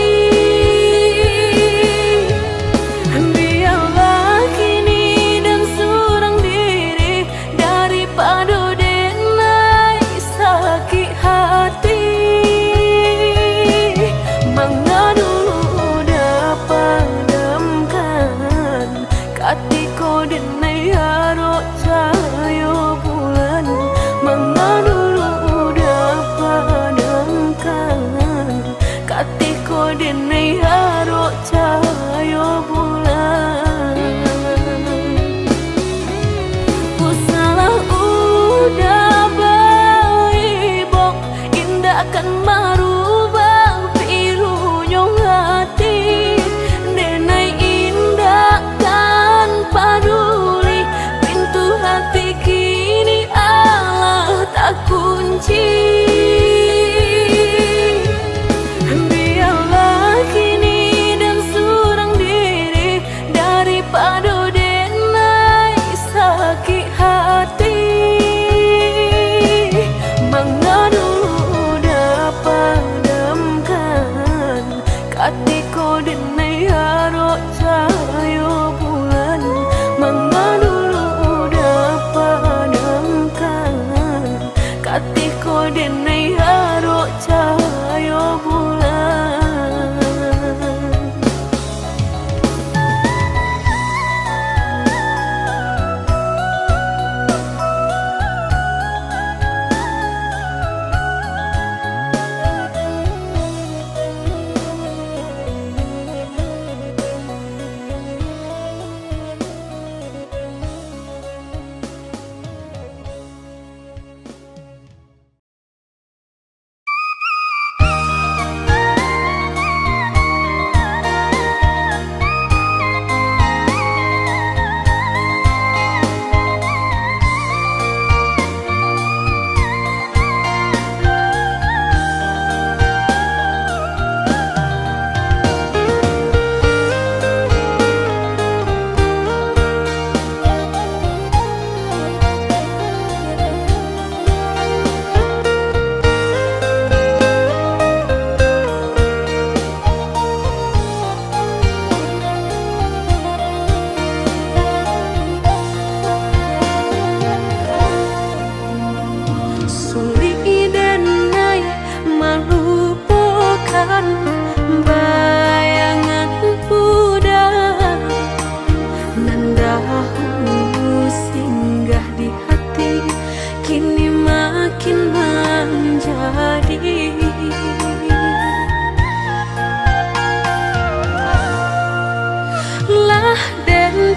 Biarlah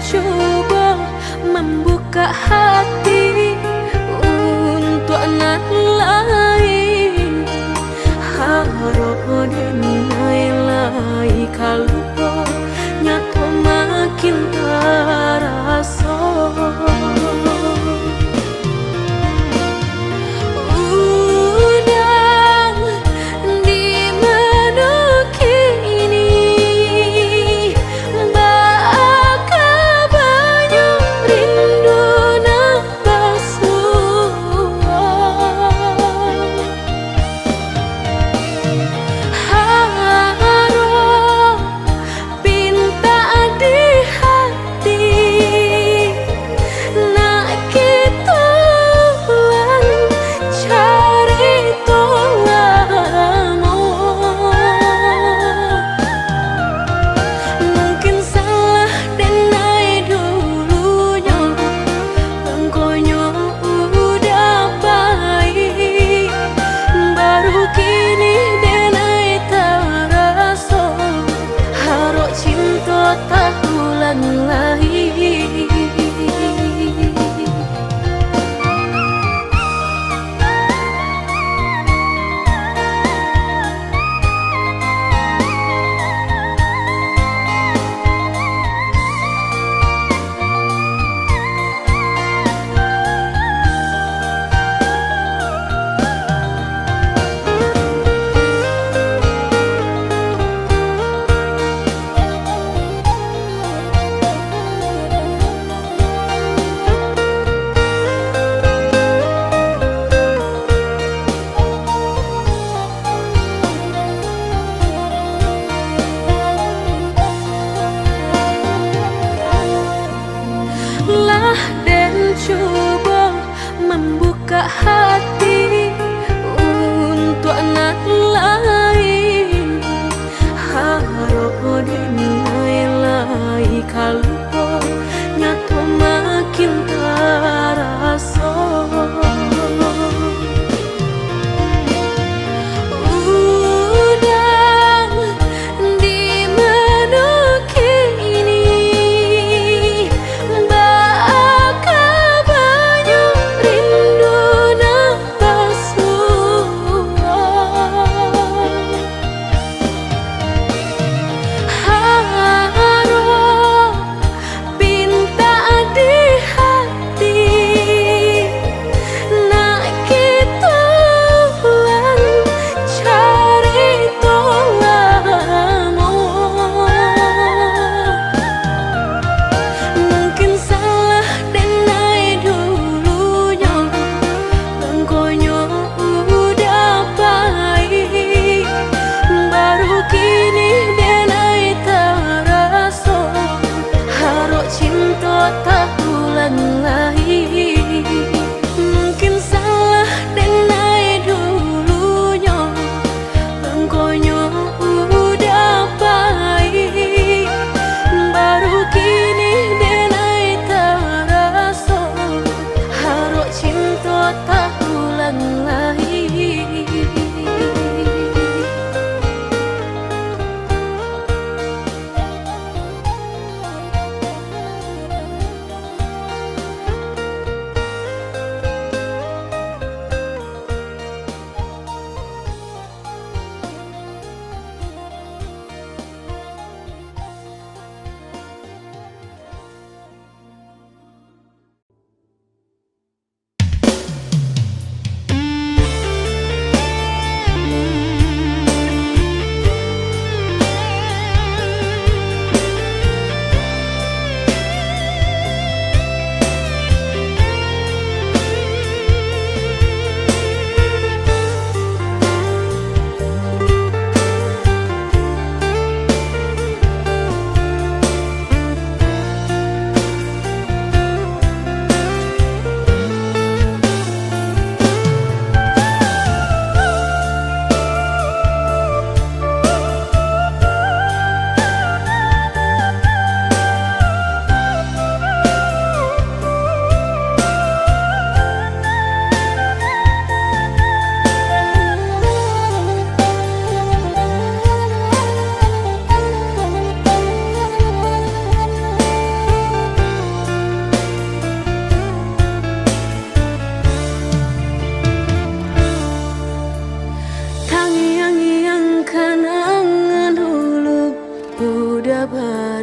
coba membuka hati untuk anak lain. Harap denai lai kalau nyato makin terasa. Tak ulang lagi. Dan coba membuka hati untuk anak lain. Harap denai lai kalau nyato makin terasa.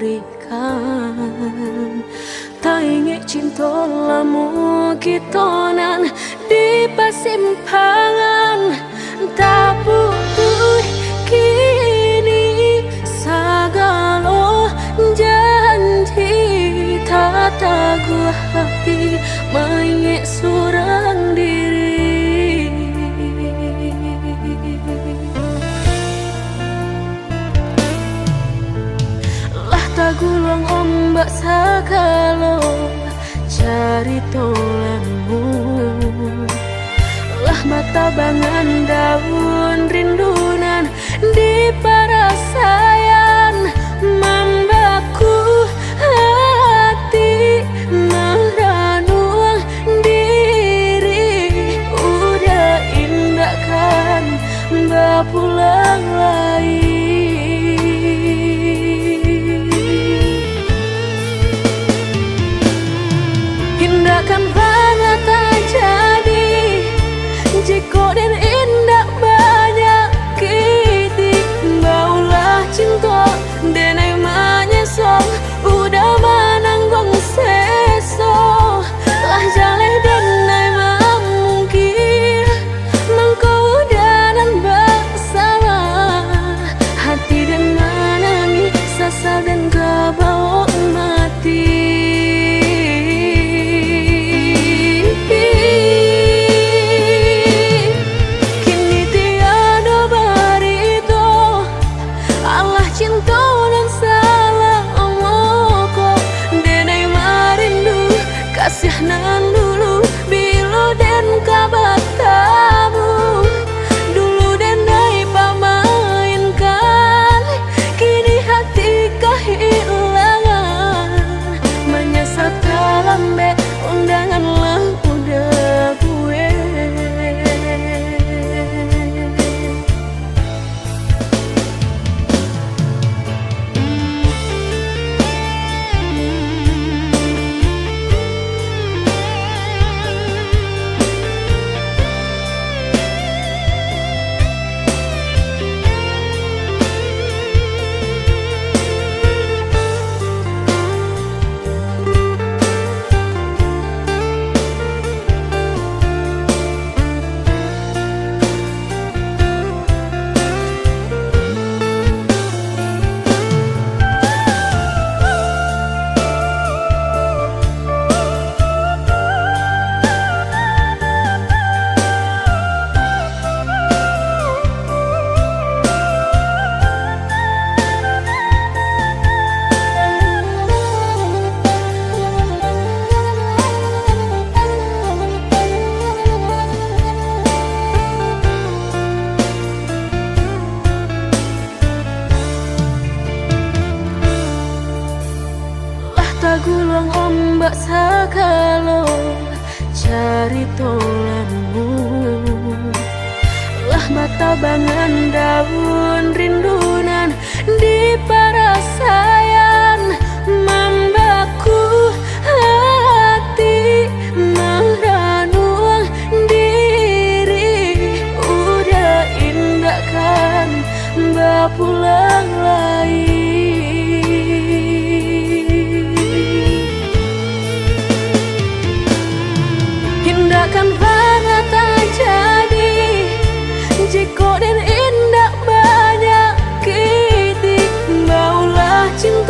berikan. Tak ingin cinta lamu kitonan di persimpangan, tak butuh kini segala janji, tak taguh hati mengik surang diri. Lah tagulung ombak segala cari tolamu, lah mata bangan daun rindunan di parasayan, membaku hati meranung diri. Udah indah kan bapulang lagi. Kan banget terjadi jika dan indah banyak kiti, baulah cinta dan menyesal udah menanggung seso. Lah jaleh dan mungkin mengkau dan bersalah, hati dan menangis sesal dan kebawa mati. Kasihanan dulu bilo dan kabar tamu, dulu dan naik pamainkan, kini hati kehilangan, menyesal terlambat undangan lah udah gue. Tagulung ombak segala cari tolamu, lah mata bangan daun rindunan di parasayan, membaku hati meranung diri. Udah indah kan bapulang lagi. Kan banget terjadi jika dan indah banyak kiti, baulah cinta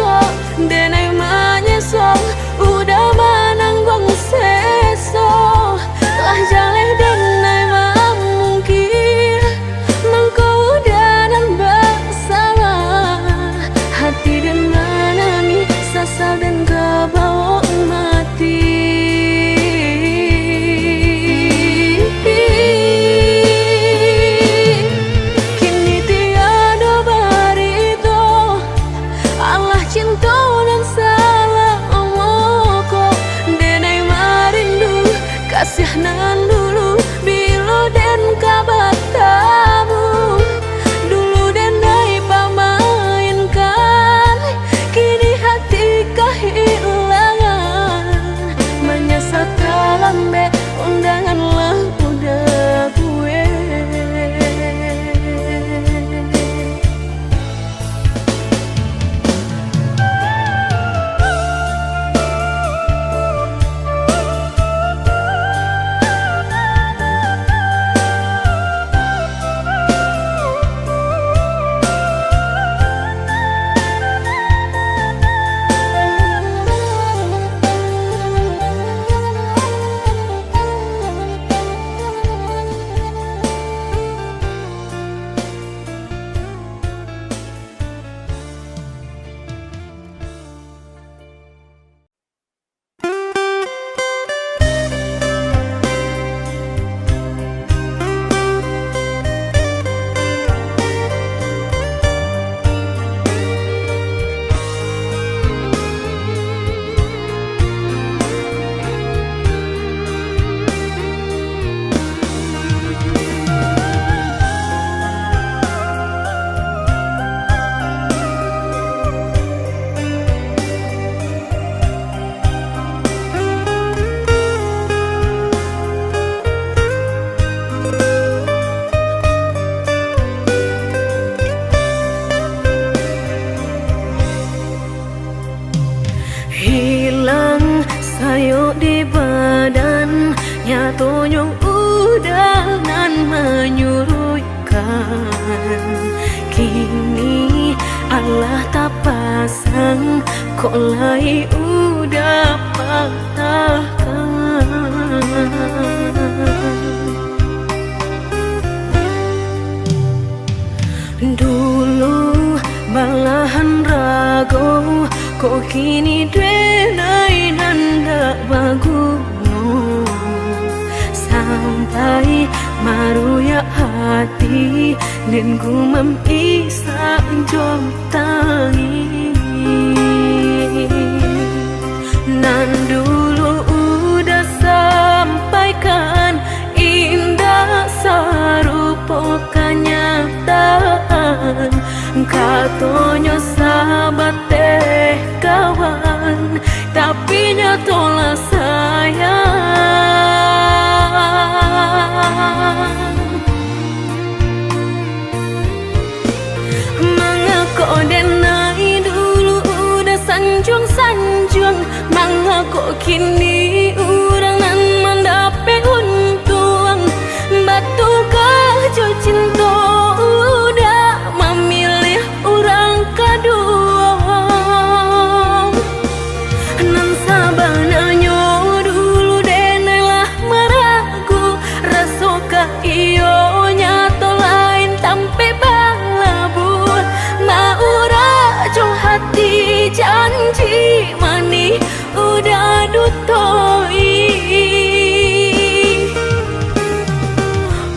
nyatanya udah nan menyurutkan. Kini Allah tak pasang, kok lai udah patahkan. Dulu malahan ragu, kok kini drenai nanda baguno. Sampai maruya hati dan gumam isak jom tangi. Nan dulu udah sampaikan indah sarupa kenyataan. Katanya sahabat teh kawan, tapi nyatolah sayang. Mengako denai dulu udah sanjung-sanjung, mengako kini orang nan mendapat untung. Batu kajo cinta udah memilih orang kedua. Nan sabananya dulu denailah meragu, rasokah iyo nyato lain tampe balabu. Maura jo hati janji mani udah dutoi.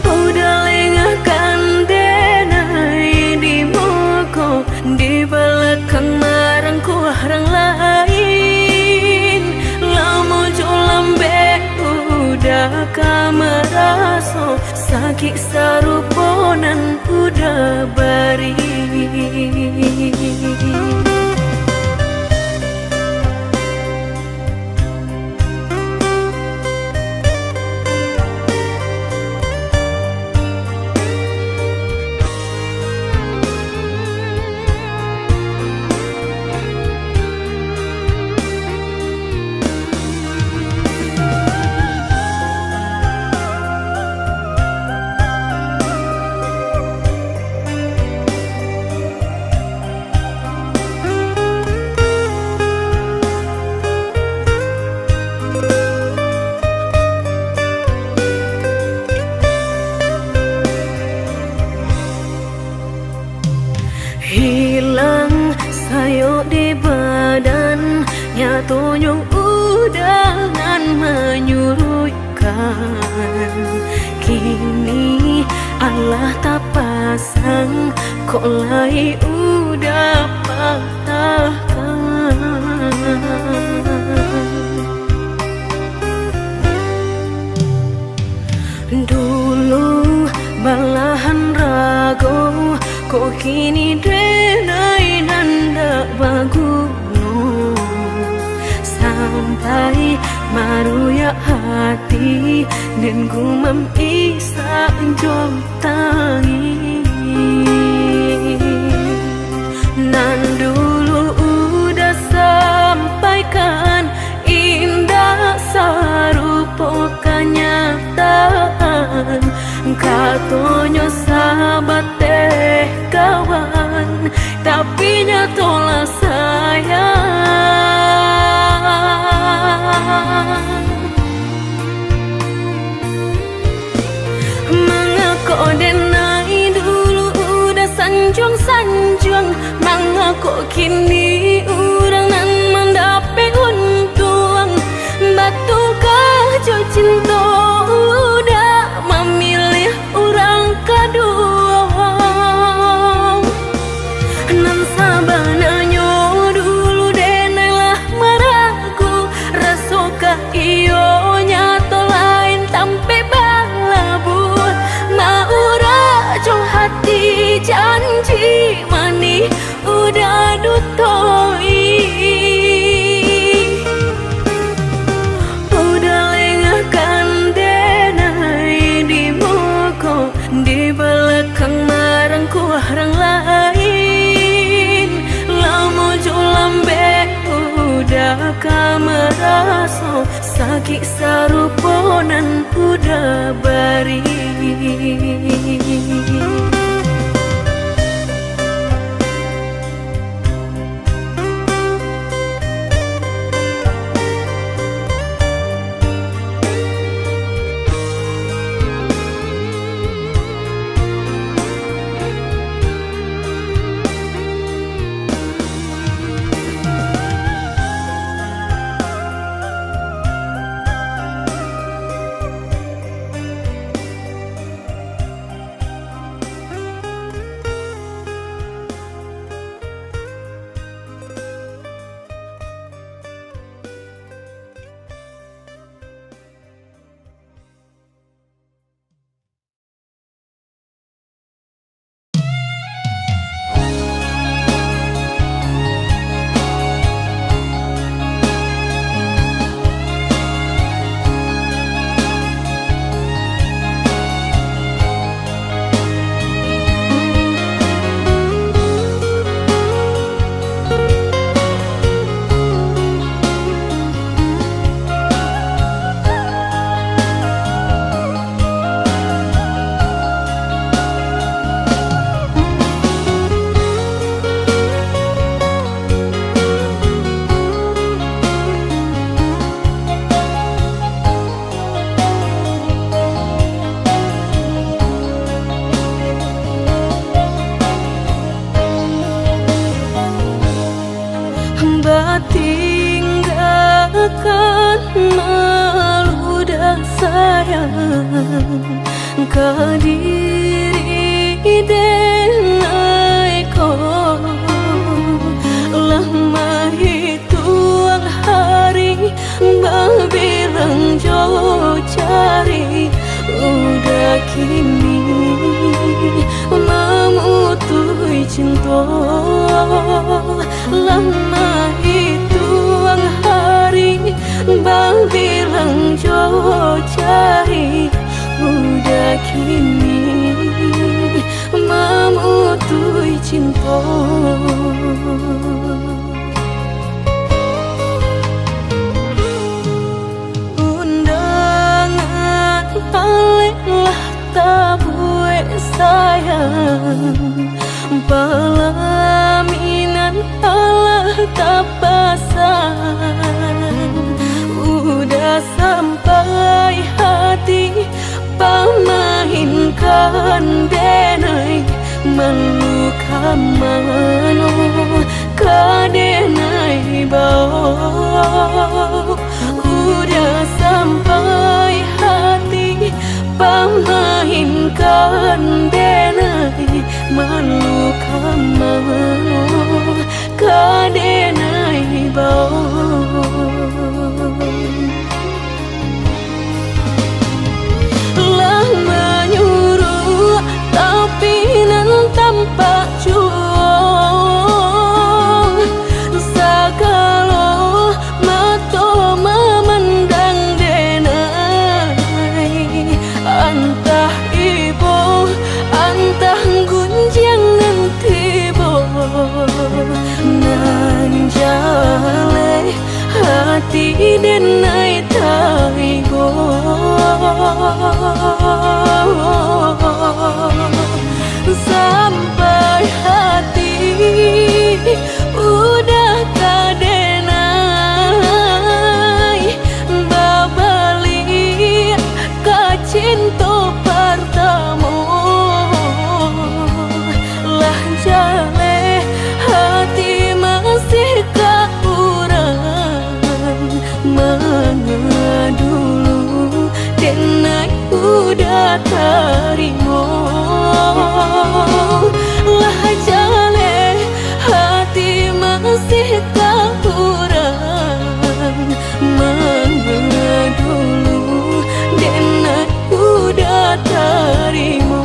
Udah lengahkan denai di muka, di belakang marangku orang lain. Lama jo lambe udah kameraso, sakit saruponan udah bari. Hilang sayo di badan, nyatanya udah nan menyurutkan. Kini Allah tak pasang, kok lai udah patahkan. Dulu balahan ragu, kok kini drenai nanda baguno. Sampai maruya hati dan gumam isak jom tangi. Nan dulu udah sampaikan indah sarupa kenyataan. Katanya sahabat teh kawan, tapi nyatolah sayang. Mengako denai dulu udah sanjung-sanjung, mengako bakal merasa sakit saruponan udah bari. Tinggalkan malu dan sayang ke diri denai ko lama hitung hari babilang jauh cari udah kini memutui cinta lama hitung hari babilang jauh cari udah kini memutui cinta. Undangan alehlah tabue sayang pelaminan Allah tak pasang udah sampai hati pamahinkan denai meluka mano kadenai bau udah sampai hati pamahinkan denai meluka mano kadenai bau menyuruh tapi nan tampak cuong sakalo mato memandang denai antah ibu antah gunjang nanti bo nan jale hati denai taigo sampai hati udah kadenai babali kacinto pertama lah jale hati masih kaurang mengadulu denai udah terima lah jale hati masih kaurang mengadulu denai udah terima.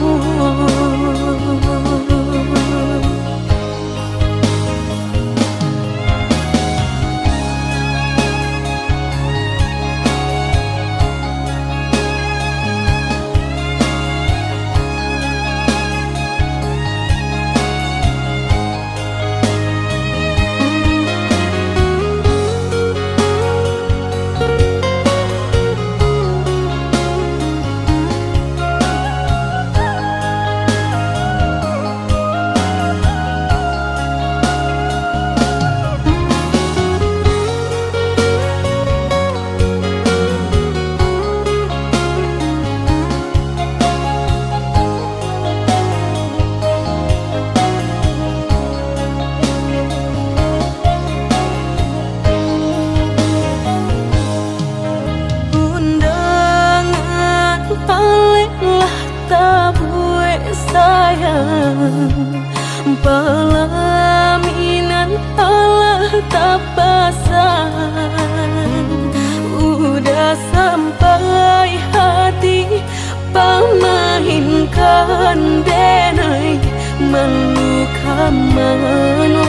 meluka mano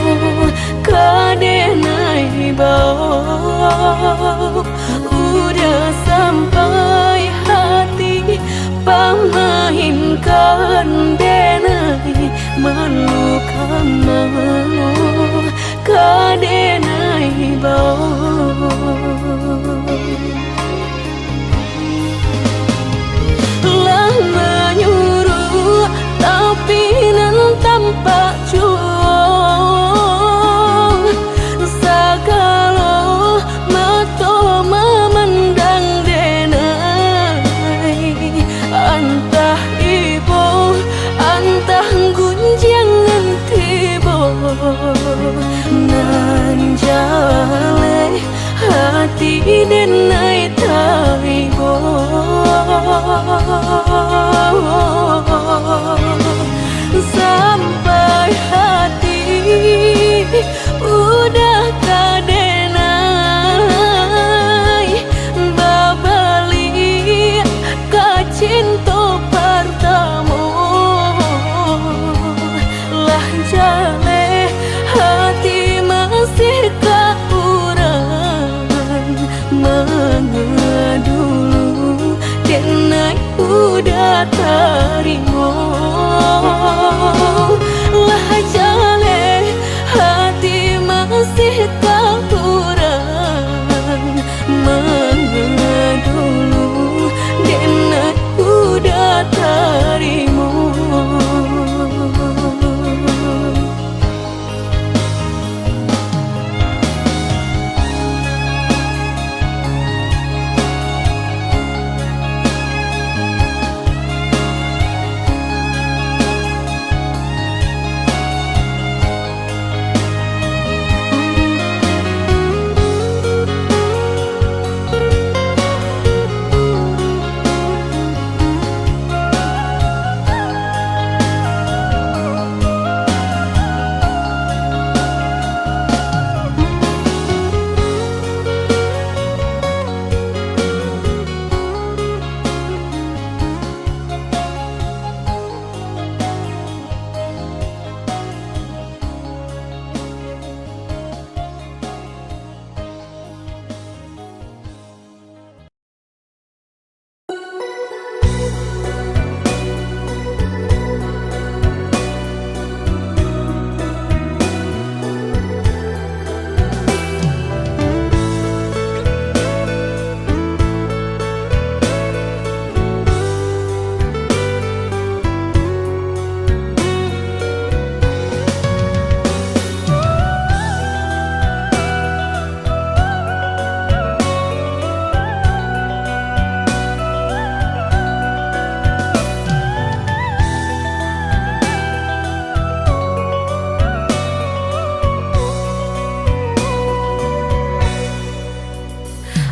kadenai bau udah sampai hati pamainkan denai meluka mano kadenai bau lah menyuruh tapi nan tampak cuong sagalo mato memandang denai antah ibu antah gunjangan tibo nan jale hati denai taibo sampai hati udah kadenai babali kacinto pertama lah jale hati masih kekurangan mengadulu denai udah terima lah jale hati masih kekurangan mengadulu denai udah terima.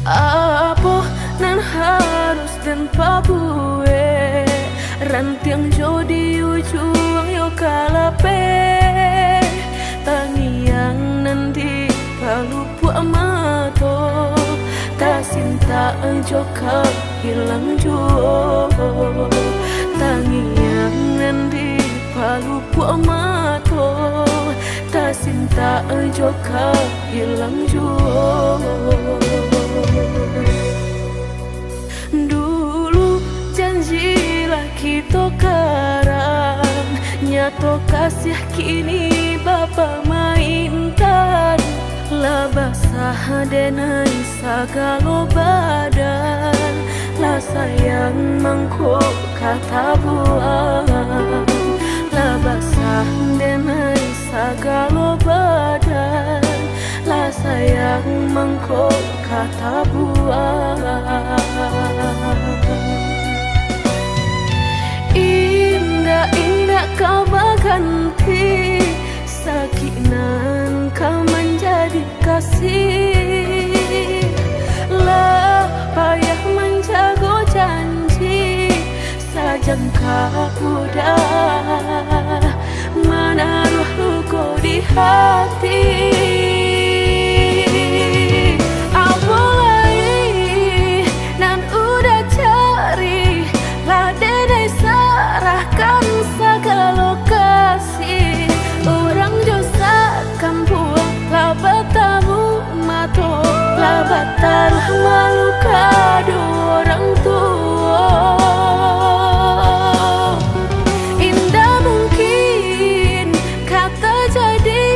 Apa nan harus dan pabue rantiang jodi ujung yo kalape tangiang nanti palupu amato tak sinta joka hilang juo tangiang nanti palupu amato tak sinta joka hilang juo. Dulu janjilah kita karang nyato kasih kini bapa mainkan lah basah denai sagalo badan lah sayang mangkok kata buang lah basah denai sagalo badan lah sayang mangkok kata buang indah-indah kau berganti sakinan kau menjadi kasih lah payah menjaga janji sajangka udah menaruh luka di hati. Serahkan segala lokasi lah batal malu kedua orang tua. Indah mungkin kata jadi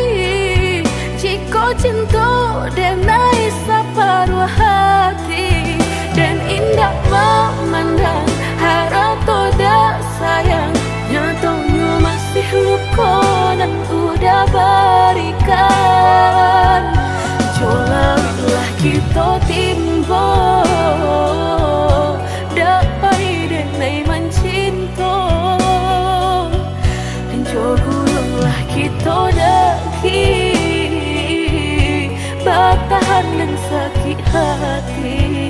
jika cinta denai separuh hati, dan indah memandang harap toda sayang nyatanya masih luka dan udah berikan. Jolalah kita timbo dapat denai mencinta, dan jogulah kita daki bertahan dan sakit hati.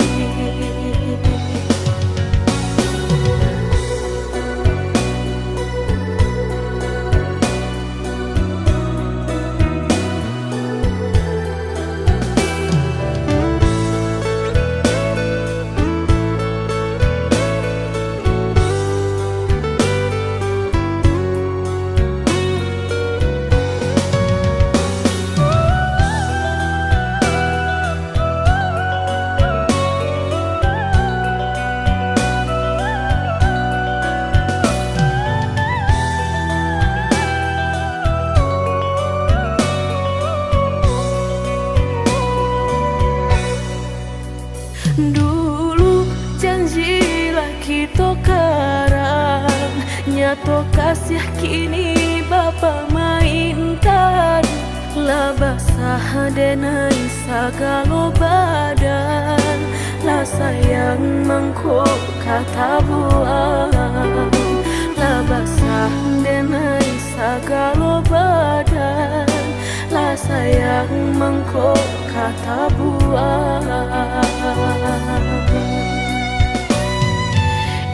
Dulu janjilah kita karang, nyato kasih kini bapa mainkan. Lah basah denai sagalo badan, lah sayang mangkok kata buang. Lah basah denai sagalo badan, lah sayang mangkok kata buang.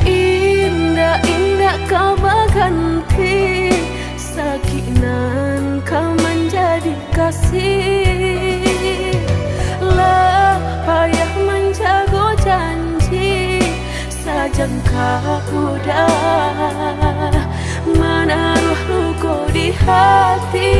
Indah-indah kau berganti, sakinan kau menjadi kasih. Lah payah menjaga janji, sajangka udah menaruh luka di hati.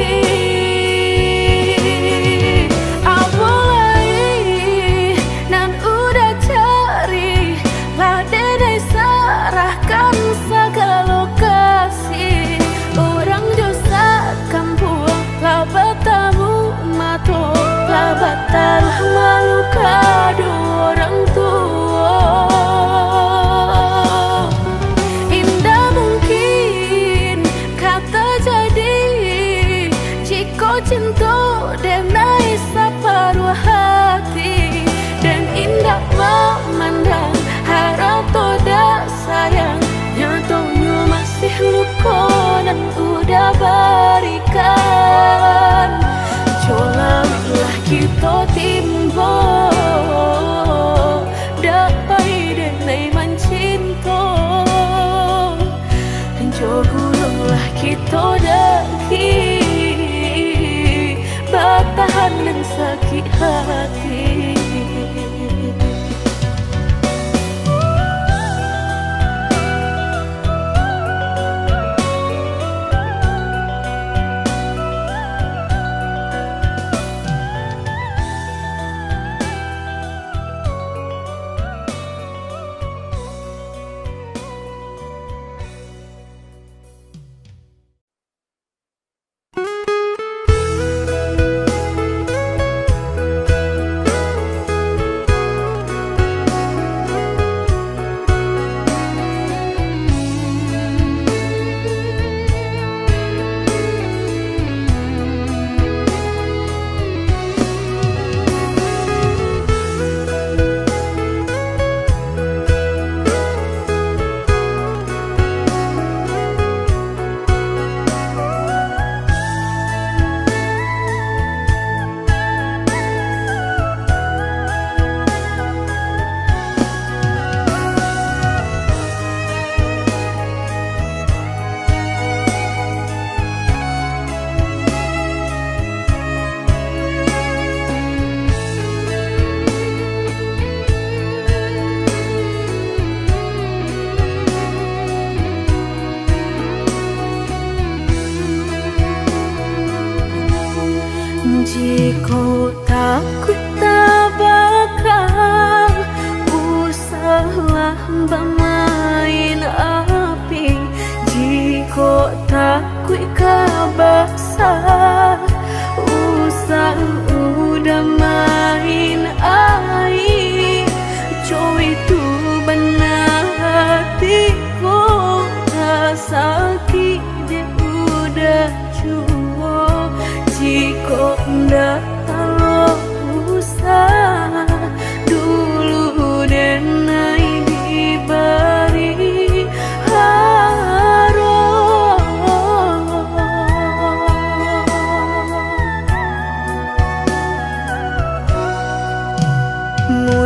Serahkan segala kasih, orang dosa kampung lah bertamu mato, lah batal malu kedua orang tua. Indah mungkin kata jadi jika cinta denai separuh hati, dan indah memandang harap toda sayang nyatanya masih luka dan udah berikan. Jolalah kita timbo dapat denai mencinta, dan jogulah kita daki bertahan dan sakit hati.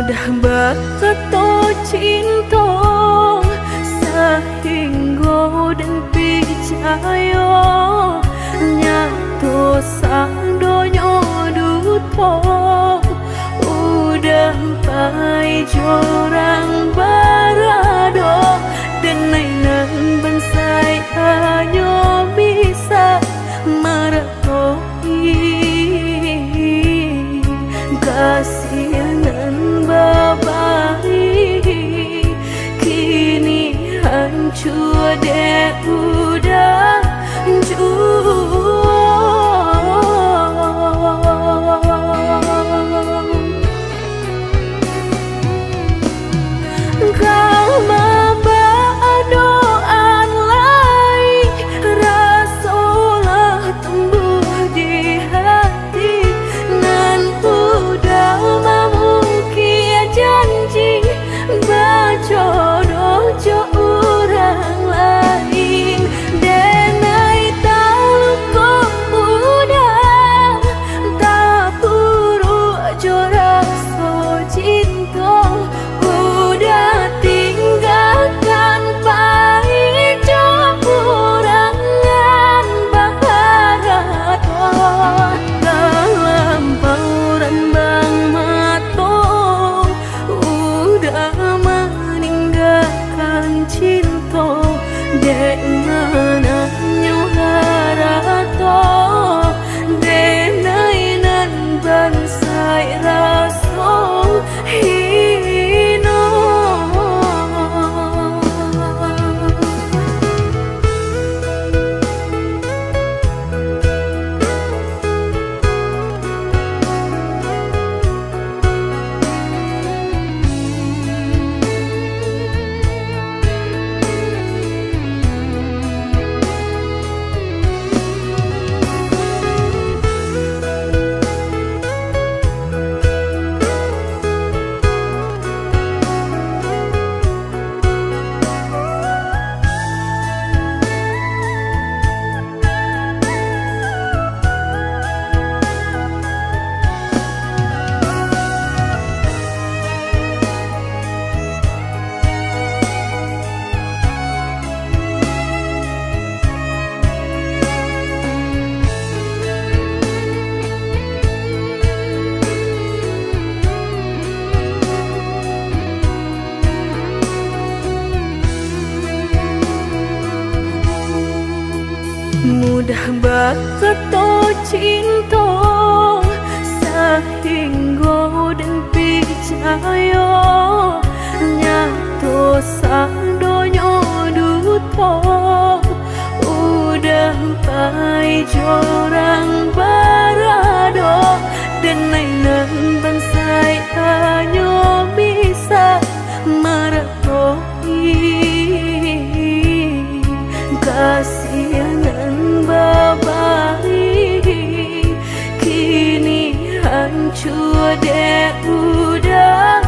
Mudah berkata cinta sehingga dan percaya nyatu sang donya duto udah pai jorang barado dan nainan bansai hanya bisa meretoi kasihanan babai kini hancur deh udah kau membawa doan lain rasalah tumbuh di hati nan udah memukir janji berjodoh jo orang lain denai tahu kau mudah tak buru jo rasa cinta udah tinggalkan baik jo kurangan baharato dalam bauran bang mato udah meninggalkan cinta dek mananya harato denai nan bansai raso hino. Mudah berkata cinta sehingga dan percaya nyatu sang donya duto udah pai jorang barado dan nainan bansai hanya bisa meretoi kasihanan babai kini hancur deh udah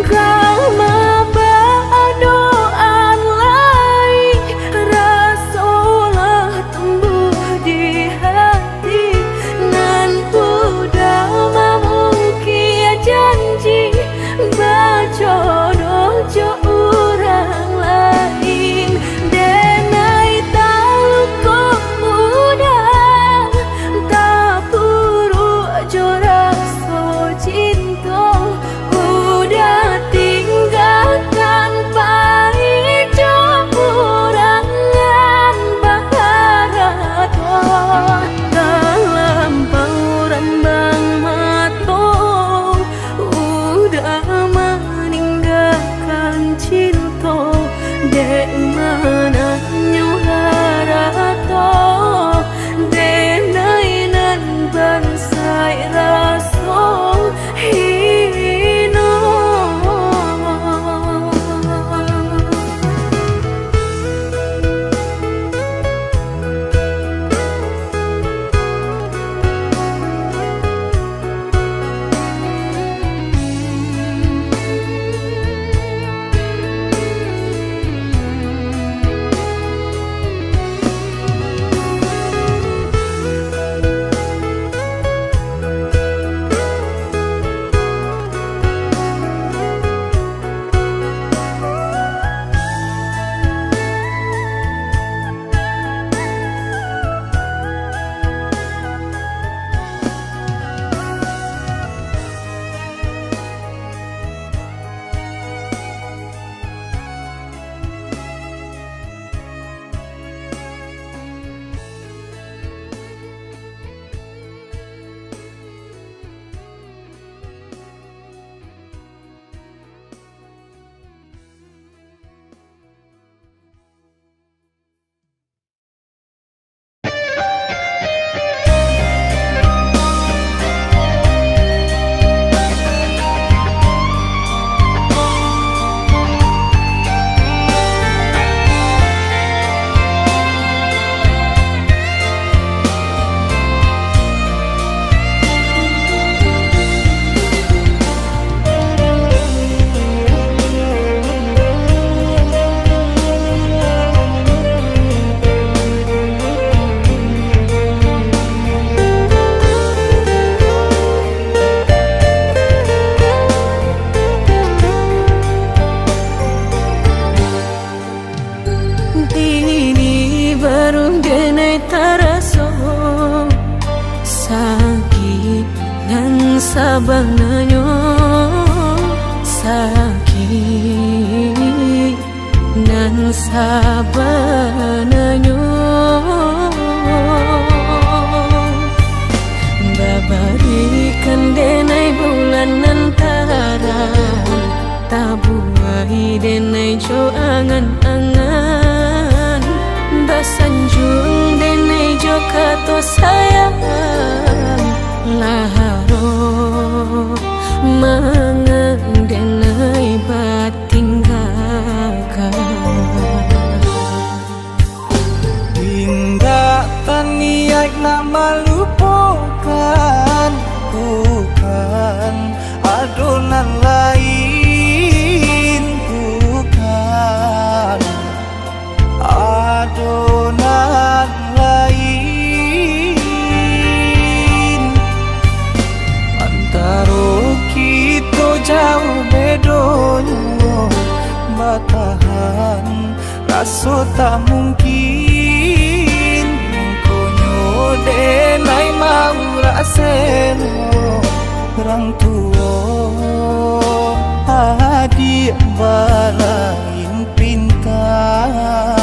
kau membawa doan lain baru denai taraso sakit dan sabananyo sakit dan sabananyo babarikan denai bulan antara tabuai denai jo angan-angan basanjung denai jo kato sayang laharo mangang denai batinggakan Indah taniak nama lupakan bukan adonan lain bukan adonan lain antara kita jauh bedonyo batahan rasa tak mungkin konyo denai mau raseno orang tua adik balain pintar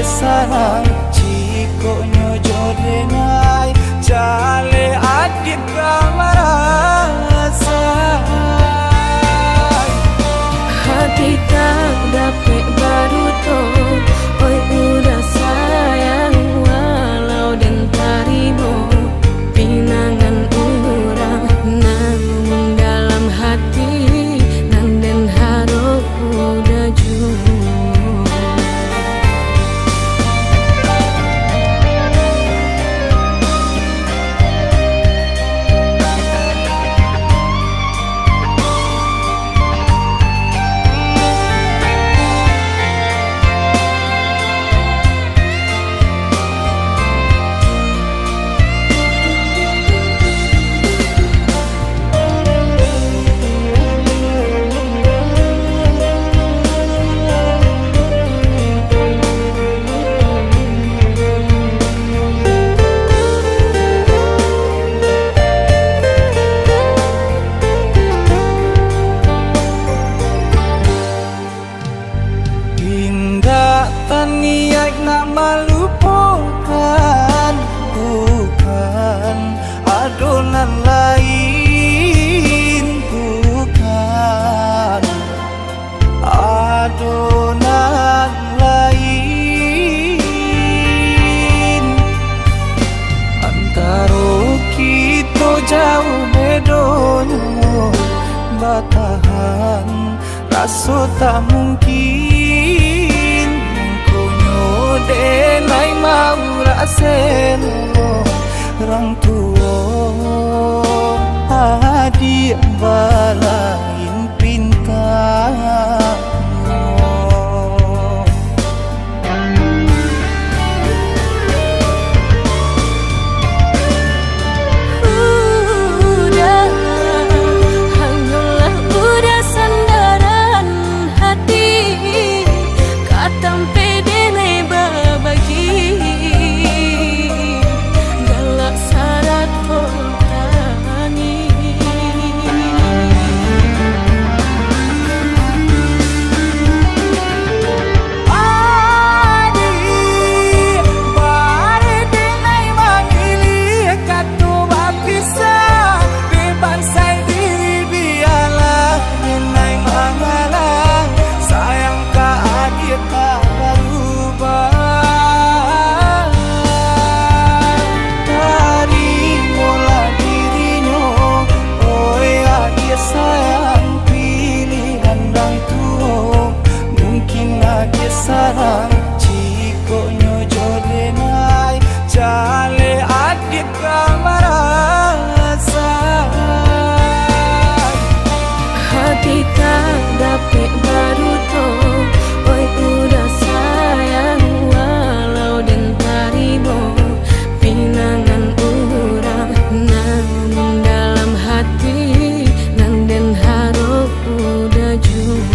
sarang cikonyo jodenai jale adik kamarasa hati tak dapat baru to oi udah sayang walau dan tarimo pinangan urang namun dalam hati nang den haro udah jauh. Taniak nama lupakan bukan adonan lain bukan adonan lain antara kita jauh bedonyo batahan rasa tak mungkin denai mau raseno orang tua adik balain pintar Galak syarat kau tangi lagi sarang Ciko nyojo denai Jale adik kamarasa Hati tak dapat baru toh oi udah sayang walau den tarimo pinangan urang nan dalam hati nang den harap udah jua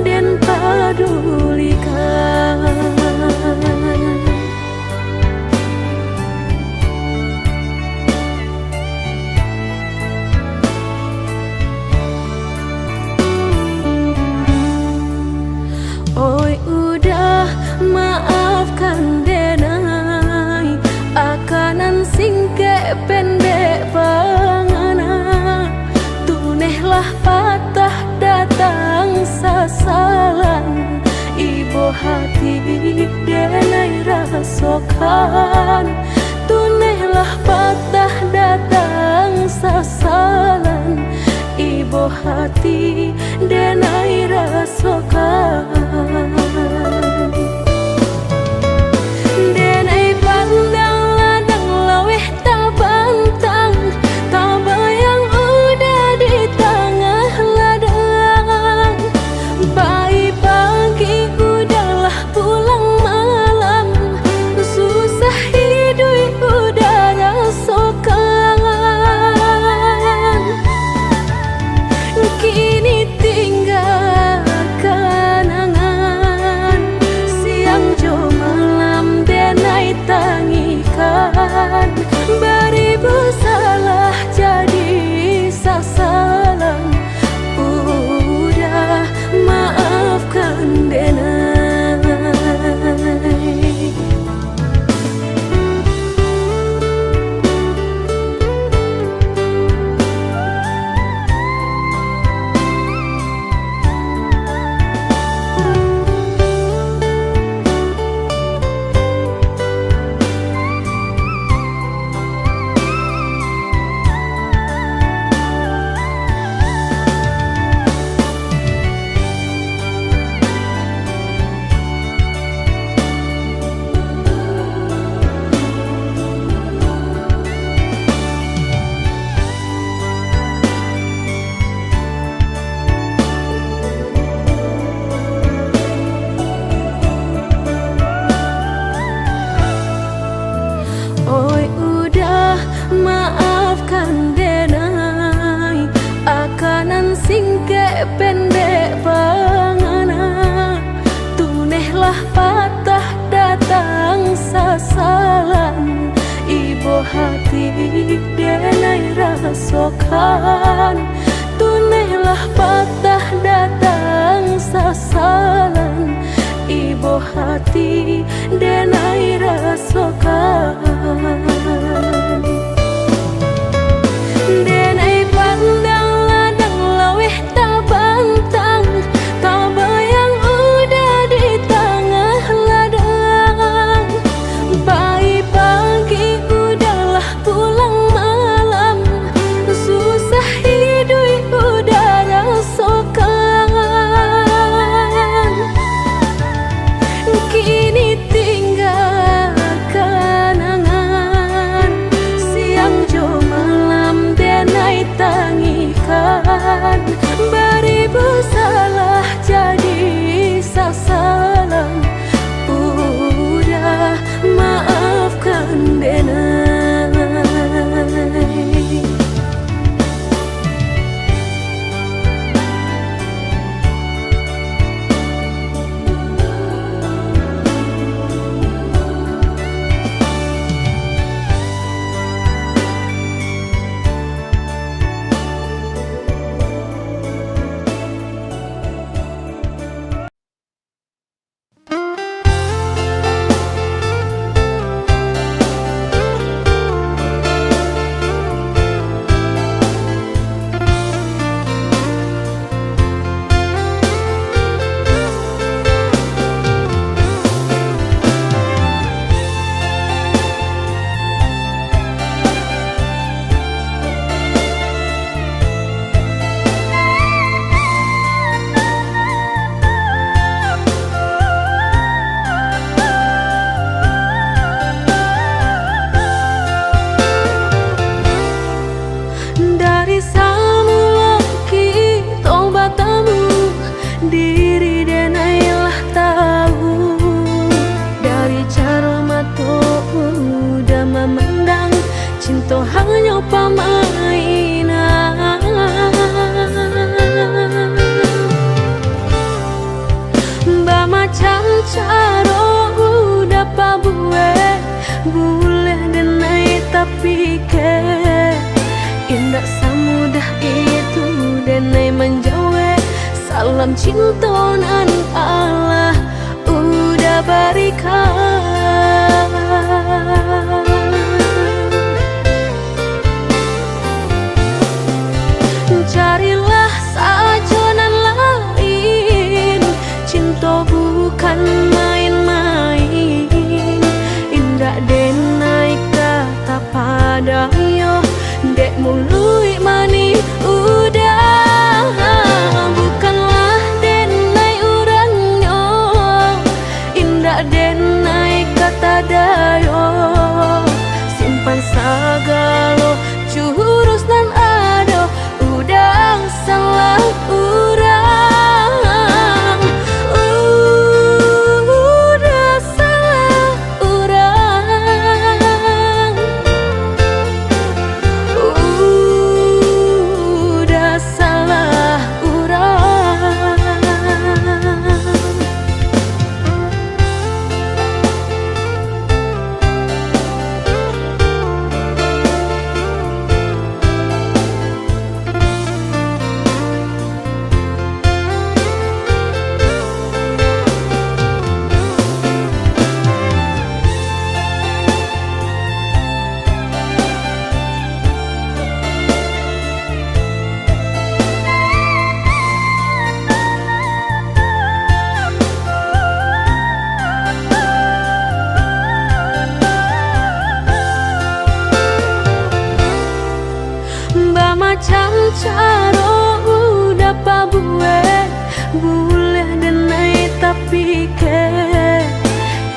dan padulikan. Oi udah maafkan denai akanan singke pendek pangana tunehlah patah datang sasalan ibu hati denai rasokan tunehlah patah datang sasalan ibu hati denai rasokan denai pandang ladang laweh tak bantang tak bayang udah di tengah ladang bayi pagi udahlah pulang malam susah hidup udah rasokan kini tinggal kenangan siang jo malam denai tangikan beribu salah jadi sasalan udah maafkan denai. Oi udah maafkan denai akanan singke pendek pangana tunehlah patah datang sasalan ibu hati denai rasokan tuneh hati denai rasakan. Denai pandang ladang laweh tak bantang, tak bayang udah di tengah ladang. Bayi pagi udahlah pulang malam, susah hidup udah rasakan. Kini tinggal kenangan, siang jo malam denai tangikan. Beribu salah jadi sasalan, udah maafkan denai. Dari semula kita bertemu, diri denailah tahu. Dari cara mata udah memandang, cinta hanya permainan. Bermacam cara udah pabuat, boleh denai tapi ke indah semudah itu denai menjawab. Salam cinta nan Allah udah berikan. Carilah sajonan lain, cinta bukan main-main. Indah denai kata padayo, dek mului mani udah. Bukanlah denai urangnya, indah denai kata dayo. Simpan sagalo jurus dan ado, udah salah urang. Udah salah urang. Udah salah urang. Bermacam cara udah pabuat, boleh denai tapi ke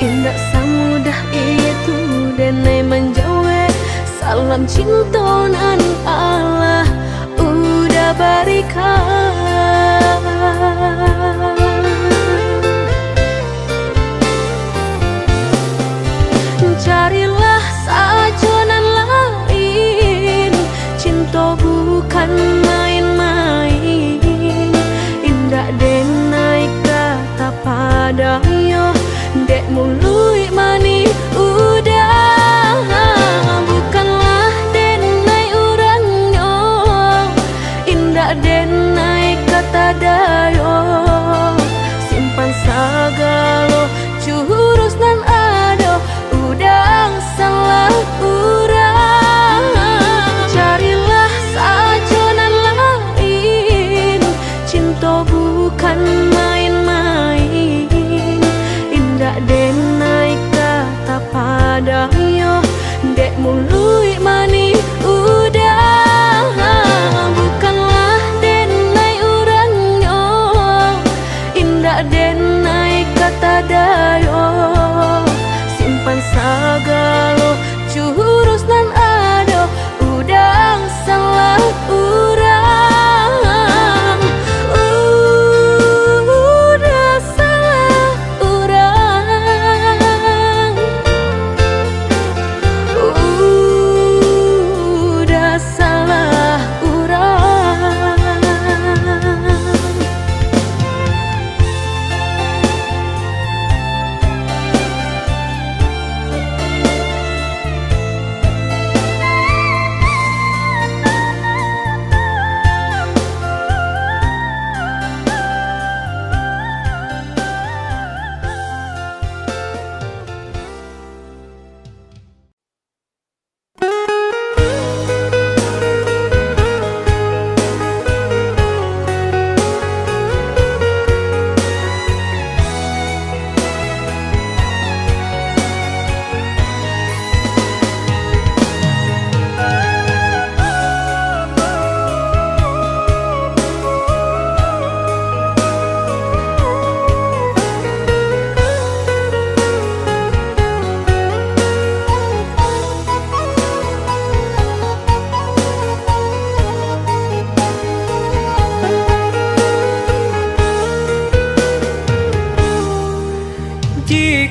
indah semudah itu denai menjawab. Salam cinta nan Allah udah berikan. Carilah sajonan lain, cinta bukan main-main. Indah denai kata padayo, dek mului mani udah. Bukanlah denai urangnya, indah denai kata dayo. Simpan sagalo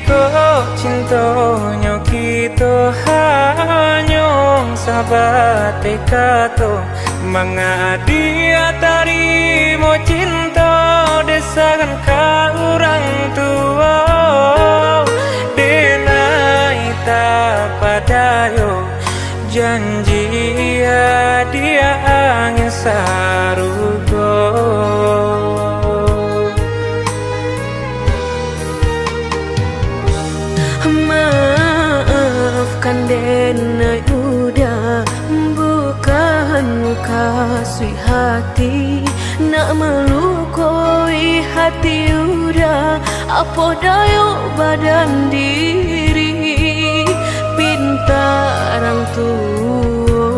Jika cintanya kita hanyong sahabat kato, mengadi tarimo cinta desakan ka orang tua. Denai tak padayo janji dia angin sarugo. Maafkan denai udah bukan kasih hati, nak melukai hati udah apa dayo badan diri. Pinta orang tua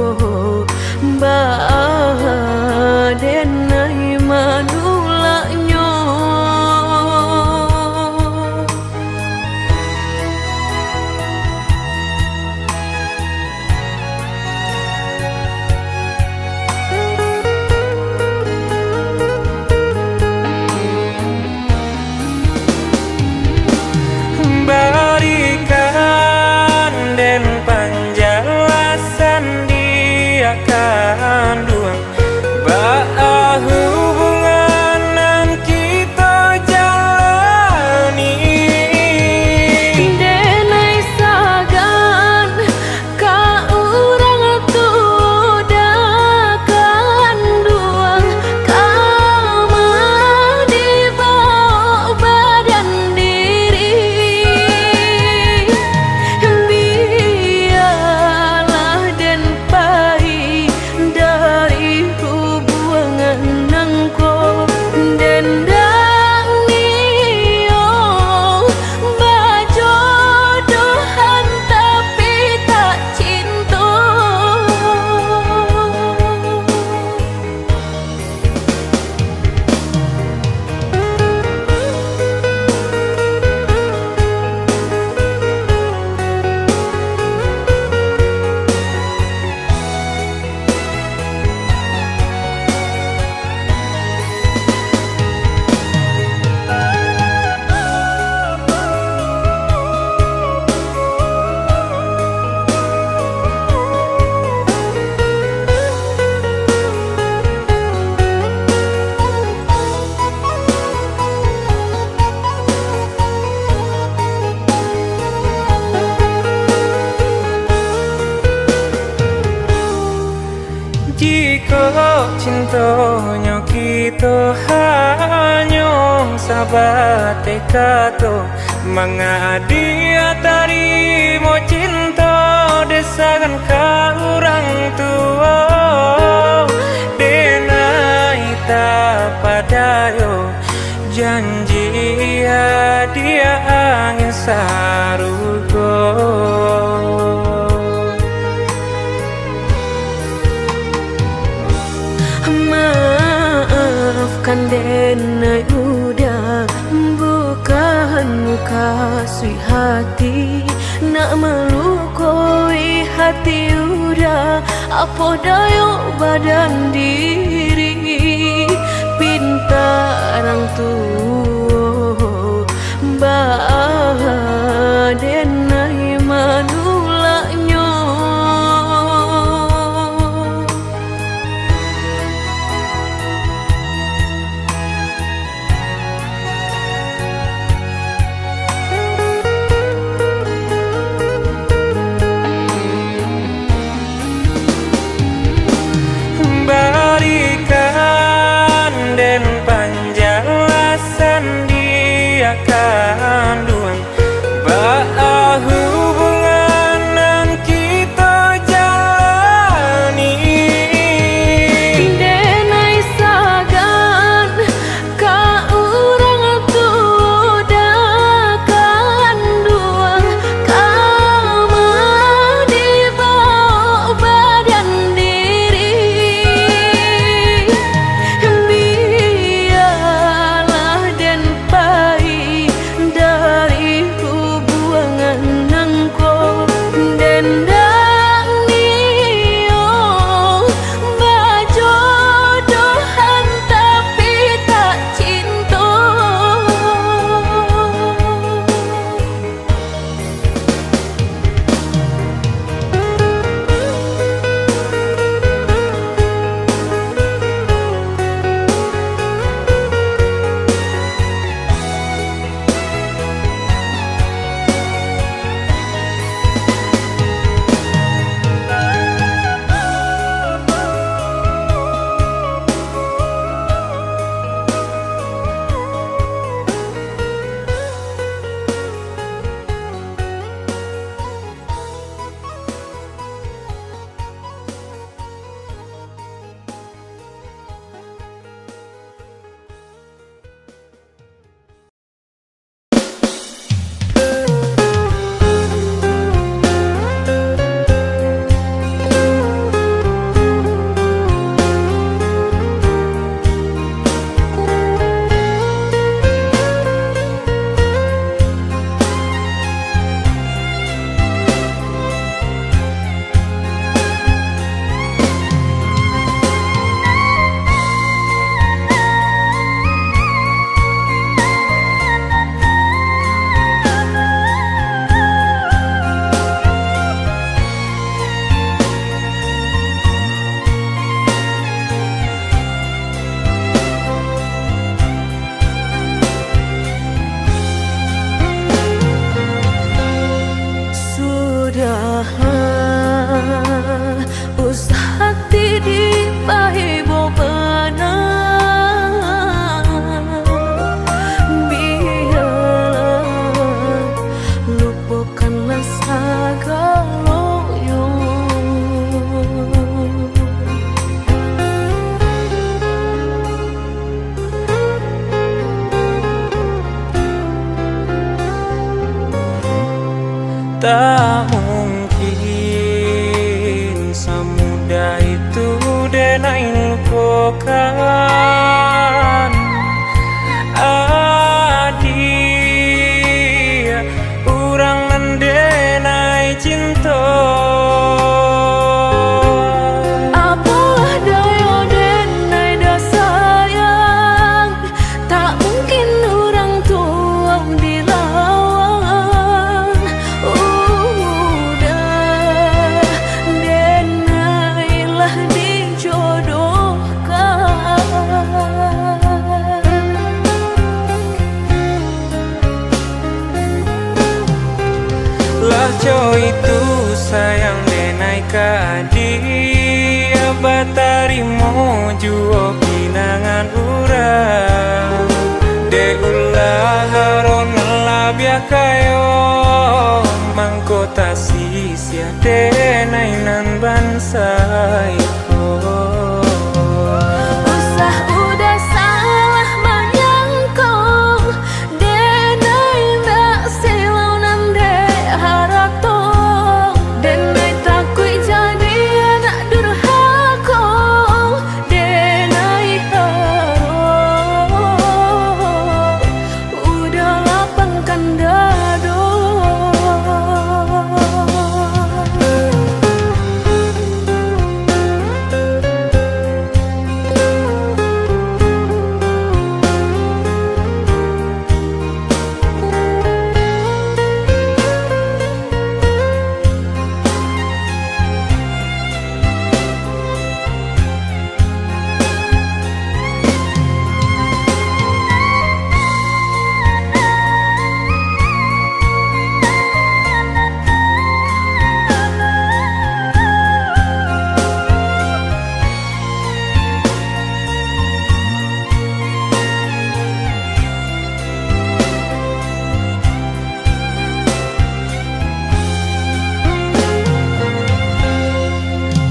denai manulaknya. Berikan dan penjelasan dia kandung bahwa hubungan kita jalani. Denai sagan ka urang tua kandung kama dibawa badan diri. Biarlah dan pai dari hubungan nangko dendang nio bajodohan tapi tak cinta. Jika cintanya kita hanyong sahabat kato, mengadi tarimo cinta desakan ka orang tua. Denai tak padayo janji dia angin sarugo. Maafkan denai udah bukan kasih hati, nak melukai hati udah apa dayo badan diri. Pinta orang tua denai manulaknya. Berikan dan penjelasan dia kandung bahwa hubungan kita jalani. Denai sagan ka urang tua kandung kama dibawa badan diri. Biarlah dan pai dari Laco itu sayang denai kadia batarimo juo pinangan urang de ulah haron labia kayo mangkota sisia denai nan bansai ko. Usah udah salah menyangkong denai ndak silau nande harap tong denai takui jadi anak durhaka denai harap udah lapangkan dado.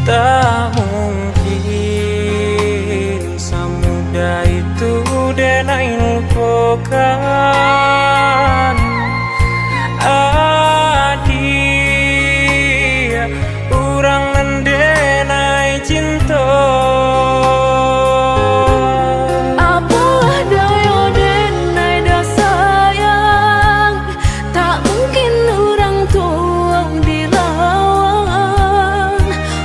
Tak mungkin semudah itu denai lupakan adia urang mendenai cinta. Apalah daya denai dah sayang, tak mungkin orang tuang dilawan.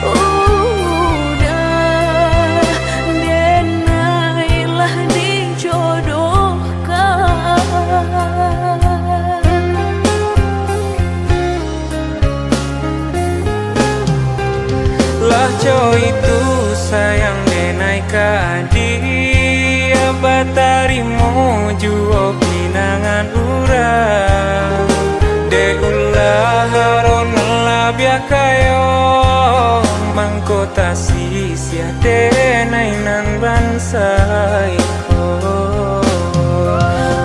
Udah denailah dijodohkan. Laco itu sayang denai kadia batarimo juo pinangan urang de ulah haron labia kayo mangkota sisia denai nan bansai ko.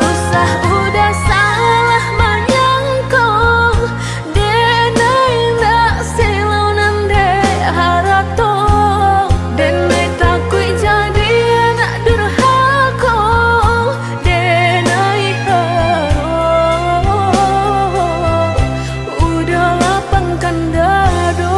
Usah udah salah menyangkong denai ndak silau nande harap tong denai takui jadi anak durhaka denai harap udah lapangkan dado.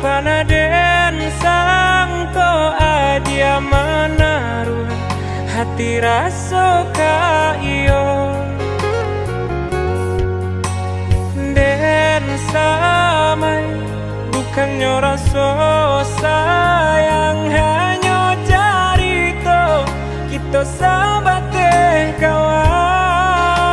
Panaden sangko adia menaruh hati rasa ka iyo den samai bukannya rasa sayang hanya cerita kita sahabat kawan.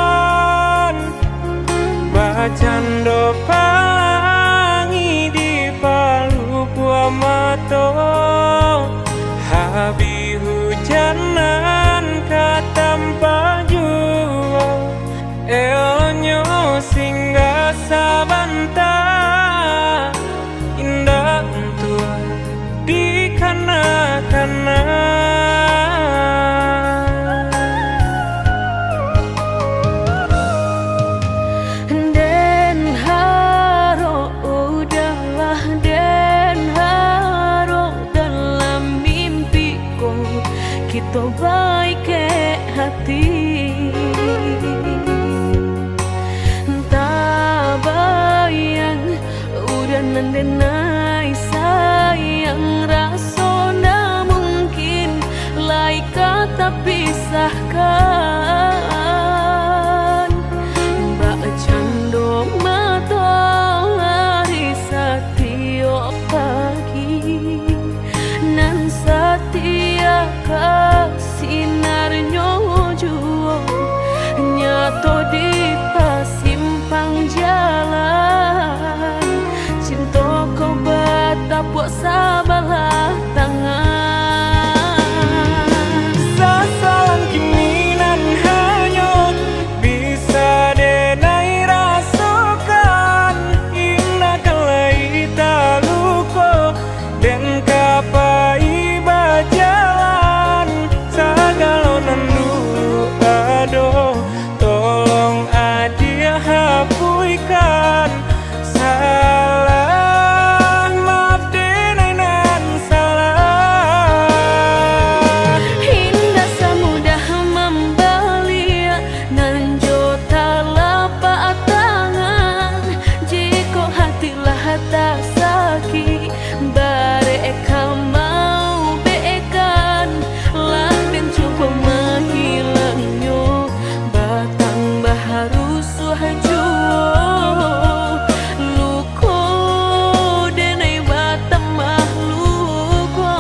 kita baik ke hati, tak bayang udah nandenai sayang rasona mungkin lai kata pisahkan. Mbak cando matahari setiap pagi nan setia sinarnya juo nyato di pasimpang jalan cinta kau batapuk sabalah tangan sasalan kiminan hanyut bisa denai rasakan inna kalai taluko dan kapai bajalan sagalonan dulu aduh tolong adia hapuikan salah maaf denainan salah indah semudah membeli nan jota lapak tangan jika hatilah tak sakit bareka mau bekan lah dan cukup menghilangnya batang baharu suhajuo luko denai batang mahluko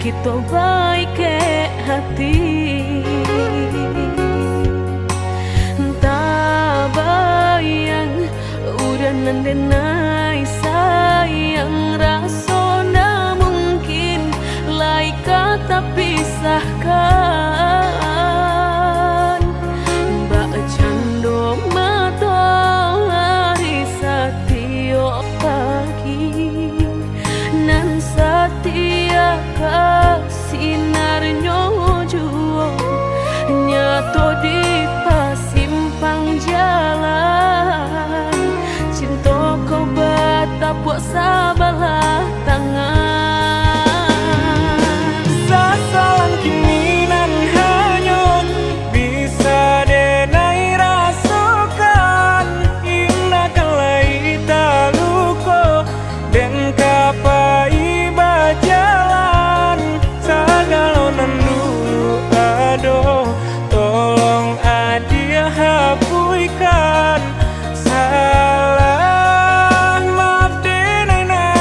kita baik ke hati, tak bayang udah nandenai sayang rasona mungkin lai kata pisahkan. Mbak cando matahari setiap pagi nan setia sinarnya juo nyato di pasimpang jalan cinta kau batapuk sabalah tangan sasalan kiminan hanyut bisa denai rasakan inna kalai taluko dan kapai bajalan sagalonan dulu aduh tolong adia hapuikan salah maaf denainan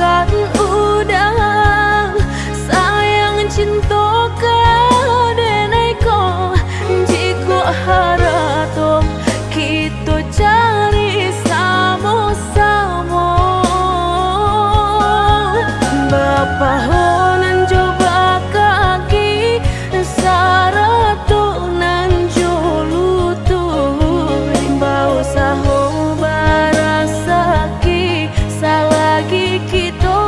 kan udah sayang cinta kadenai ko jiko harato kita cari sama-sama Bapak honan coba kaki saratu nan jolutu bau saho barasaki salagi kita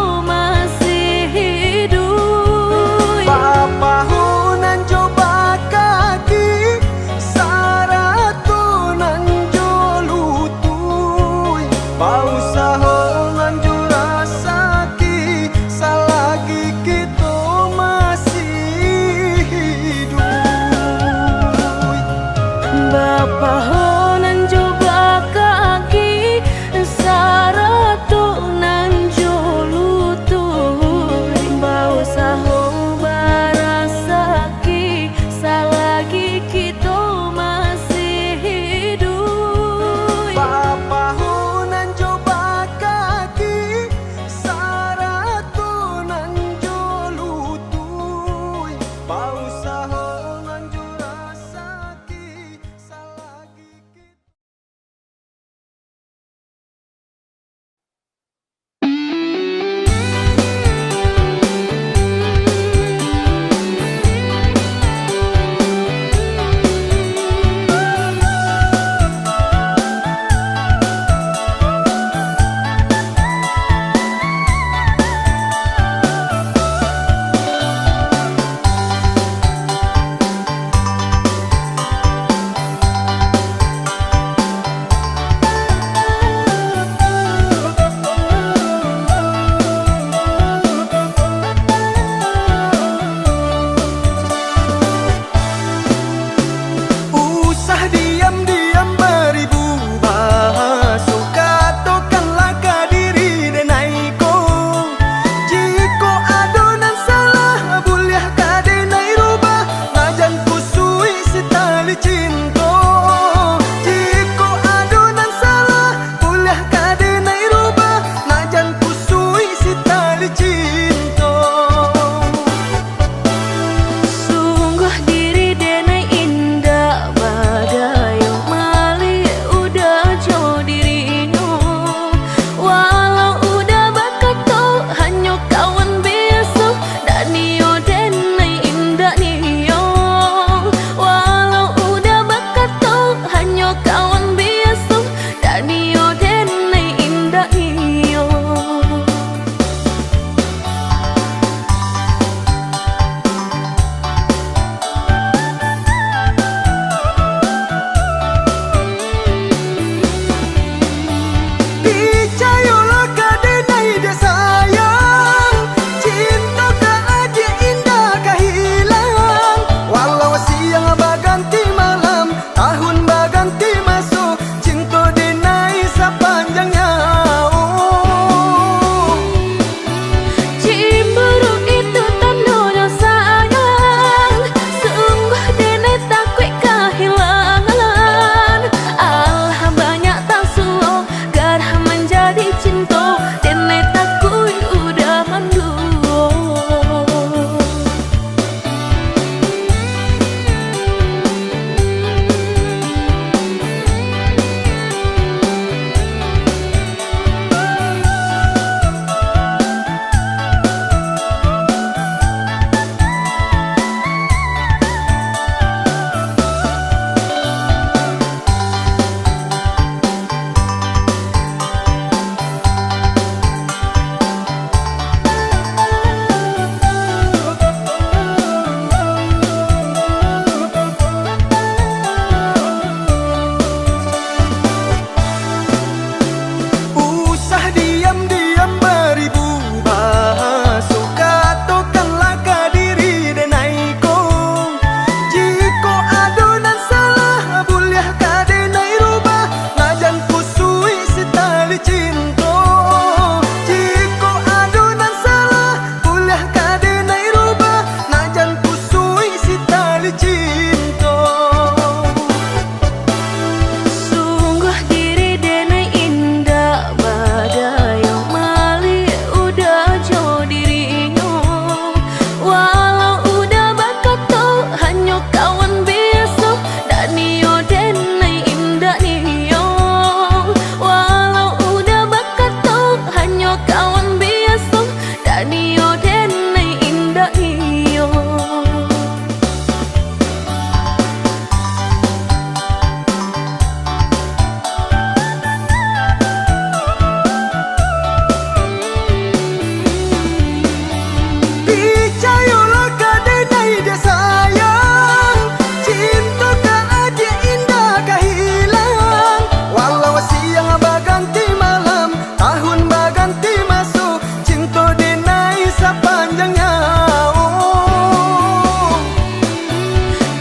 baganti masuk cinta denai sepanjangnya.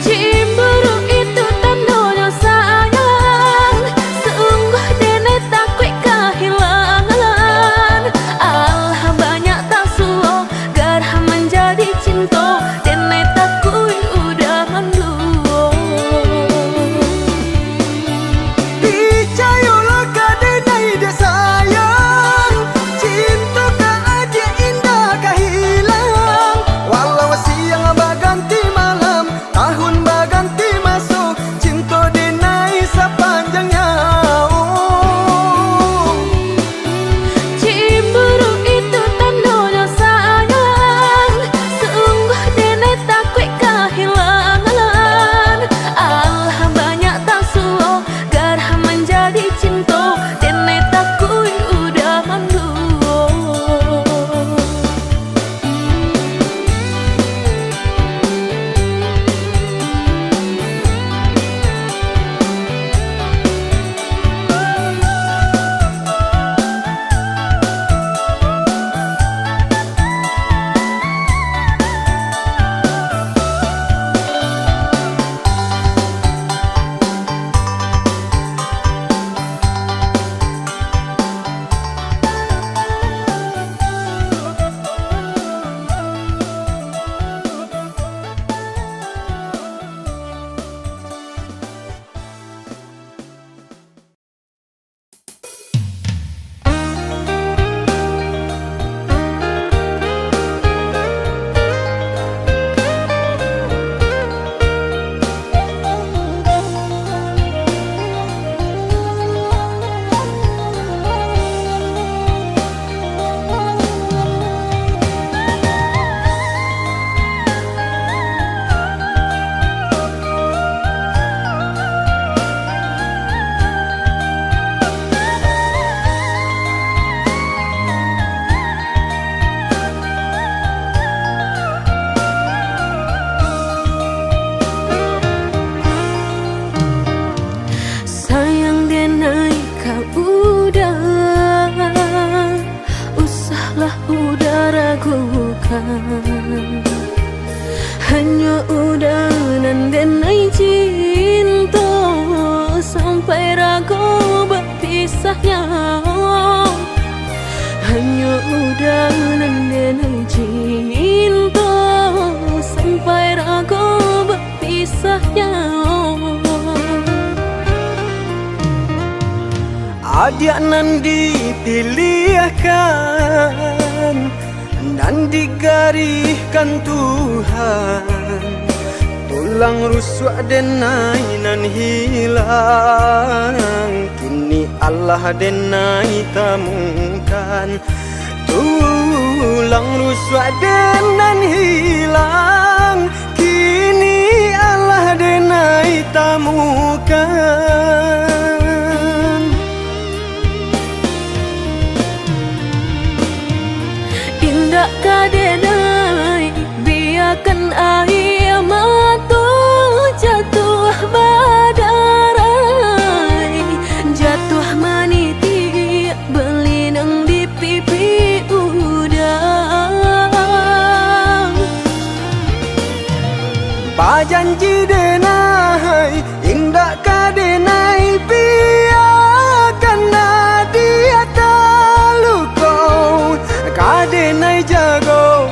Cemburu itu tandanya sayang, sungguh dene takut kehilangan. Allah banyak tak suo garah menjadi cinta, dene takut udah menduo. Picayolah kadenai dia sayang, cinta ka aja indah kehilang. Walau siang baganti malam, tahun baganti masuk cinta denai sepanjangnya. Cemburu itu tandanya sayang, sungguh dene takut kehilangan. Allah banyak tak suo garah menjadi cinta, dene takut udah menduo. Sayang denai kau udah, usahlah udah ragukan. Hanya udah nan denai cinta, sampai ragu berpisahnya. Hanya udah nan denai cinta, sampai ragu berpisahnya. Adia nan dipilihkan dan digariskan Tuhan, tulang rusuk denai nan hilang, kini Allah denai temukan. Tulang rusuk denan hilang, kini Allah denai temukan. Indah kadenai biarkan air mata jatuh badarai, jatuh meniti berlinang di pipi udang. Pajanji denai indah kadenai biarkan dia terluka, kadenai jago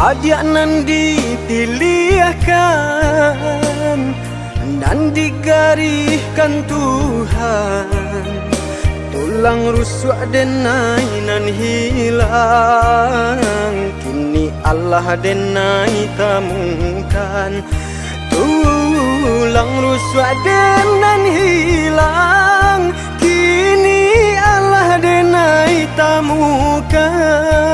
Ajak nan dipilihkan dan digarihkan Tuhan, tulang rusuk denai nan hilang, kini Allah denai temukan. Tulang rusuk denan hilang, kini Allah denai temukan.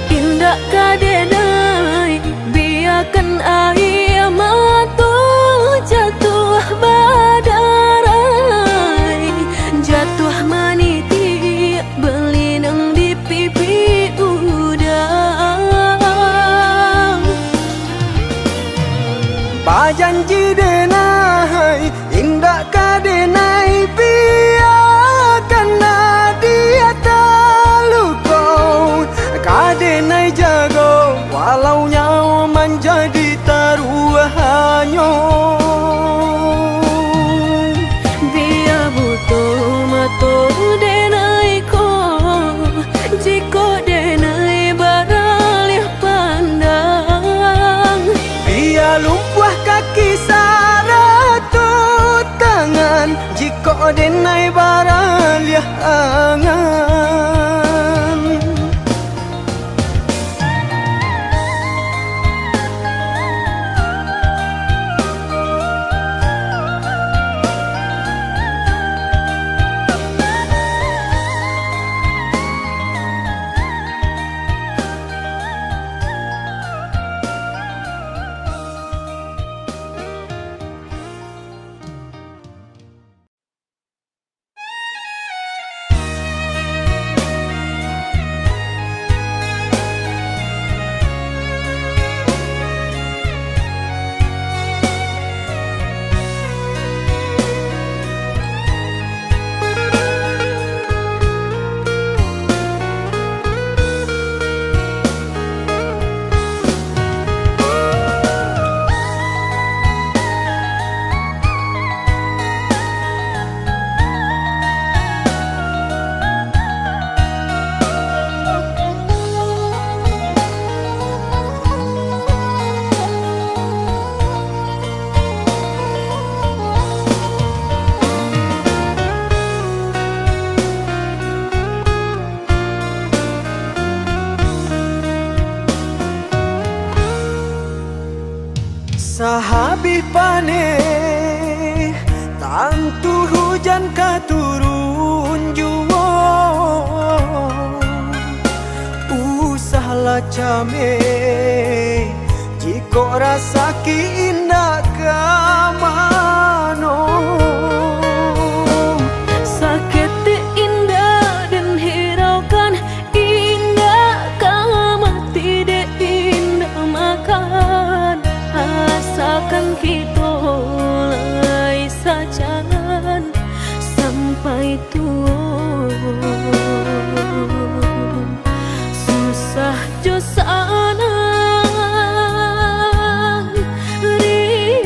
Indah kadenai biarkan air mata jatuh badarai, jatuh meniti berlinang di pipi udang. Bajanji denai indah kadenai biarkan dia talukau, kadenai jago walau nyawa menjadi taruhannya. Biar butuh mata denai ko, jika denai baralih pandang. Biar lumpuh kaki saratut tangan, jika denai baralih angan. Sahabi pane tantu hujan katurun juwo, usahlah came jika rasa ki indah kamano. Sakit indah dan hiraukan indah, kamati de indah makan. Asalkan kita lai sajan sampai tua, susah jo sana ri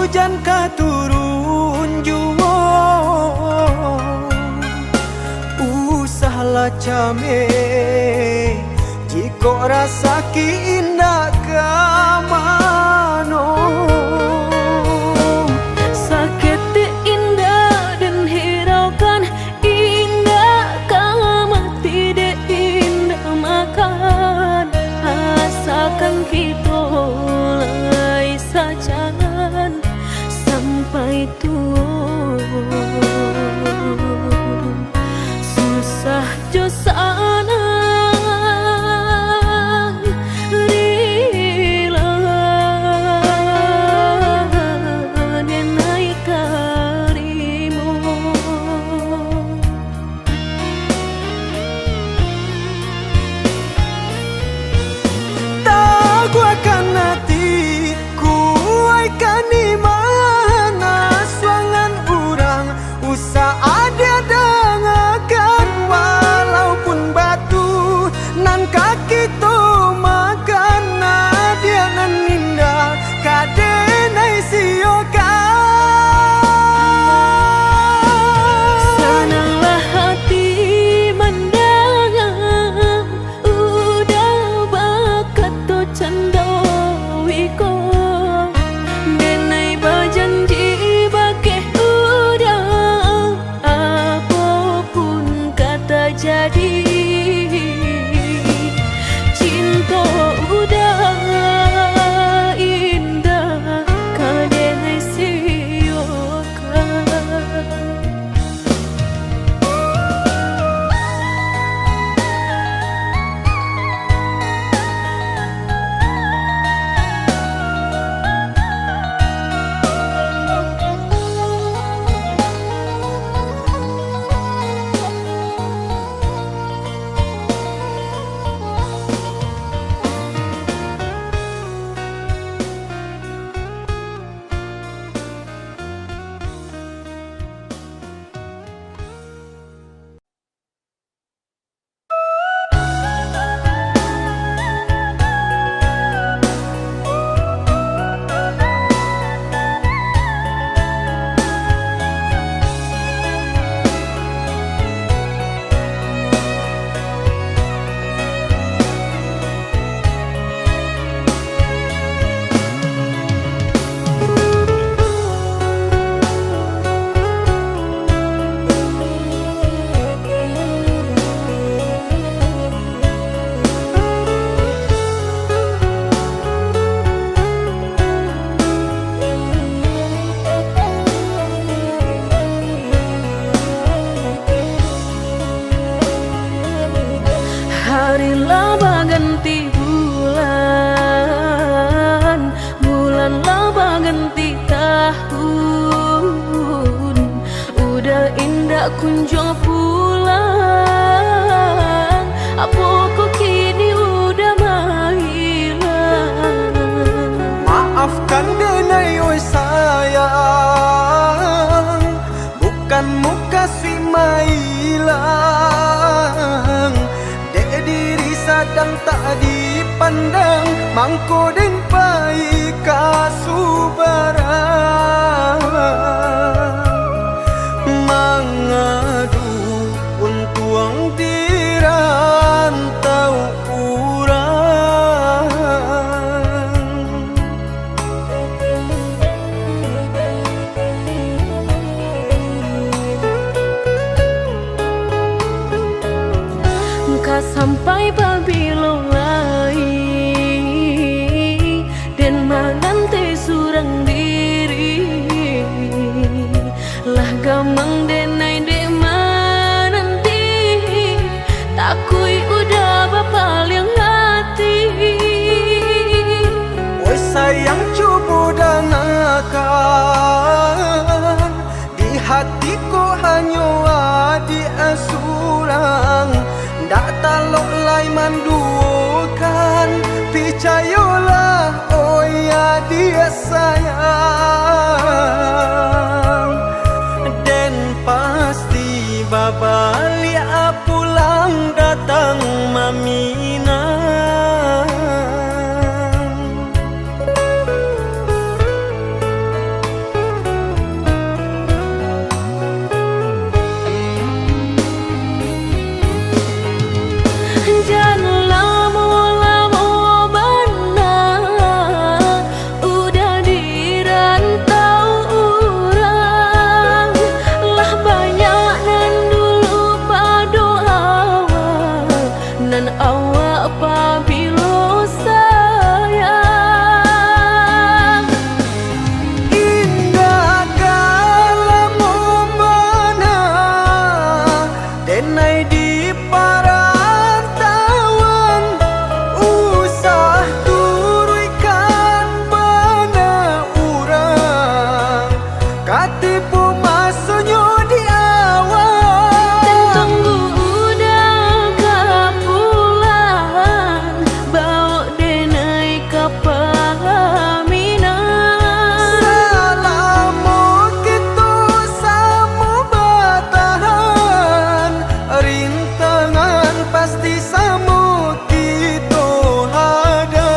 hujan katurun juwo usahlah came jika rasa ki indah kamano Sakit indah dan hiraukan indah kama tidak indah makan asalkan kita mulai sajan sampai tua susah jo sana Hari laba ganti bulan, bulan laba ganti tahun. Udah indah kunjung pulang, apa kok kini udah menghilang. Maafkan denai oi sayang, bukan muka si mailang. Diri sadang tak dipandang, mangko den pai kasubarang. Mangadu untuang dirantau urang. Sampai Babylon lai dan mangante surang diri lah gamang denai de nanti takui udah bapal yang hati. Oi sayang cubu dan akan di hatiku hanya adi asurang. Ndak talok lai mandukan, percayalah oh ya dia sayang. Dan pasti babali pulang datang mamina. katipu masuknya di awal. Dan tunggu udah kapulan, bawa denai kapaminan. Salamu gitu sama batahan, rintangan pasti sama kita hadang.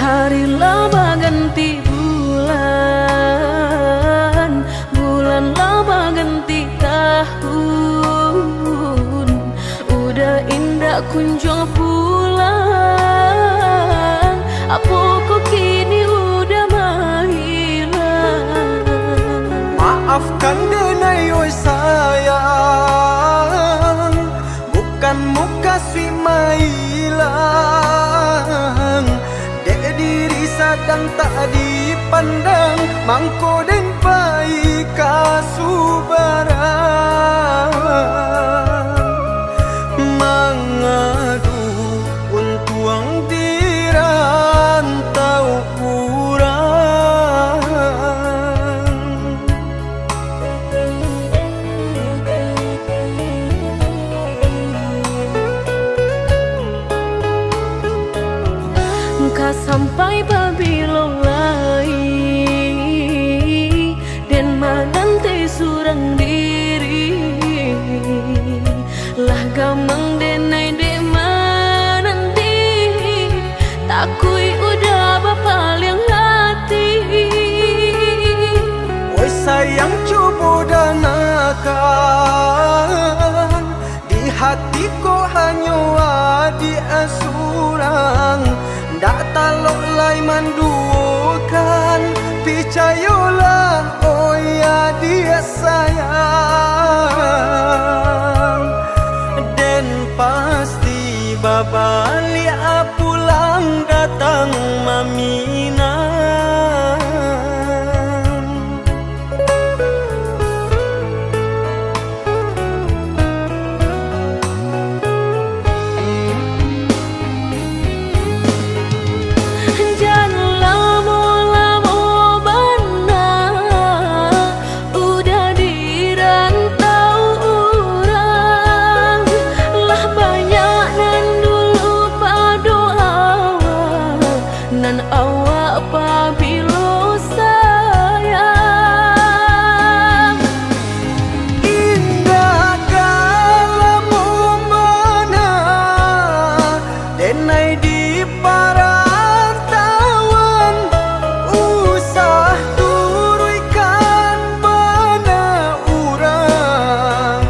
Hari lama ganti bulan, bulan lama ganti tahun. Udah indah kunjung pulang, apa kok kini udah menghilang. Maafkan denai oi sayang, bukan muka si mailang. Dek diri sadang tak dipandang, mangko den pai kasubarang. Mangadu untuang dirantau kurang. Engkau sampai Babylon lai, dan manante surang diri. Lah gamang denai dek mananti, takui udah bapaling hati. Oi sayang coba danakan, di hatiku hanya adi asurang. Ndak talok lai mandukan, percayalah oh ya dia sayang. Dan pasti babalik pulang datang maminan. Jangan lama-lama bana, udah dirantau orang. Lah banyak nan dulu padoa, nan awak pabilo sayang. Indah kalamu mana, denai di parantauan. Usah turunkan bana urang,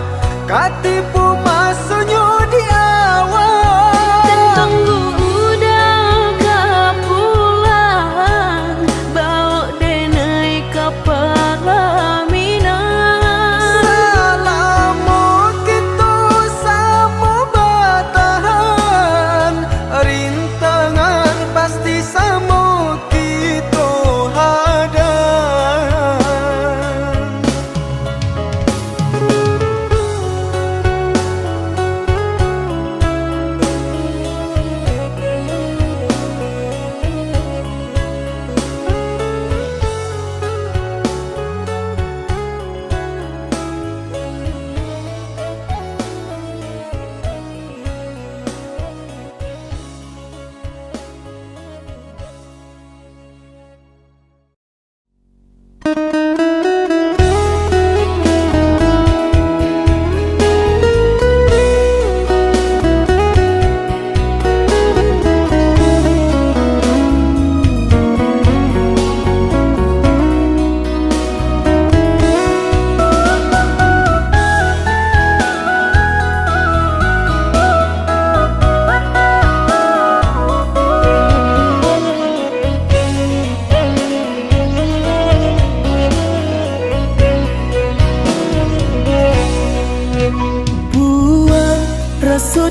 katipu masuknya di awal. Dan tunggu udah kapulan,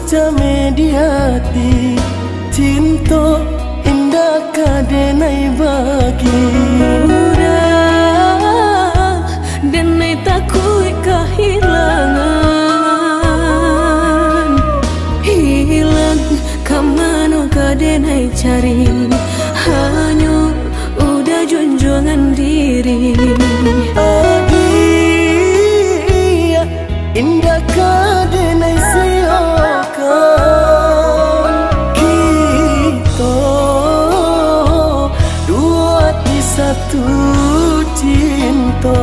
jame di hati, cinta indah kadenai bagi. Udah denai takui kehilangan, hilang kamano kadenai cari, hanya udah junjungan diri. Adia indah kadenai siokan, kita dua di satu cinta.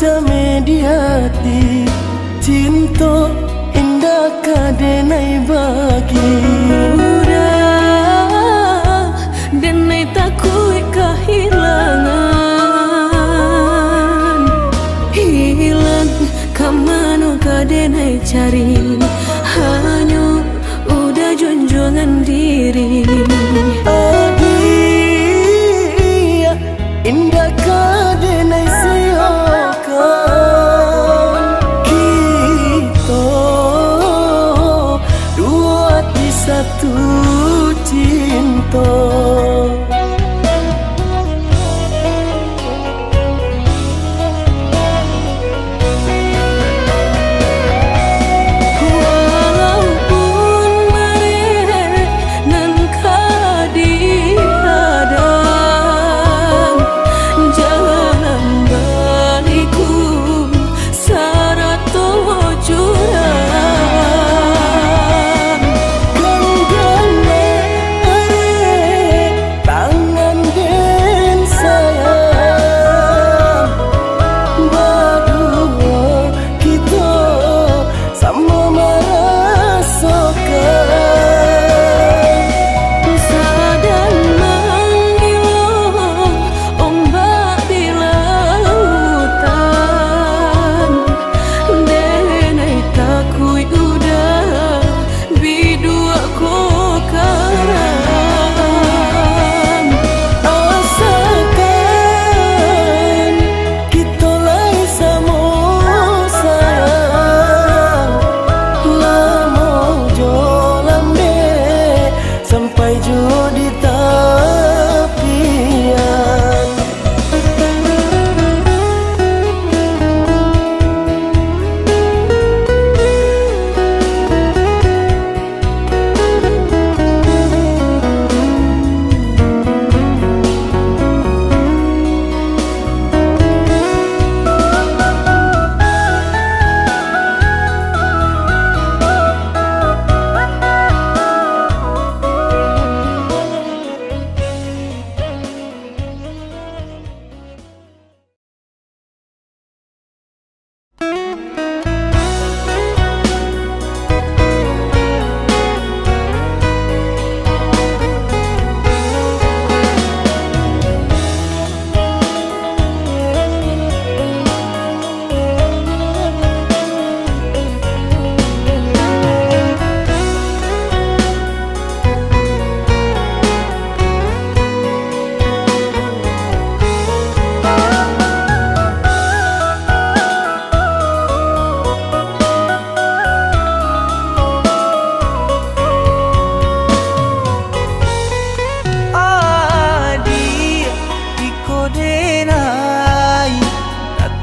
Jame di hati, cinta indah kadenai bagi. Udah denai takui kehilangan, hilang kamano kadenai cari, hanya udah junjungan diri. Adia indah kadenai siokan, kita dua di satu cinta. Walaupun mereka nan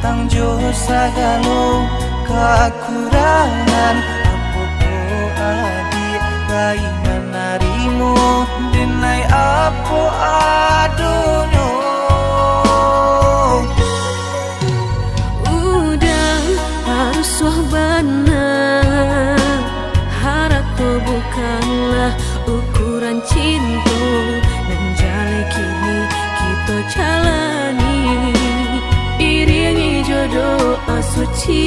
datang jo sagalo kekurangan apopo adik gai menarimu denai apo adonyo. Udah harus wahbana, harato bukanlah ukuran cinta, dan jale kini kita jalani iringi jodoh asuci.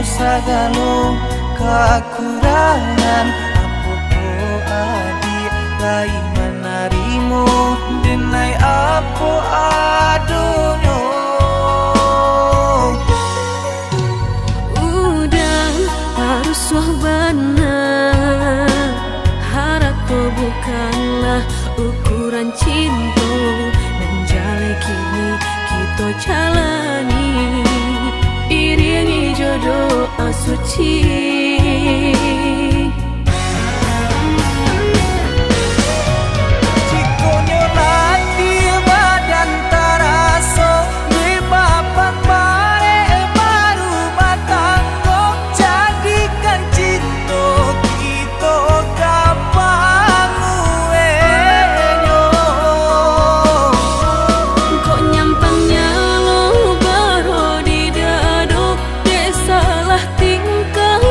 Sagalo kekurangan apopo adik gai menarimu denai apo adonyo. Udah harus wahbana, harato bukanlah ukuran cinta, dan jale kini kita jalani iringi jodoh asuci. Tingkah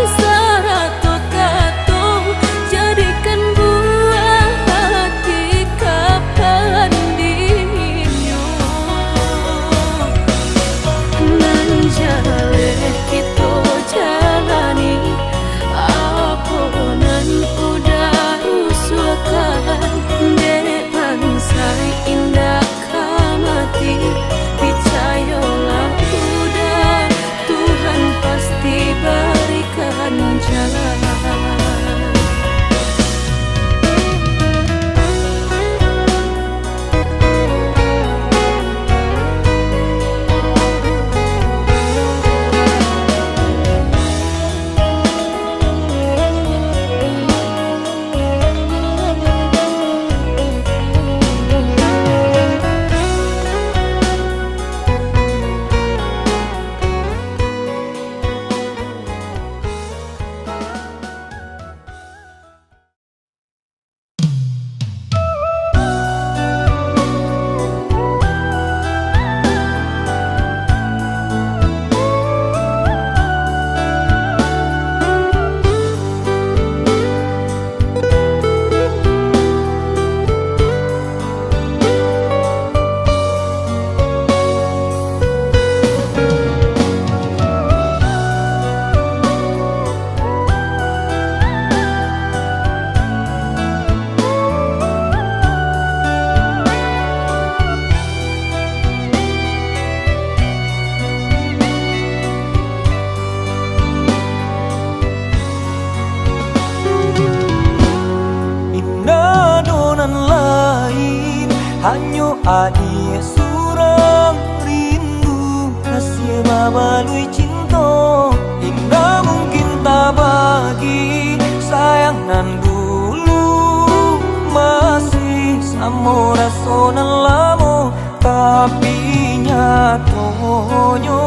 Adik surang rindu rahasia babalui cinta, indah mungkin tak bagi sayang nan dulu masih sama rasonan lamo, tapi nyatonya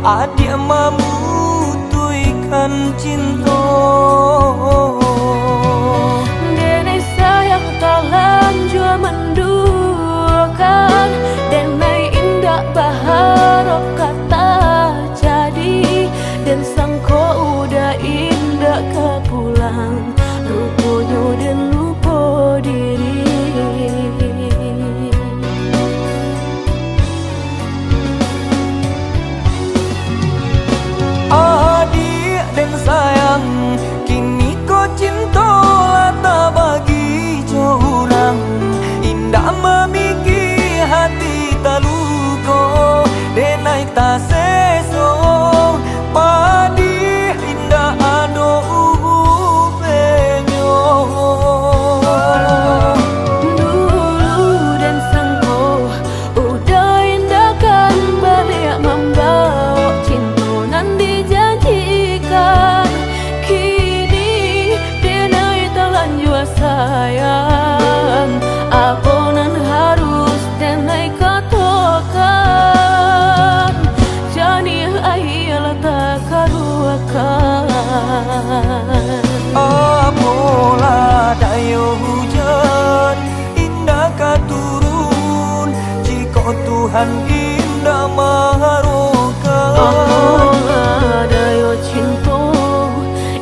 adik membutuhkan cinta. Dene sayang talan jua menduakan, denai indah baharok kata jadi, dan sangko udah indah ke pulang, rupanya dan lupa diri. Adik dan sayang, kini kau cinta tak bagi orang, indah memikir hati tak luka, denai tak seso padi indah ado upenyo. Dulu dan sangko udah indah kan balik membawa cinta nan dijanjikan, kini denai telan jua sayang, apa nan harus denai katakan, jadi ayalah tak karuakan. Apalah daya hujan indah katurun, jika Tuhan indah maharokan. Apalah daya cinta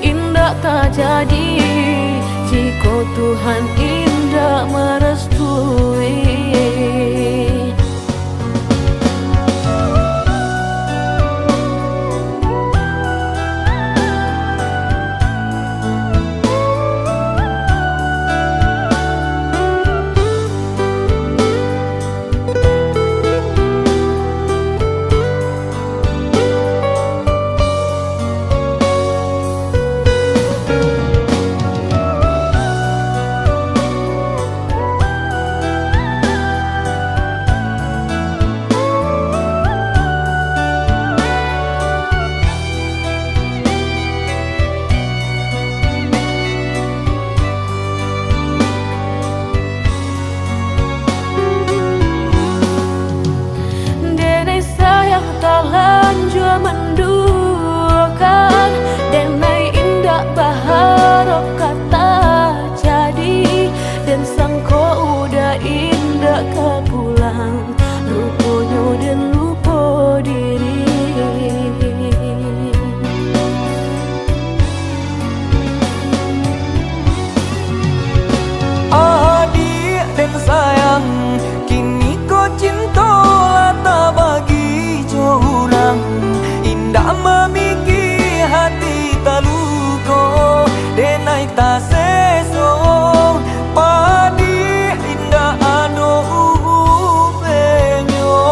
indah tak jadi, jika Tuhan indah merestui. Denai sayang talan jua menduakan, denai indah baharok kata jadi, dan sangko udah indah ke pulang, rupanya dan lupa diri. Adik dan sayang, kini kau cinta tak bagi orang, indah memikir hati tak luka, denai tak seso padi indah ado upenyo.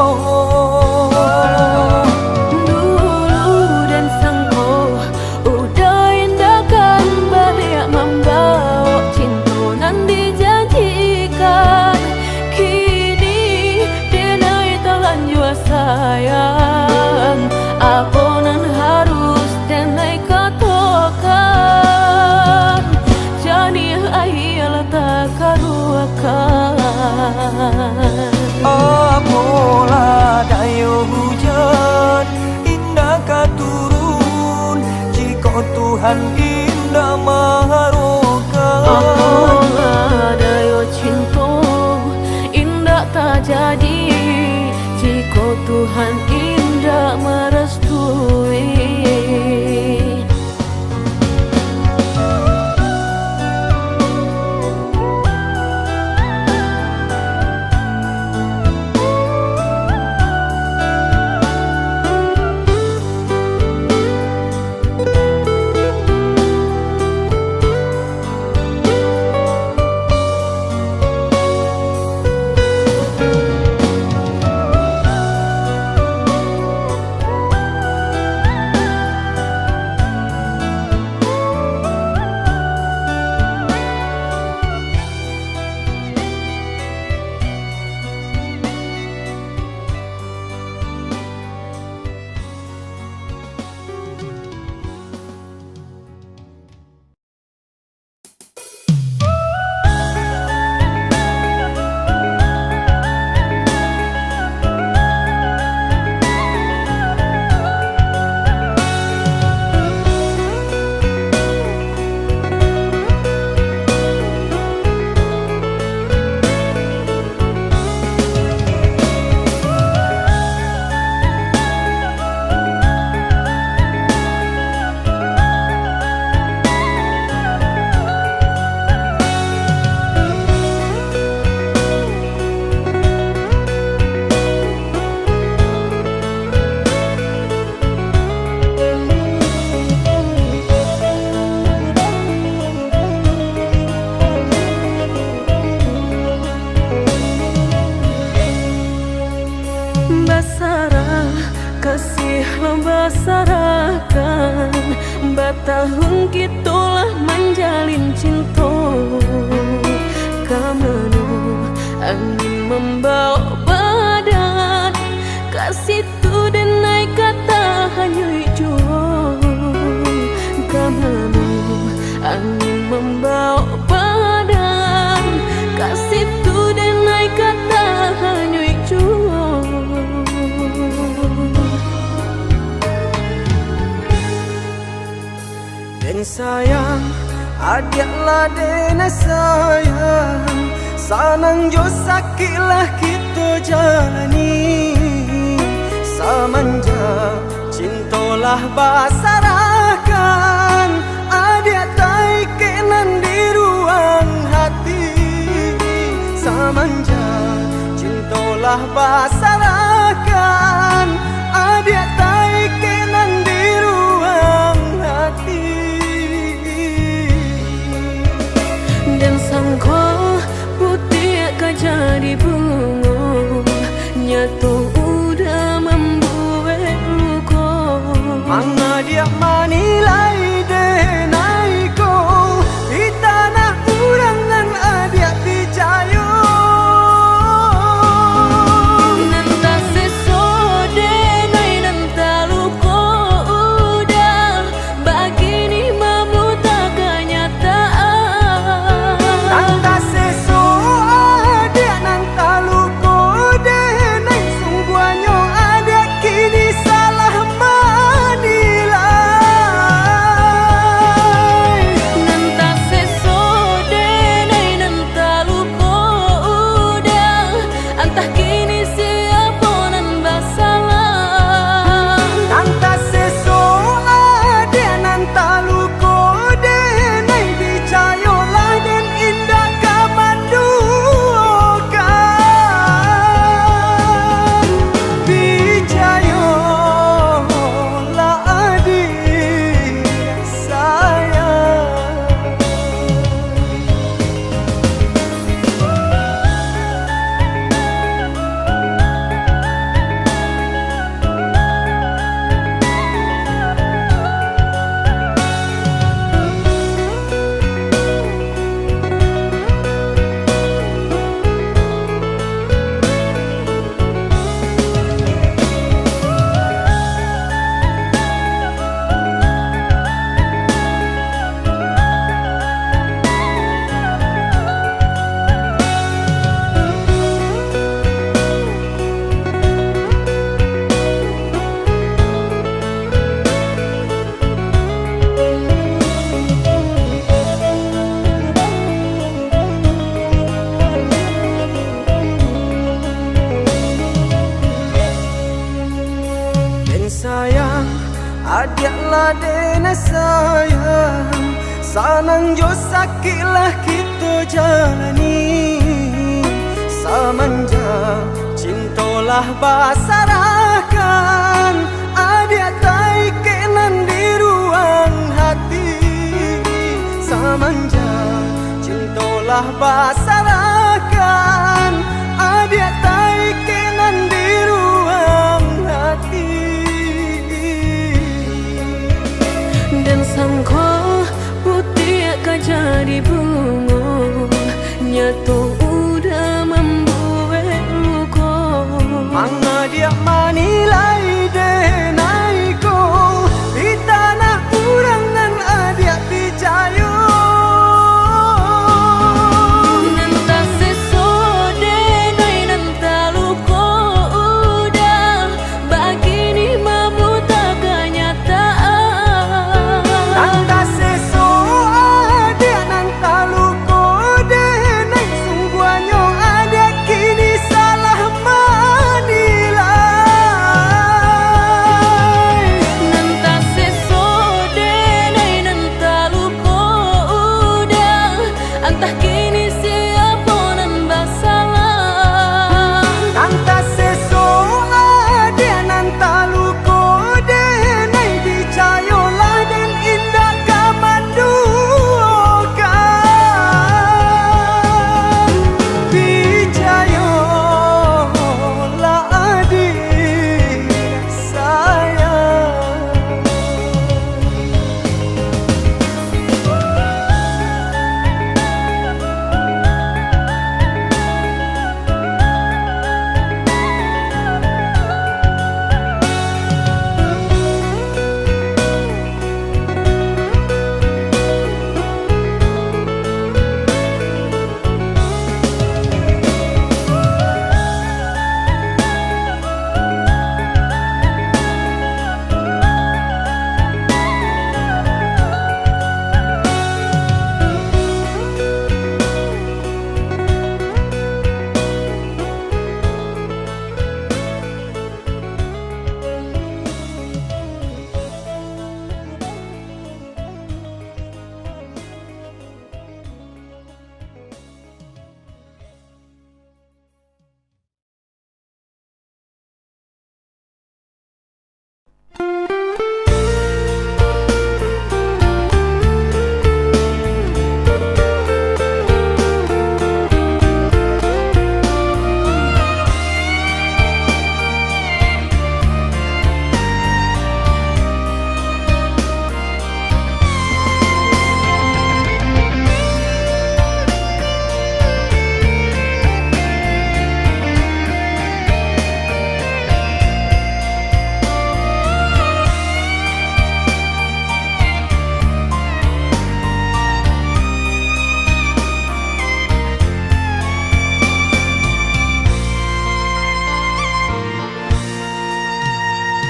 Dulu dan sangko udah indah kan balik membawa cinta nan dijanjikan, kini denai telan jua sayang, apa nan harus denai katakan, jadi ayalah tak karuakan. Apalah daya hujan indah katurun, jika Tuhan indah maharokan. Apalah daya cinta indah tak jadi, jika Tuhan indah merestui. kasih membasarakan batahun kitulah menjalin cinta kamanu angin membawa badan kasih tu dan naik kata hanya jua kamanu angin membawa badan kasih tu dan naik kata hanya jua. Den sayang, adiaklah den sayang, sanang jo sakitlah kita jalani. Samanja cintolah basarakan, adiak tai kenan di ruang hati. Samanja cintolah basarakan, adiak tai kenan di ruang hati. Dan sangko putih akan jadi bunga nyatu udah membuat luka. Manga dia manilai denai ko di tanah urangan adia picayo. Nanta sesode nai nanta luka udah begini memuta kenyataan. Nanta seso adia nanta luko denai sungguhnya adia kini salah manilai. Nanta sesode nai nanta luka udah antah kini siapa nan basalah. Nanta seso adia nanta luko denai bicayolah den indah kamandukan. Bicayolah adik sayang. Den sayang, adiaklah den sayang, sanang jo sakitlah kita jalani. Samanja cintolah basarakan, adiak tai kenan di ruang hati. Samanja cintolah basarakan, adiak tai kenan di ruang hati. Dan sangko putih akan jadi bunga nyatu udah membuat luka. Manga dia manilai denai ko di tanah urangan adia picayo.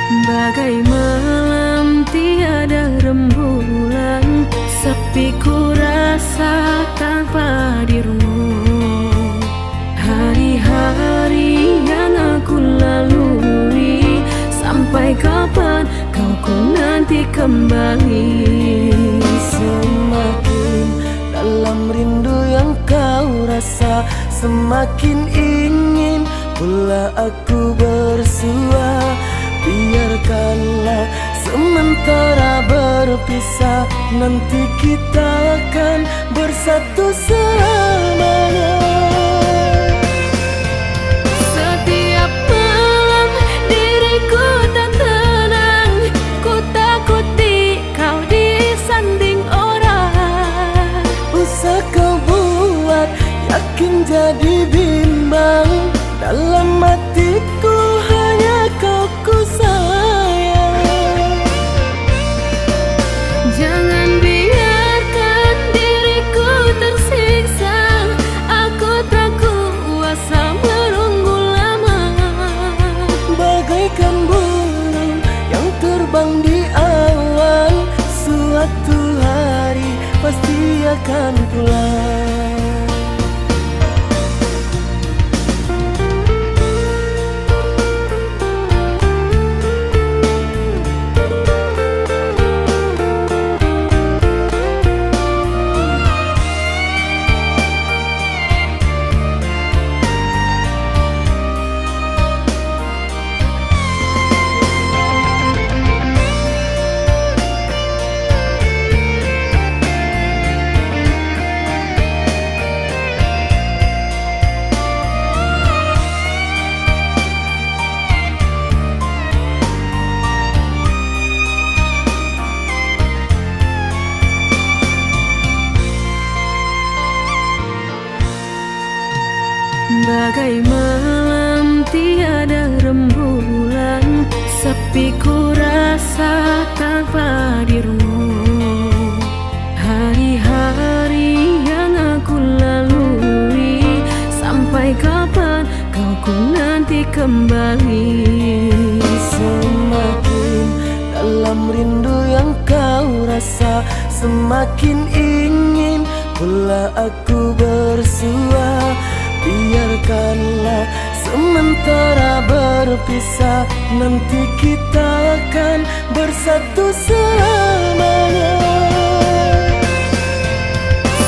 Bagai malam tiada rembulan, sepi ku rasa tanpa dirimu. Hari-hari yang aku lalui, sampai kapan kau ku nanti kembali. Semakin dalam rindu yang kau rasa, semakin ingin pula aku bersua. Biarkanlah sementara berpisah, nanti kita akan bersatu selamanya. Setiap malam diriku tak tenang, ku takuti kau disanding orang. Usah kau buat yakin jadi bimbang, dalam hatiku hanya kau ku sayang. Jangan biarkan diriku tersiksa, aku tak kuasa menunggu lama. Bagaikan burung yang terbang di awan, suatu hari pasti akan pulang. Bagai malam tiada rembulan, sepi ku rasa tanpa dirimu. Hari-hari yang aku lalui, sampai kapan kau ku nanti kembali. Semakin dalam rindu yang kau rasa, semakin ingin pula aku bersua. Biarkanlah sementara berpisah, nanti kita akan bersatu selamanya.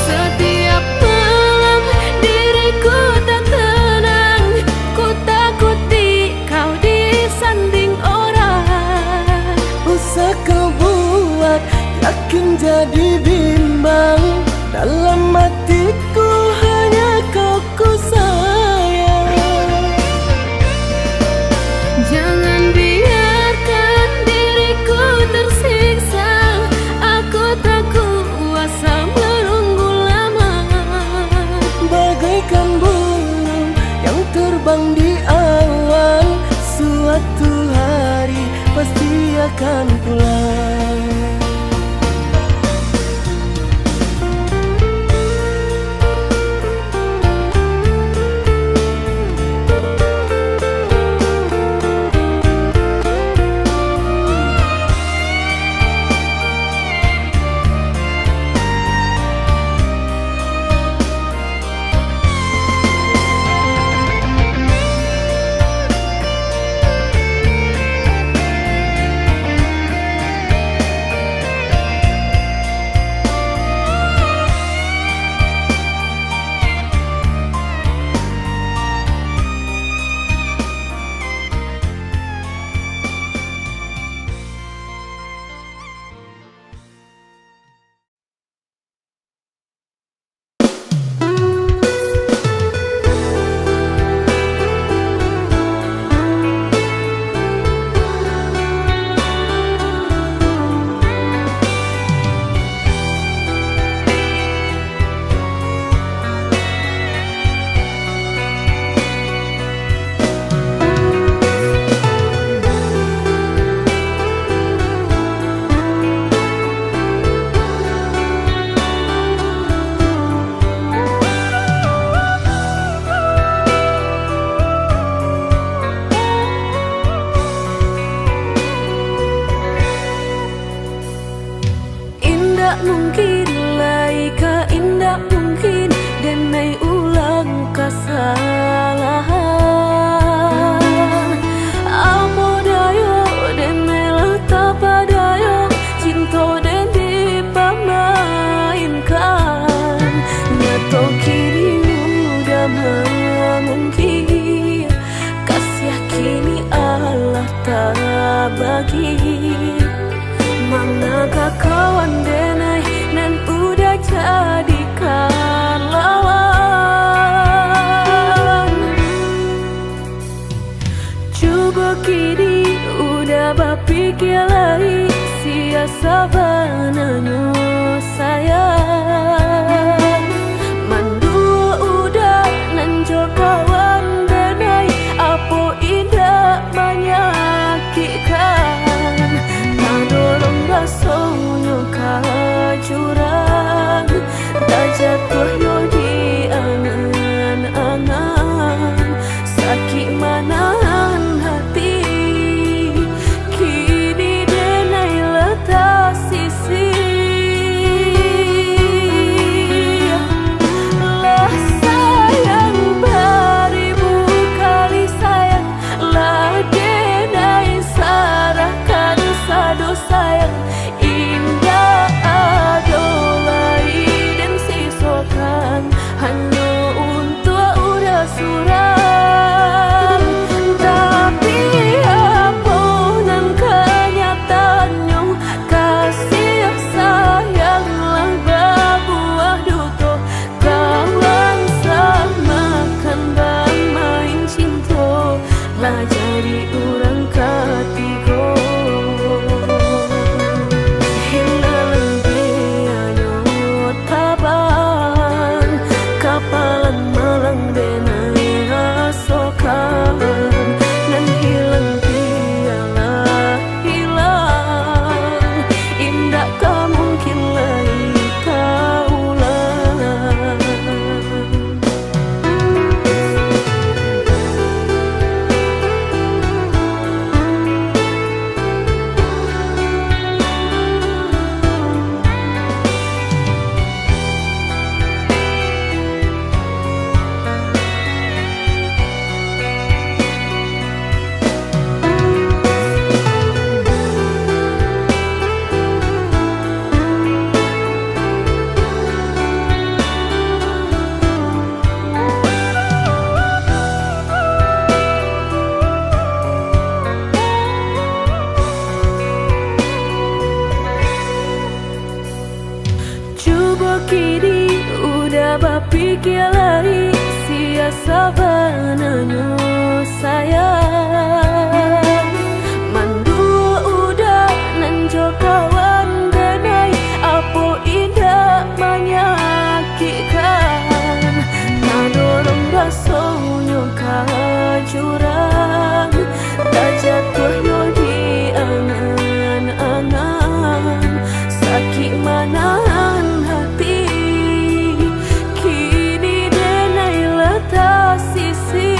Setiap malam diriku tak tenang, ku takuti kau disanding orang. Usah kau buat yakin jadi bimbang, dalam hatiku hanya kau ku sayang. Jangan biarkan diriku tersiksa, aku tak kuasa menunggu lama. Bagaikan burung yang terbang di awan, suatu hari pasti akan pulang. tak bagi. Manakah kawan denai nan udah jadikan lawan. Coba kini udah berpikir lagi, sia sabananya sayang. Mandua udah nanjo kawan denai, apa indah menyakitkan. Tak dorong rasanya kajurang, tak jatuh yo di angan-angan. Sakit manahan hati, kini denai letak sisi. Lah sayang beribu kali sayang, lah denai sarahkan sadu sayang. Indah adolai dan sisokan hanya untuk udah suram. Tapi apa nan kenyataannya, kasih sayanglah berbuah duto. Kawan samakan bang main cinta, lah jadi orang ketiga. Hilang dianya tabang, kapalan malang denai asokan. Dan hilang dialah hilang, indah tak mungkin lagi kaulang. Coba kini udah berpikir lagi, sia sabananya sayang. Mandua udah nanjo kawan denai, apa indah menyakitkan. Tak dorong rasanya kajurang, tak jatuh yo di angan-angan. Sakit manahan hati, kini denai letak sisi.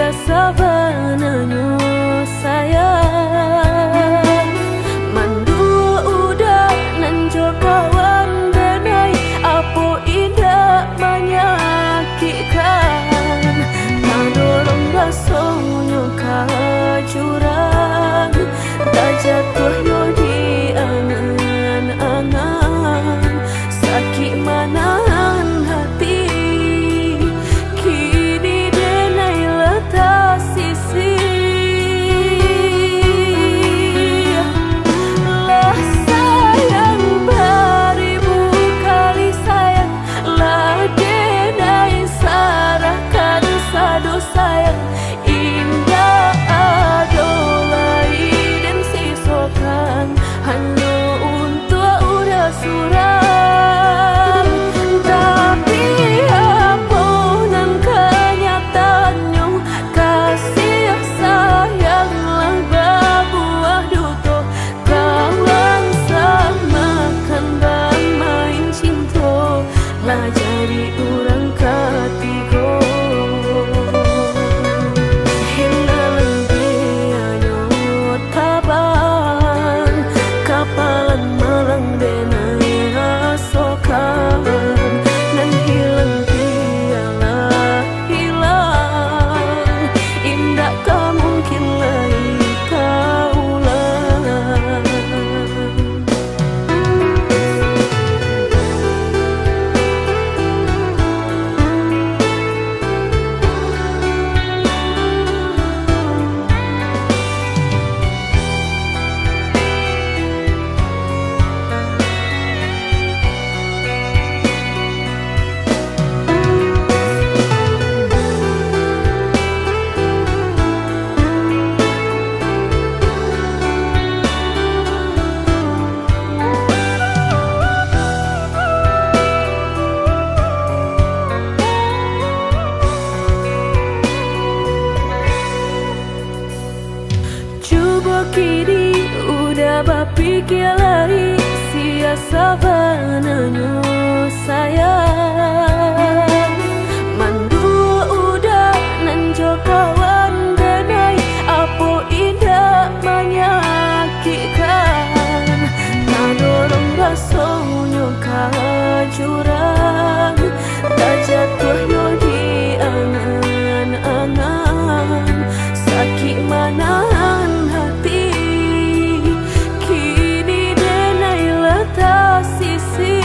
sia sabananyo sayang. Mandua udah nanjo kawan denai, apo indah menyakitkan. Tadorong rasonyo kajurang, tak jatuh yo di angan-angan. Sakit manahan hati, kini denai letak sisi. Lah sayang beribu kali sayang, lah denai sarahkan sadu sayang. Indah adolai dan sisokan, hanya untuk udah suram. Tapi apunan kenyataannya, kasih sayanglah berbuah duto. Kawan samakan bermain cinta, lah jadi orang ketiga. Hilang dianya taban, kapalan malang denai asokan. Dan hilang dialah hilang, indah tak mungkin lagi kaulang. Coba kini udah berpikir lari, sia sabananyo sayang. Mandua udah nanjo kawan denai, apo indah menyakitkan. Tadorong rasonyo kajurang, tak jatuh yo di angan-angan. Sakit manahan hati, kini denai letak sisi.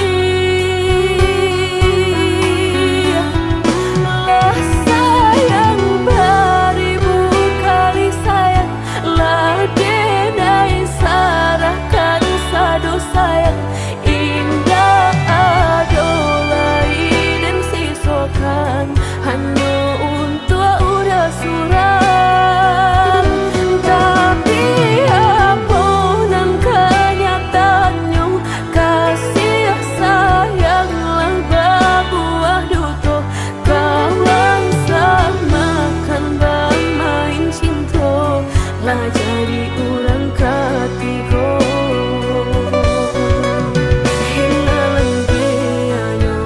Lah sayang beribu kali sayang, lah denai sarahkan sadu sayang. Indah adolai dan sisokan, hanya untuk udah suram. Tapi apunan kenyataannya, kasih sayanglah berbuah duto. Kawan samakan bermain cinta, lah jadi orang ketiga. Hilang dianya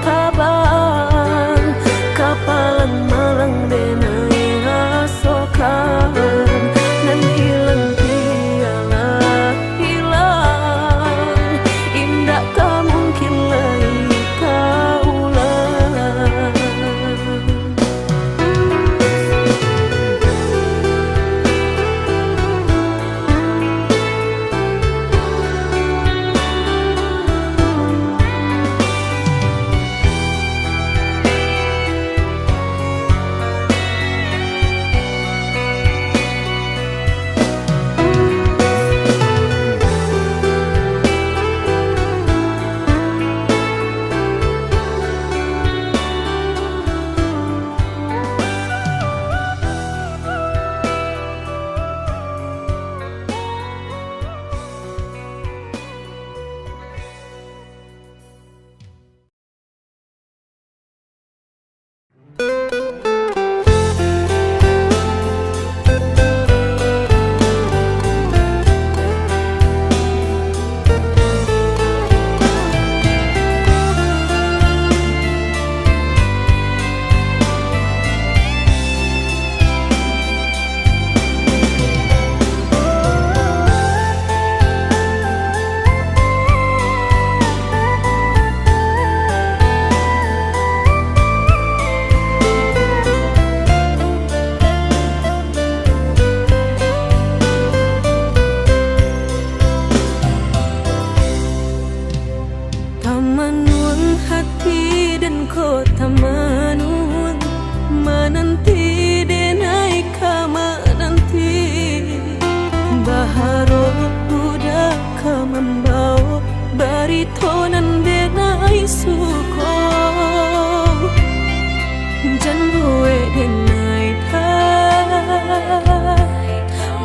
taban, kapalan malang denai asokan. Dan hilang dialah hilang, indah tak mungkin lagi kaulang. baharo udah ka membawa baritonan denai suko jan gue denai dah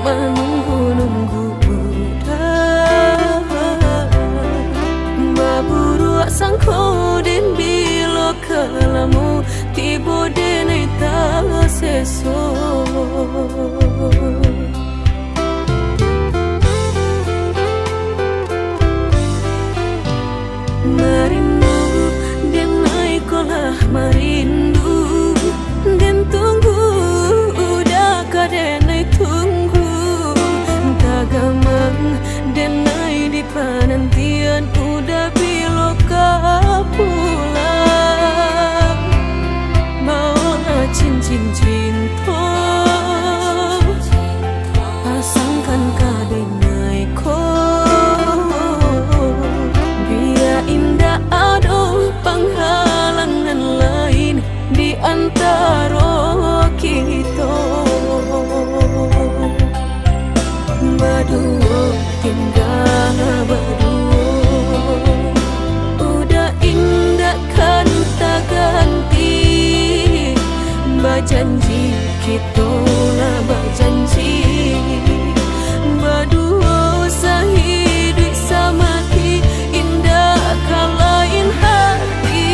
menunggu-nunggu udah baburu sangko den bilo kalamu tibo denai ta seso merindu denai kolah merindu den tunggu udah kadenai tunggu tagamang denai di penantian udah biloka pulang mau cincin cinta pasangkan kadenai ko biar indah ada penghalangan lain di antara kita berdua tinggal berdua udah indah kan tak ganti berjanji kita lah berjanji berdua sehidup semati indah kalain hati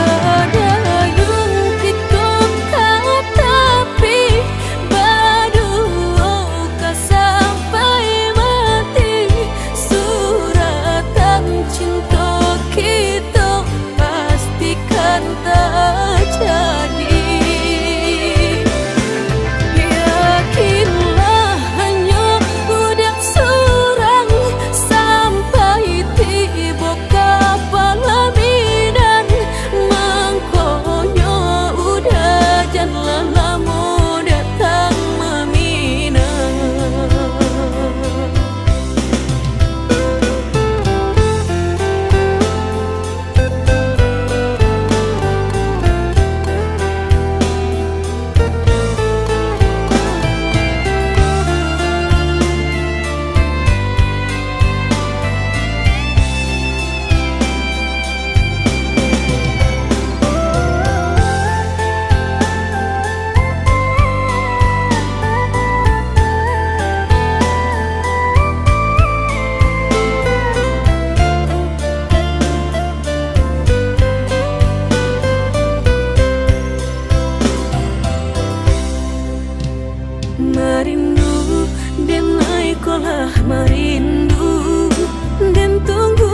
ada yang kita tapi berdua ka sampai mati suratan cinta kita pastikan tak jadi yakinlah hanya udah surang sampai tiba kapal bidan mangkonya udah jangan lama datang meminang merindu denai kolah merindu den tunggu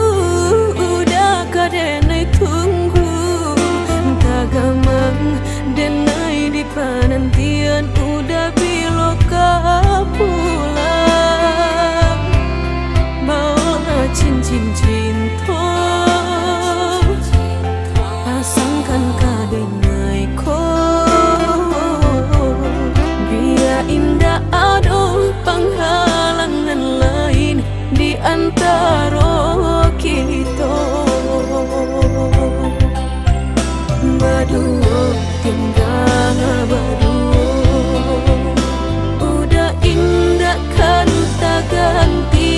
udah kadenai tunggu tagamang denai di penantian udah biloka pulang mau cincin cinta pasangkan kadenai ko biar indah ada penghalangan lain di antara kita berdua tinggal berdua udah indah kan tak ganti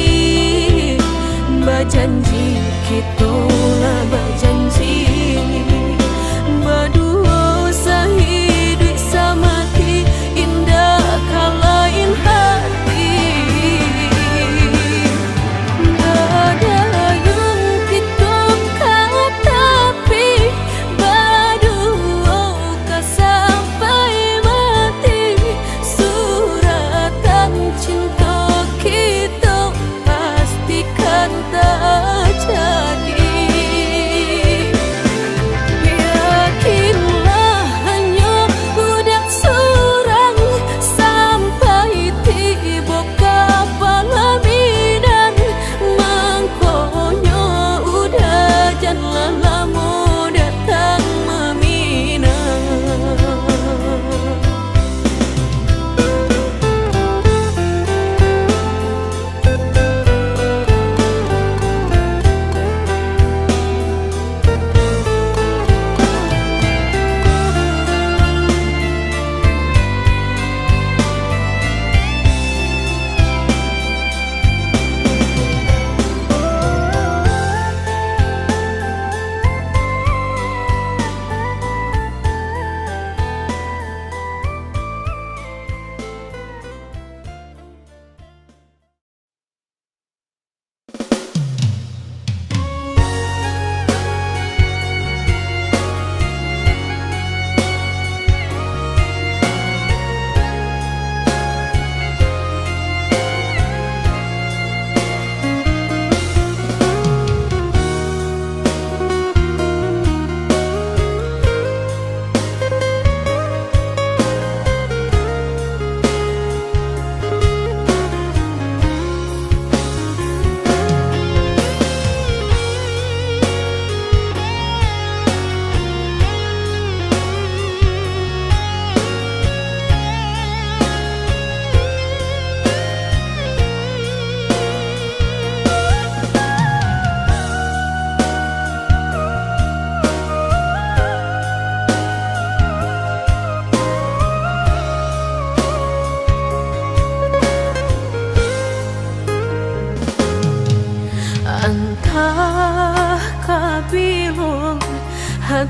berjanji kita lah berjanji berdua sehidup semati indah kalain hati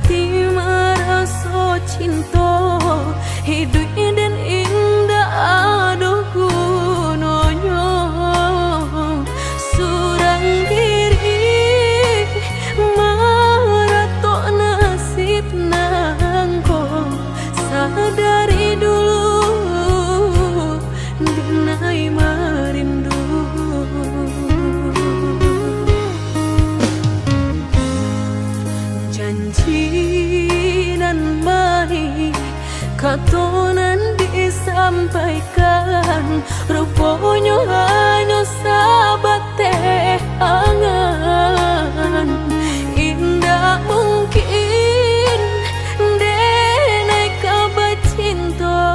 hati merasa cinta hidup dan indah aduh gunanya surang diri maratok nasib nangko sadari dulu dinai merindu janji nan baik katonan disampaikan rupanya hanya sahabat teh angan indah mungkin denai kabar cinta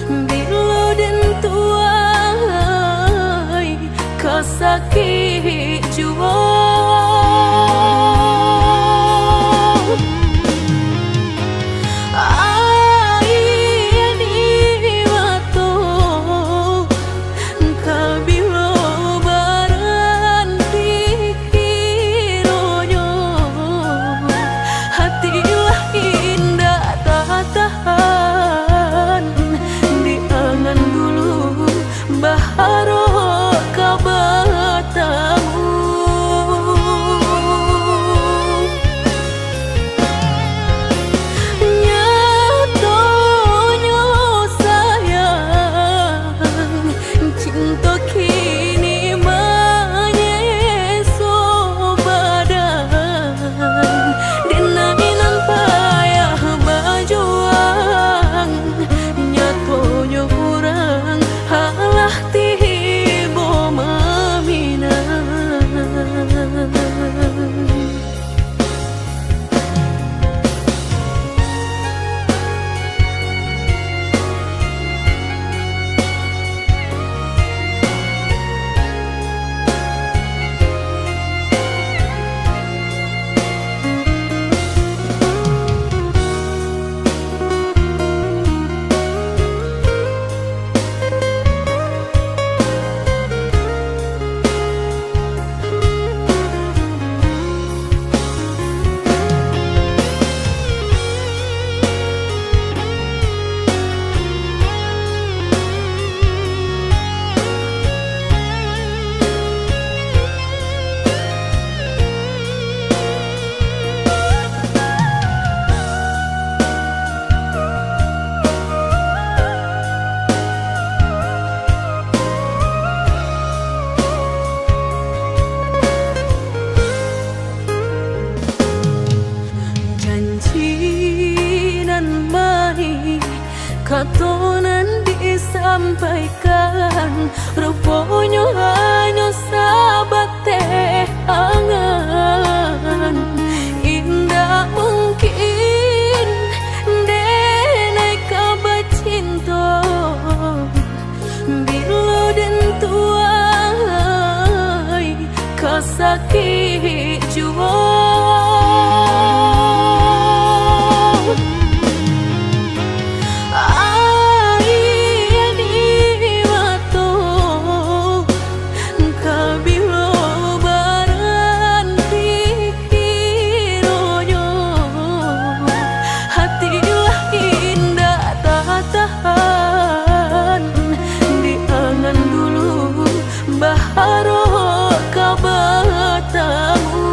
bila dan tuai kasakit jua katonan disampaikan rupanya hanya sahabat teh angan indah mungkin denai kabar cinta bila dan tuai kasakit jua baru kau bertemu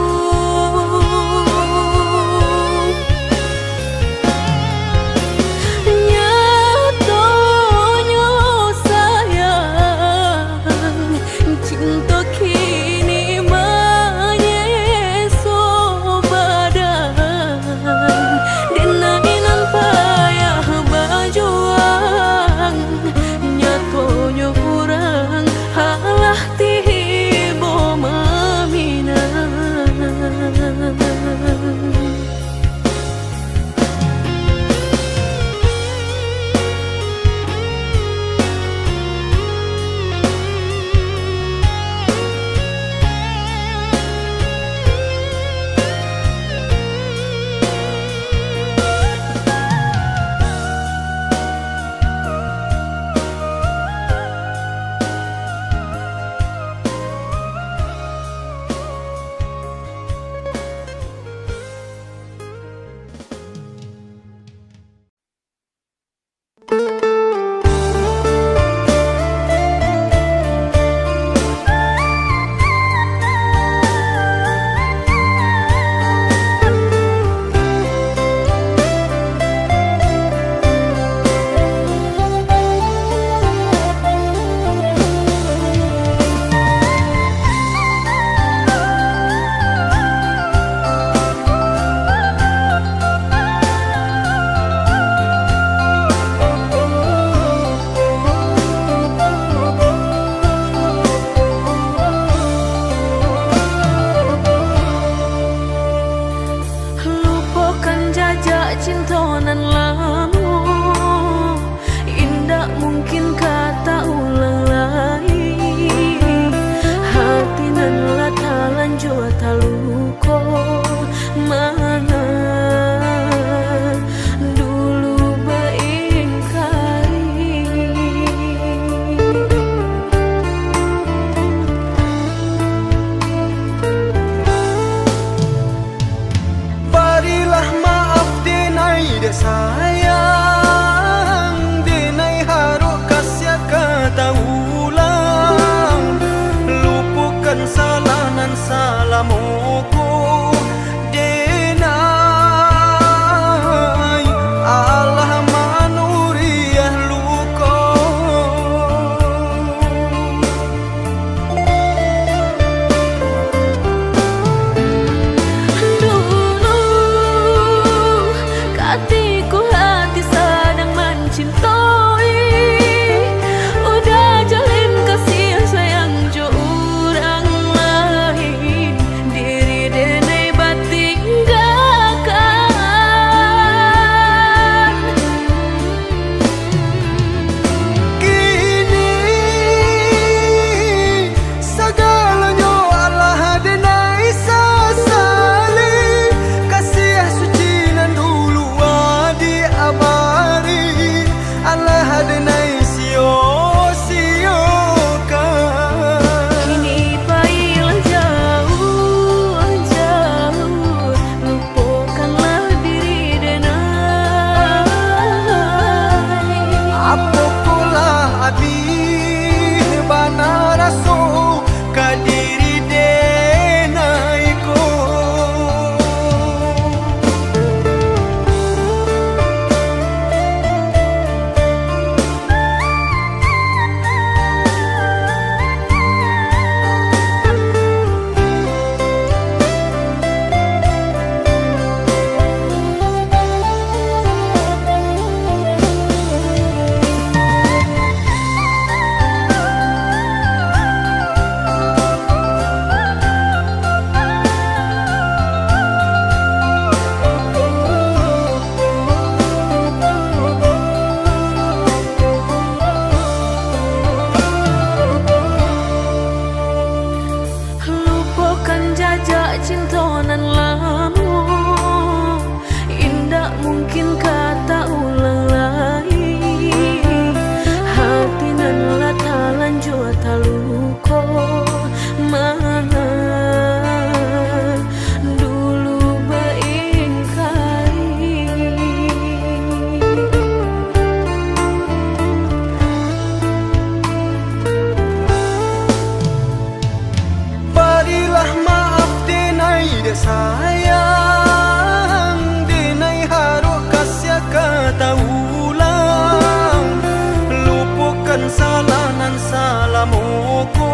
akan salah nan salamuku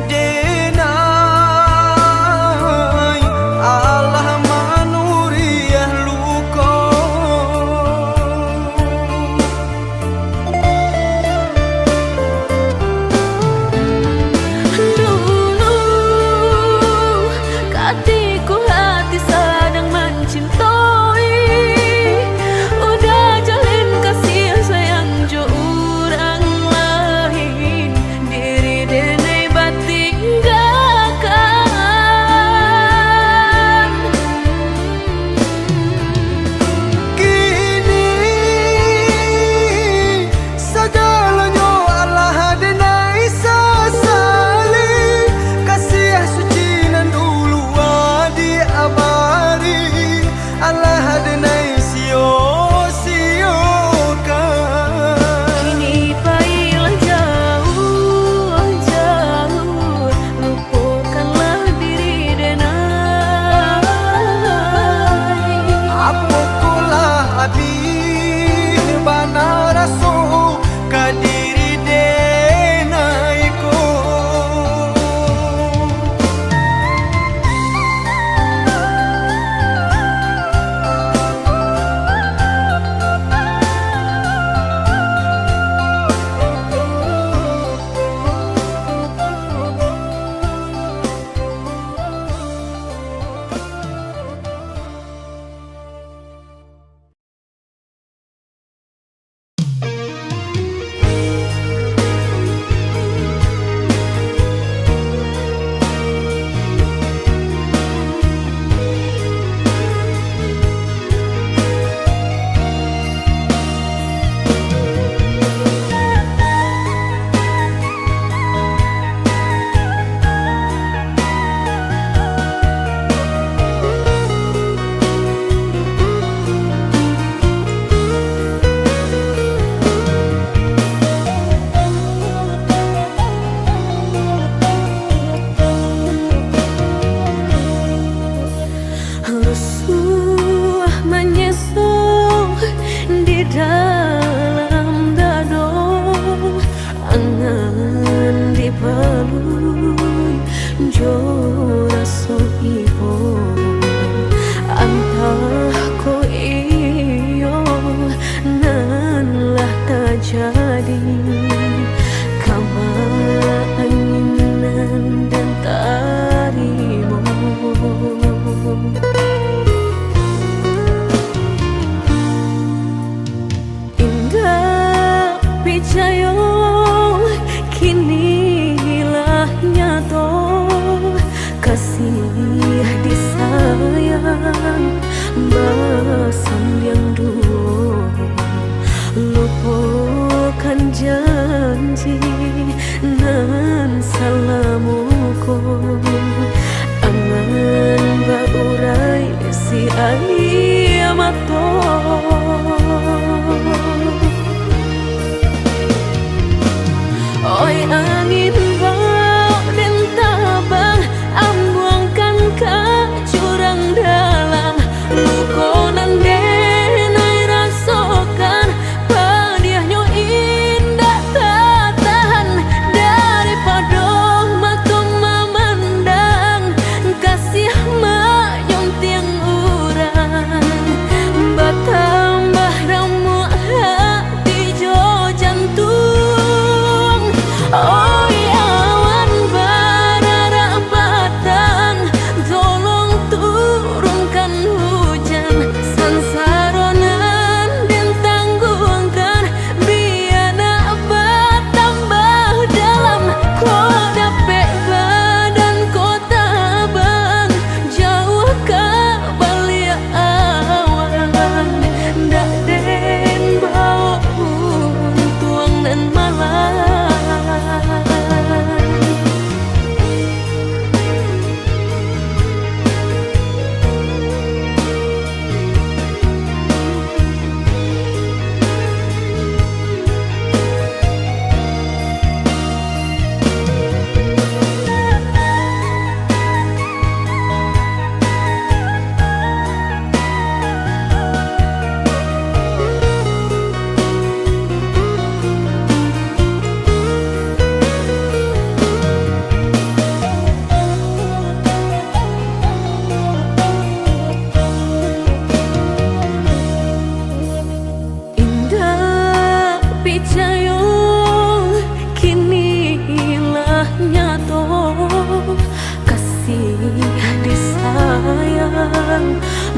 denai Allah manuriah luko. Dulu hatiku hati sedang mencintai, udah jalin kasih sayang jo orang lain, diri denai batinggalkan. Kini segalanya Allah denai sasali, kasih suci nan dulu adi abadi Allah denai sio-siokan. Kini pailah jauh-jauh, lupakanlah diri denai. Apokulah abih bana rasul ka diri denai ko. Lusuh menyesal di dalam dado, angan dipelui jo raso ibo, antah ko iyo nan lah terjadi, kamar anginan dan tarimu. Indah picayo kini hilah nyato, kasih disayang bersam yang dulu, lupakan janji nan salamuku, angan baurai si ayamato. Oi angin bau dan tabang, ambuangkan ke jurang dalam, lukonan denai rasakan, padiahnya indah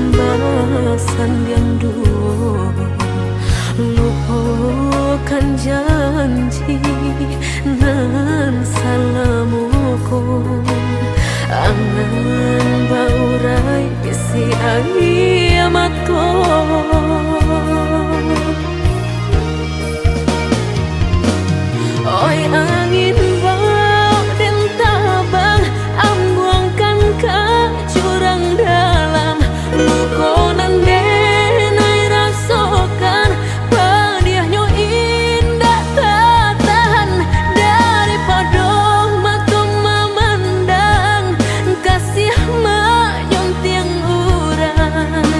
basan yang dua lupakan janji nan salamuku angan baurai bisi ayamatku oi angin bau dan tabang ambuangkan ke jurang dalam lukonan denai rasakan padiahnya indah tak tahan daripada mata memandang kasih menyunting urang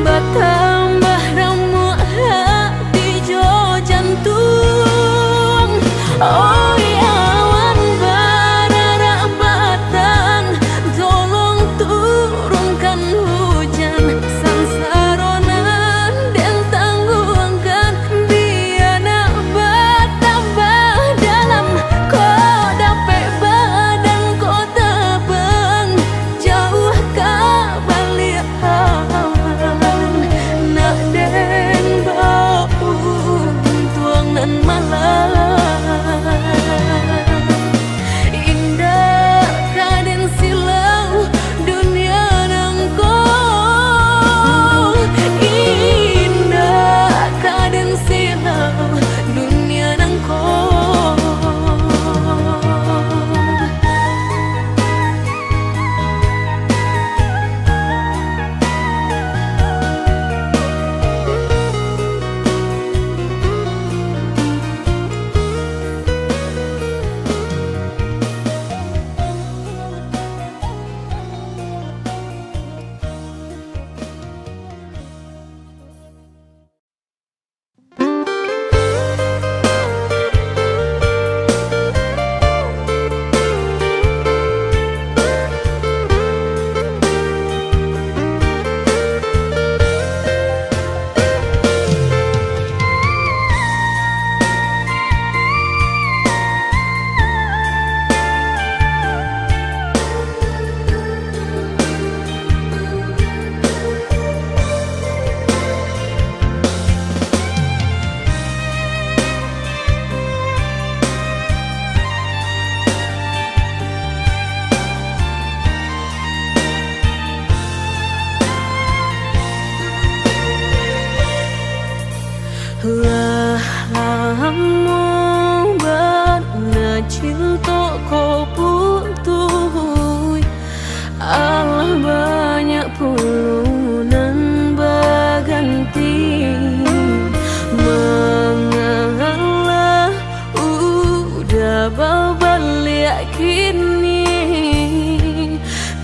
bertambah ramu hati jo jantung oi awan barara batang tolong turunkan hujan sansaronan dan tangguhkan biana bertambah dalam kau dapat badan kau terbang jauh ke balik awan nak den bau tuang nan malam indah kaden silau dunia nangko indah kaden silau dunia nangko Lahamu bana cinta kau putuh Allah banyak pulunan berganti mengalah udah berbalik kini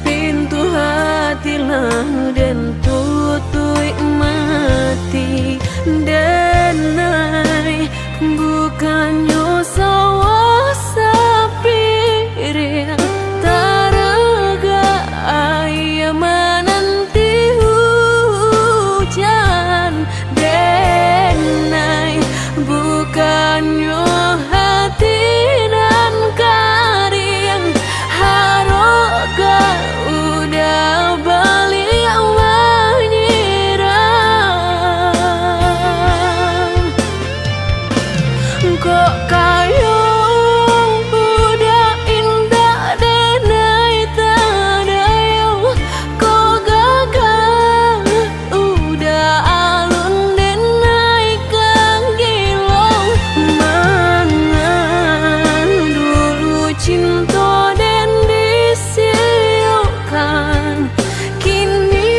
pintu hatilah dan tutui mati denai bukannya sawah sapirin taraga ayam menanti hujan denai bukannya hati dan karing haroga udah balik kok kayu udah indah denai tadayu kok gagal udah alun denai kagilong mangan dulu cinta dan disiukan kini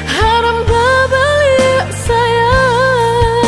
haram berbalik sayang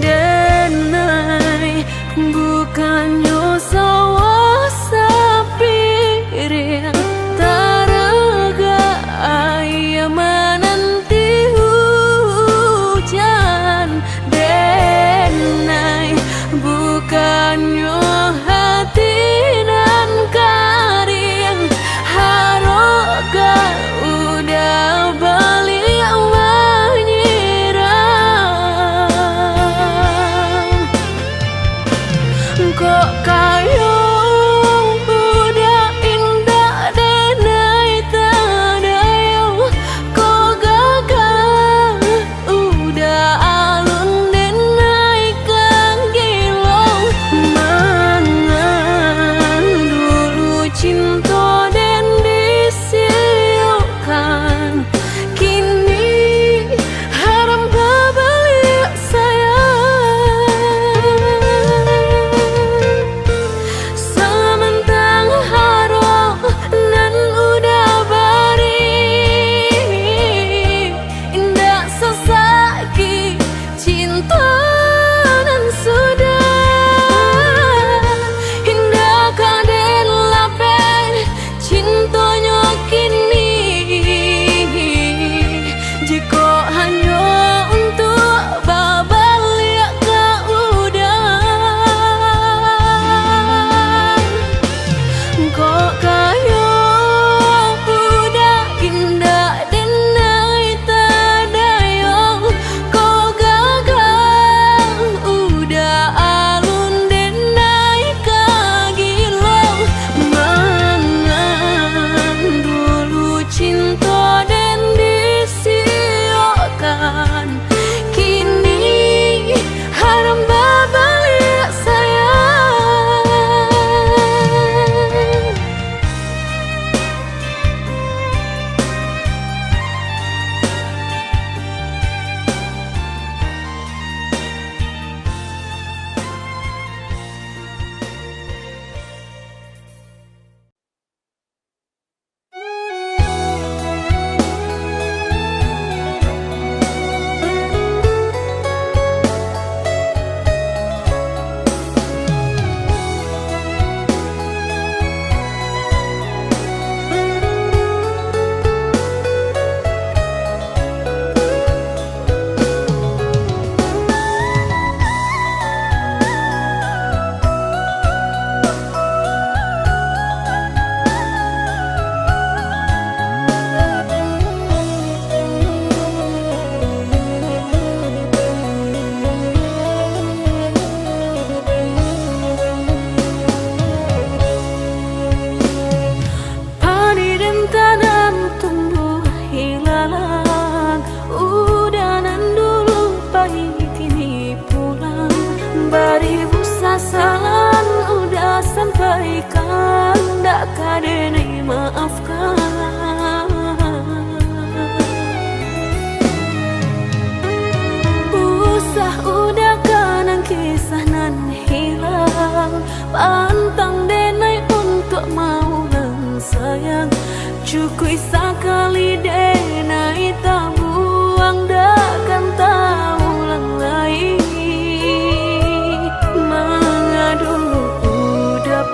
denai bukannya sawah sapir taraga ayah menanti hujan denai bukannya hati dan karing haroga udah balik kok kayo udah indah denai tadayo kok gagal udah alun denai kang gilong mangan dulu cinta dan disiukan kini haram babalik sayang perasaan udah sampaikan, dak kadene maafkan. Usah udah kanang kisah nan hilang, pantang denai untuk mau lang sayang. Cukui sekali denai tak buang, dakkan tahu lang lagi.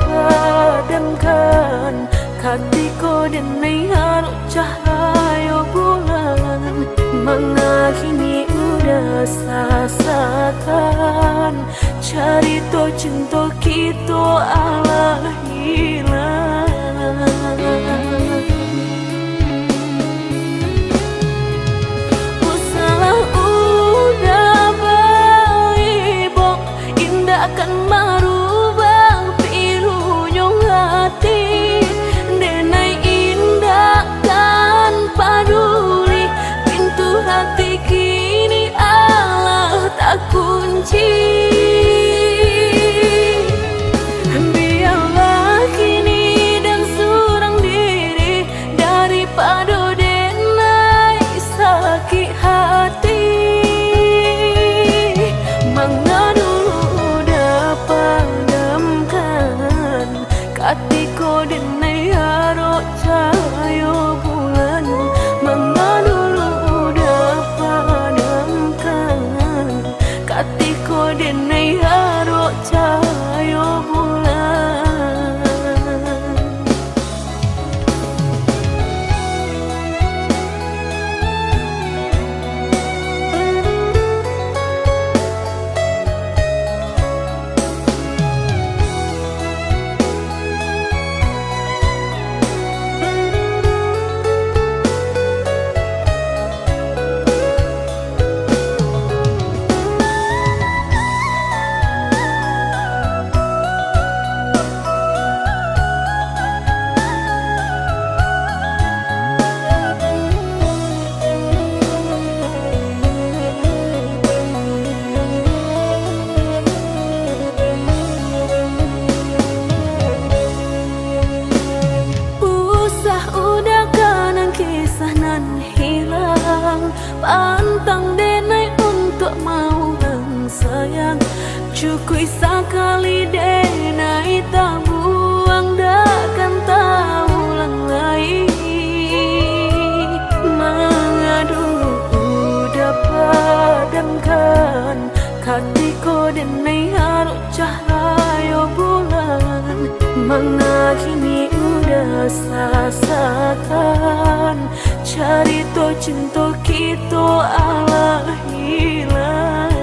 Padamkan hatiku denai harap cahaya bulan, mengakini udah sasakan, cari to cinta kita ala hilang. Usalah udah baik, bok indah akan merubah pilunyong hati. Denai indah kan paduli, pintu hati kini Allah tak kunci. Biarlah Katiko denai haru cahaya bulan, manga kini udah sasakan. Carito cinta kita ala hilang.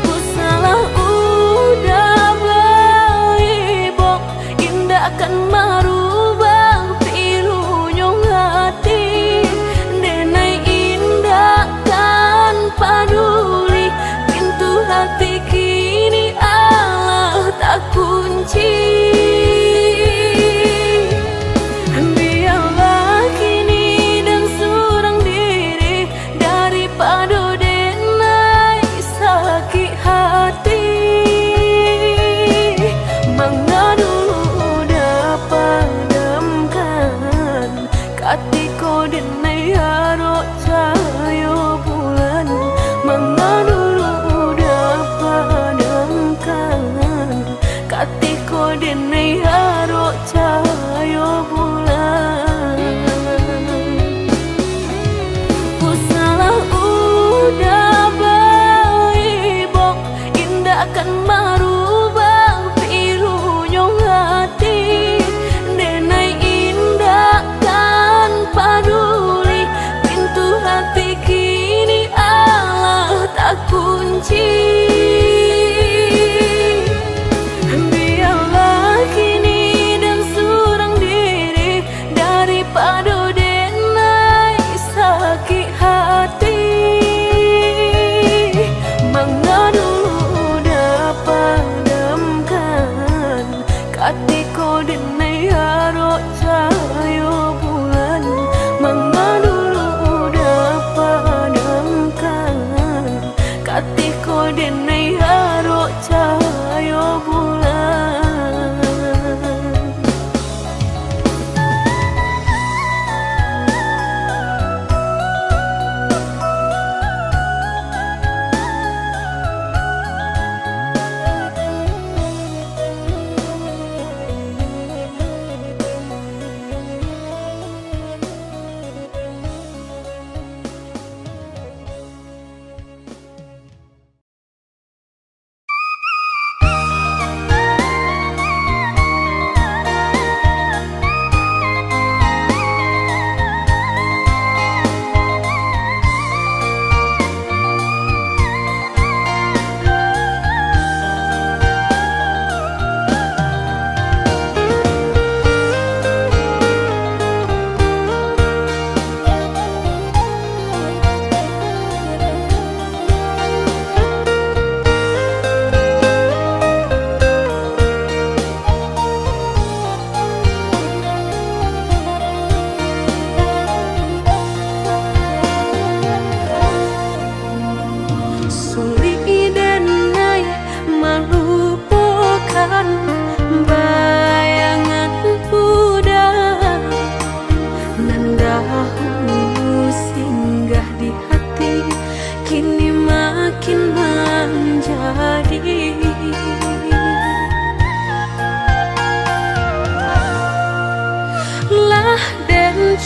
Ku salah udah baibok, indah kan marubah pilunya hati. Denai indah kan paduli, pintu hati kini Allah tak kunci. Katiko denai haru cahaya bulan, manga dulu udah padamkan. Katiko denai haru cahaya bulan. Ku salah udah baibok, indah kan marubah pilunya hati. Denai indah paduli, pintu hati kini Allah tak kunci. Biarlah kini dan surang diri, daripada denai sakit hati. Manga dulu dapat padamkan, katiko denai haru cahaya bulan, manga dulu udah padamkan. Katiko denai haru cahaya bulan.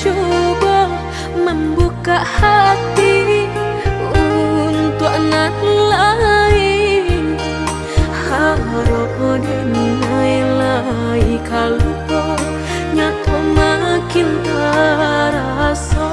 Coba membuka hati untuk anak lain. Harap denai lai kalupa nyato makin terasa.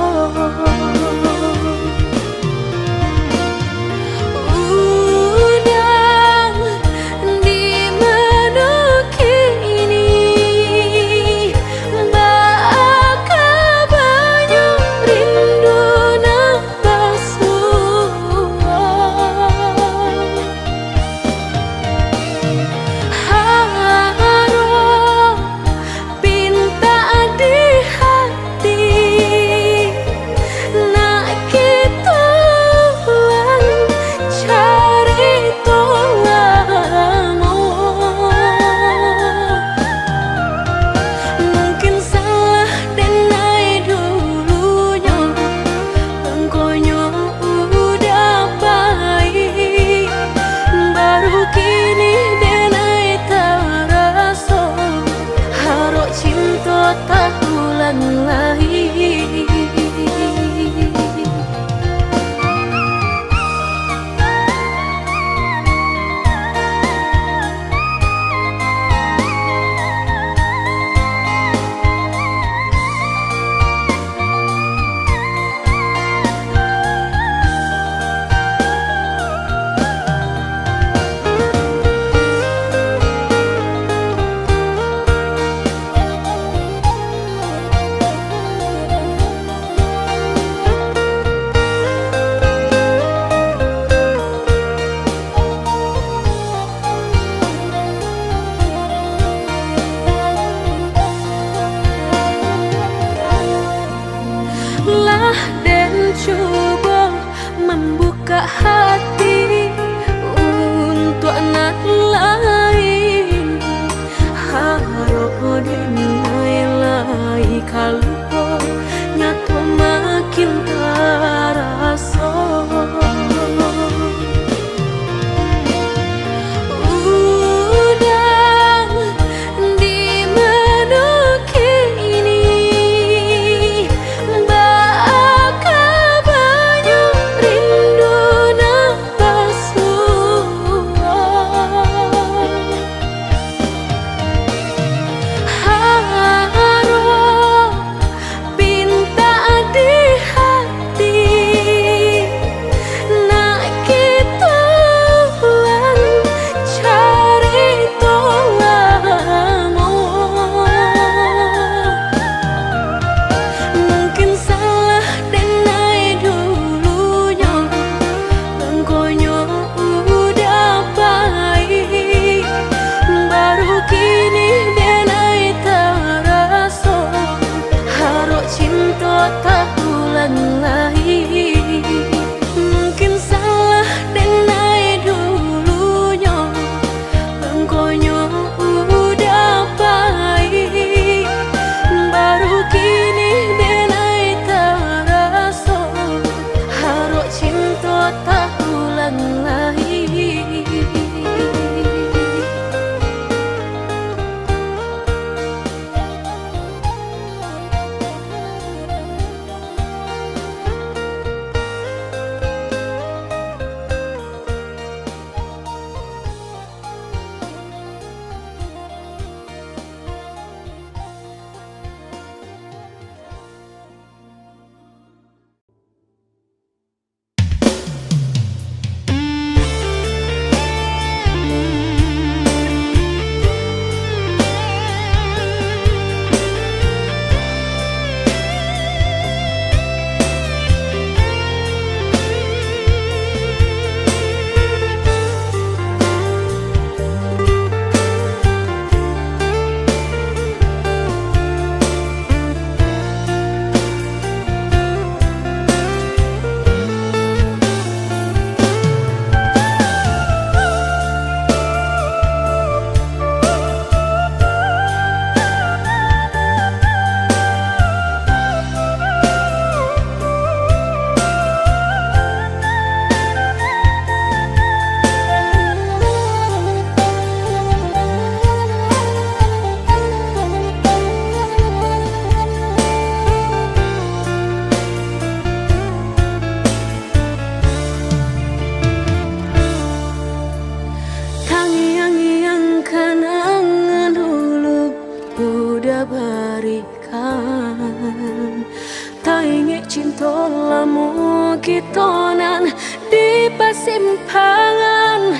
cinta lamu kitonan di pasimpangan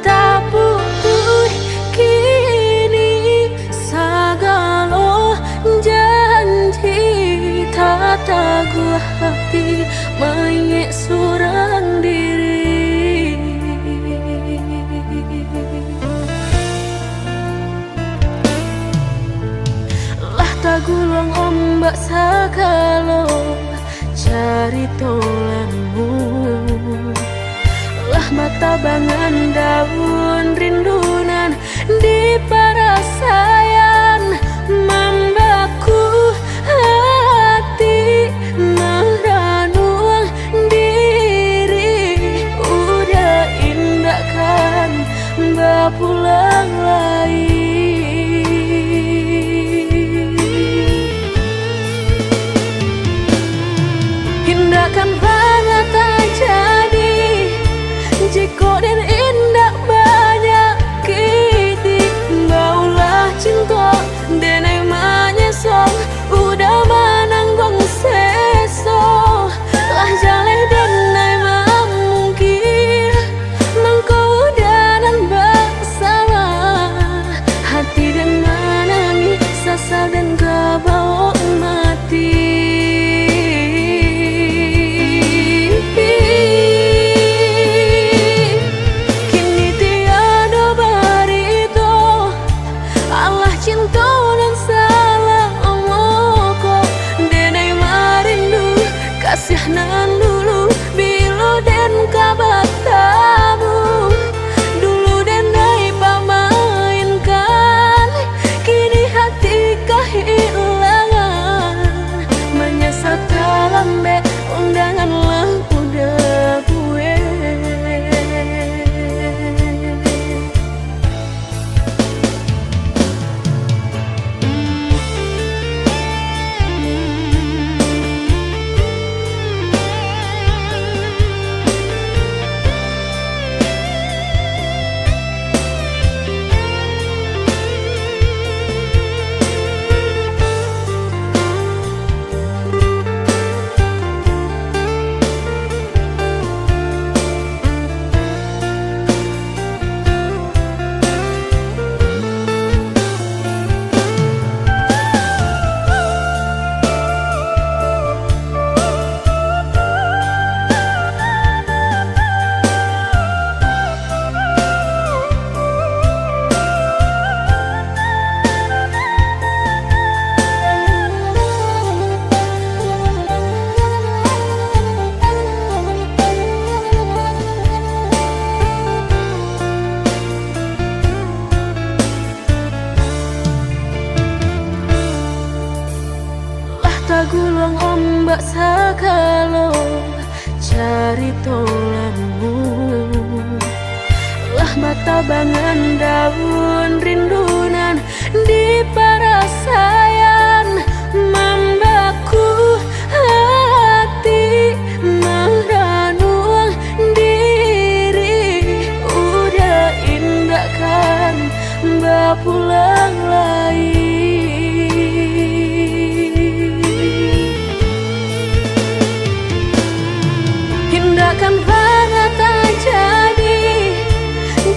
tak butuh kini sagalo janji tak taguh hati mayek surang diri lah tagulung ombak sagalo cari tolamu lah mata bangan daun rindunan di parasayan membaku hati meranung diri udah indah kan bapulang lagi hindakan banget terjadi jika dan indah banyak kiti baulah cinta dan emangnya song udah menanggung seso lah jaleh dan emang mungkin mengkau dan bersalah hati dan menangis sasal dan kebawa mati. Kasihanan dulu bilo dan kabatamu dulu dan naik pamainkan kini hati kehilangan menyesal lambe undangan lah udah gue tagulung ombak sagalo cari tolamu lah mata bangan daun rindunan di parasayan membaku hati meranung diri udah indah kan bapulang lagi hindakan banget terjadi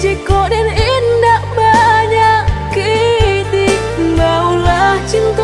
jika dan indah banyak kiti baulah cinta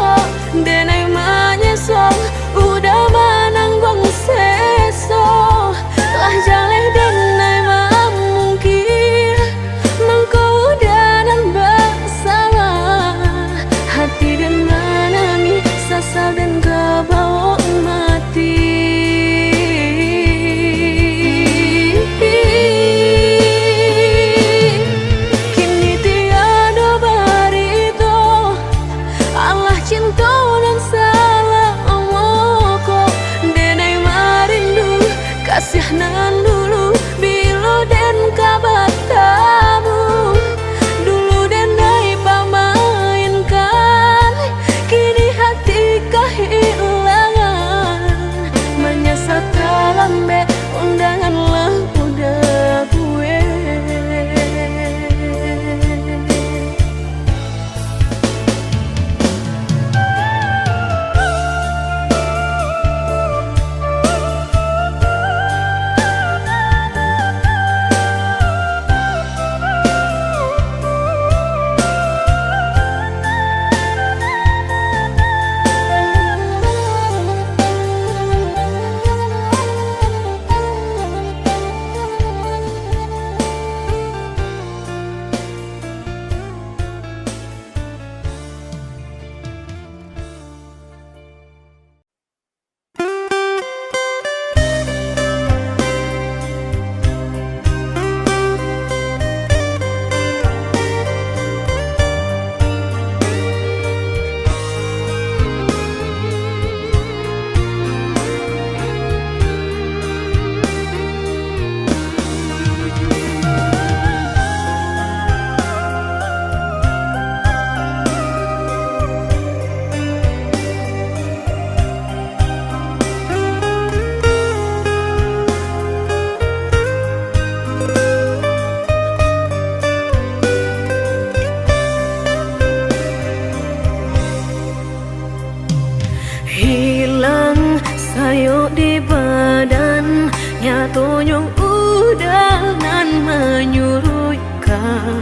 nyatonyong udangan menyurutkan.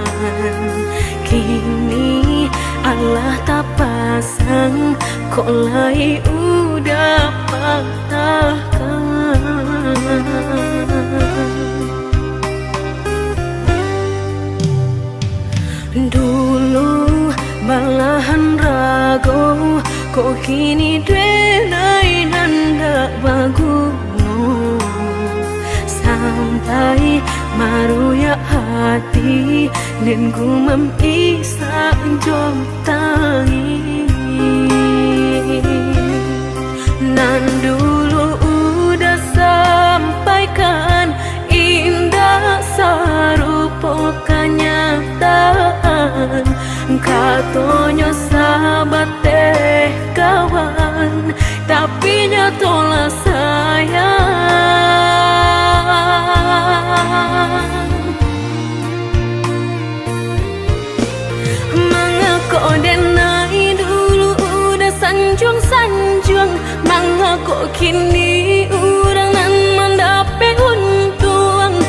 Kini Allah tak pasang, kok lai udah patahkan. Dulu balahan rago, kok kini denai nanda baguno. Sampai maruya hati dan gumam isa jom tangi. Nan dulu udah sampaikan indah sarupo kenyataan. Katonyo sahabat teh kawan, tapi nyatolah sayang. Mangako denai dulu udah sanjung-sanjung, mangako kini urang nan mendape untung.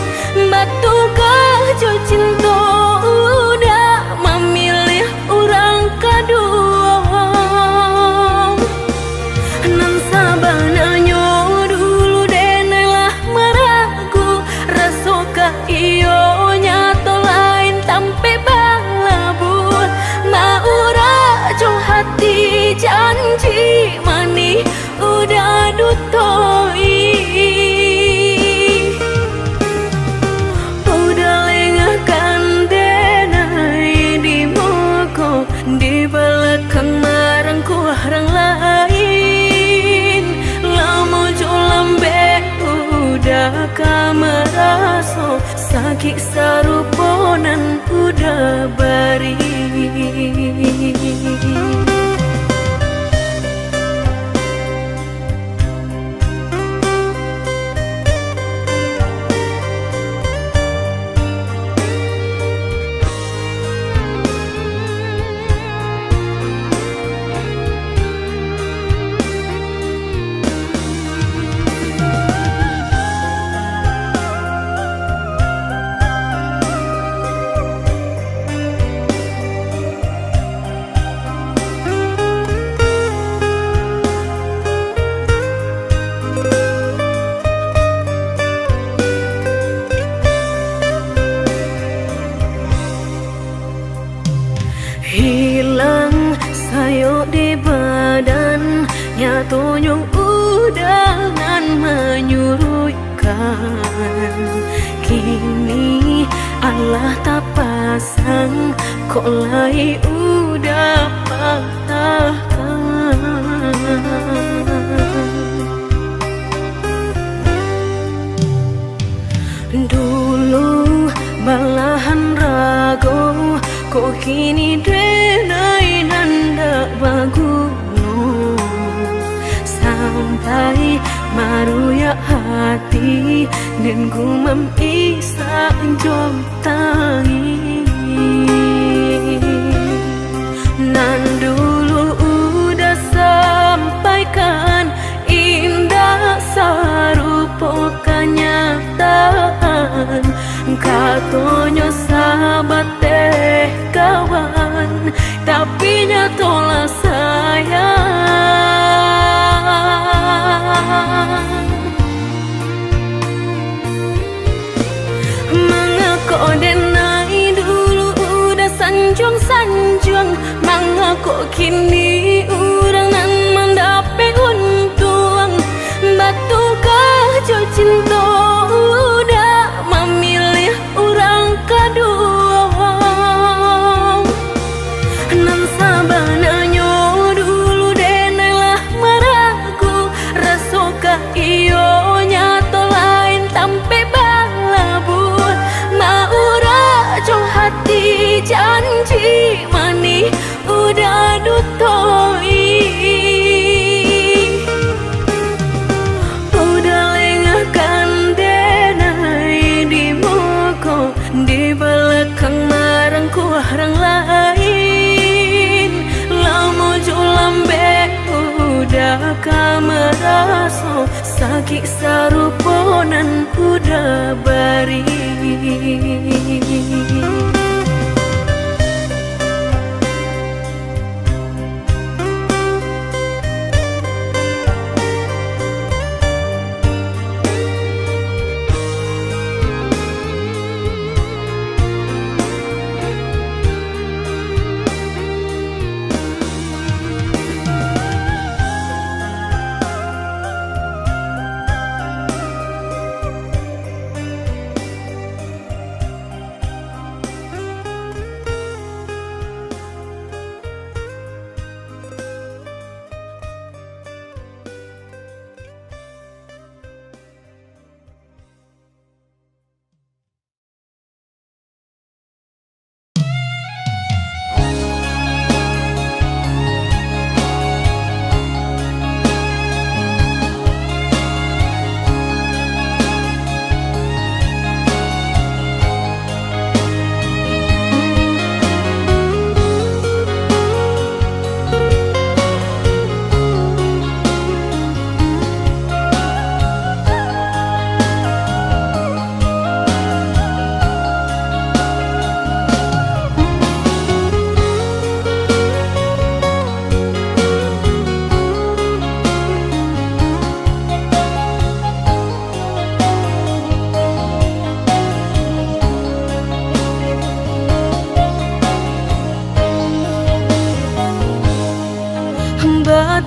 Batu kajo cinta udah memilih orang kedua. Nan sabananyo dulu denailah meragu, rasokah iyo nyato lain tampe balabur. Maura jo hati janji mani udah dutoi. Udah lengahkan denai di moko, di belakang marangku orang lain. Lamo jo lambe udah kameraso, sakit saruponan udah bari. Hilang sayo di badan, nyatonyong udangan menyurutkan. Kini Allah tak pasang, kok lai udah patahkan. Dulu balahan rago, kok kini denai nanda baguno. Sampai maruya hati dan gumam isa jom tangi. Nan dulu udah sampaikan indah sarupo kenyataan. Katonyo sahabat teh kawan, tapi nyatolah sayang. Mangako denai dulu udah sanjung-sanjung, mangako kini urang nan mendape untung. Batu kajo cinta udah memilih orang kedua. Nan sabananyo dulu denailah meragu, rasokah iyo nyato lain tampe balabur. Maura jo hati janji mani udah dutoi. Udah lengahkan denai di moko, di belakang marangku orang lain. Lamo jo lambe udah kameraso, Sakit saruponan udah bari.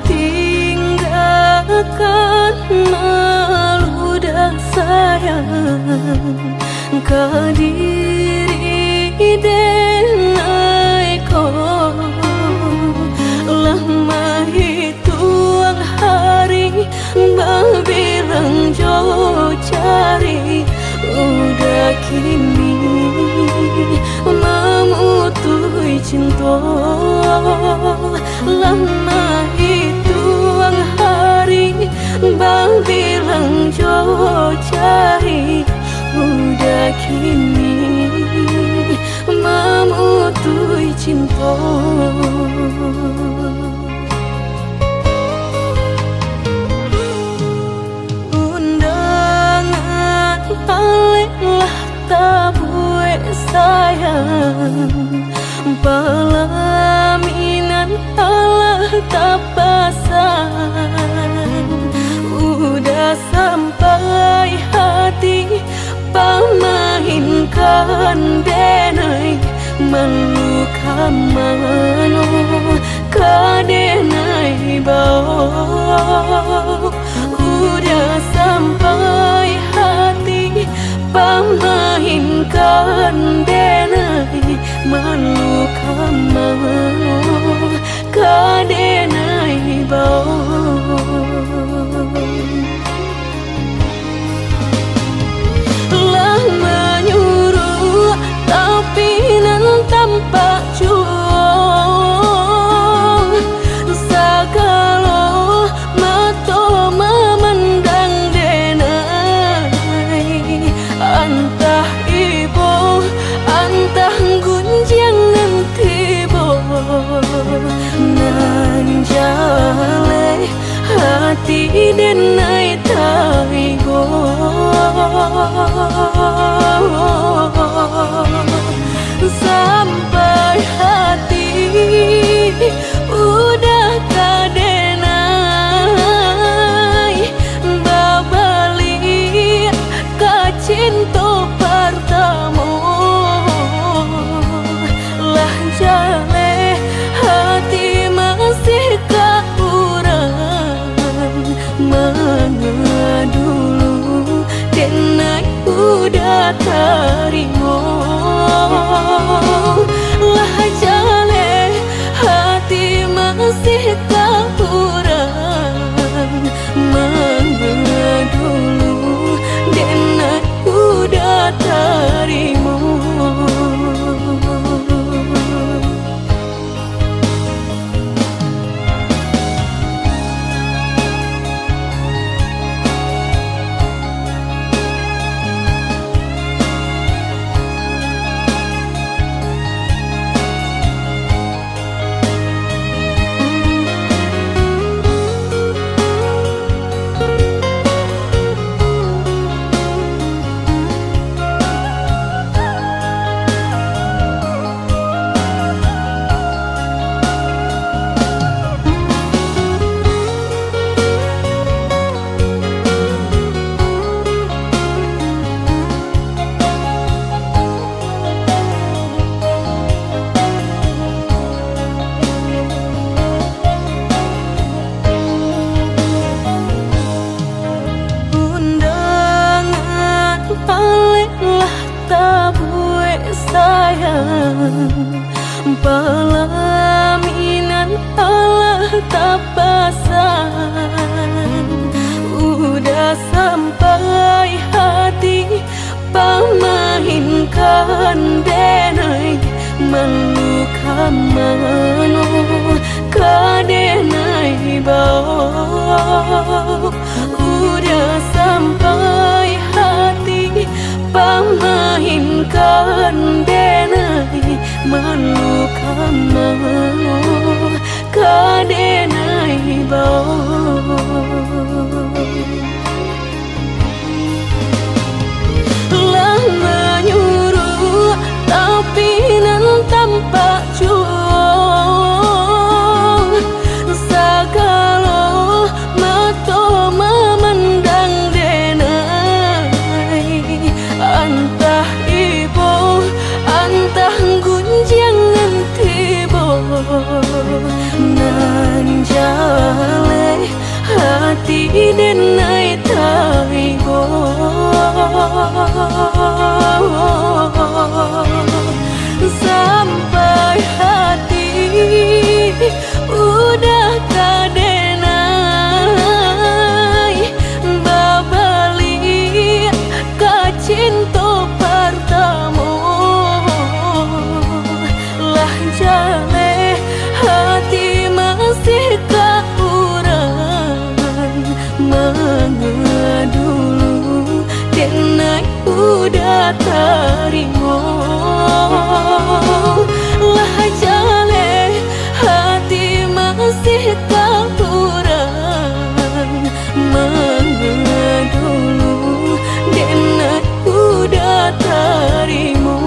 Tinggalkan malu dan sayang ke diri denaiko. Lama hitung hari babilang jauh cari, udah kini memutui cinta. Lama hitung hari babilang jauh cari, udah kini memutui cinta. Undangan alelah tabue sayang, pelaminan Allah tak pasang. Udah sampai hati pamahinkan denai, meluka mano kadenai bau. Udah sampai hati pamahinkan denai, meluka mano kadenai bau. Lah menyuruh tapi nan tampak cuong, sakalo mato pelaminan Allah tak pasang. Udah sampai hati pamahinkan denai meluka mano kadenai bau. Udah sampai hati pamahinkan denai meluka mano kadenai bau. Lah menyuruh tapi nan tampak jual. Sagalo mato memandang denai, antah ibu antah gunjangan tibo. Nan jale hati denai taibo. Sampai hati udah kadenai babali kacinto pertama. Lah jale hati masih kekurangan mengadulu denai udah terima. Lah jale hati masih kekurangan mengadulu denai udah terima.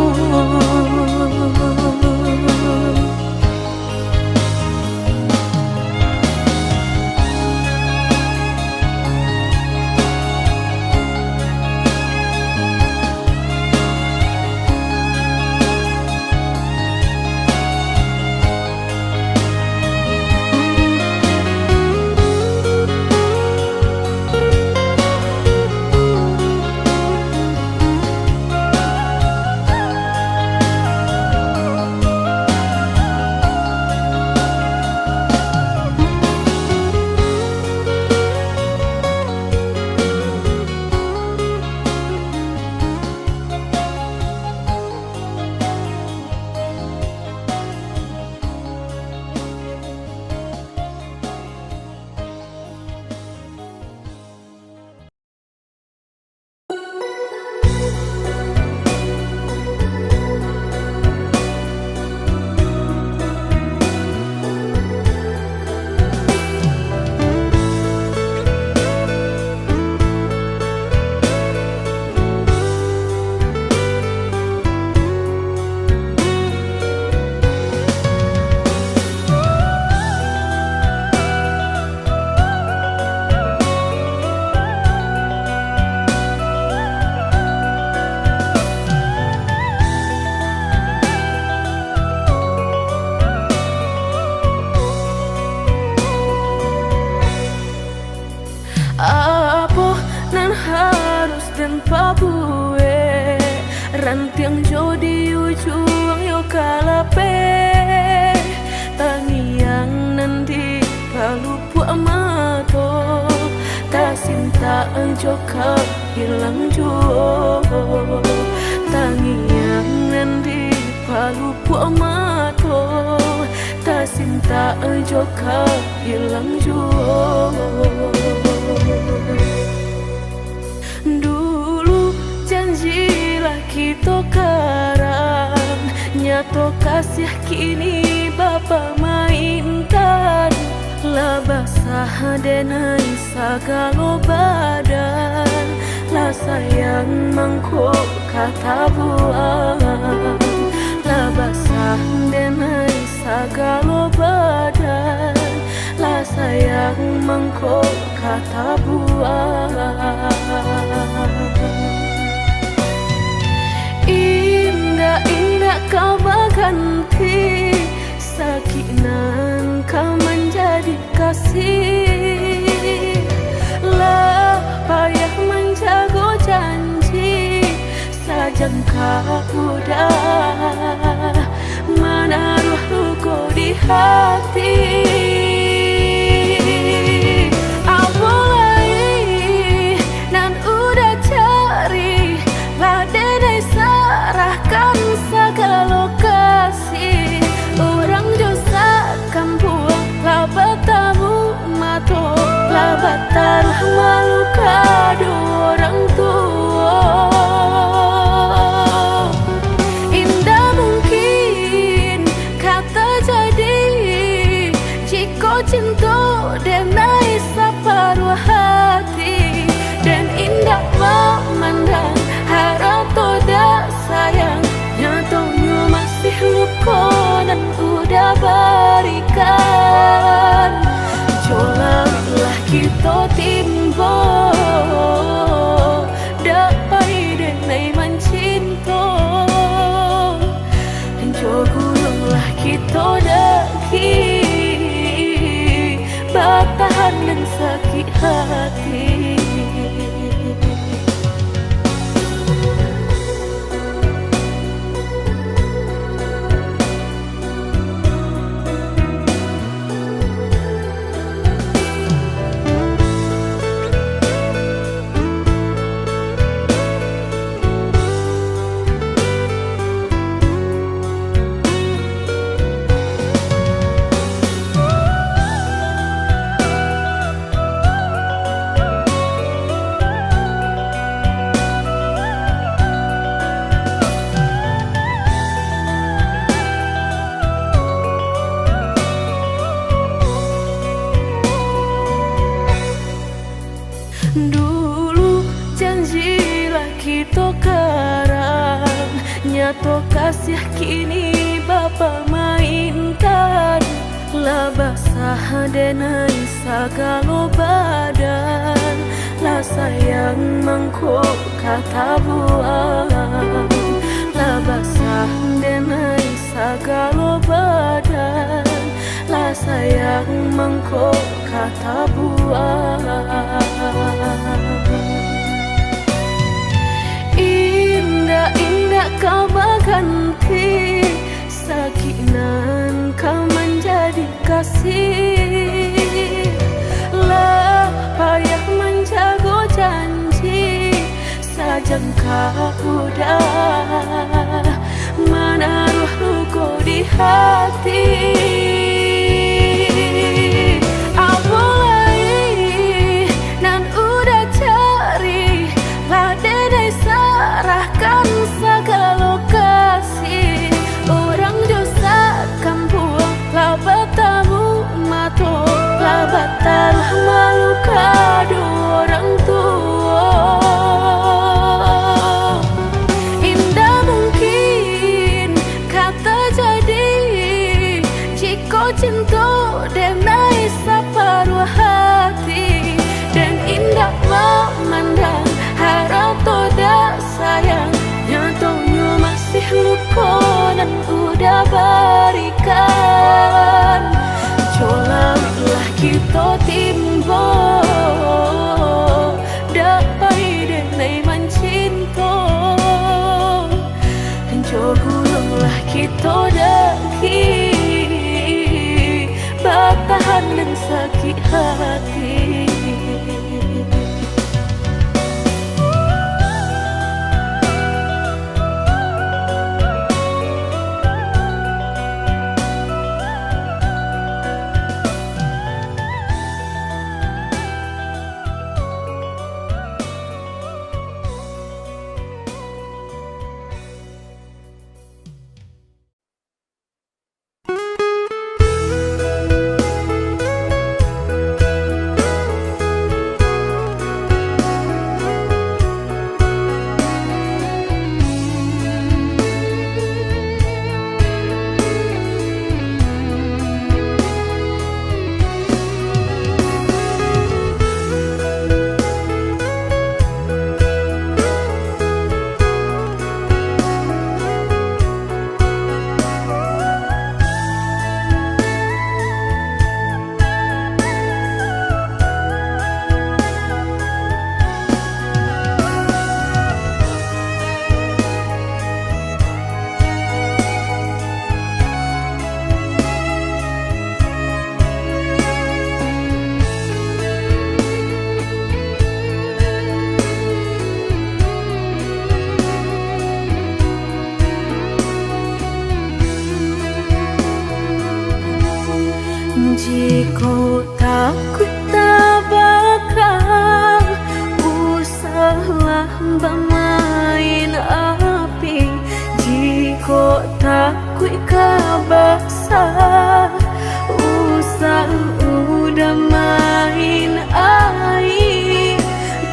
Apa nan harus dan pabue rantiang jodi ujung yo kalape tangiang nanti palupu amato tak sinta joka hilang juo tangiang nanti palupu amato tak sinta joka hilang juo. Dulu janjilah kita karang, nyato kasih kini Bapa mainkan. Lah basah denai sagalo badan, lah sayang mangkuk kata buang. Lah basah denai sagalo badan, lah sayang mangkuk kata buang. Indah-indah kau berganti, sakinan kau menjadi kasih. Lah payah menjaga janji, sajang kau udah menaruh hati. Mulai nan udah cari ladai serahkan segala lokasi. Orang dosa kampung labatamu mato labatan malu kado orang tua. Indah mungkin kata jadi jika cinta denai separuh hati. Dan indah memandang harap toda sayang nyatanya masih luka dan udah berikan. Jolalah kita timbo dapai denai mencinta. Jogulunglah kita daki batahan dan sakit hati. Dulu janjilah kita karang nyato kasih kini Bapa mainkan. Lah basah denai segala badan. Lah sayang mangkuk kata buang. Lah basah denai segala badan. Lah sayang mangkuk kata buang. Indah-indah kau berganti sakinan kau menjadi kasih. Lah payah menjaga janji sajangka udah menaruh luka di hati. Serahkan segala lokasi. Orang dosa kampung labatamu mato labatan malu kado orang tua. Indah mungkin kata jadi jika cinta denai separuh hati. Dan indah memandang harap toda sayang nyatanya masih luka dan udah berikan. Jolalah kita timbo dapai denai mencinta. Jogulunglah kita daki batahan dan sakit hati. Jika takut tak bakal usahlah bermain api. Jika takut kabaksa usah udah main air.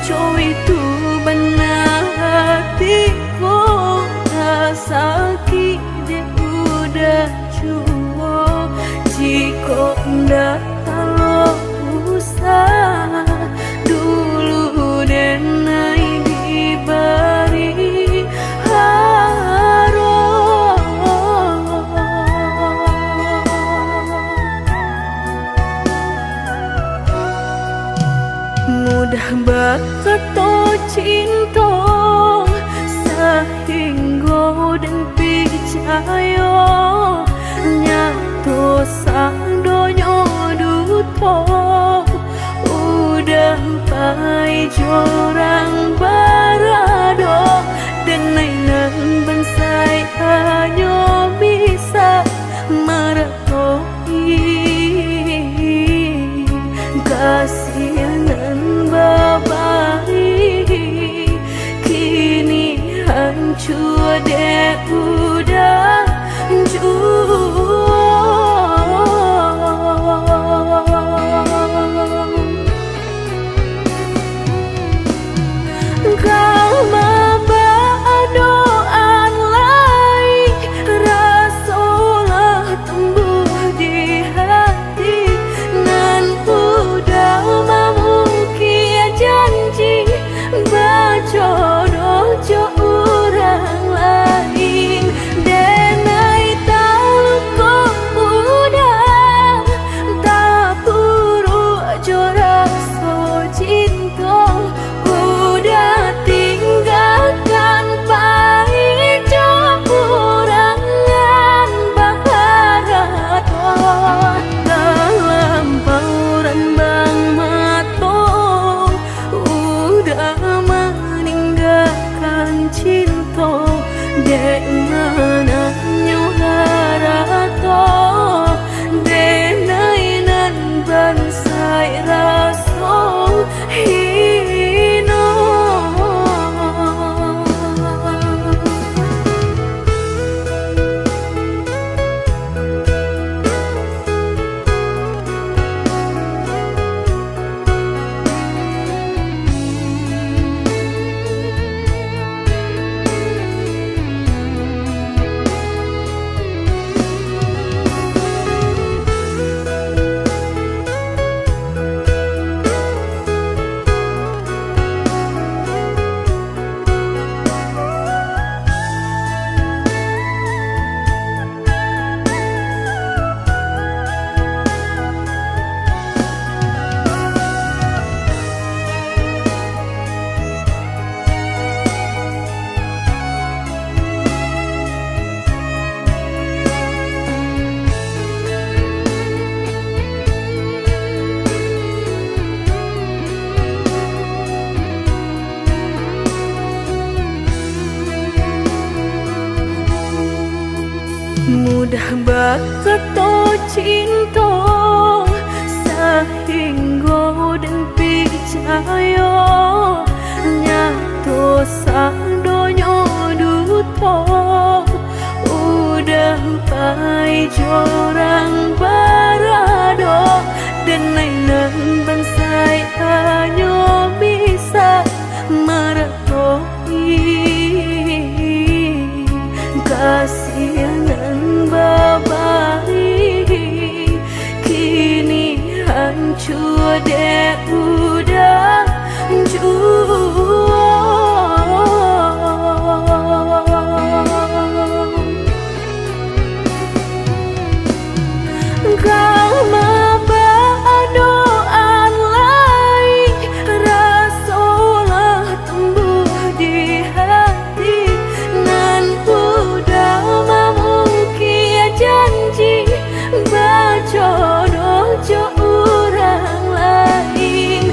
Coy itu benar hatiku tak sakit dia udah cukup. Jika ndak kalau usah dulu denai diberi harum. Mudah berkata cinta sehingga dan percaya nyato sang donya duto udah pai jorang barado dan nainan bensai hanya bisa meretoi kasihanan babai kini hancur deh udah kau doan lain rasalah tumbuh di hati nan udah memukir janji berjodoh jo orang lain. Denai tahu kau udah tak buru jorak so cinta udah tinggalkan pahit kurangan baharato dalam pauran bang mato udah meninggalkan cinta dek mana nyuharato denai nan bansai raso hino. Mudah berkata cinta sehingga dan percaya nyato sang donya duto udah pai jorang barado dan nainan bansai hanya bisa meretoi kasihanan babai kini hancur deh udah kau doan lain rasalah tumbuh di hati nan udah memukir janji berjodoh jo orang lain.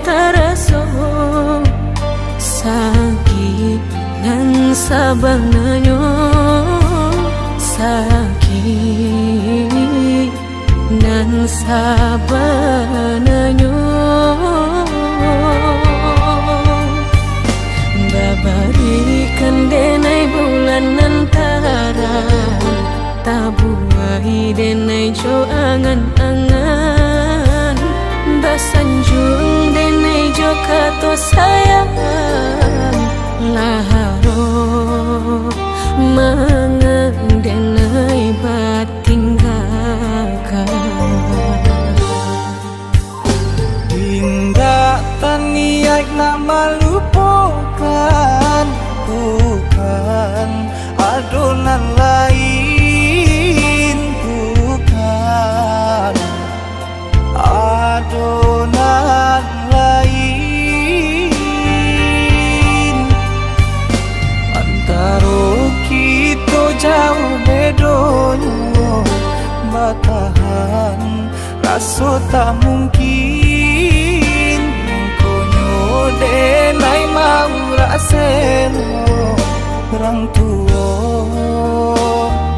taraso sakit nan sabananyo sakit nan sabananyo babarikan denai bulan antara tabuai denai jo angan-angan basanjung denai jo kato sayang laharo mangang denai batinggakan Tindak taniak nak melupakan bukan adonan lain bukan adonan lain antara kita jauh bedonyo batahan rasa tak mungkin konyo denai mau raseno orang tua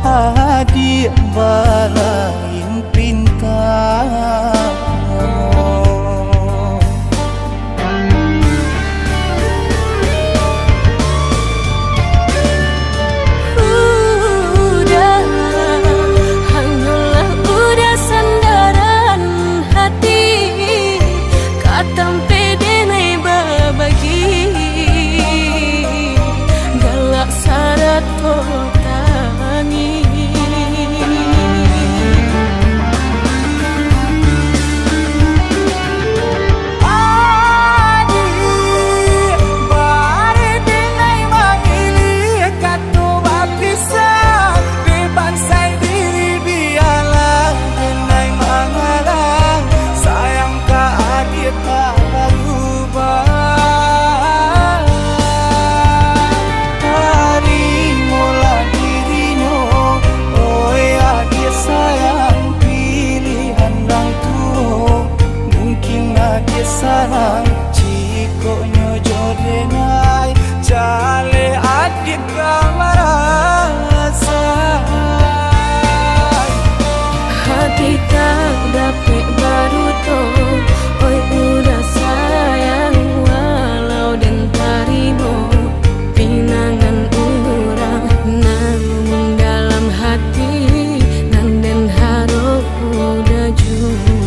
adik balain pintar sarang cikonyo jodenai jale adik kamarasa hati tak dapat baru to oi udah sayang walau dan tarimo pinangan urang namun dalam hati nan den harap udah jauh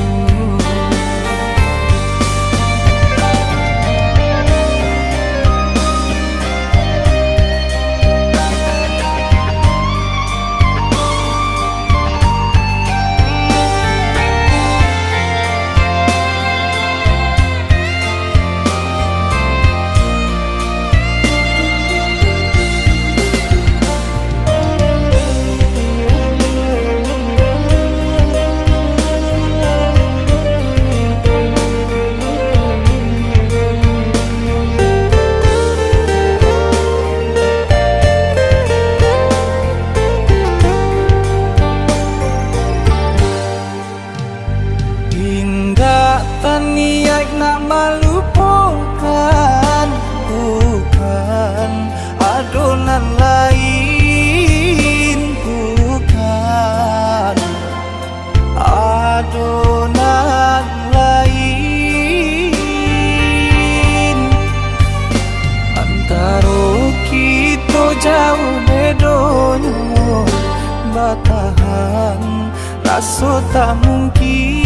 niat nak melupakan bukan adonan lain bukan adonan lain antara kita jauh bedonyo batahan rasa tak mungkin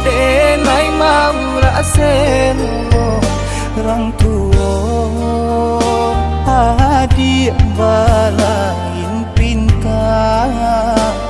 denai mau raseno orang tua adik balain pintar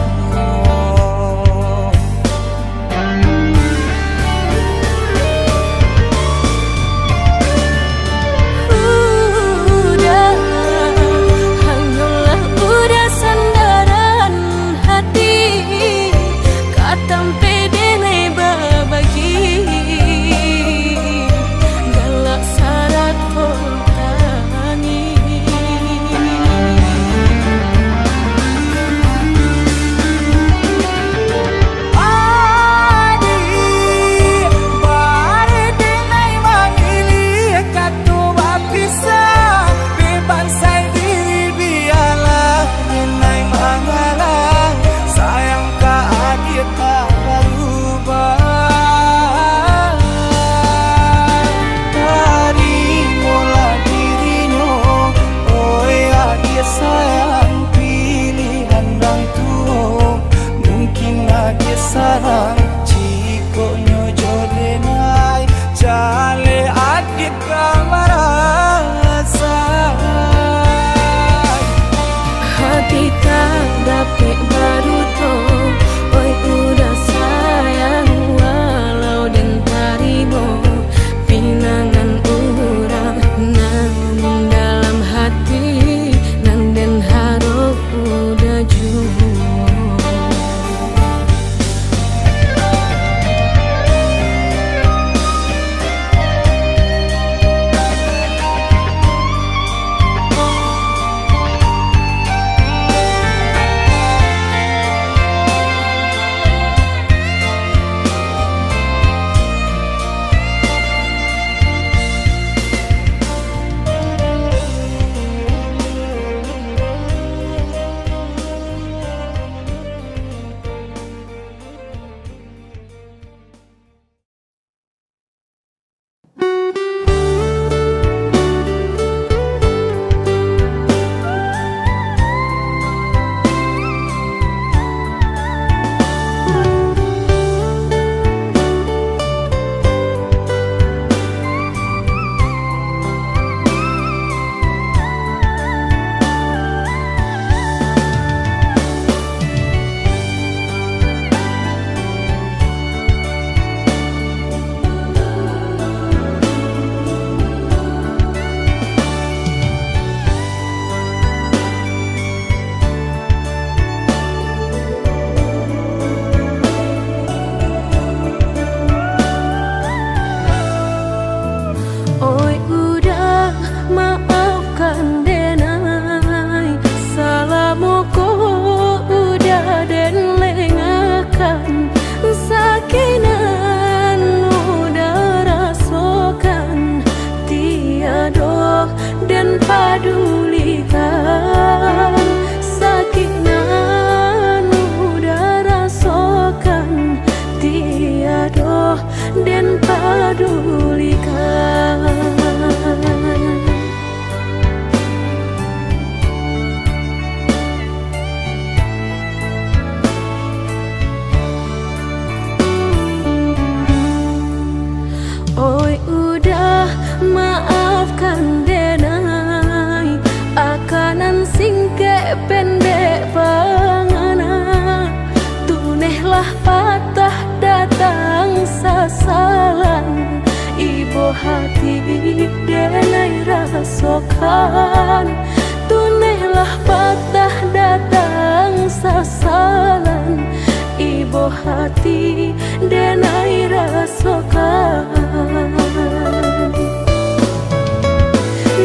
maafkan denai akanan singke pendek pangana tunehlah patah datang sasalan ibu hati denai rasokan tunehlah patah datang sasalan ibu hati denai rasokan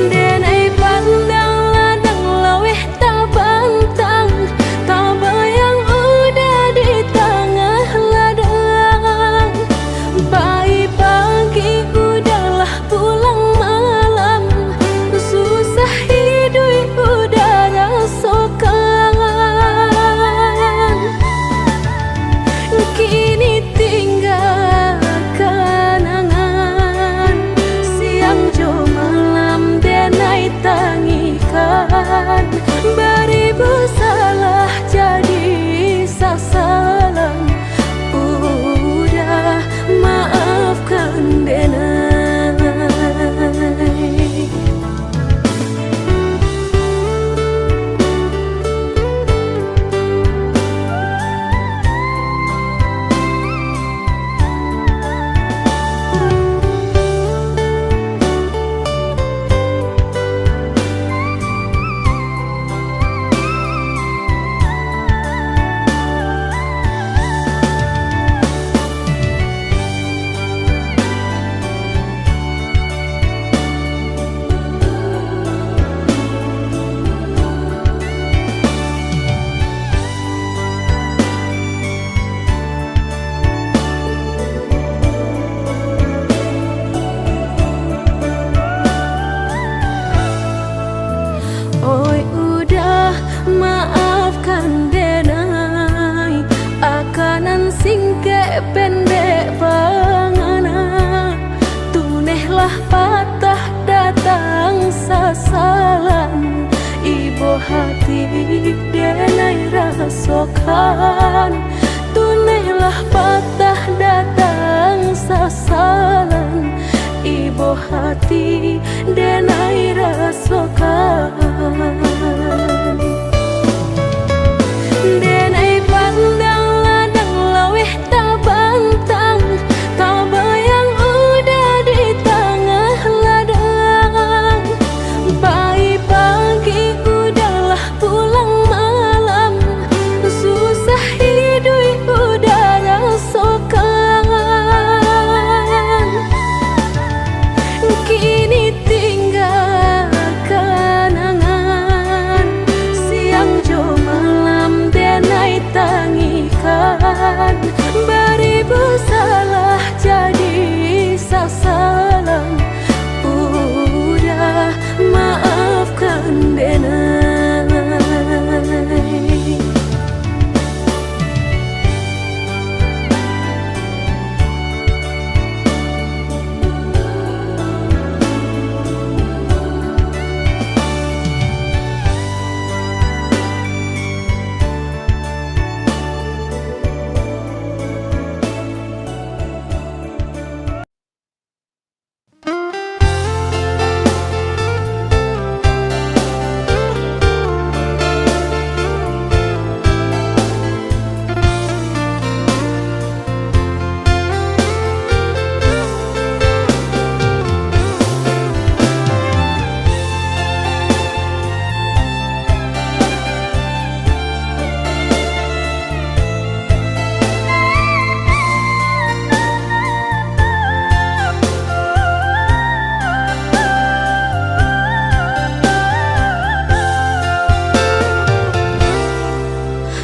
denai pandang ladang laweh tak bantang tak bayang udah di tengah ladang pagi udahlah pulang malam susah hidup udah rasokan kini tinggal kenangan siang jo malam denai tangikan beribu salah jadi sasalan udah maafkan denai. Oi udah maafkan denai akanan singke pendek pangana tunehlah patah datang sasalan ibu hati denai rasokan tunehlah patah datang sasalan ibu hati denai rasokan denai pandang ladang laweh tak bantang tak bayang udah di tengah ladang pagi udahlah pulang malam susah hidup udah rasokan kini tinggal kenangan siang jo malam denai tangikan beribu salah jadi sasalan udah maafkan denai.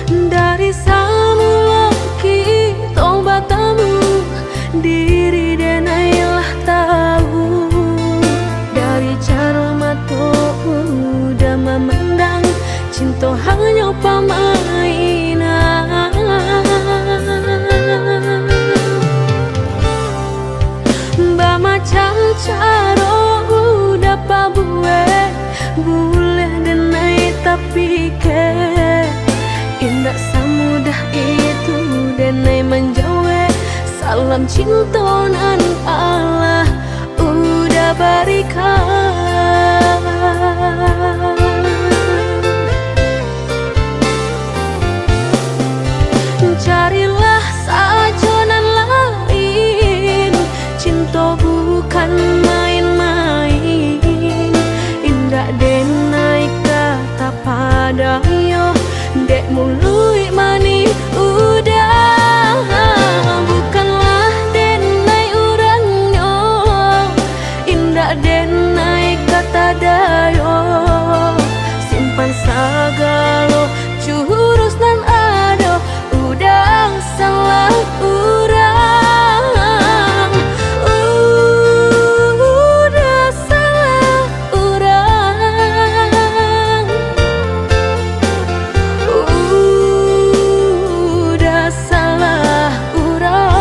Dari samula kita bertemu diri denailah tahu dari cara mata udah memandang cinta hanya permainan macam cara udah pabuat boleh denai tapi ke indah semudah itu denai menjauh salam cinta nan Allah udah berikan. Carilah sajonan lain, cinta bukan main-main. Indah denai kata padayo, dek mului mani udah. Bukanlah denai urangnya, indah denai kata dayo. Simpan sagalo jurus nan ado, udang salah urang. Udah salah urang. Udah salah urang.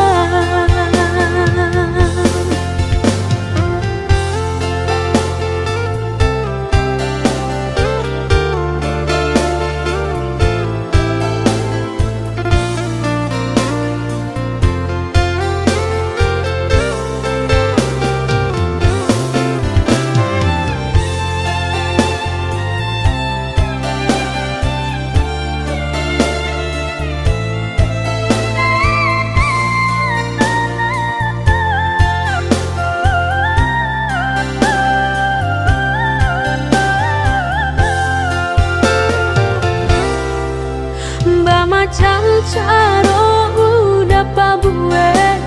Macam caro udah pabuet,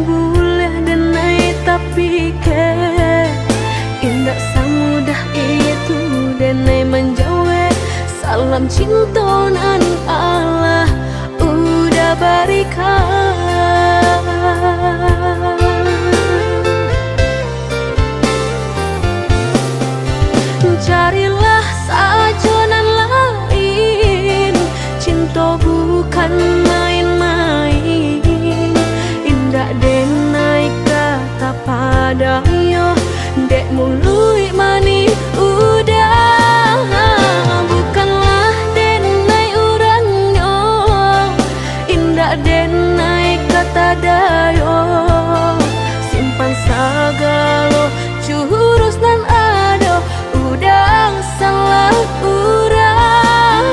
boleh denai tapi ke indah samudah itu denai menjauh. Salam cinta nan Allah udah berikan. Carilah sajonan lain, cinta bukan main-main. Indah denai kata padayo, dek mului mani udah. Bukanlah denai urangnya, indah denai kata dayo. Simpan sagalo jurus nan ado, udang salah urang.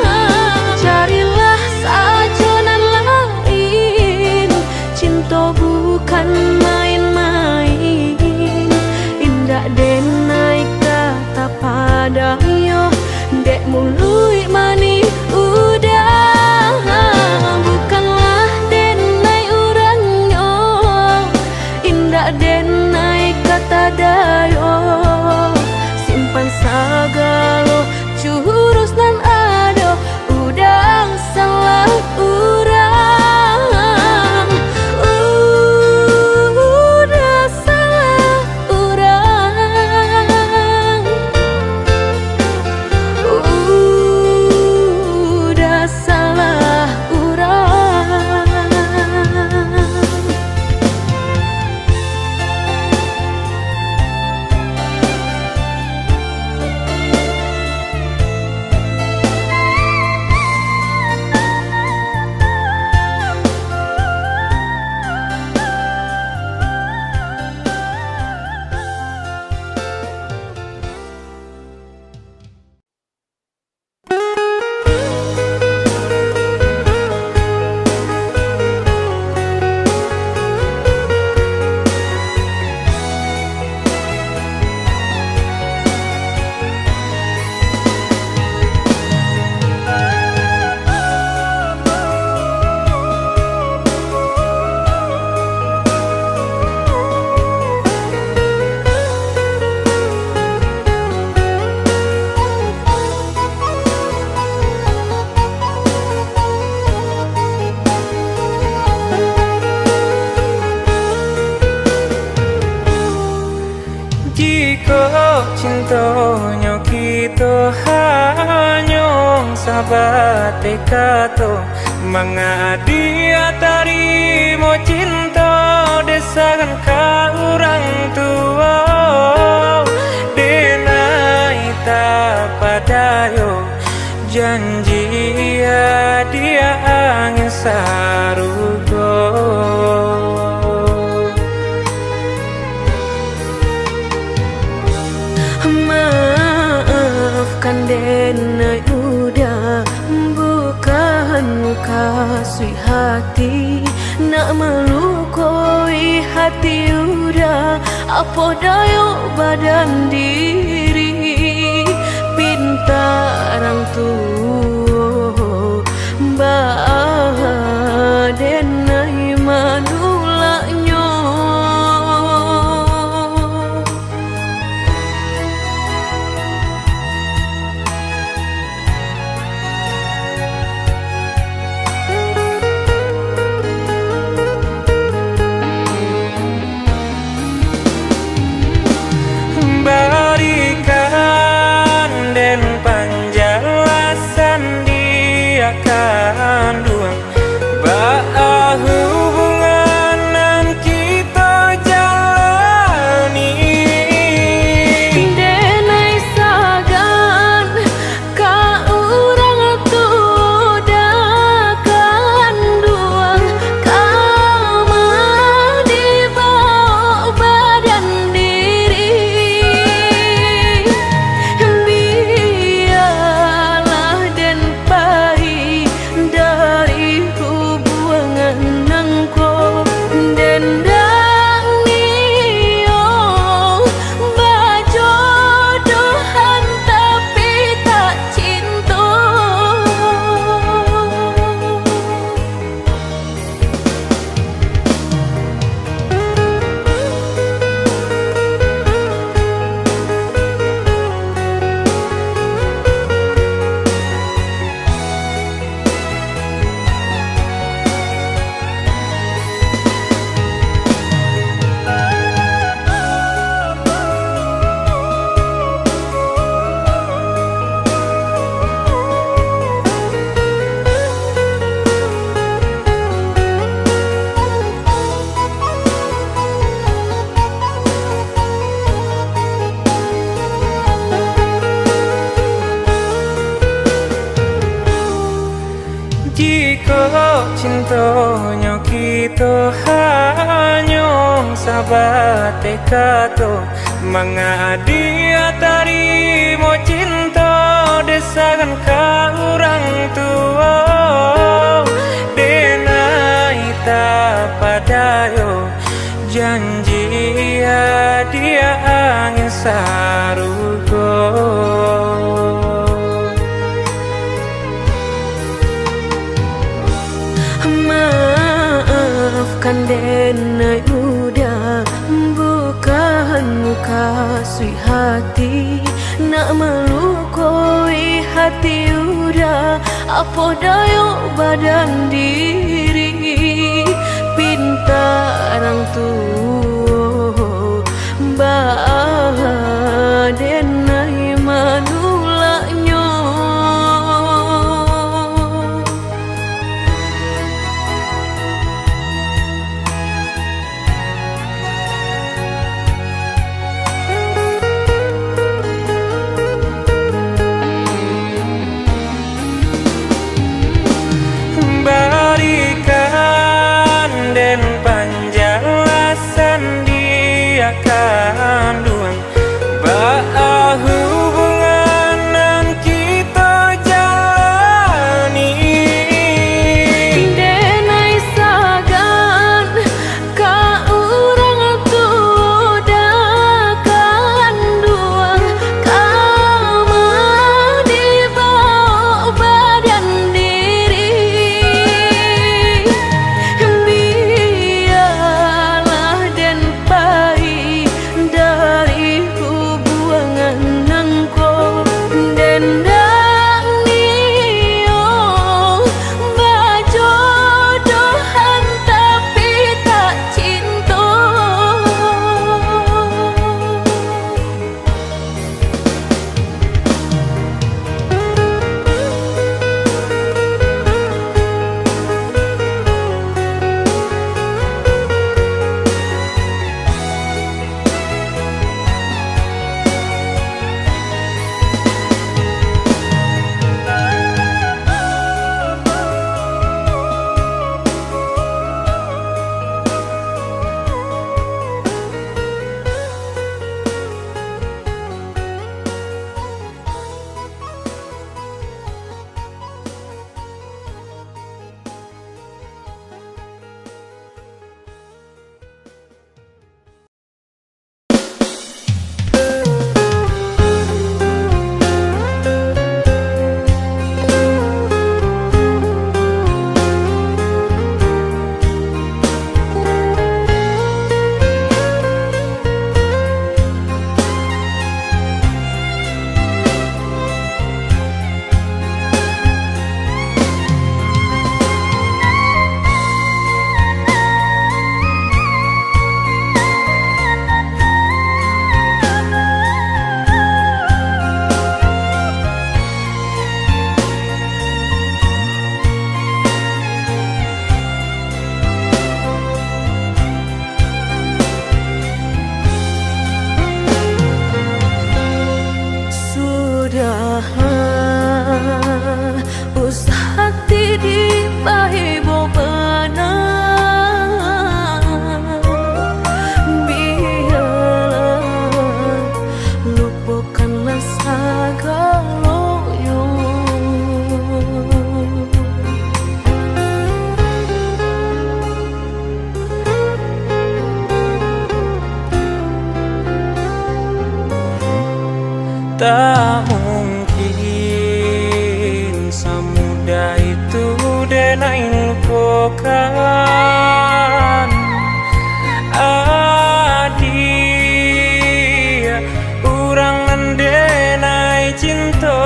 Carilah sajonan lain, cinta bukan main-main. Indah denai kata padayo, dek mului mani udah. Bukanlah denai urangnya, indah denai kata dayo. Simpan sagalo jurus nan ado, udang salah urang. Udah salah urang. Udah salah urang. cintonyo kita hanyong sahabat kato mangadi tarimo cinta desakan ka orang tua denai ta padayo janji dia angin sarugo. Maafkan denai udah bukan kasih hati, nak melukai hati udah apa dayo badan diri. Pinta orang tua bah denai manulaknya. Berikan dan penjelasan dia kandung bahwa hubungan yang kita jalani. Denai sagan ka urang tu dakan duang kama dibawa badan diri. Biarlah dan pahit dari hubungan nangko dendang nio bajodohan tapi tak cinta. Jika cintanya kita hanya sahabat kata, manga dia tarimo cinta desakan ka orang tua. Denai tak padayo janji dia angin sarugo. Maafkan denai udah bukan kasih hati, nak melukai hati udah apa dayo badan diri. Pinta orang tua bah denai manulaknya. Berikan dan penjelasan dia kandung bahwa hubungan yang kita jalani. Denai sagan ka urang tu dakan duang kama dibawa badan diri. Biarlah dan pahit dari Tak mungkin semudah itu denai lupakan. Adia urang mendenai cinta.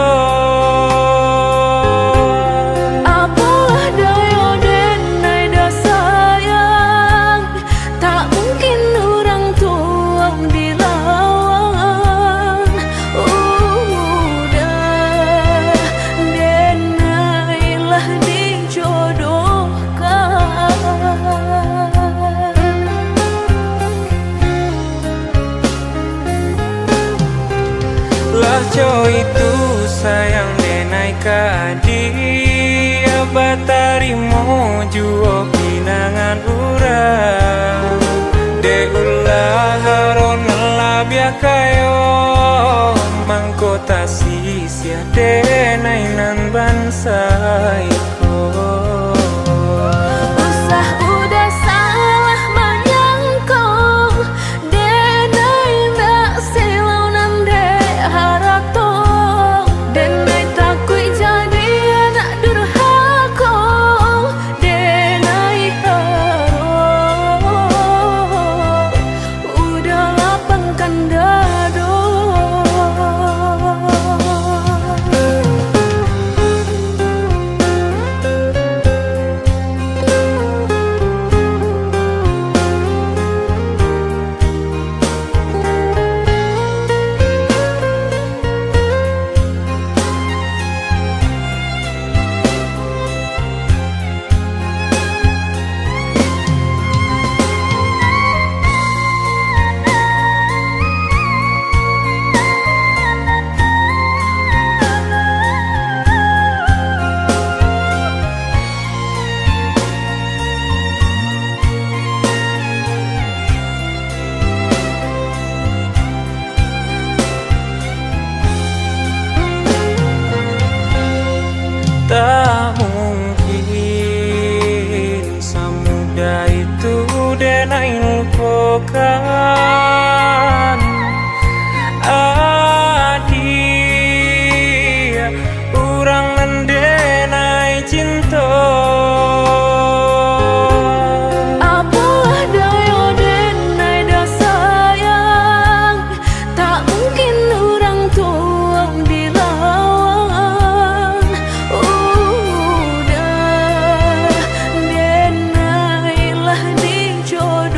Apalah daya denai dah sayang, tak mungkin orang tuang dilawan. Udah denailah dijodohkan. Lah co itu sayang denai ka dia batarimo juo pinangan urang. De ulah haron labia kayo mangkota sisia denai nan bansai ko. Usah udah salah menyangka, denai ndak silau nande harato, denai takui jadi anak durhaka, denai haro, udah lapangkan dado. Tak mungkin semudah itu denai lupakan. Adia urang mendenai cinta. Apalah daya denai dah sayang, tak mungkin orang tuang dilawan. Udah denailah dijodohkan.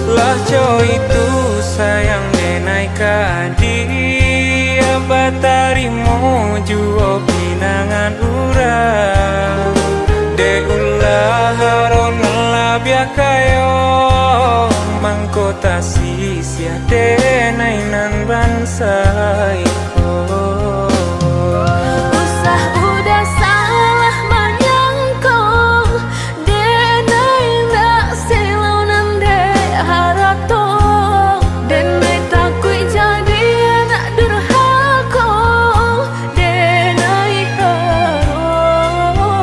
Lah co itu sayang denai ka dia batarimo juo pinangan urang. De ulah haron labia kayo mangkota sisia denai nan bansai ko. Usah udah salah menyangka, denai ndak silau nande harato, denai takui jadi anak durhaka, denai haro,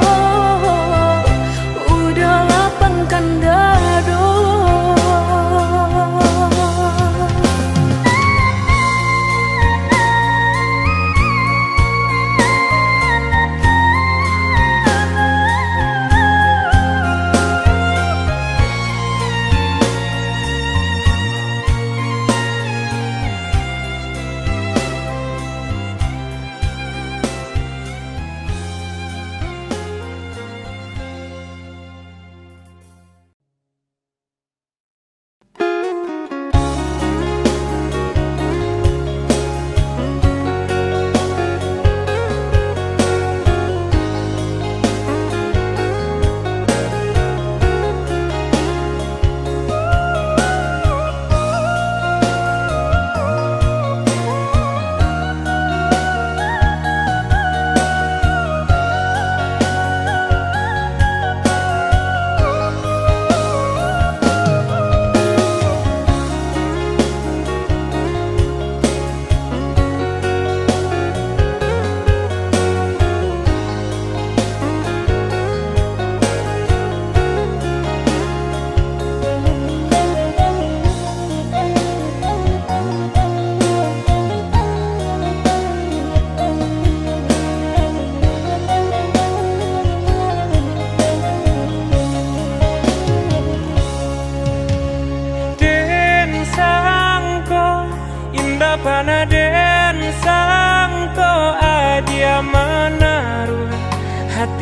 udah lapangkan dado.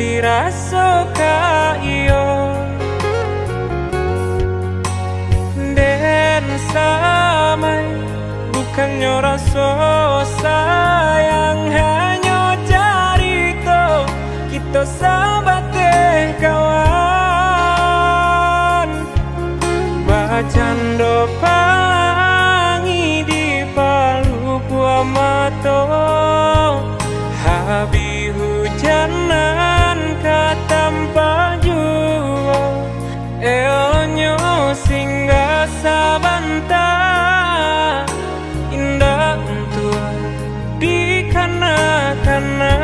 dirasa iyo dan samai bukannya rasa sayang, hanya cerita kita sahabat kawan. Bacando palangi di palu buah mata, habi hujanan katampa jua, elonyo singgah sabanta, indah tua di kana-kana.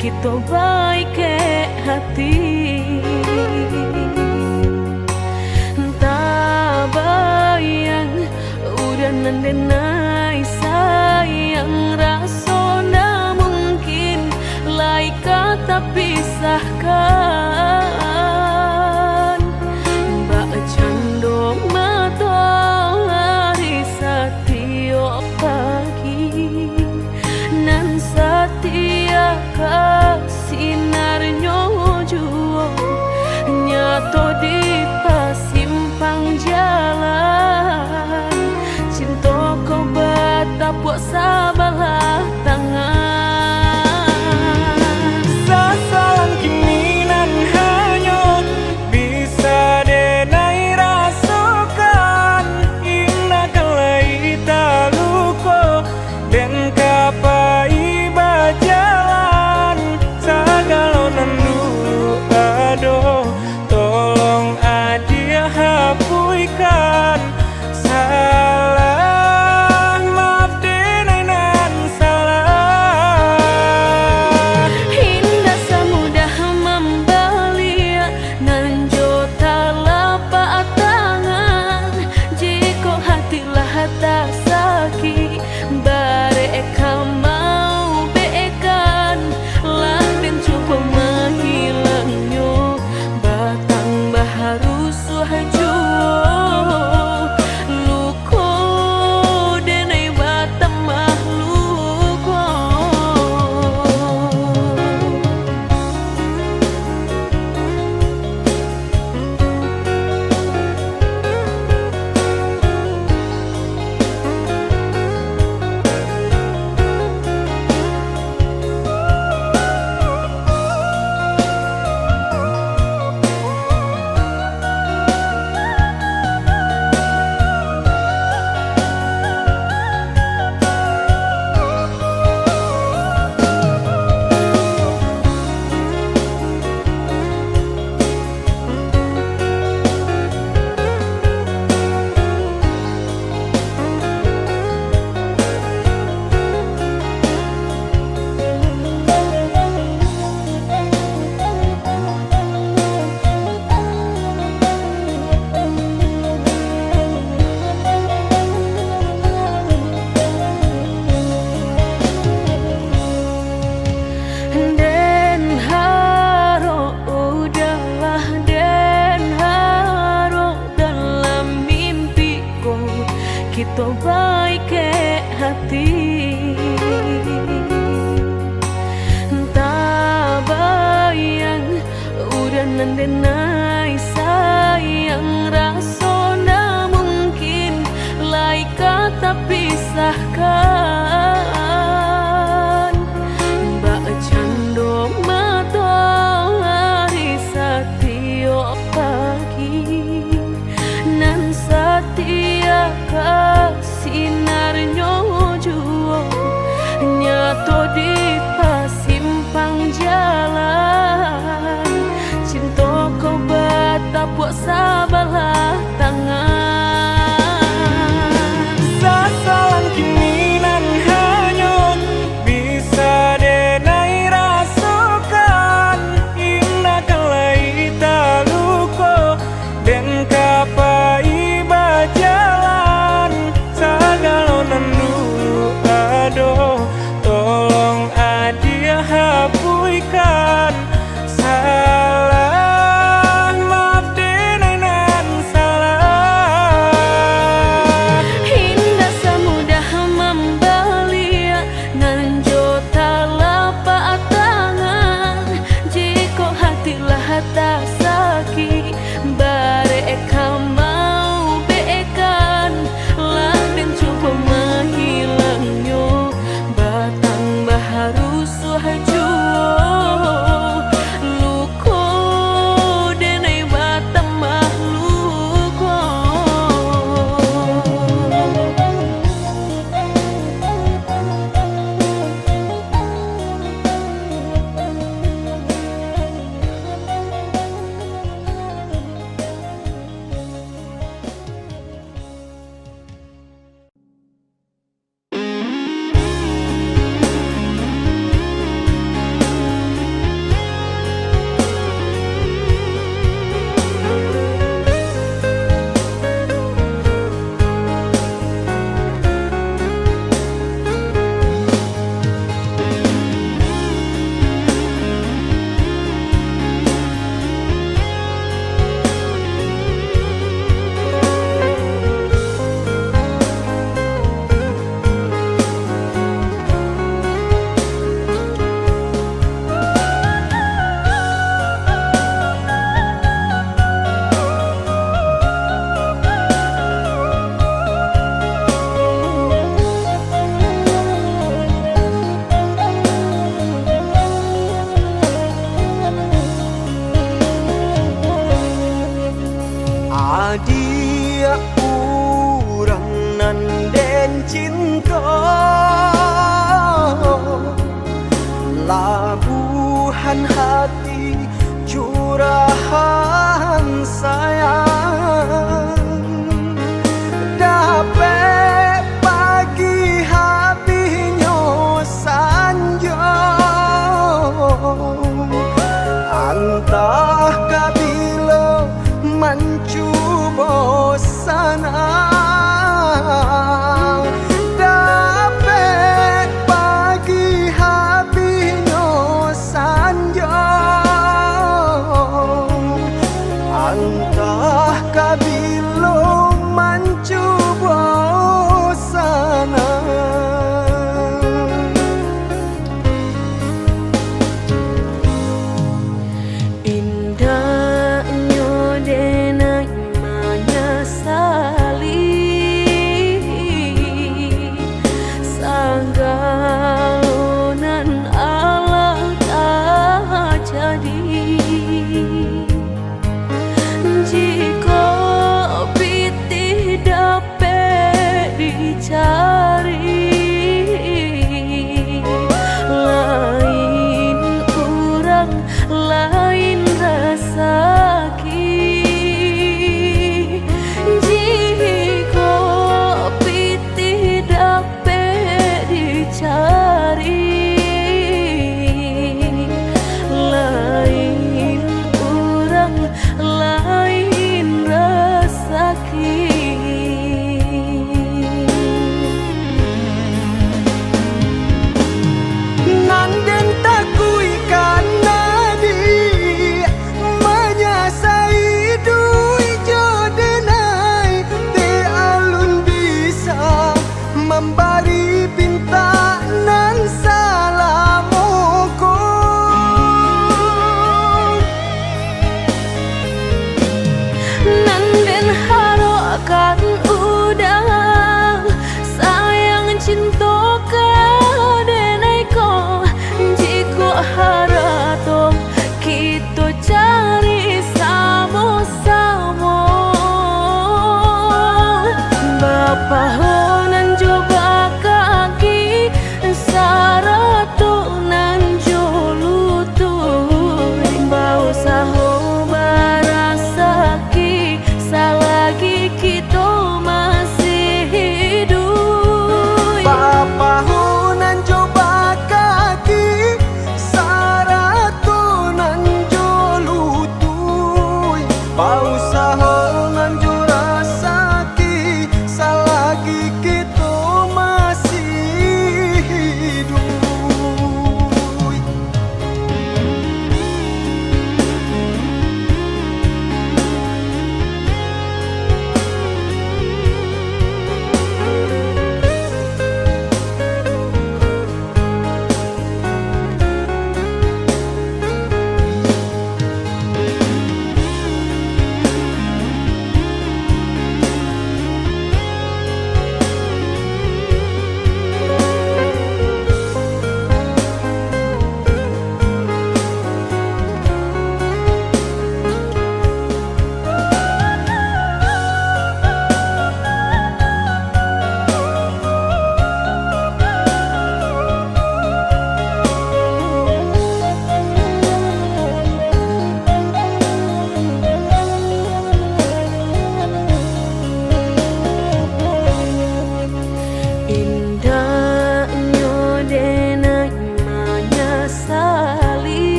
Kita baik ke hati, tak bayang udah nandenai sayang, rasa ndak mungkin lai kata pisahkan. Mbak cando matahari setiap pagi nan setia sinarnya jua nyato di pasimpang jalan, cinta kau batapuk sabalah tangan. Sasalan kini nan hanyut bisa denai rasakan, indah kalai taluko dan kapai bajalan, sagalonan dulu aduh tolong adia hapuikan salah, maaf denai nan salah. Indah semudah membelia nan jota lapak tangan, jika hatilah tak sakit bareka mau beekan lah dan coba menghilangnya batang baharu suhajo luko denai batang mahluko. Kita baik ke hati, tak bayang udah nandenai sayang, rasa ndak mungkin lai kata pisahkan. Mbak cando matahari setiap pagi nan setia sinarnya jua nyato di pasimpang jalan, cinta kau batapuk sabalah tangan. Sasalan kini nan hanyut bisa denai rasakan, indah kalai taluko dan kapai bajalan, sagalonan dulu aduh tolong adia hapuikan Adia urang nan den cinta labuhan hati curahan sayang dape pagi habinyo sanjo antah kabilo mencuba sana dapat pagi habinyo sanjo antah kabilo mencuba sana Indahnya denai menyesali Sanggalonan Allah tak jadi Jika pitih dapat dicari Lain kurang lain rasaki Jika pitih dapat dicari Lain kurang lain rasaki Nanden takui karena dia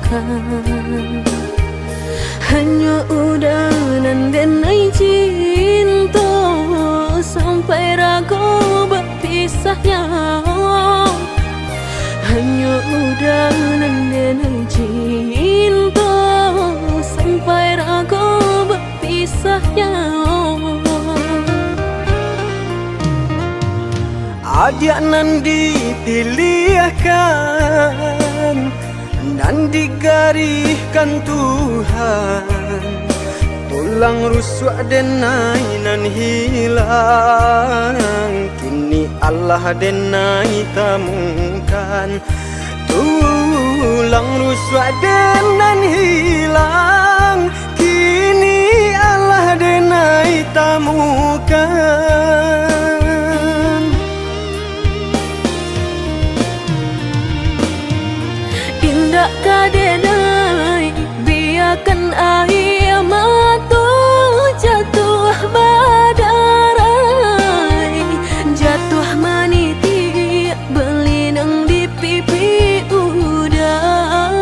tamukan. Hanya udanan denai cinta sampai ragu berpisahnya. Hanya udanan denai cinta sampai ragu berpisahnya. Adik nan dipilihkan dan digariskan Tuhan, tulang rusuk denai nan hilang, kini Allah denai temukan. Tulang rusuk denan hilang, kini Allah denai temukan. Indah kadenai biarkan air mata jatuh badarai, jatuh maniti belinang di pipi udang.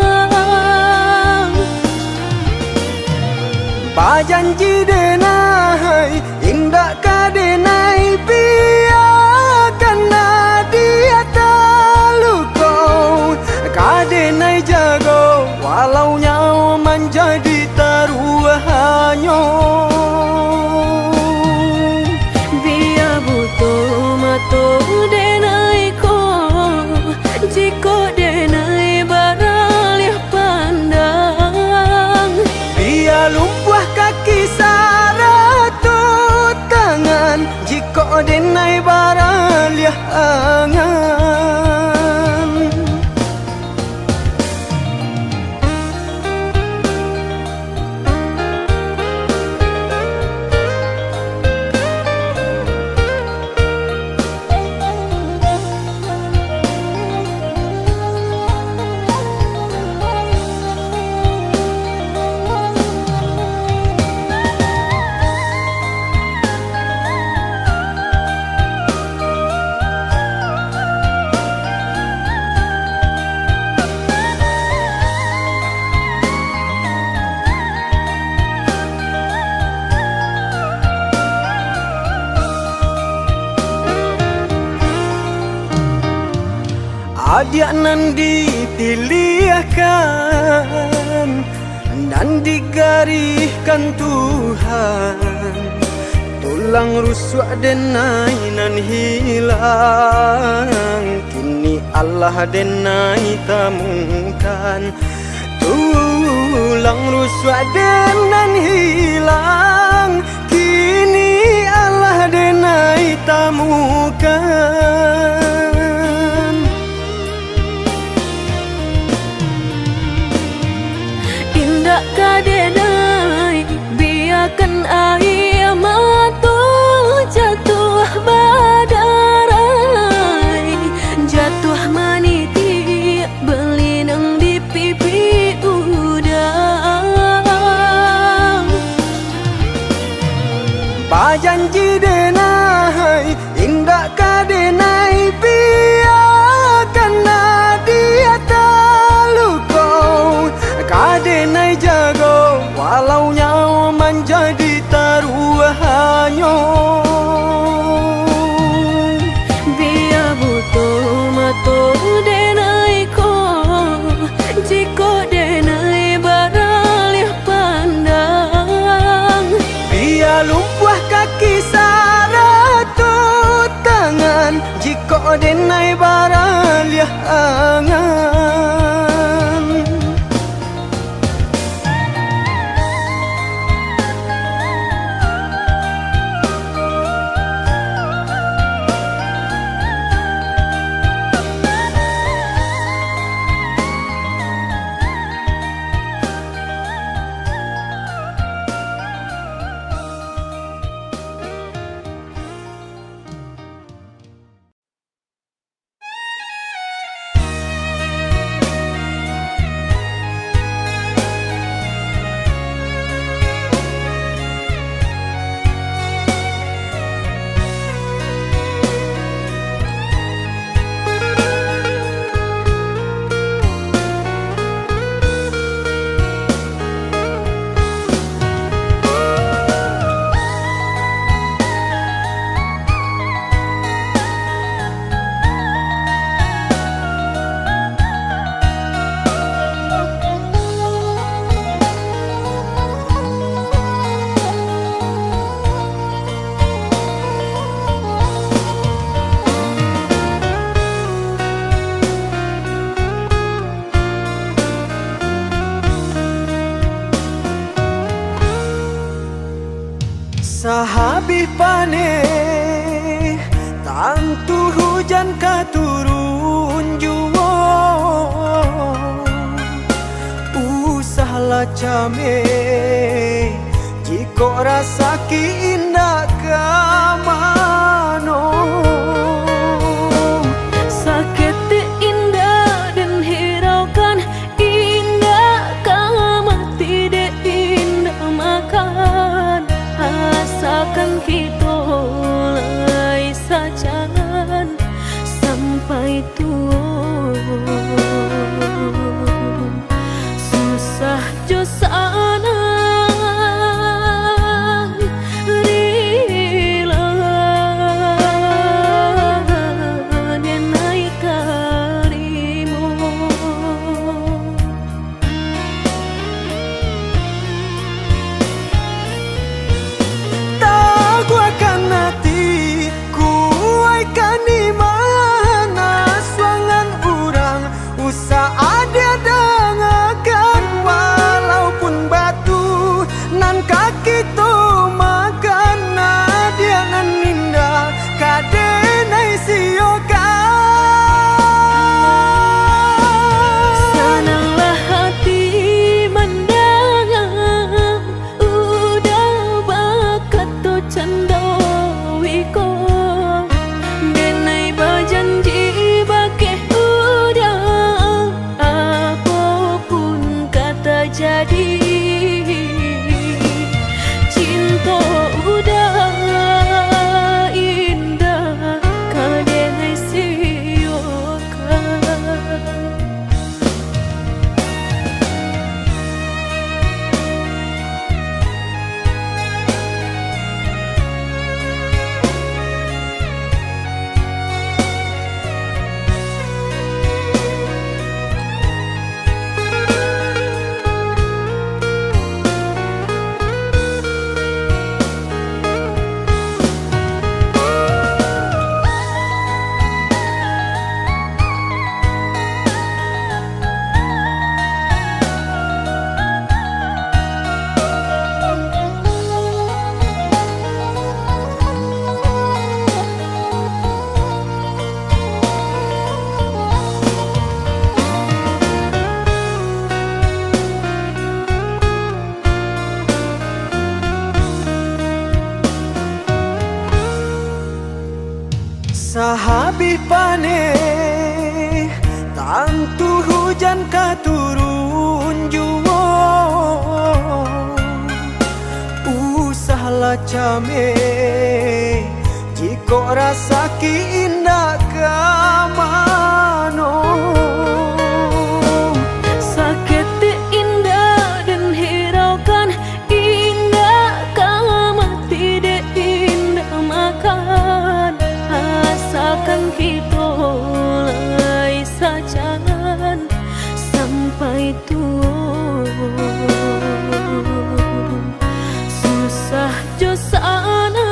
Pajanji denai indah kadenai biarkan dia terluka, kadenai jago walau nyawa menjadi taruhannya. Biar butuh mata denai ko, jika denai baralih pandang. Biar lumpuh kaki saratut tangan, jika denai baralih angan. Adik nan dipilihkan dan digariskan Tuhan, tulang rusuk denai nan hilang, kini Allah denai temukan. Tulang rusuk denan hilang, kini Allah denai temukan. Indah kadenai biarkan air mata jatuh badarai, jatuh maniti belinang di pipi udang. Pajanji denai indah kadenai biarkan dia terluka, kadenai jago walau nyawa menjadi taruhannya. Biar butuh mata denai ko, jika denai baralih pandang. Biar lumpuh kaki saratut tangan, jika denai baralih angan. pane tantu hujan katurun juwo usahlah came jiko rasa ki indah kamano Sakit indah dan hiraukan indah kamu tidak indah makan asalkan kita lai sajan sampai tua susah jo sana rila dan naik karimu taguakan hati kuaikan di mana suangan urang usah ada dengakan walaupun batu nan kaki tu makan dia nan indah kadenai siokan Senanglah hati mendengar udah bakat tu candawiko denai berjanji bakeh udah apapun kata jadi cinta udah indah kadenai siokan sahabi pane tantu hujan katurun juwo usahlah came jiko rasa ki indah kamano Sakit indah dan hiraukan indah kamu tidak indah makan asalkan kita lai sajan sampai tua susah jo sana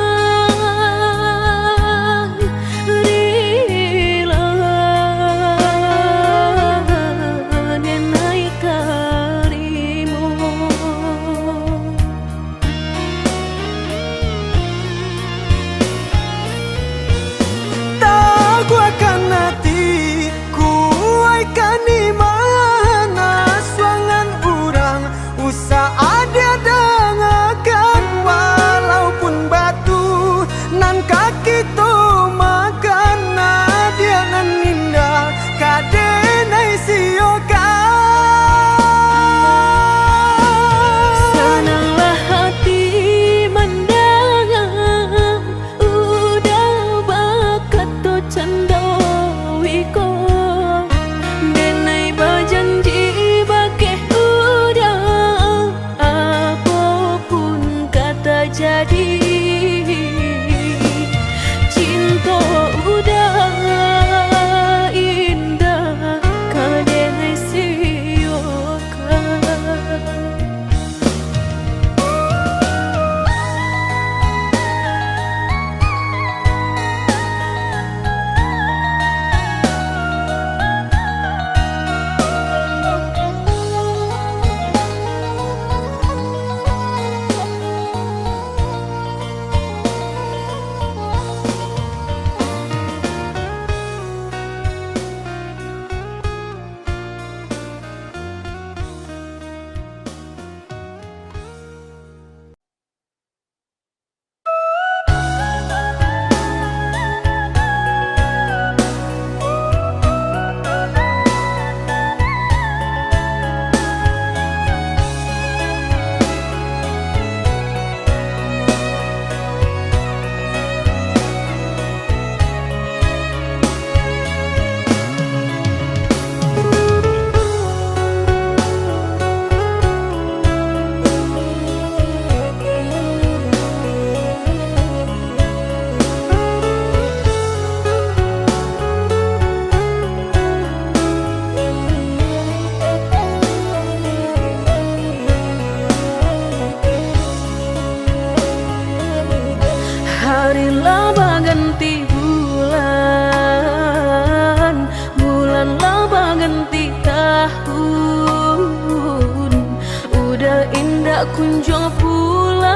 tak kunjung pulang.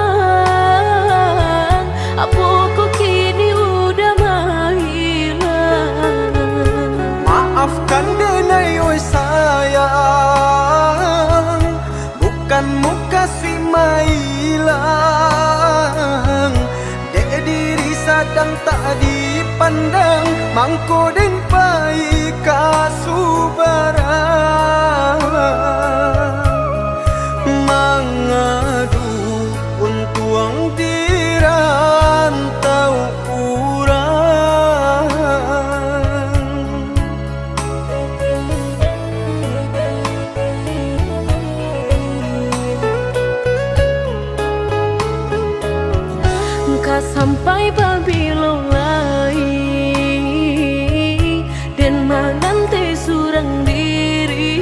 Apa kok kini udah menghilang? Maafkan denai oi sayang, bukan muka si mailang. Dek diri sadang tak dipandang, mangko den pai kasubarang. Mangadu untuang dirantau urang. Engkau sampai babilo lai dan magante surang diri.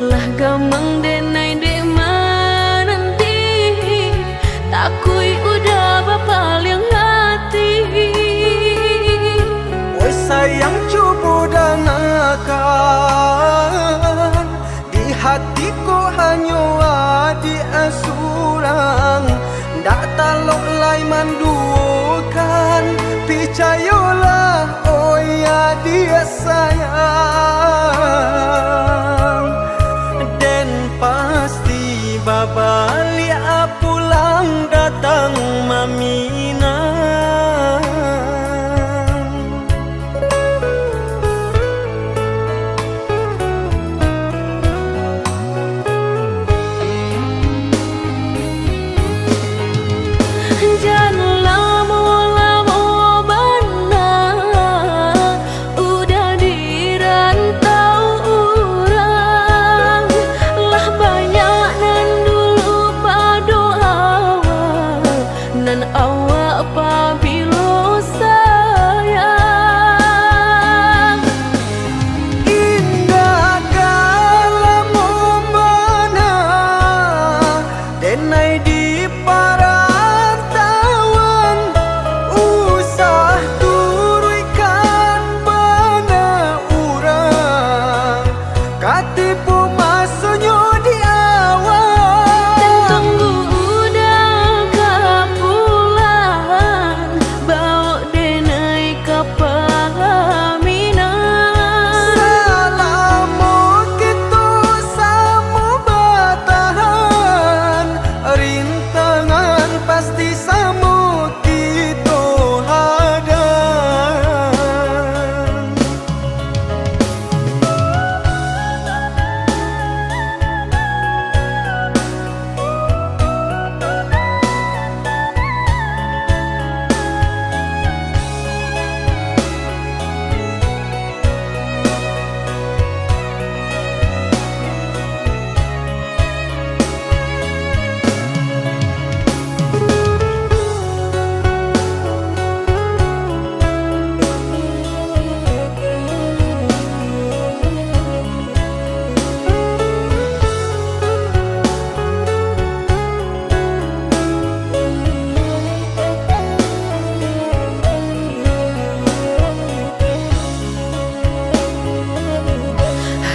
Lah gamang denai de mananti, takui udah bapal yang hati. Oi sayang coba dengarkan, di hatiku hanya adi asurang. Ndak talok lai mandukan, percayalah oh ya dia sayang. Dan pasti babalik pulang datang mamina. Jangan lama-lama bana, udah dirantau orang. Lah banyak nan dulu padu awal, nan awak pabilo sayang. Indah kala membana, denai di parantauan. Usah turunkan bana urang, katipu masuknya di awal. Dan tunggu udah kapulan, bawa denai kapaminan. Salamu gitu sama batahan, rintangan pasti sama kita hadang.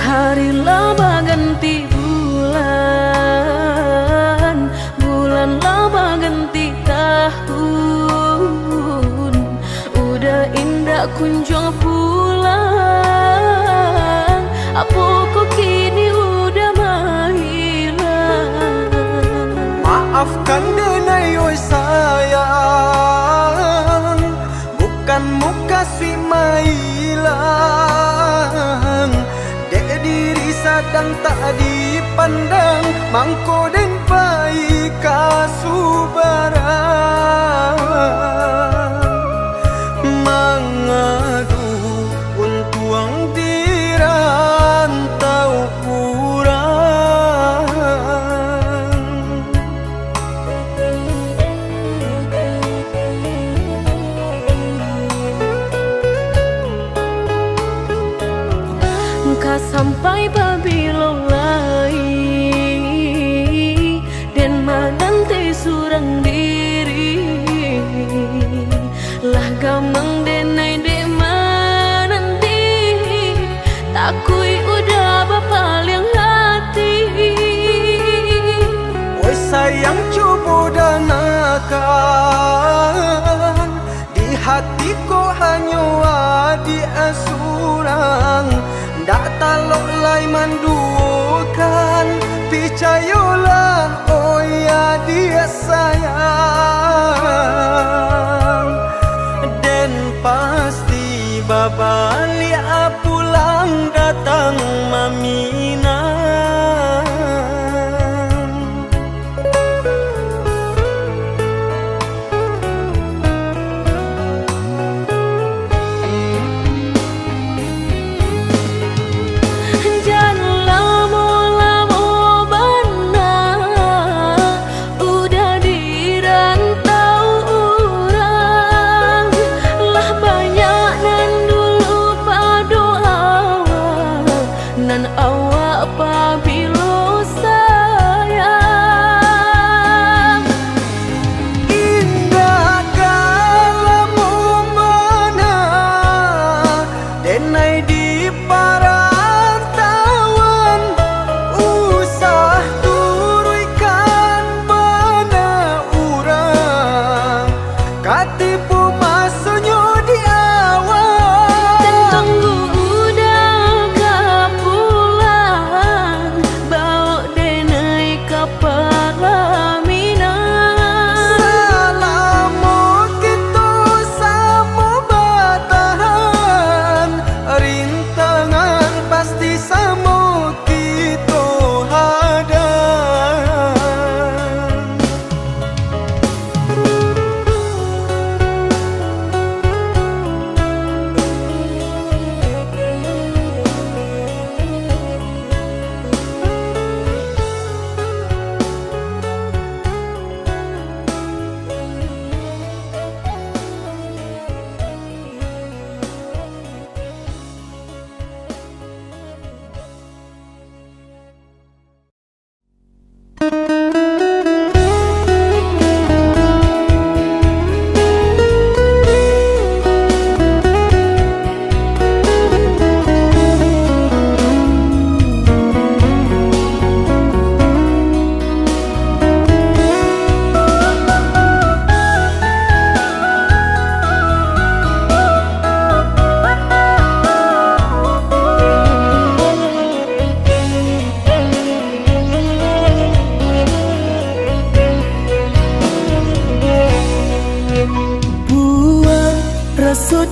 Hari laba ganti bulan, bulan laba ganti tahun. Udah indah kunjung pulang, apa kok kini udah menghilang? Maafkan denai oi sayang, bukan muka si mailang. Dek diri sadang tak dipandang, mangko den pai kasubarang. Mangadu untuang dirantau urang. Engkau sampai babilo lai dan magante surang diri. mandukan, percayalah oh ya dia sayang. Dan pasti babalik pulang datang mamina.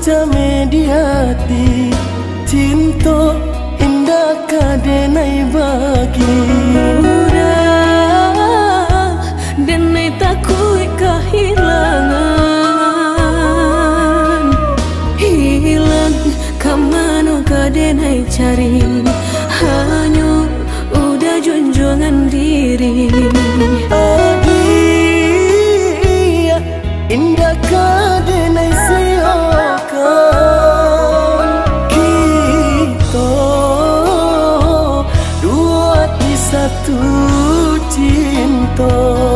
Mediati cinta indah kadenai bagi udah denai takui kehilangan hilang kamano kadenai cari hanya udah junjungan diri adia indah kadenai satu cinta.